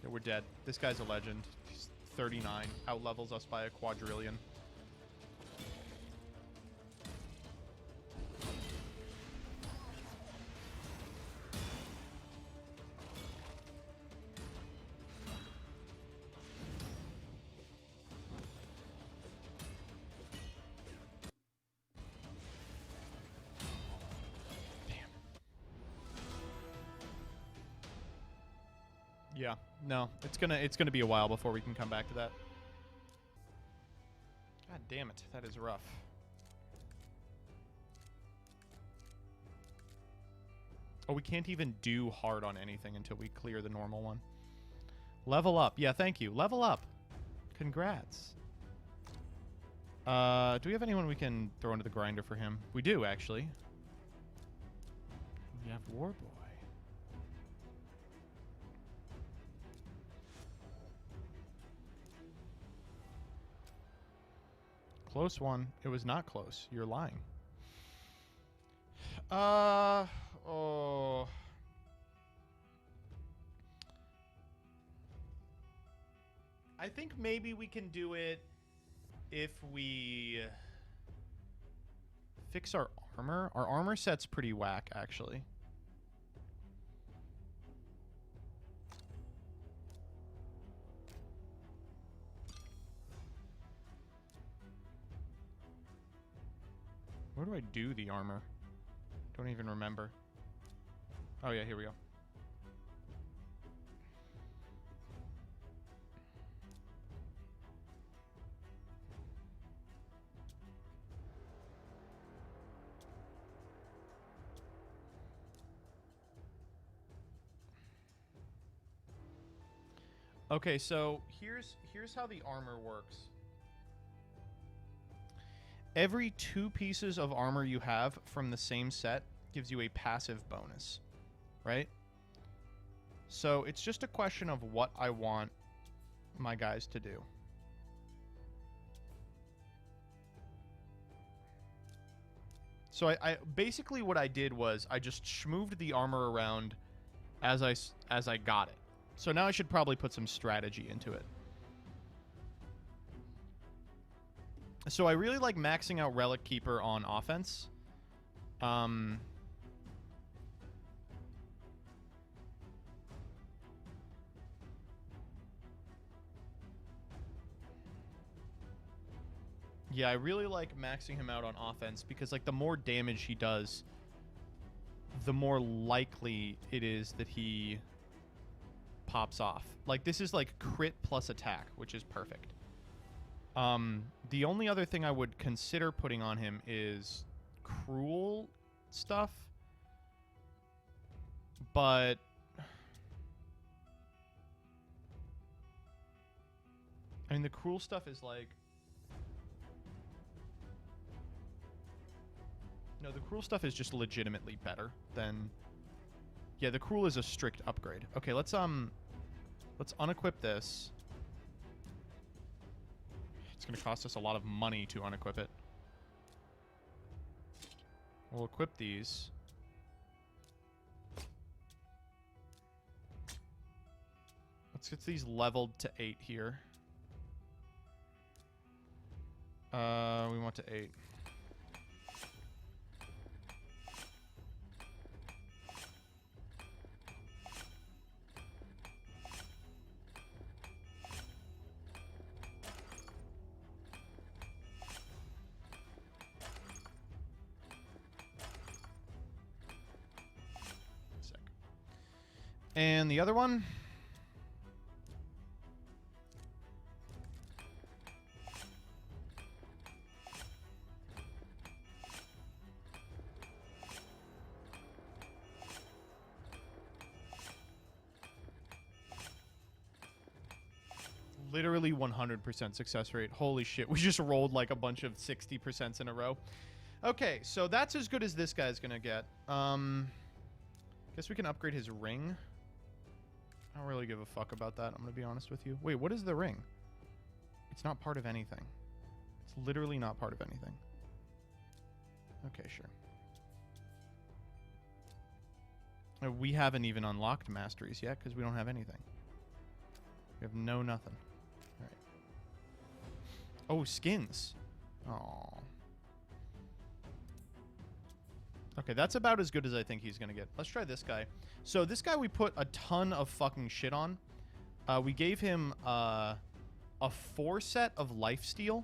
Yeah, we're dead. This guy's a legend. He's 39. Out-levels us by a quadrillion. Yeah, no, it's gonna be a while before we can come back to that. God damn it, that is rough. Oh, we can't even do hard on anything until we clear the normal one. Level up. Yeah, thank you. Level up. Congrats. Do we have anyone we can throw into the grinder for him? We do, actually. We have Warboy. Close one. It was not close. You're lying. Oh. I think maybe we can do it if we fix our armor. Our armor set's pretty whack, actually. Where do I do the armor? Don't even remember. Oh yeah, here we go. Okay, so here's how the armor works. Every 2 pieces of armor you have from the same set gives you a passive bonus, right? So it's just a question of what I want my guys to do. So I basically what I did was I just schmooved the armor around as I got it. So now I should probably put some strategy into it. So I really like maxing out Relic Keeper on offense. Yeah, I really like maxing him out on offense because, like, the more damage he does, the more likely it is that he pops off. Like, this is like crit plus attack, which is perfect. The only other thing I would consider putting on him is cruel stuff. But I mean, the cruel stuff is like... No, the cruel stuff is just legitimately better than... Yeah, the cruel is a strict upgrade. Okay, let's unequip this. It's going to cost us a lot of money to unequip it. We'll equip these. Let's get these leveled to 8 here. We want to 8. And the other one? Literally 100% success rate. Holy shit, we just rolled like a bunch of 60% in a row. Okay, so that's as good as this guy's gonna get. Guess we can upgrade his ring. I don't really give a fuck about that, I'm gonna be honest with you. Wait, what is the ring? It's not part of anything. It's literally not part of anything. Okay, sure. We haven't even unlocked masteries yet because we don't have anything. We have no nothing. All right. Oh, skins. Oh. Okay, that's about as good as I think he's gonna get. Let's try this guy. So this guy we put a ton of fucking shit on. We gave him a 4 set of lifesteal.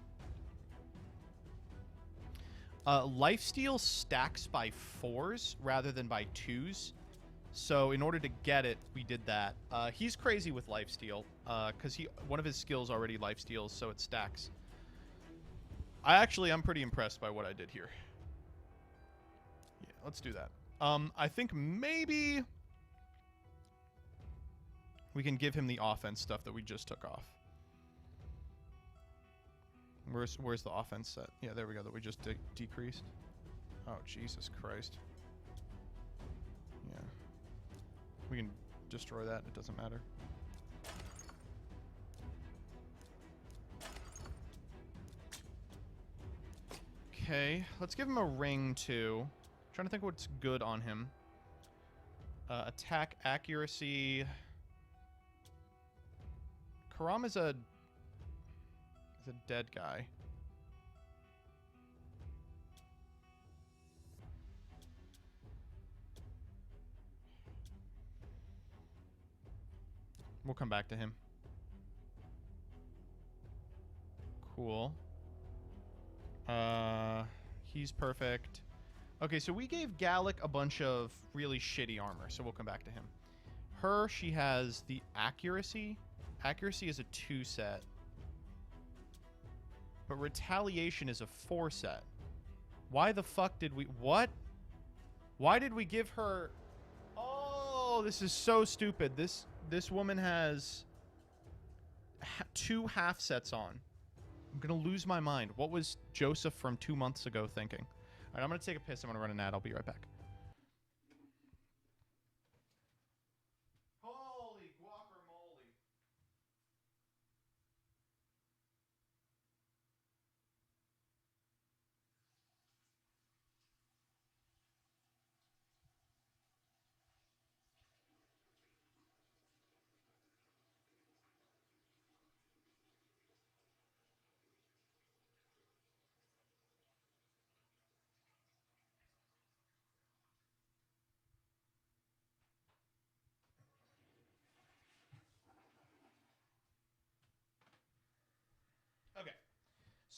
Lifesteal stacks by 4s rather than by 2s. So in order to get it, we did that. He's crazy with lifesteal because one of his skills already lifesteals, so it stacks. I'm pretty impressed by what I did here. Yeah, let's do that. I think maybe we can give him the offense stuff that we just took off. Where's the offense set? Yeah, there we go, that we just decreased. Oh, Jesus Christ. Yeah. We can destroy that, it doesn't matter. Okay, let's give him a ring too. Trying to think what's good on him. Attack accuracy. Karam is a dead guy. We'll come back to him. Cool. He's perfect. Okay, so we gave Gallic a bunch of really shitty armor, so we'll come back to him. She has the accuracy. Accuracy is a 2 set. But retaliation is a 4 set. Why the fuck did we... What? Why did we give her... Oh, this is so stupid. This woman has 2 half sets on. I'm going to lose my mind. What was Joseph from 2 months ago thinking? All right, I'm going to take a piss. I'm going to run an ad. I'll be right back. Holy guacamole.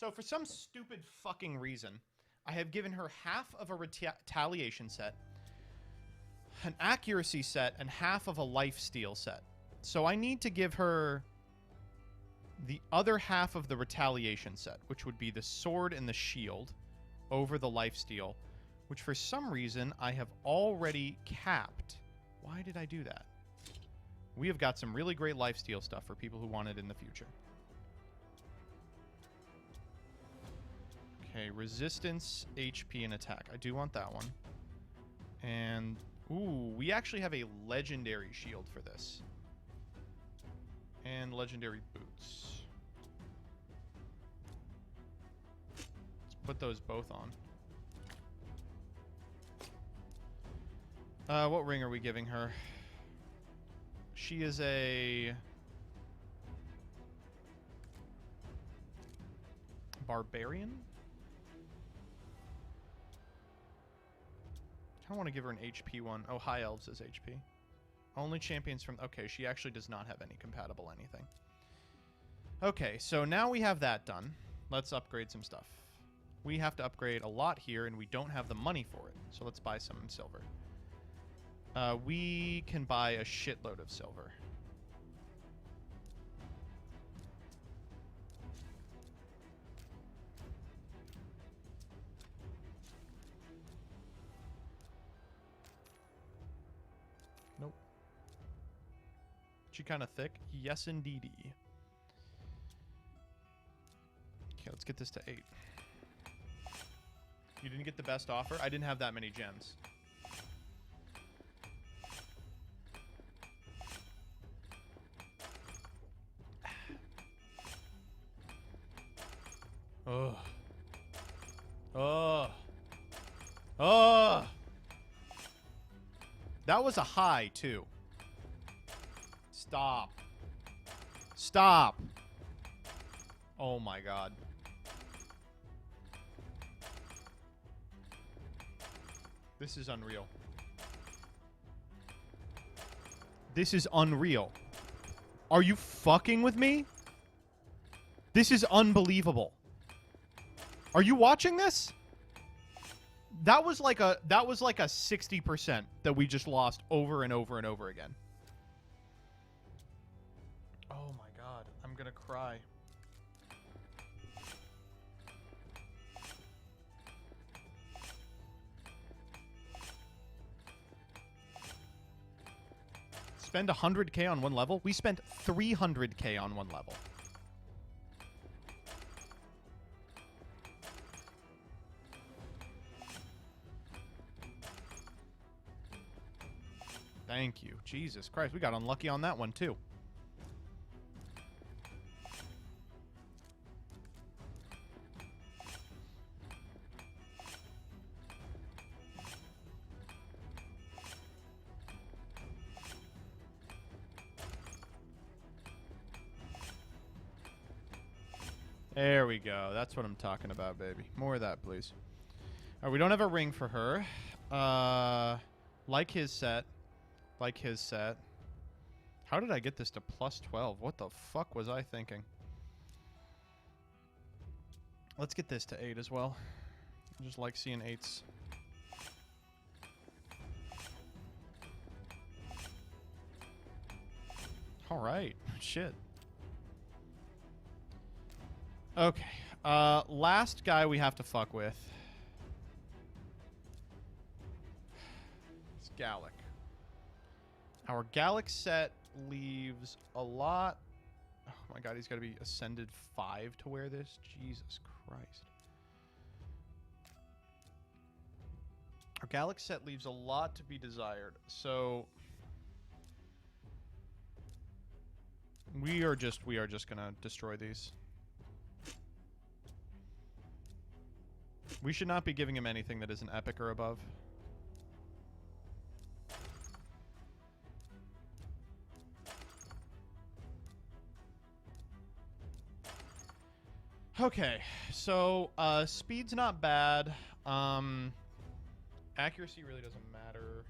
So for some stupid fucking reason, I have given her half of a retaliation set, an accuracy set, and half of a lifesteal set. So I need to give her the other half of the retaliation set, which would be the sword and the shield over the lifesteal, which for some reason I have already capped. Why did I do that? We have got some really great lifesteal stuff for people who want it in the future. Okay, resistance, HP, and attack. I do want that one. And, ooh, we actually have a legendary shield for this. And legendary boots. Let's put those both on. What ring are we giving her? She is a barbarian? I want to give her an HP one. Oh, High Elves is HP. Only champions from... Okay, she actually does not have any compatible anything. Okay, so now we have that done. Let's upgrade some stuff. We have to upgrade a lot here, and we don't have the money for it. So let's buy some silver. We can buy a shitload of silver. Nope. She kind of thick? Yes, indeedy. Okay, let's get this to 8. You didn't get the best offer? I didn't have that many gems. Ugh. Ugh. Ugh. That was a high, too. Stop. Stop. Oh my god. This is unreal. This is unreal. Are you fucking with me? This is unbelievable. Are you watching this? That was like a 60% that we just lost over and over and over again. Oh my god, I'm gonna cry. Spend 100k on one level? We spent 300k on one level. Thank you. Jesus Christ, we got unlucky on that one, too. There we go. That's what I'm talking about, baby. More of that, please. All right, we don't have a ring for her. Like his set. Like his set. How did I get this to plus 12? What the fuck was I thinking? Let's get this to 8 as well. I just like seeing 8s. Alright. Shit. Okay. Last guy we have to fuck with. It's Gallic. Our Gallic set leaves a lot. Oh my god, he's got to be Ascended 5 to wear this? Jesus Christ. Our Gallic set leaves a lot to be desired. So we are just gonna destroy these. We should not be giving him anything that is an epic or above. Okay, so speed's not bad. Accuracy really doesn't matter.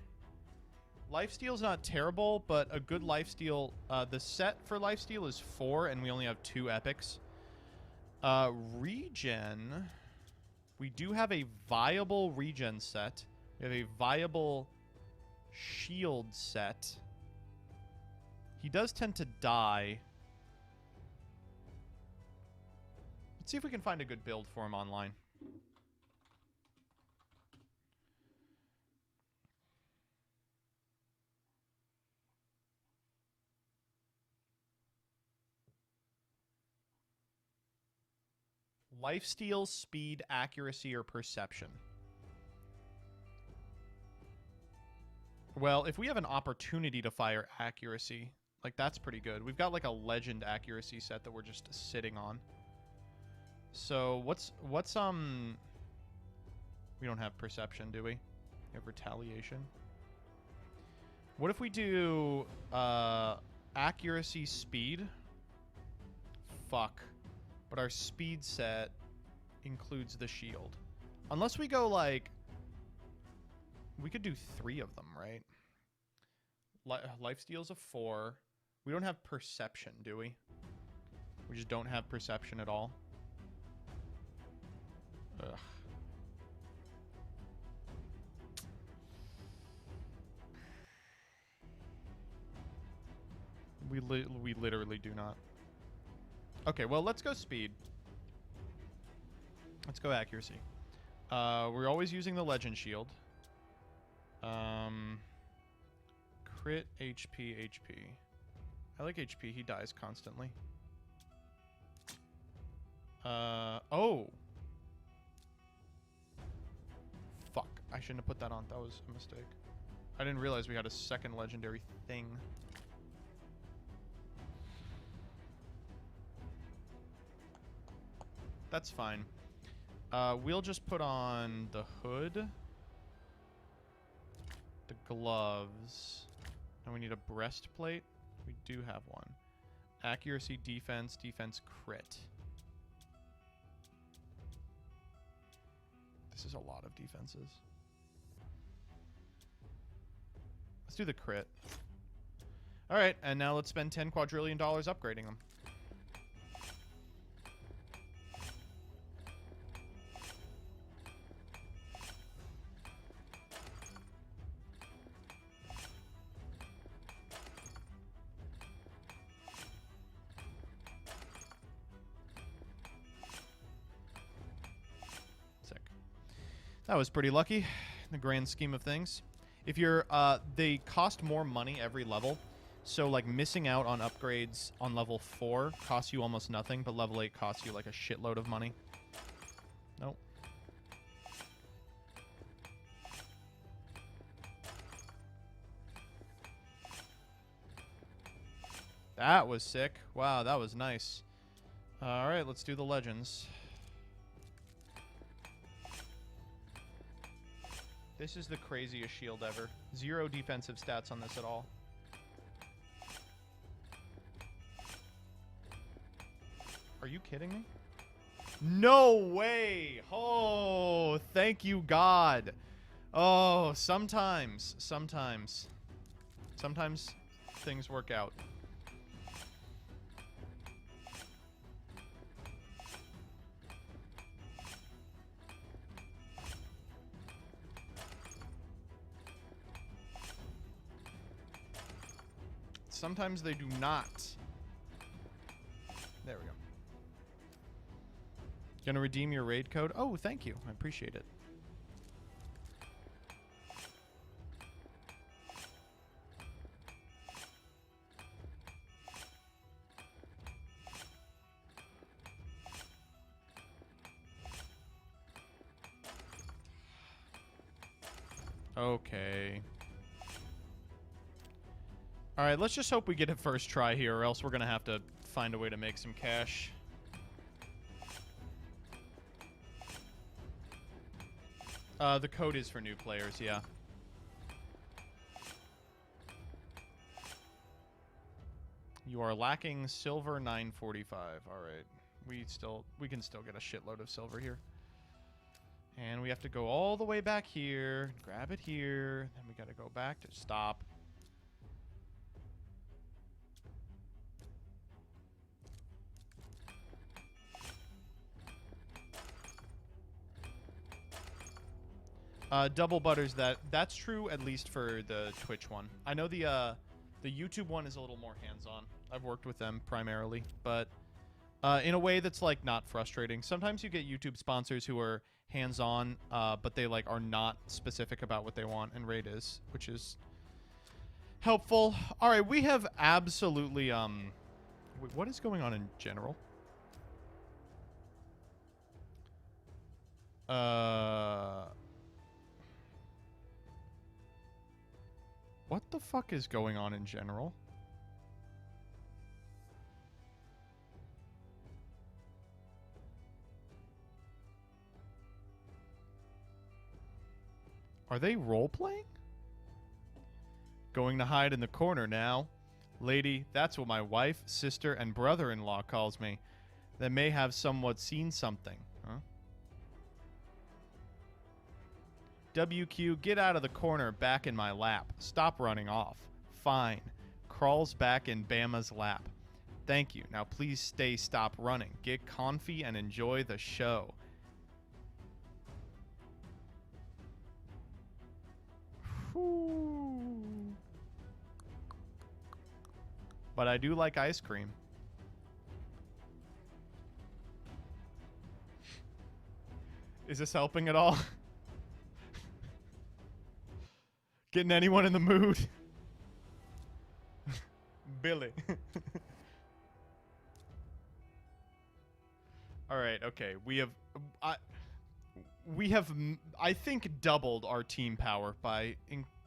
Lifesteal's not terrible, but a good lifesteal, the set for lifesteal is 4, and we only have 2 epics. Regen. We do have a viable regen set. We have a viable shield set. He does tend to die. Let's see if we can find a good build for him online. Lifesteal, speed, accuracy, or perception. Well, if we have an opportunity to fire accuracy, like that's pretty good. We've got like a legend accuracy set that we're just sitting on. So what's we don't have perception, do we? We have retaliation. What if we do accuracy, speed? Fuck. But our speed set includes the shield. Unless we go like... We could do 3 of them, right? Lifesteal's a 4. We don't have perception, do we? We just don't have perception at all. Ugh. We literally do not. Okay, well, let's go speed. Let's go accuracy. We're always using the legend shield. Crit, HP. I like HP. He dies constantly. Oh. Fuck. I shouldn't have put that on. That was a mistake. I didn't realize we had a second legendary thing. That's fine. We'll just put on the hood, the gloves, and we need a breastplate. We do have one. Accuracy, defense, crit. This is a lot of defenses. Let's do the crit. All right, and now let's spend $10 quadrillion upgrading them. That was pretty lucky in the grand scheme of things. If you're, they cost more money every level. So, like, missing out on upgrades on level 4 costs you almost nothing, but level 8 costs you, like, a shitload of money. Nope. That was sick. Wow, that was nice. All right, let's do the legends. This is the craziest shield ever. 0 defensive stats on this at all. Are you kidding me? No way! Oh, thank you, God. Oh, sometimes things work out. Sometimes they do not. There we go. Gonna redeem your raid code? Oh, thank you. I appreciate it. Okay. Alright, let's just hope we get it first try here, or else we're gonna have to find a way to make some cash. The code is for new players, yeah. You are lacking silver 945. Alright. We can still get a shitload of silver here. And we have to go all the way back here, grab it here, then we gotta go back to stop. Double butters that's true at least for the Twitch one. I know the YouTube one is a little more hands-on. I've worked with them primarily, but in a way that's like not frustrating. Sometimes you get YouTube sponsors who are hands-on, but they like are not specific about what they want, and Raid is, which is helpful. All right, we have absolutely wait, what is going on in general? What the fuck is going on in general? Are they role-playing? Going to hide in the corner now. Lady, that's what my wife, sister, and brother-in-law calls me. They may have somewhat seen something. Huh? WQ, get out of the corner back in my lap. Stop running off. Fine. Crawls back in Bama's lap. Thank you. Now please stop running. Get comfy and enjoy the show. Whew. But I do like ice cream. Is this helping at all? Getting anyone in the mood? Billy. All right, okay. We have I think doubled our team power by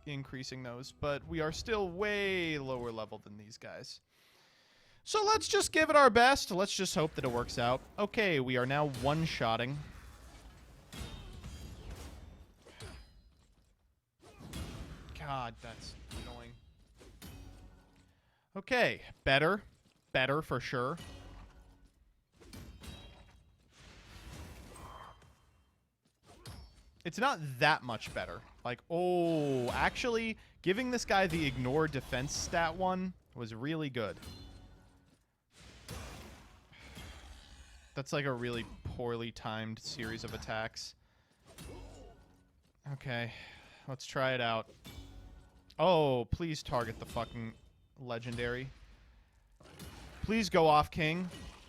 increasing those, but we are still way lower level than these guys. So let's just give it our best. Let's just hope that it works out. Okay, we are now one-shotting. God, that's annoying. Okay, better. Better for sure. It's not that much better. Like, oh, actually, giving this guy the ignore defense stat one was really good. That's like a really poorly timed series of attacks. Okay, let's try it out. Oh, please target the fucking legendary. Please go off king.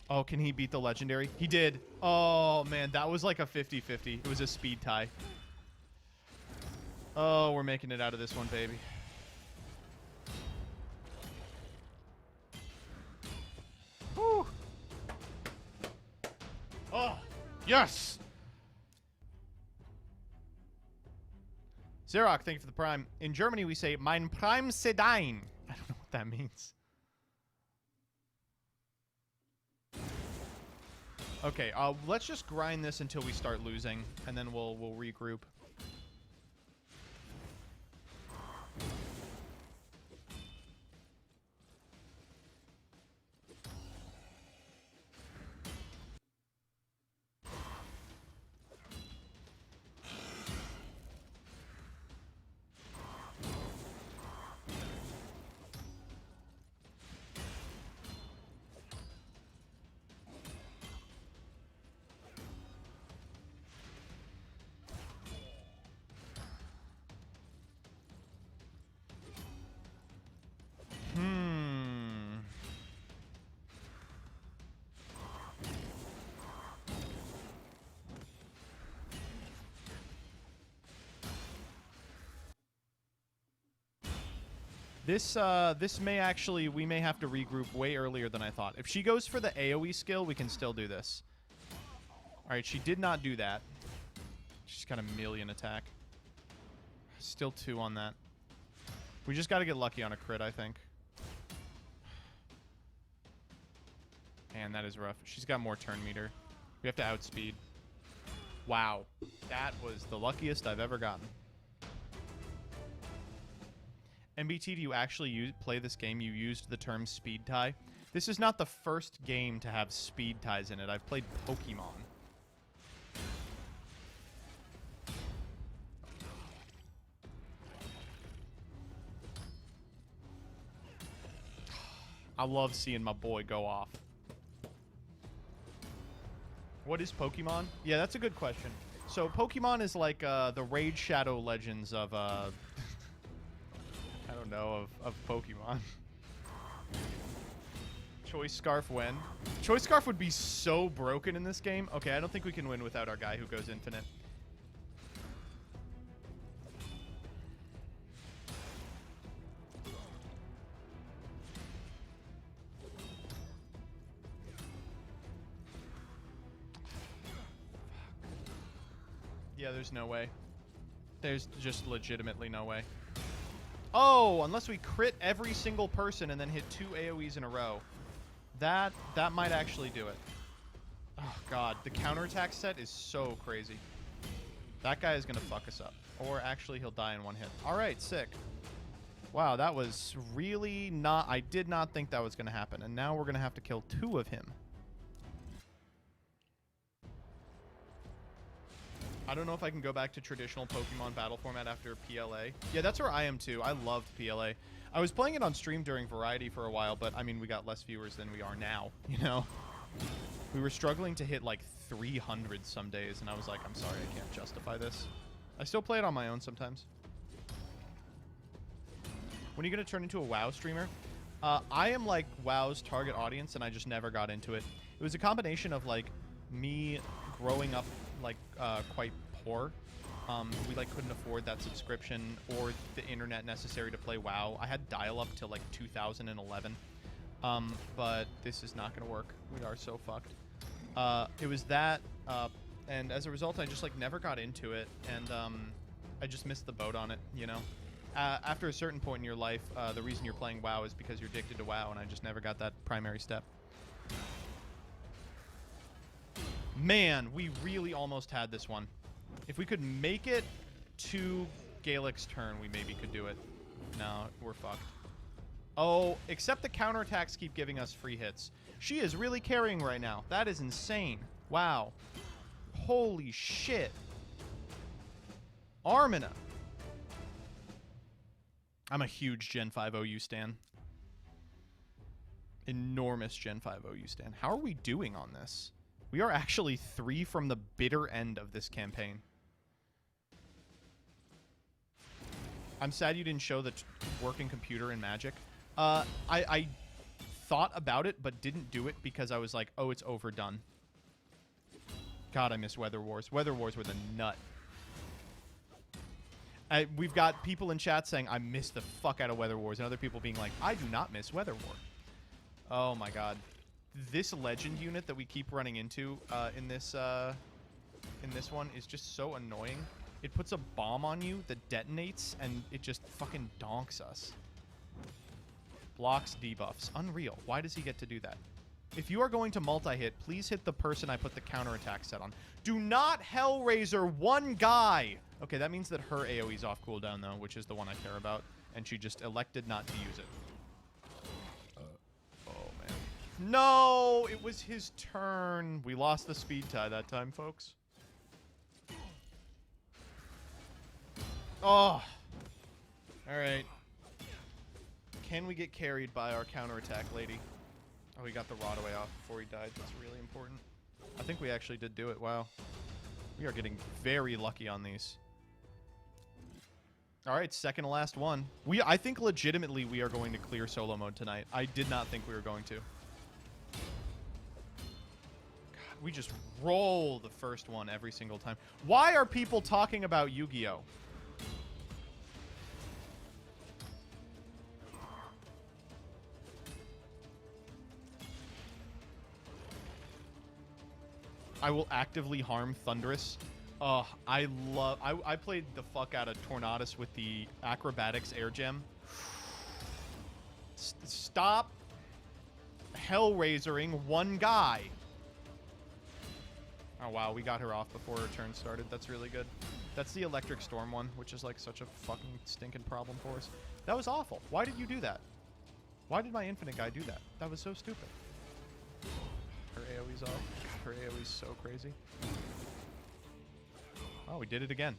Oh, can he beat the legendary? He did. Oh, man, that was like a 50-50. It was a speed tie. Oh, we're making it out of this one, baby. Whew. Oh, yes! Xerox, thank you for the prime. In Germany, we say, mein Prime Sedain. I don't know what that means. Okay, let's just grind this until we start losing, and then we'll regroup. This may actually, we may have to regroup way earlier than I thought. If she goes for the AoE skill, we can still do this. Alright, she did not do that. She's got a million attack. Still 2 on that. We just got to get lucky on a crit, I think. Man, that is rough. She's got more turn meter. We have to outspeed. Wow. That was the luckiest I've ever gotten. MBT, do you actually play this game? You used the term speed tie. This is not the first game to have speed ties in it. I've played Pokemon. I love seeing my boy go off. What is Pokemon? Yeah, that's a good question. So Pokemon is like the Raid Shadow Legends of I don't know, of Pokemon. Choice Scarf win. Choice Scarf would be so broken in this game. Okay, I don't think we can win without our guy who goes infinite. Yeah, there's no way. There's just legitimately no way. Oh, unless we crit every single person and then hit 2 AoEs in a row. That might actually do it. Oh, God. The counterattack set is so crazy. That guy is going to fuck us up. Or actually, he'll die in one hit. All right, sick. Wow, that was really not... I did not think that was going to happen. And now we're going to have to kill 2 of him. I don't know if I can go back to traditional Pokemon battle format after PLA. Yeah, that's where I am too. I loved PLA. I was playing it on stream during Variety for a while, but I mean, we got less viewers than we are now, you know? We were struggling to hit like 300 some days, and I was like, I'm sorry, I can't justify this. I still play it on my own sometimes. When are you going to turn into a WoW streamer? I am like WoW's target audience, and I just never got into it. It was a combination of like me growing up like quite poor. We like couldn't afford that subscription or the internet necessary to play WoW. I had dial-up till like 2011, but this is not gonna work. We are so fucked. It was that, and as a result, I just like never got into it, and I just missed the boat on it. You know, after a certain point in your life, the reason you're playing WoW is because you're addicted to WoW, and I just never got that primary step. Man, we really almost had this one. If we could make it to Gaelic's turn, we maybe could do it. No, we're fucked. Oh, except the counterattacks keep giving us free hits. She is really carrying right now. That is insane. Wow. Holy shit. Armina. I'm a huge Gen 5 OU stan. Enormous Gen 5 OU stan. How are we doing on this? We are actually 3 from the bitter end of this campaign. I'm sad you didn't show the working computer in Magic. I thought about it, but didn't do it because I was like, oh, it's overdone. God, I miss Weather Wars. Weather Wars were the nut. We've got people in chat saying, I miss the fuck out of Weather Wars, and other people being like, I do not miss Weather War. Oh, my God. This legend unit that we keep running into in this one is just so annoying. It puts a bomb on you that detonates, and it just fucking donks us. Blocks debuffs. Unreal. Why does he get to do that? If you are going to multi-hit, please hit the person I put the counterattack set on. Do not Hellraiser one guy! Okay, that means that her AoE's off cooldown, though, which is the one I care about, and she just elected not to use it. No, it was his turn. We lost the speed tie that time, folks. Oh. All right. Can we get carried by our counterattack lady? Oh, we got the rod away off before he died. That's really important. I think we actually did do it. Wow. We are getting very lucky on these. All right, second to last one. I think legitimately we are going to clear solo mode tonight. I did not think we were going to. We just roll the first one every single time. Why are people talking about Yu-Gi-Oh? I will actively harm Thunderous. I played the fuck out of Tornadus with the Acrobatics Air Gem. Stop Hellraisering one guy. Oh, wow, we got her off before her turn started. That's really good. That's the Electric Storm one, which is like such a fucking stinking problem for us. That was awful. Why did you do that? Why did my Infinite guy do that? That was so stupid. Her AoE's off. Her AoE's so crazy. Oh, we did it again.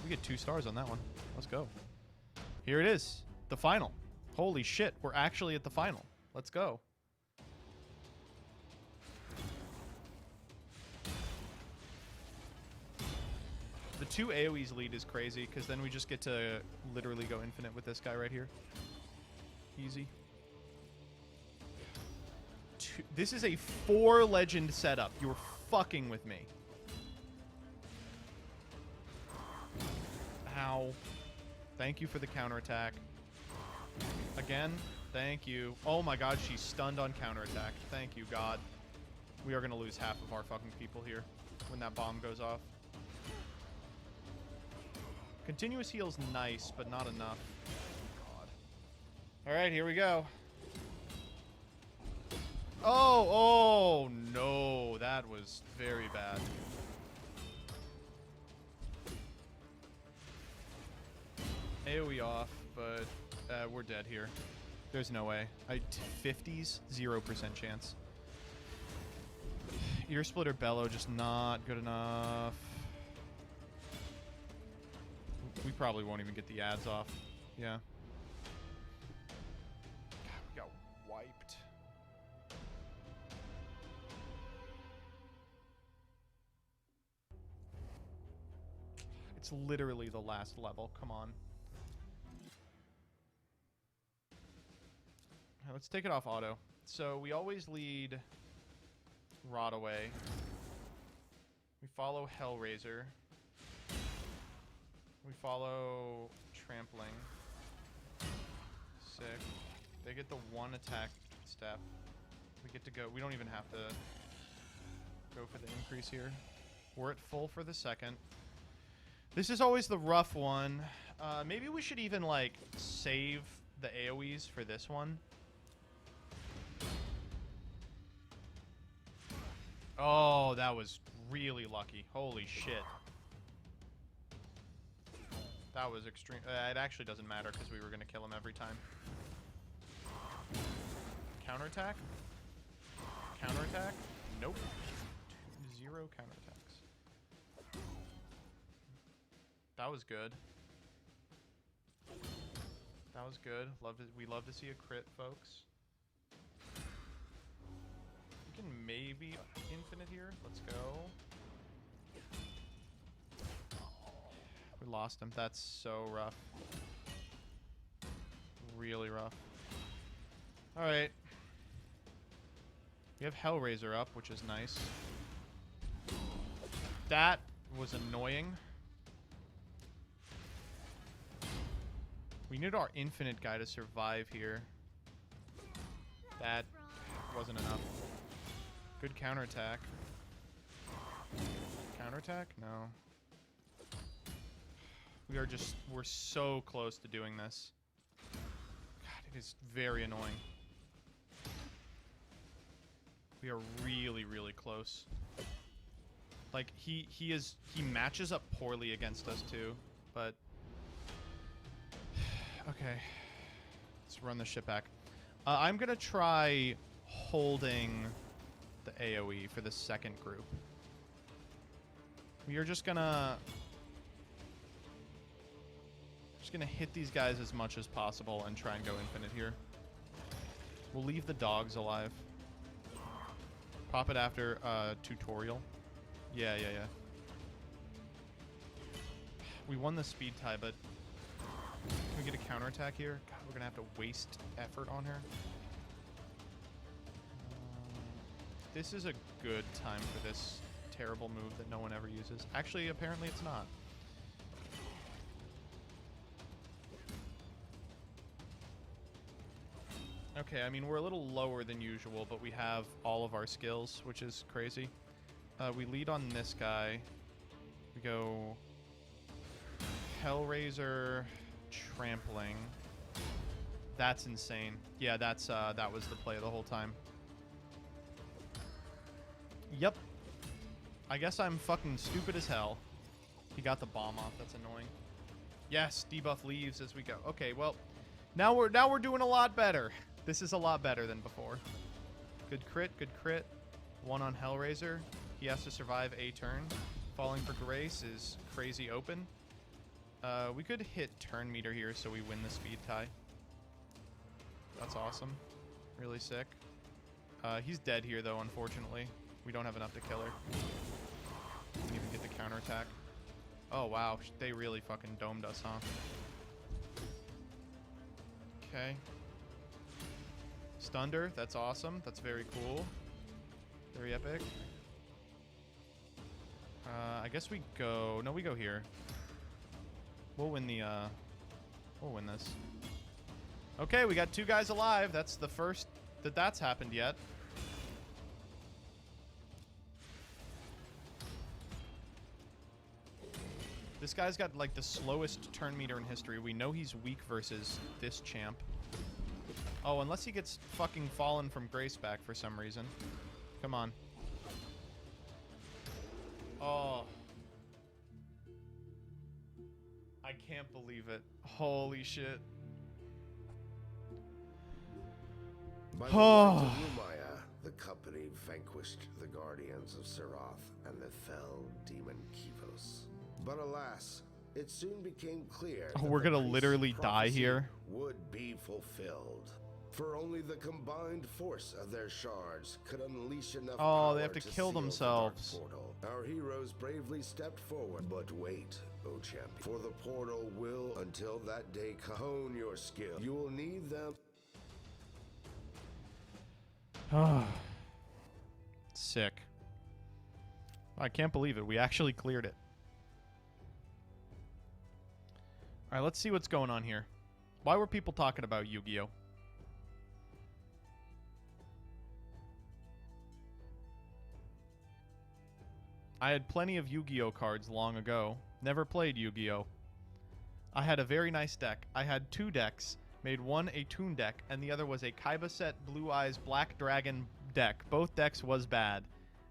We get 2 stars on that one. Let's go. Here it is. The final. Holy shit, we're actually at the final. Let's go. 2 AoEs lead is crazy, because then we just get to literally go infinite with this guy right here. Easy. This is a 4 legend setup. You're fucking with me. Ow. Thank you for the counterattack. Again, thank you. Oh my god, she's stunned on counterattack. Thank you, God. We are going to lose half of our fucking people here when that bomb goes off. Continuous heal's nice, but not enough. God. Alright, here we go. Oh no, that was very bad. AoE off, but we're dead here. There's no way. 50s, 0% chance. Ear Splitter Bellow, just not good enough. We probably won't even get the ads off. Yeah. God, we got wiped. It's literally the last level. Come on. Right, let's take it off auto. So we always lead Rot Away. We follow Hellraiser. We follow Trampling. Sick. They get the 1 attack step. We get to go. We don't even have to go for the increase here. We're at full for the second. This is always the rough one. Maybe we should even, like, save the AoEs for this one. Oh, that was really lucky. Holy shit. That was extreme. It actually doesn't matter because we were going to kill him every time. Counterattack? Counterattack? Nope. 0 counterattacks. That was good. That was good. We love to see a crit, folks. We can maybe infinite here. Let's go. We lost him. That's so rough. Really rough. Alright. We have Hellraiser up, which is nice. That was annoying. We need our infinite guy to survive here. That wasn't enough. Good counterattack. Counterattack? No. We're so close to doing this. God, it is very annoying. We are really, really close. Like, he matches up poorly against us too, but okay. Let's run the shit back. I'm gonna try holding the AoE for the second group. We are just gonna hit these guys as much as possible and try and go infinite here. We'll leave the dogs alive. Pop it after tutorial. Yeah. We won the speed tie, but can we get a counterattack here? God, we're gonna have to waste effort on her. This is a good time for this terrible move that no one ever uses. Actually, apparently it's not. Okay, I mean, we're a little lower than usual, but we have all of our skills, which is crazy. We lead on this guy. We go Hellraiser, Trampling. That's insane. Yeah, that was the play the whole time. Yep. I guess I'm fucking stupid as hell. He got the bomb off. That's annoying. Yes, debuff leaves as we go. Okay, well, now we're doing a lot better. This is a lot better than before. Good crit, good crit. 1 on Hellraiser. He has to survive a turn. Falling for Grace is crazy open. We could hit turn meter here so we win the speed tie. That's awesome. Really sick. He's dead here though, unfortunately. We don't have enough to kill her. Didn't even get the counterattack. Oh, wow. They really fucking domed us, huh? Okay. Stunder. That's awesome. That's very cool. Very epic. I guess we go... No, we go here. We'll win the, We'll win this. Okay, we got 2 guys alive. That's the first that's happened yet. This guy's got, like, the slowest turn meter in history. We know he's weak versus this champ. Oh, unless he gets fucking fallen from grace back for some reason. Come on. Oh. I can't believe it. Holy shit. By the light of Lumaya, the company vanquished the guardians of Serath and the fell demon Kivos. But alas, it soon became clear that we're gonna the priest's literally die prophecy here. would be fulfilled. For only the combined force of their shards could unleash enough power they have to kill seal the themselves. dark portal. Our heroes bravely stepped forward, but wait, O champion, for the portal will, until that day, hone your skill. You will need them. Sick. I can't believe it. We actually cleared it. All right, let's see what's going on here. Why were people talking about Yu-Gi-Oh? I had plenty of Yu-Gi-Oh cards long ago. Never played Yu-Gi-Oh. I had a very nice deck. I had 2 decks. Made one a Toon deck, and the other was a Kaiba set Blue Eyes Black Dragon deck. Both decks was bad.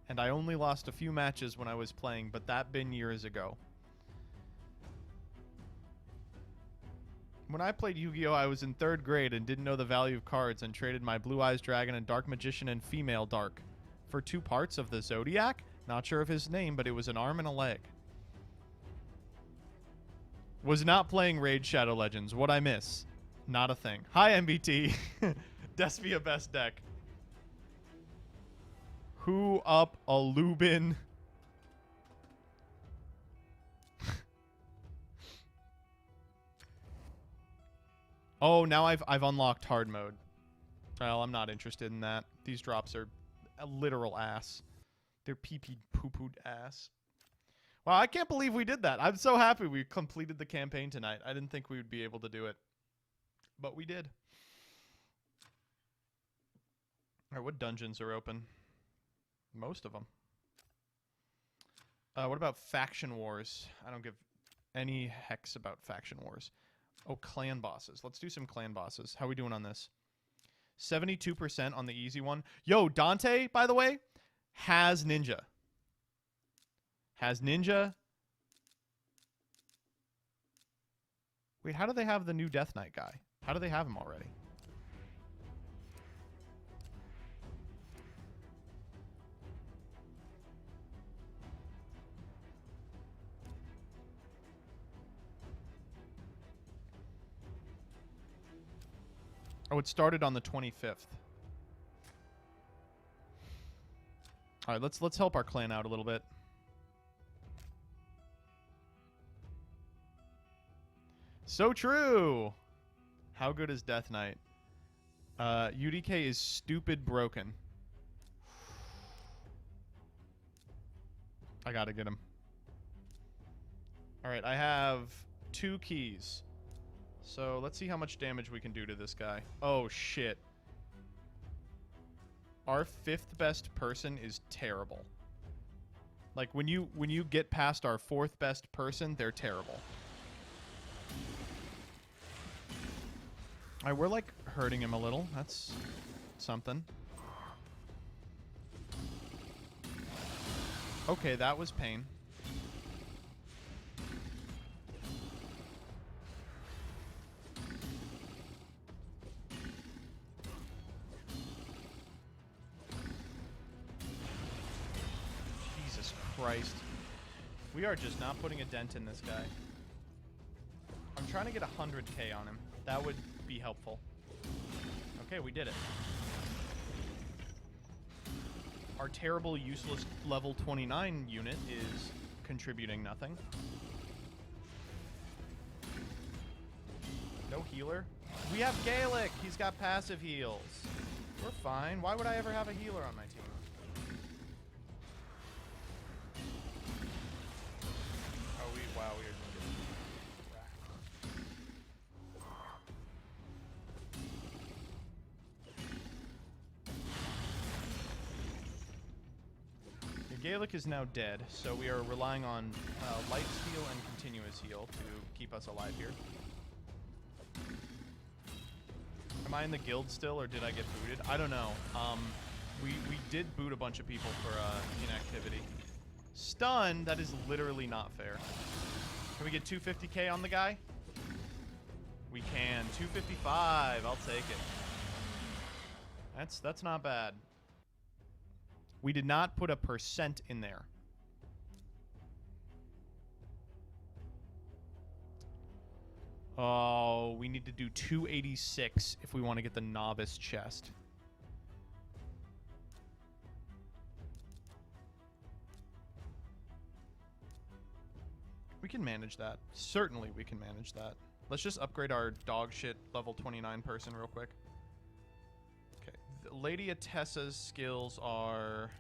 And I only lost a few matches when I was playing, but that been years ago. When I played Yu-Gi-Oh, I was in 3rd grade and didn't know the value of cards and traded my Blue Eyes Dragon and Dark Magician and Female Dark for 2 parts of the Zodiac. Not sure of his name, but it was an arm and a leg. Was not playing Raid Shadow Legends. What'd I miss? Not a thing. Hi, MBT. Despia best deck. Who up a Lubin? Oh, now I've unlocked hard mode. Well, I'm not interested in that. These drops are a literal ass. They're pee-pee poo-pooed ass. Wow, I can't believe we did that. I'm so happy we completed the campaign tonight. I didn't think we would be able to do it. But we did. Alright, what dungeons are open? Most of them. What about Faction Wars? I don't give any hex about Faction Wars. Oh, clan bosses. Let's do some clan bosses. How are we doing on this? 72% on the easy one. Yo, Dante, by the way, has Ninja. Has Ninja. Wait, how do they have the new Death Knight guy? How do they have him already? Oh, it started on the 25th. All right, let's help our clan out a little bit. So true. How good is Death Knight? UDK is stupid broken. I gotta get him. All right, I have 2 keys. So let's see how much damage we can do to this guy. Oh shit. Our 5th best person is terrible. Like when you get past our 4th best person, they're terrible. Alright, we're like hurting him a little. That's something. Okay, that was pain. Christ. We are just not putting a dent in this guy. I'm trying to get 100k on him. That would be helpful. Okay, we did it. Our terrible, useless level 29 unit is contributing nothing. No healer? We have Gaelic! He's got passive heals. We're fine. Why would I ever have a healer on my team? Oh, wow, we are gonna get wrecked. The Gaelic is now dead, so we are relying on light heal and continuous heal to keep us alive here. Am I in the guild still, or did I get booted? I don't know. We did boot a bunch of people for inactivity. Stun? That is literally not fair. Can we get 250k on the guy? We can. 255. I'll take it. That's not bad. We did not put a percent in there. Oh, we need to do 286 if we want to get the novice chest. We can manage that. Certainly we can manage that. Let's just upgrade our dog shit level 29 person real quick. Okay. Lady Atessa's skills are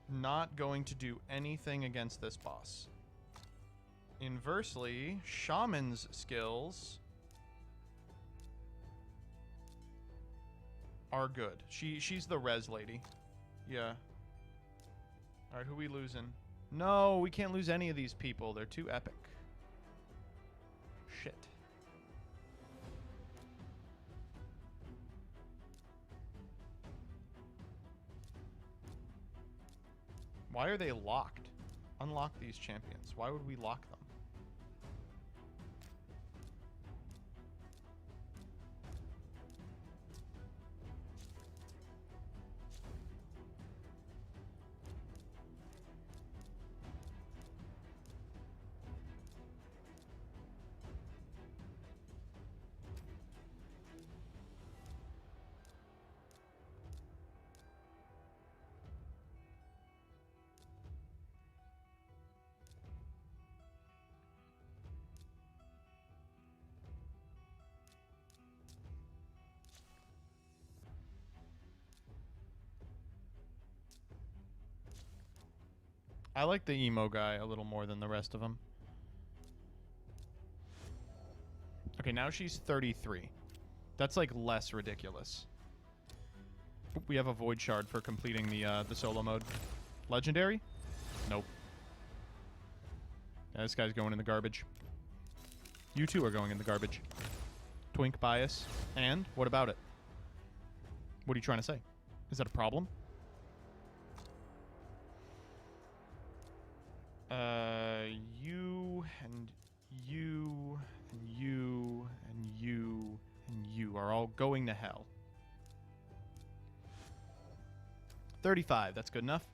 not going to do anything against this boss. Inversely, Shaman's skills are good. She's the res lady. Yeah. Alright, who we losing? No, we can't lose any of these people. They're too epic. Shit. Why are they locked? Unlock these champions. Why would we lock them? I like the emo guy a little more than the rest of them. Okay, now she's 33. That's like less ridiculous. We have a void shard for completing the solo mode. Legendary? Nope. Yeah, this guy's going in the garbage. You two are going in the garbage. Twink bias. And what about it? What are you trying to say? Is that a problem? You and you and you and you and you are all going to hell. 35, that's good enough.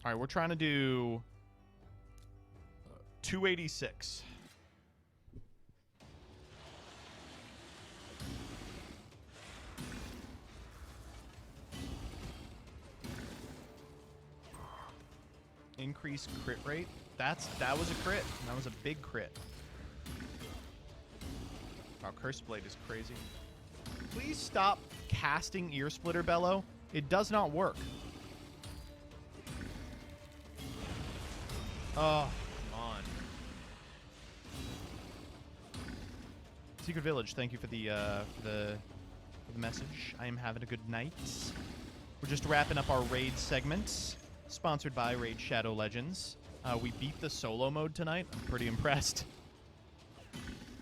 All right, we're trying to do 286. Increase crit rate. That was a crit. That was a big crit. Wow, Curse Blade is crazy. Please stop casting Ear Splitter Bellow. It does not work. Oh, come on. Secret Village, thank you for the message. I am having a good night. We're just wrapping up our raid segments. Sponsored by Raid Shadow Legends. We beat the solo mode tonight. I'm pretty impressed.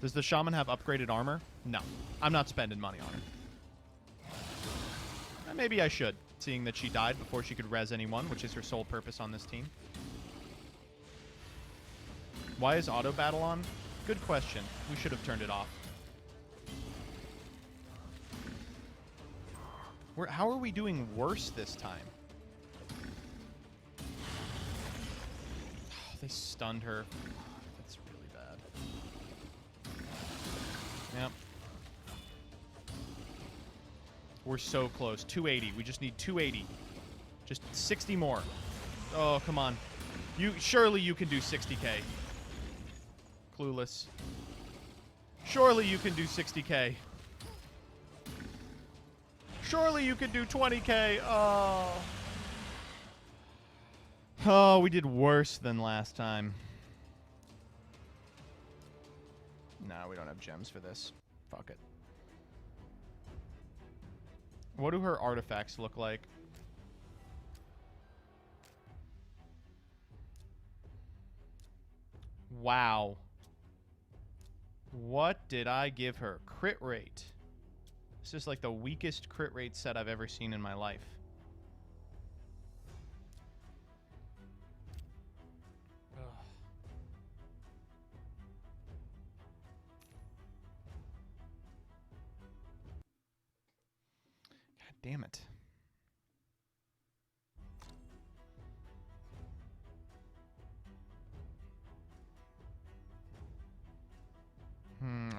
Does the Shaman have upgraded armor? No. I'm not spending money on her. Maybe I should, seeing that she died before she could res anyone, which is her sole purpose on this team. Why is auto battle on? Good question. We should have turned it off. How are we doing worse this time? They stunned her. That's really bad. Yep. We're so close. 280. We just need 280. Just 60 more. Oh, come on. Surely you can do 60k. clueless. Surely you can do 60k. Surely you can do 20k. Oh. Oh, we did worse than last time. Nah, we don't have gems for this. Fuck it. What do her artifacts look like? Wow. What did I give her? Crit rate. This is like the weakest crit rate set I've ever seen in my life. Ugh. God damn it.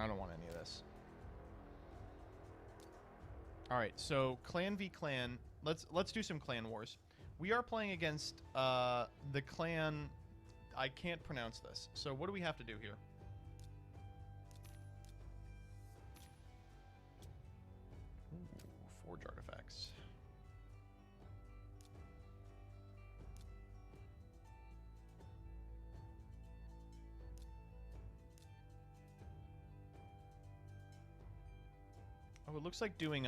I don't want any of this. All right, so clan v clan. Let's do some clan wars. We are playing against the clan. I can't pronounce this. So what do we have to do here? Ooh, forge artifacts. Oh, it looks like doing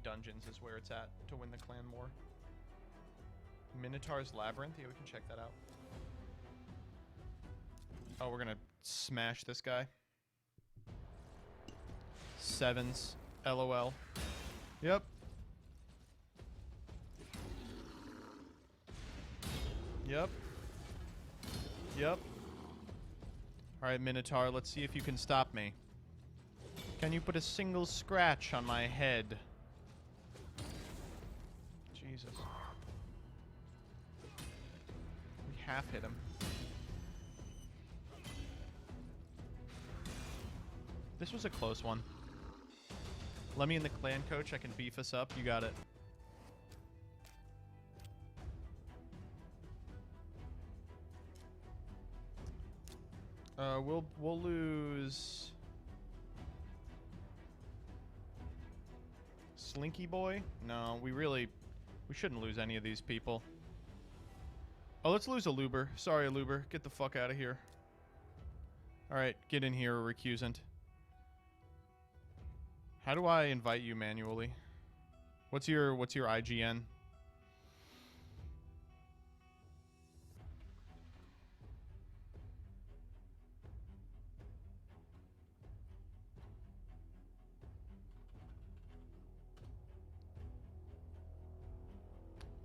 dungeons is where it's at to win the clan war. Minotaur's Labyrinth? Yeah, we can check that out. Oh, we're gonna smash this guy. Sevens. LOL. Yep. Yep. Yep. Alright, Minotaur, let's see if you can stop me. Can you put a single scratch on my head? Jesus. We half hit him. This was a close one. Let me in the clan, coach. I can beef us up. You got it. We'll lose Slinky Boy? No, we shouldn't lose any of these people. Oh, let's lose Aluber. Sorry, Aluber. Get the fuck out of here. Alright, get in here, recusant. How do I invite you manually? What's your IGN?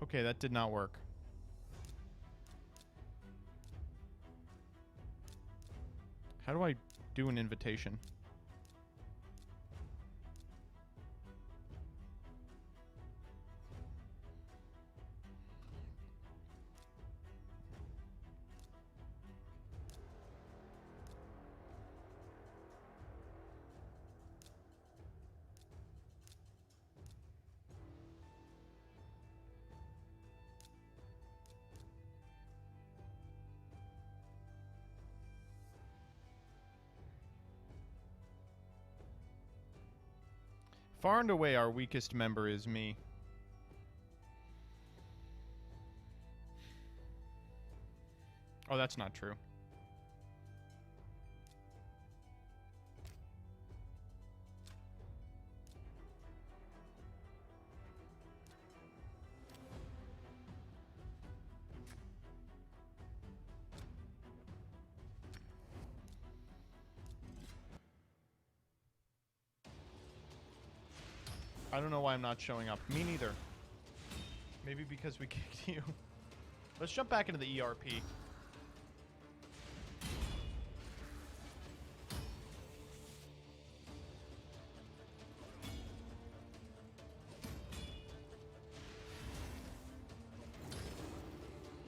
Okay, that did not work. How do I do an invitation? Far and away, our weakest member is me. Oh, that's not true. I don't know why I'm not showing up. Me neither. Maybe because we kicked you. Let's jump back into the ERP.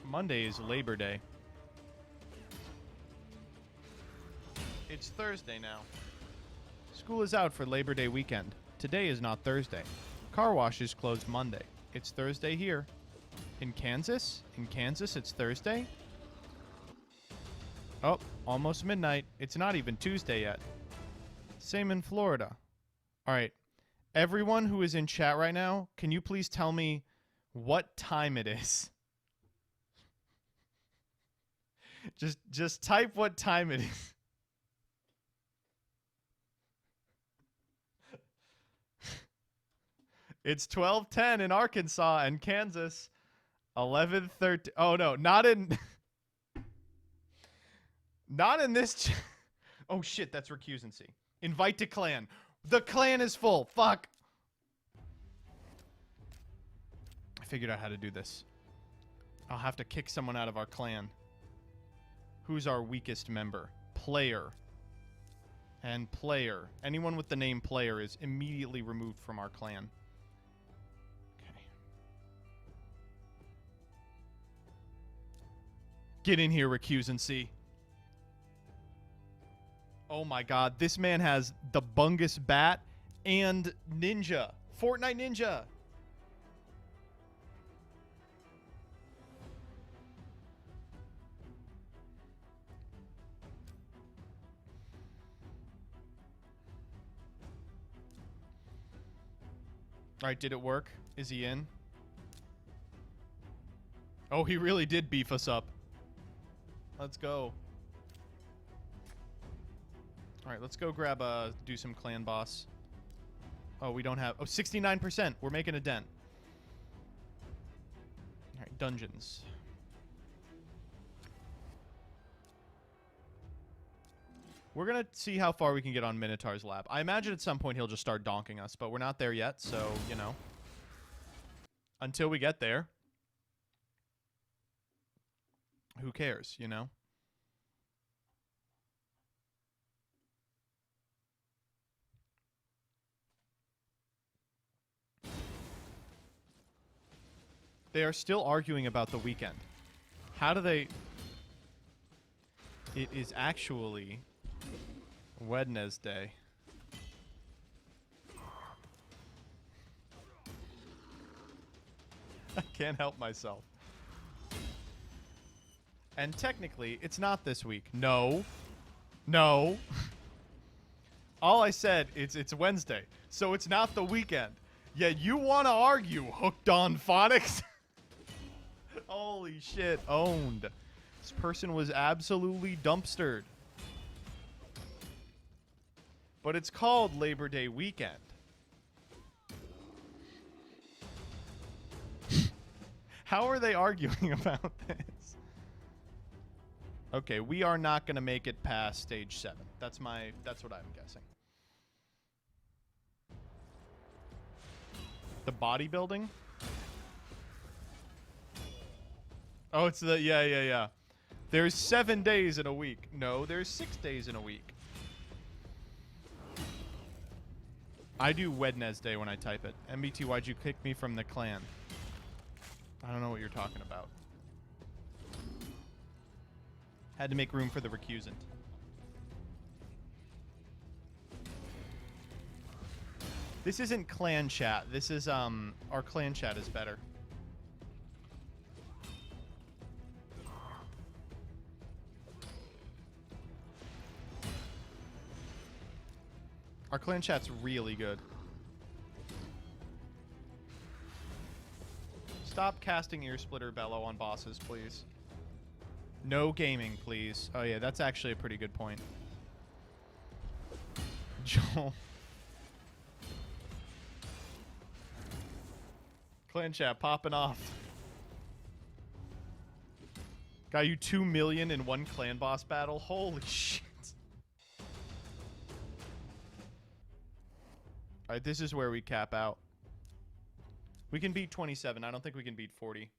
Monday is Labor Day. It's Thursday now. School is out for Labor Day weekend. Today is not Thursday. Car wash is closed Monday. It's Thursday here. In Kansas? In Kansas, it's Thursday? Oh, almost midnight. It's not even Tuesday yet. Same in Florida. All right. Everyone who is in chat right now, can you please tell me what time it is? Just type what time it is. It's 12:10 in Arkansas and Kansas. 11:13. Oh no, not in not in this oh shit, that's recusancy. Invite to clan. The clan is full. Fuck. I figured out how to do this. I'll have to kick someone out of our clan. Who's our weakest member? Player. And player. Anyone with the name player is immediately removed from our clan. Okay. Get in here, recusancy. Oh my god, this man has the Bungus Bat and Ninja. Fortnite Ninja. Alright, did it work? Is he in? Oh, he really did beef us up. Let's go. Alright, let's go grab do some clan boss. Oh, we don't have... Oh, 69%! We're making a dent. Alright, dungeons. We're gonna see how far we can get on Minotaur's lab. I imagine at some point he'll just start donking us, but we're not there yet, so, you know. Until we get there. Who cares, you know? They are still arguing about the weekend. How do they... It is actually Wednesday. I can't help myself. And technically, it's not this week. No. No. All I said is it's Wednesday, so it's not the weekend. Yet you want to argue, Hooked on Phonics? Holy shit, owned. This person was absolutely dumpstered. But it's called Labor Day weekend. How are they arguing about this? Okay, we are not going to make it past stage 7. That's what I'm guessing. The bodybuilding? Oh, it's the... Yeah. There's 7 days in a week. No, there's 6 days in a week. I do Wednesday when I type it. MBT, why'd you kick me from the clan? I don't know what you're talking about. Had to make room for the recusant. This isn't clan chat. This is, our clan chat is better. Our clan chat's really good. Stop casting Ear Splitter Bellow on bosses, please. No gaming, please. Oh yeah, that's actually a pretty good point. Joel. Clan chat popping off. Got you 2 million in one clan boss battle? Holy shit. Alright, this is where we cap out. We can beat 27. I don't think we can beat 40.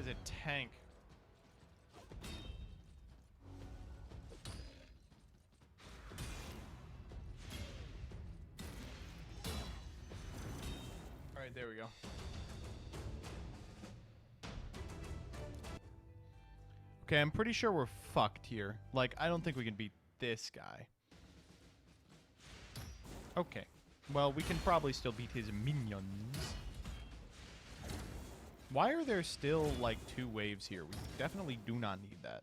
Because it tank. Alright, there we go. Okay, I'm pretty sure we're fucked here. Like, I don't think we can beat this guy. Okay. Well, we can probably still beat his minions. Why are there still, like, 2 waves here? We definitely do not need that.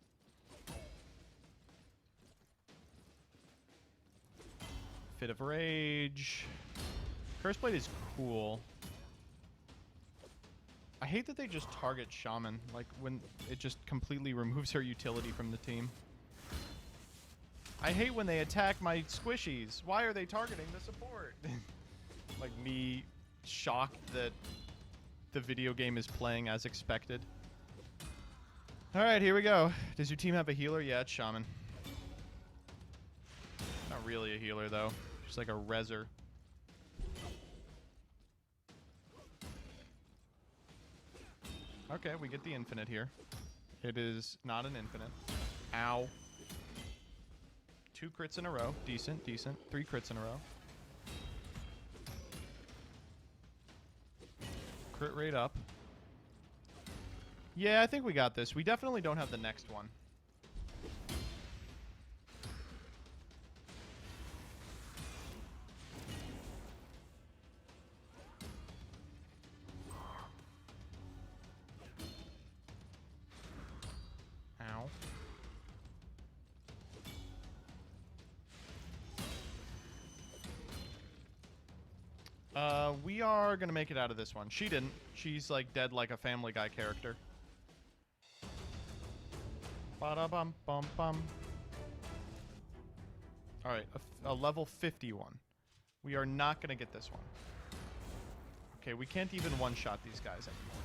Fit of Rage. Curse Blade is cool. I hate that they just target Shaman, like, when it just completely removes her utility from the team. I hate when they attack my squishies. Why are they targeting the support? Like, me shocked that the video game is playing as expected. Alright, here we go. Does your team have a healer? Yeah, it's Shaman. Not really a healer, though. Just like a reser. Okay, we get the infinite here. It is not an infinite. Ow. 2 crits in a row. Decent, decent. 3 crits in a row. Crit rate up. Yeah, I think we got this. We definitely don't have the next one. Ow. We are gonna make it out of this one. She didn't. She's like dead like a Family Guy character. Ba-da-bum-bum-bum. Alright, a level 51. We are not gonna get this one. Okay, we can't even one-shot these guys anymore.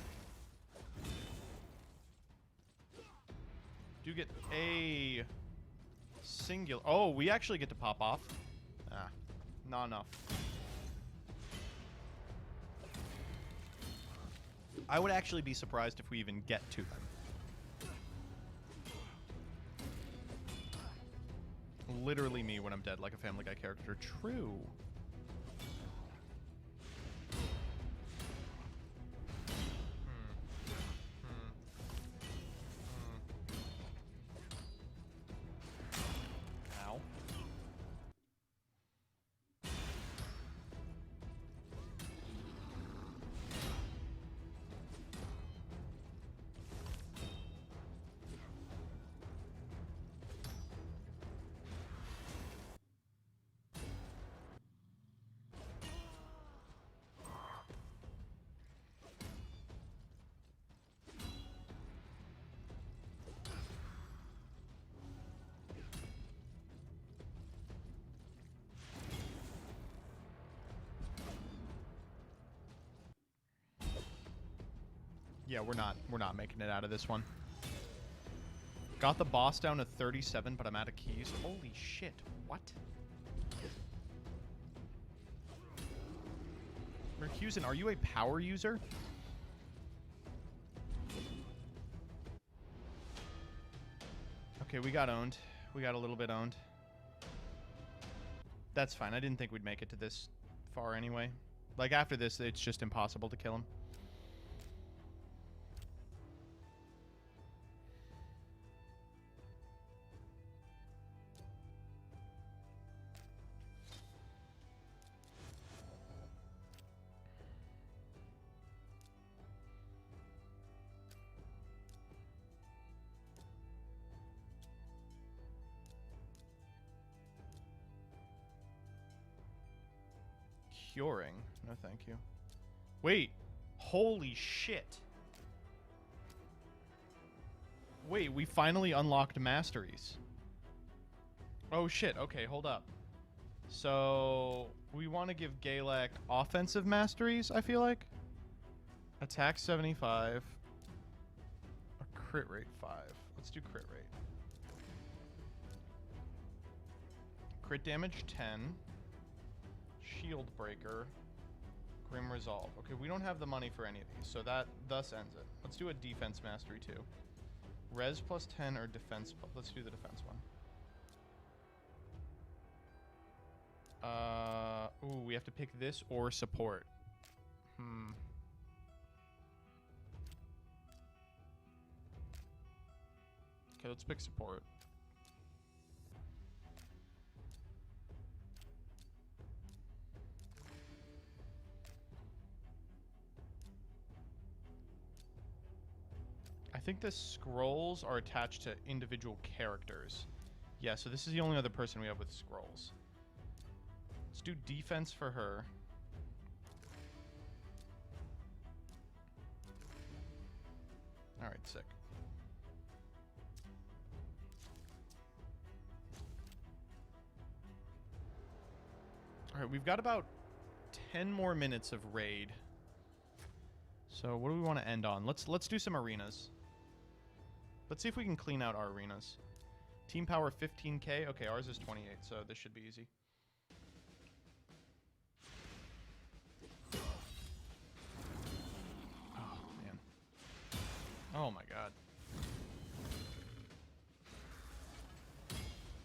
Do get a singular... Oh, we actually get to pop off. Ah, not enough. I would actually be surprised if we even get to them. Literally me when I'm dead like a Family Guy character. True. Ow. Yeah, we're not making it out of this one. Got the boss down to 37, but I'm out of keys. Holy shit. What? Mercusen, are you a power user? Okay, we got owned. We got a little bit owned. That's fine. I didn't think we'd make it to this far anyway. Like, after this, it's just impossible to kill him. Curing. No, thank you. Wait. Holy shit. Wait, we finally unlocked masteries. Oh shit. Okay, hold up. So, we want to give Galek offensive masteries, I feel like. Attack 75. A crit rate 5. Let's do crit rate. Crit damage 10. Shield breaker. Grim Resolve. Okay, we don't have the money for any of these, so that thus ends it. Let's do a defense mastery too. Res plus 10 or defense. Let's do the defense one. Ooh, we have to pick this or support. Okay, let's pick support. I think the scrolls are attached to individual characters. Yeah, so this is the only other person we have with scrolls. Let's do defense for her. Alright, sick. Alright, we've got about 10 more minutes of raid. So what do we want to end on? Let's do some arenas. Let's see if we can clean out our arenas. Team power 15k. Okay, ours is 28, so this should be easy. Oh, man. Oh, my God.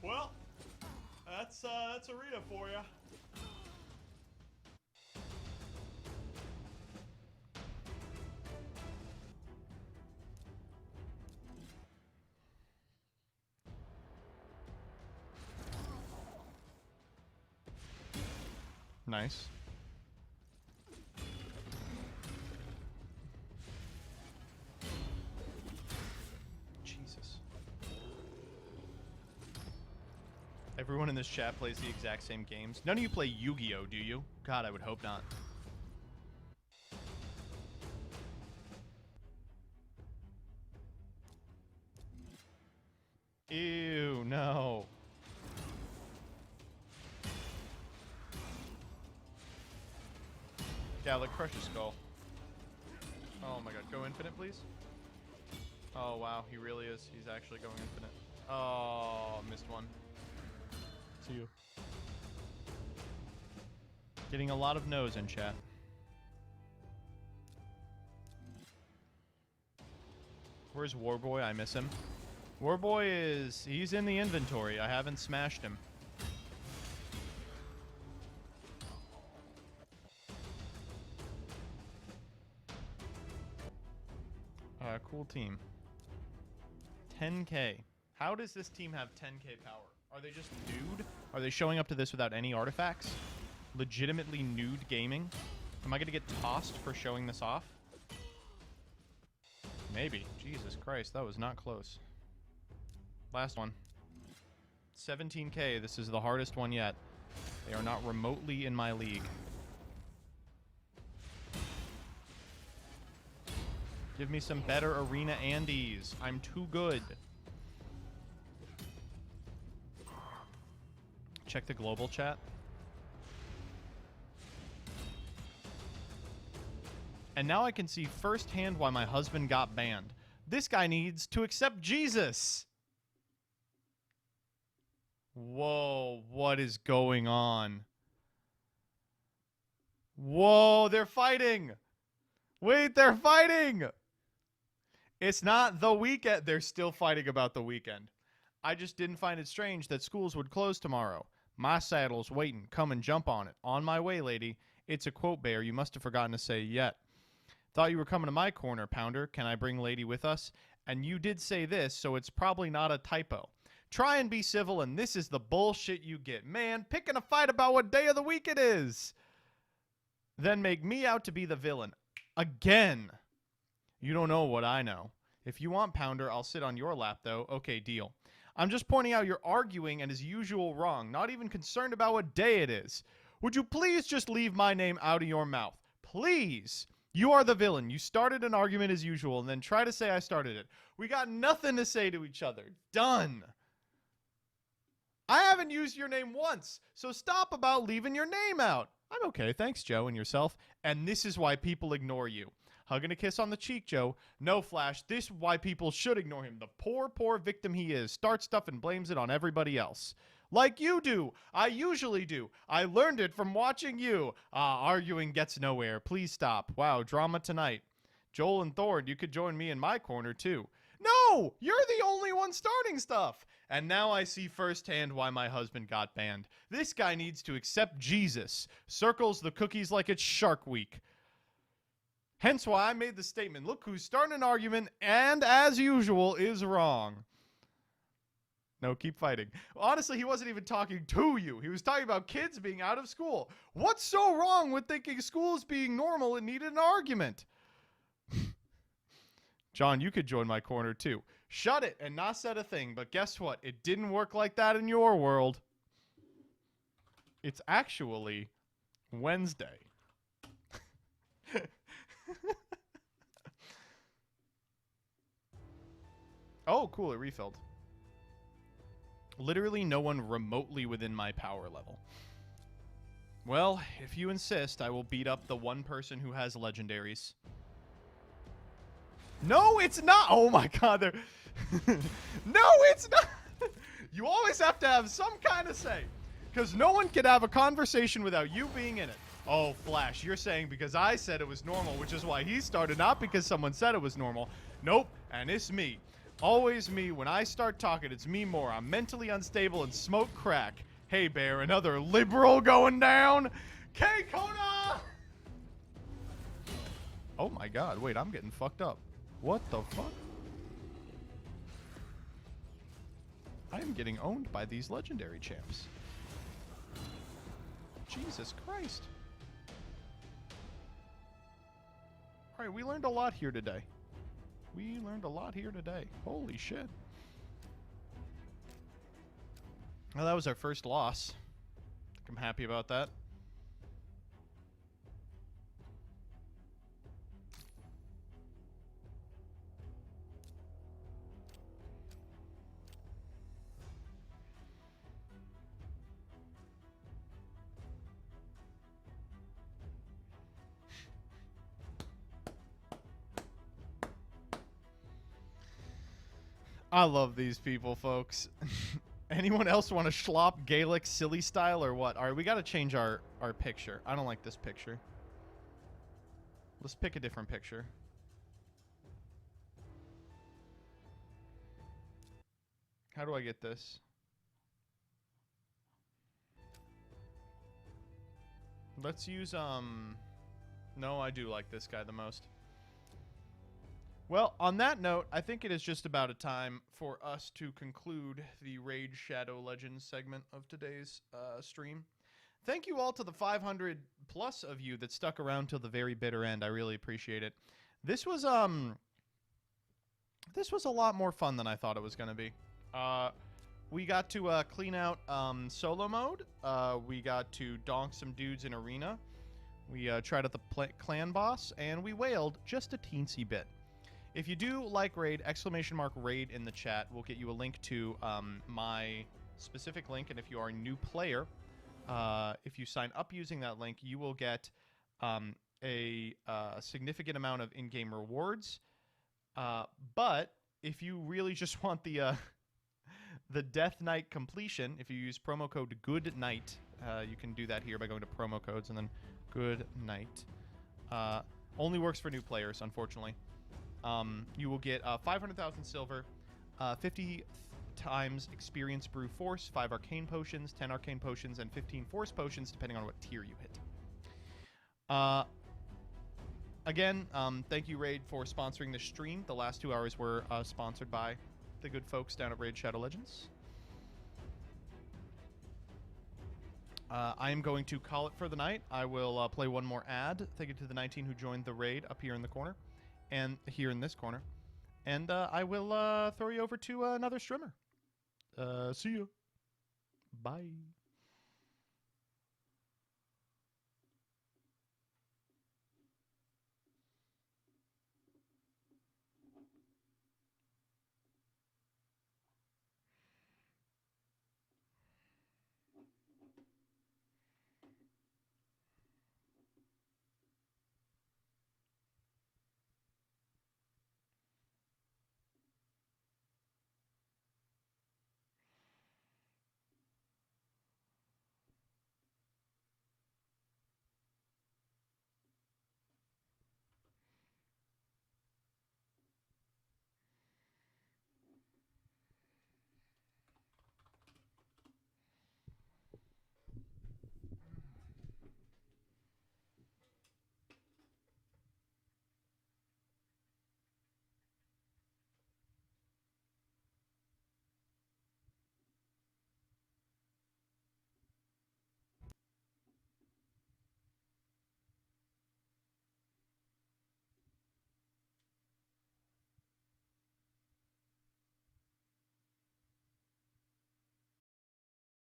Well, that's arena for you. Nice. Jesus. Everyone in this chat plays the exact same games. None of you play Yu-Gi-Oh, do you? God, I would hope not. Ew, no. Yeah, like crush his skull. Oh my god, go infinite, please. Oh wow, he really is. He's actually going infinite. Oh, missed one. See you. Getting a lot of no's in chat. Where's Warboy? I miss him. Warboy is... he's in the inventory. I haven't smashed him. Cool team. 10k. How does this team have 10k power? Are they just nude? Are they showing up to this without any artifacts? Legitimately nude gaming? Am I going to get tossed for showing this off? Maybe. Jesus Christ, that was not close. Last one. 17k. This is the hardest one yet. They are not remotely in my league. Give me some better arena Andes. I'm too good. Check the global chat. And now I can see firsthand why my husband got banned. This guy needs to accept Jesus. Whoa, what is going on? Whoa, they're fighting. Wait, they're fighting. It's not the weekend. They're still fighting about the weekend. I just didn't find it strange that schools would close tomorrow. My saddle's waiting. Come and jump on it. On my way, lady. It's a quote bear. You must have forgotten to say yet. Thought you were coming to my corner, Pounder. Can I bring lady with us? And you did say this, so it's probably not a typo. Try and be civil, and this is the bullshit you get. Man, picking a fight about what day of the week it is. Then make me out to be the villain. Again. You don't know what I know. If you want, Pounder, I'll sit on your lap, though. Okay, deal. I'm just pointing out you're arguing and as usual wrong, not even concerned about what day it is. Would you please just leave my name out of your mouth? Please. You are the villain. You started an argument as usual and then try to say I started it. We got nothing to say to each other. Done. I haven't used your name once, so stop about leaving your name out. I'm okay, thanks, Joe, and yourself. And this is why people ignore you. Hugging a kiss on the cheek, Joe. No, Flash, this is why people should ignore him. The poor, poor victim he is. Starts stuff and blames it on everybody else. Like you do. I usually do. I learned it from watching you. Arguing gets nowhere. Please stop. Wow, drama tonight. Joel and Thorn, you could join me in my corner too. No! You're the only one starting stuff! And now I see firsthand why my husband got banned. This guy needs to accept Jesus. Circles the cookies like it's Shark Week. Hence why I made the statement, look who's starting an argument and, as usual, is wrong. No, keep fighting. Honestly, he wasn't even talking to you. He was talking about kids being out of school. What's so wrong with thinking school's being normal and needed an argument? John, you could join my corner too. Shut it and not said a thing, but guess what? It didn't work like that in your world. It's actually Wednesday. Oh, cool, it refilled. Literally no one remotely within my power level. Well, if you insist, I will beat up the one person who has legendaries. No, it's not! Oh my god, they're... No, it's not! You always have to have some kind of say. Because no one can have a conversation without you being in it. Oh, Flash, you're saying because I said it was normal, which is why he started, not because someone said it was normal. Nope, and it's me. Always me. When I start talking, it's me more. I'm mentally unstable and smoke crack. Hey, Bear, another liberal going down? K-Kona! Oh my god, wait, I'm getting fucked up. What the fuck? I am getting owned by these legendary champs. Jesus Christ. Alright, we learned a lot here today. We learned a lot here today. Holy shit. Well, that was our first loss. I think I'm happy about that. I love these people, folks. Anyone else want to schlop Gaelic silly style or what? All right, we got to change our picture. I don't like this picture. Let's pick a different picture. How do I get this? Let's use, no, I do like this guy the most. Well, on that note, I think it is just about a time for us to conclude the Raid Shadow Legends segment of today's stream. Thank you all to the 500 plus of you that stuck around till the very bitter end. I really appreciate it. This was a lot more fun than I thought it was going to be. We got to clean out solo mode. We got to donk some dudes in arena. We tried out the clan boss, and we wailed just a teensy bit. If you do like Raid, !Raid in the chat will get you a link to my specific link, and if you are a new player, if you sign up using that link, you will get a significant amount of in-game rewards. But if you really just want the Death Knight completion, if you use promo code GOODNIGHT, you can do that here by going to promo codes and then Good Night. Only works for new players, unfortunately. You will get 500,000 silver, 50 times experience brew force, 5 arcane potions, 10 arcane potions, and 15 force potions, depending on what tier you hit. Again, thank you, Raid, for sponsoring this stream. The last 2 hours were sponsored by the good folks down at Raid Shadow Legends. I am going to call it for the night. I will play one more ad. Thank you to the 19 who joined the raid up here in the corner. And here in this corner. And I will throw you over to another streamer. See you. Bye.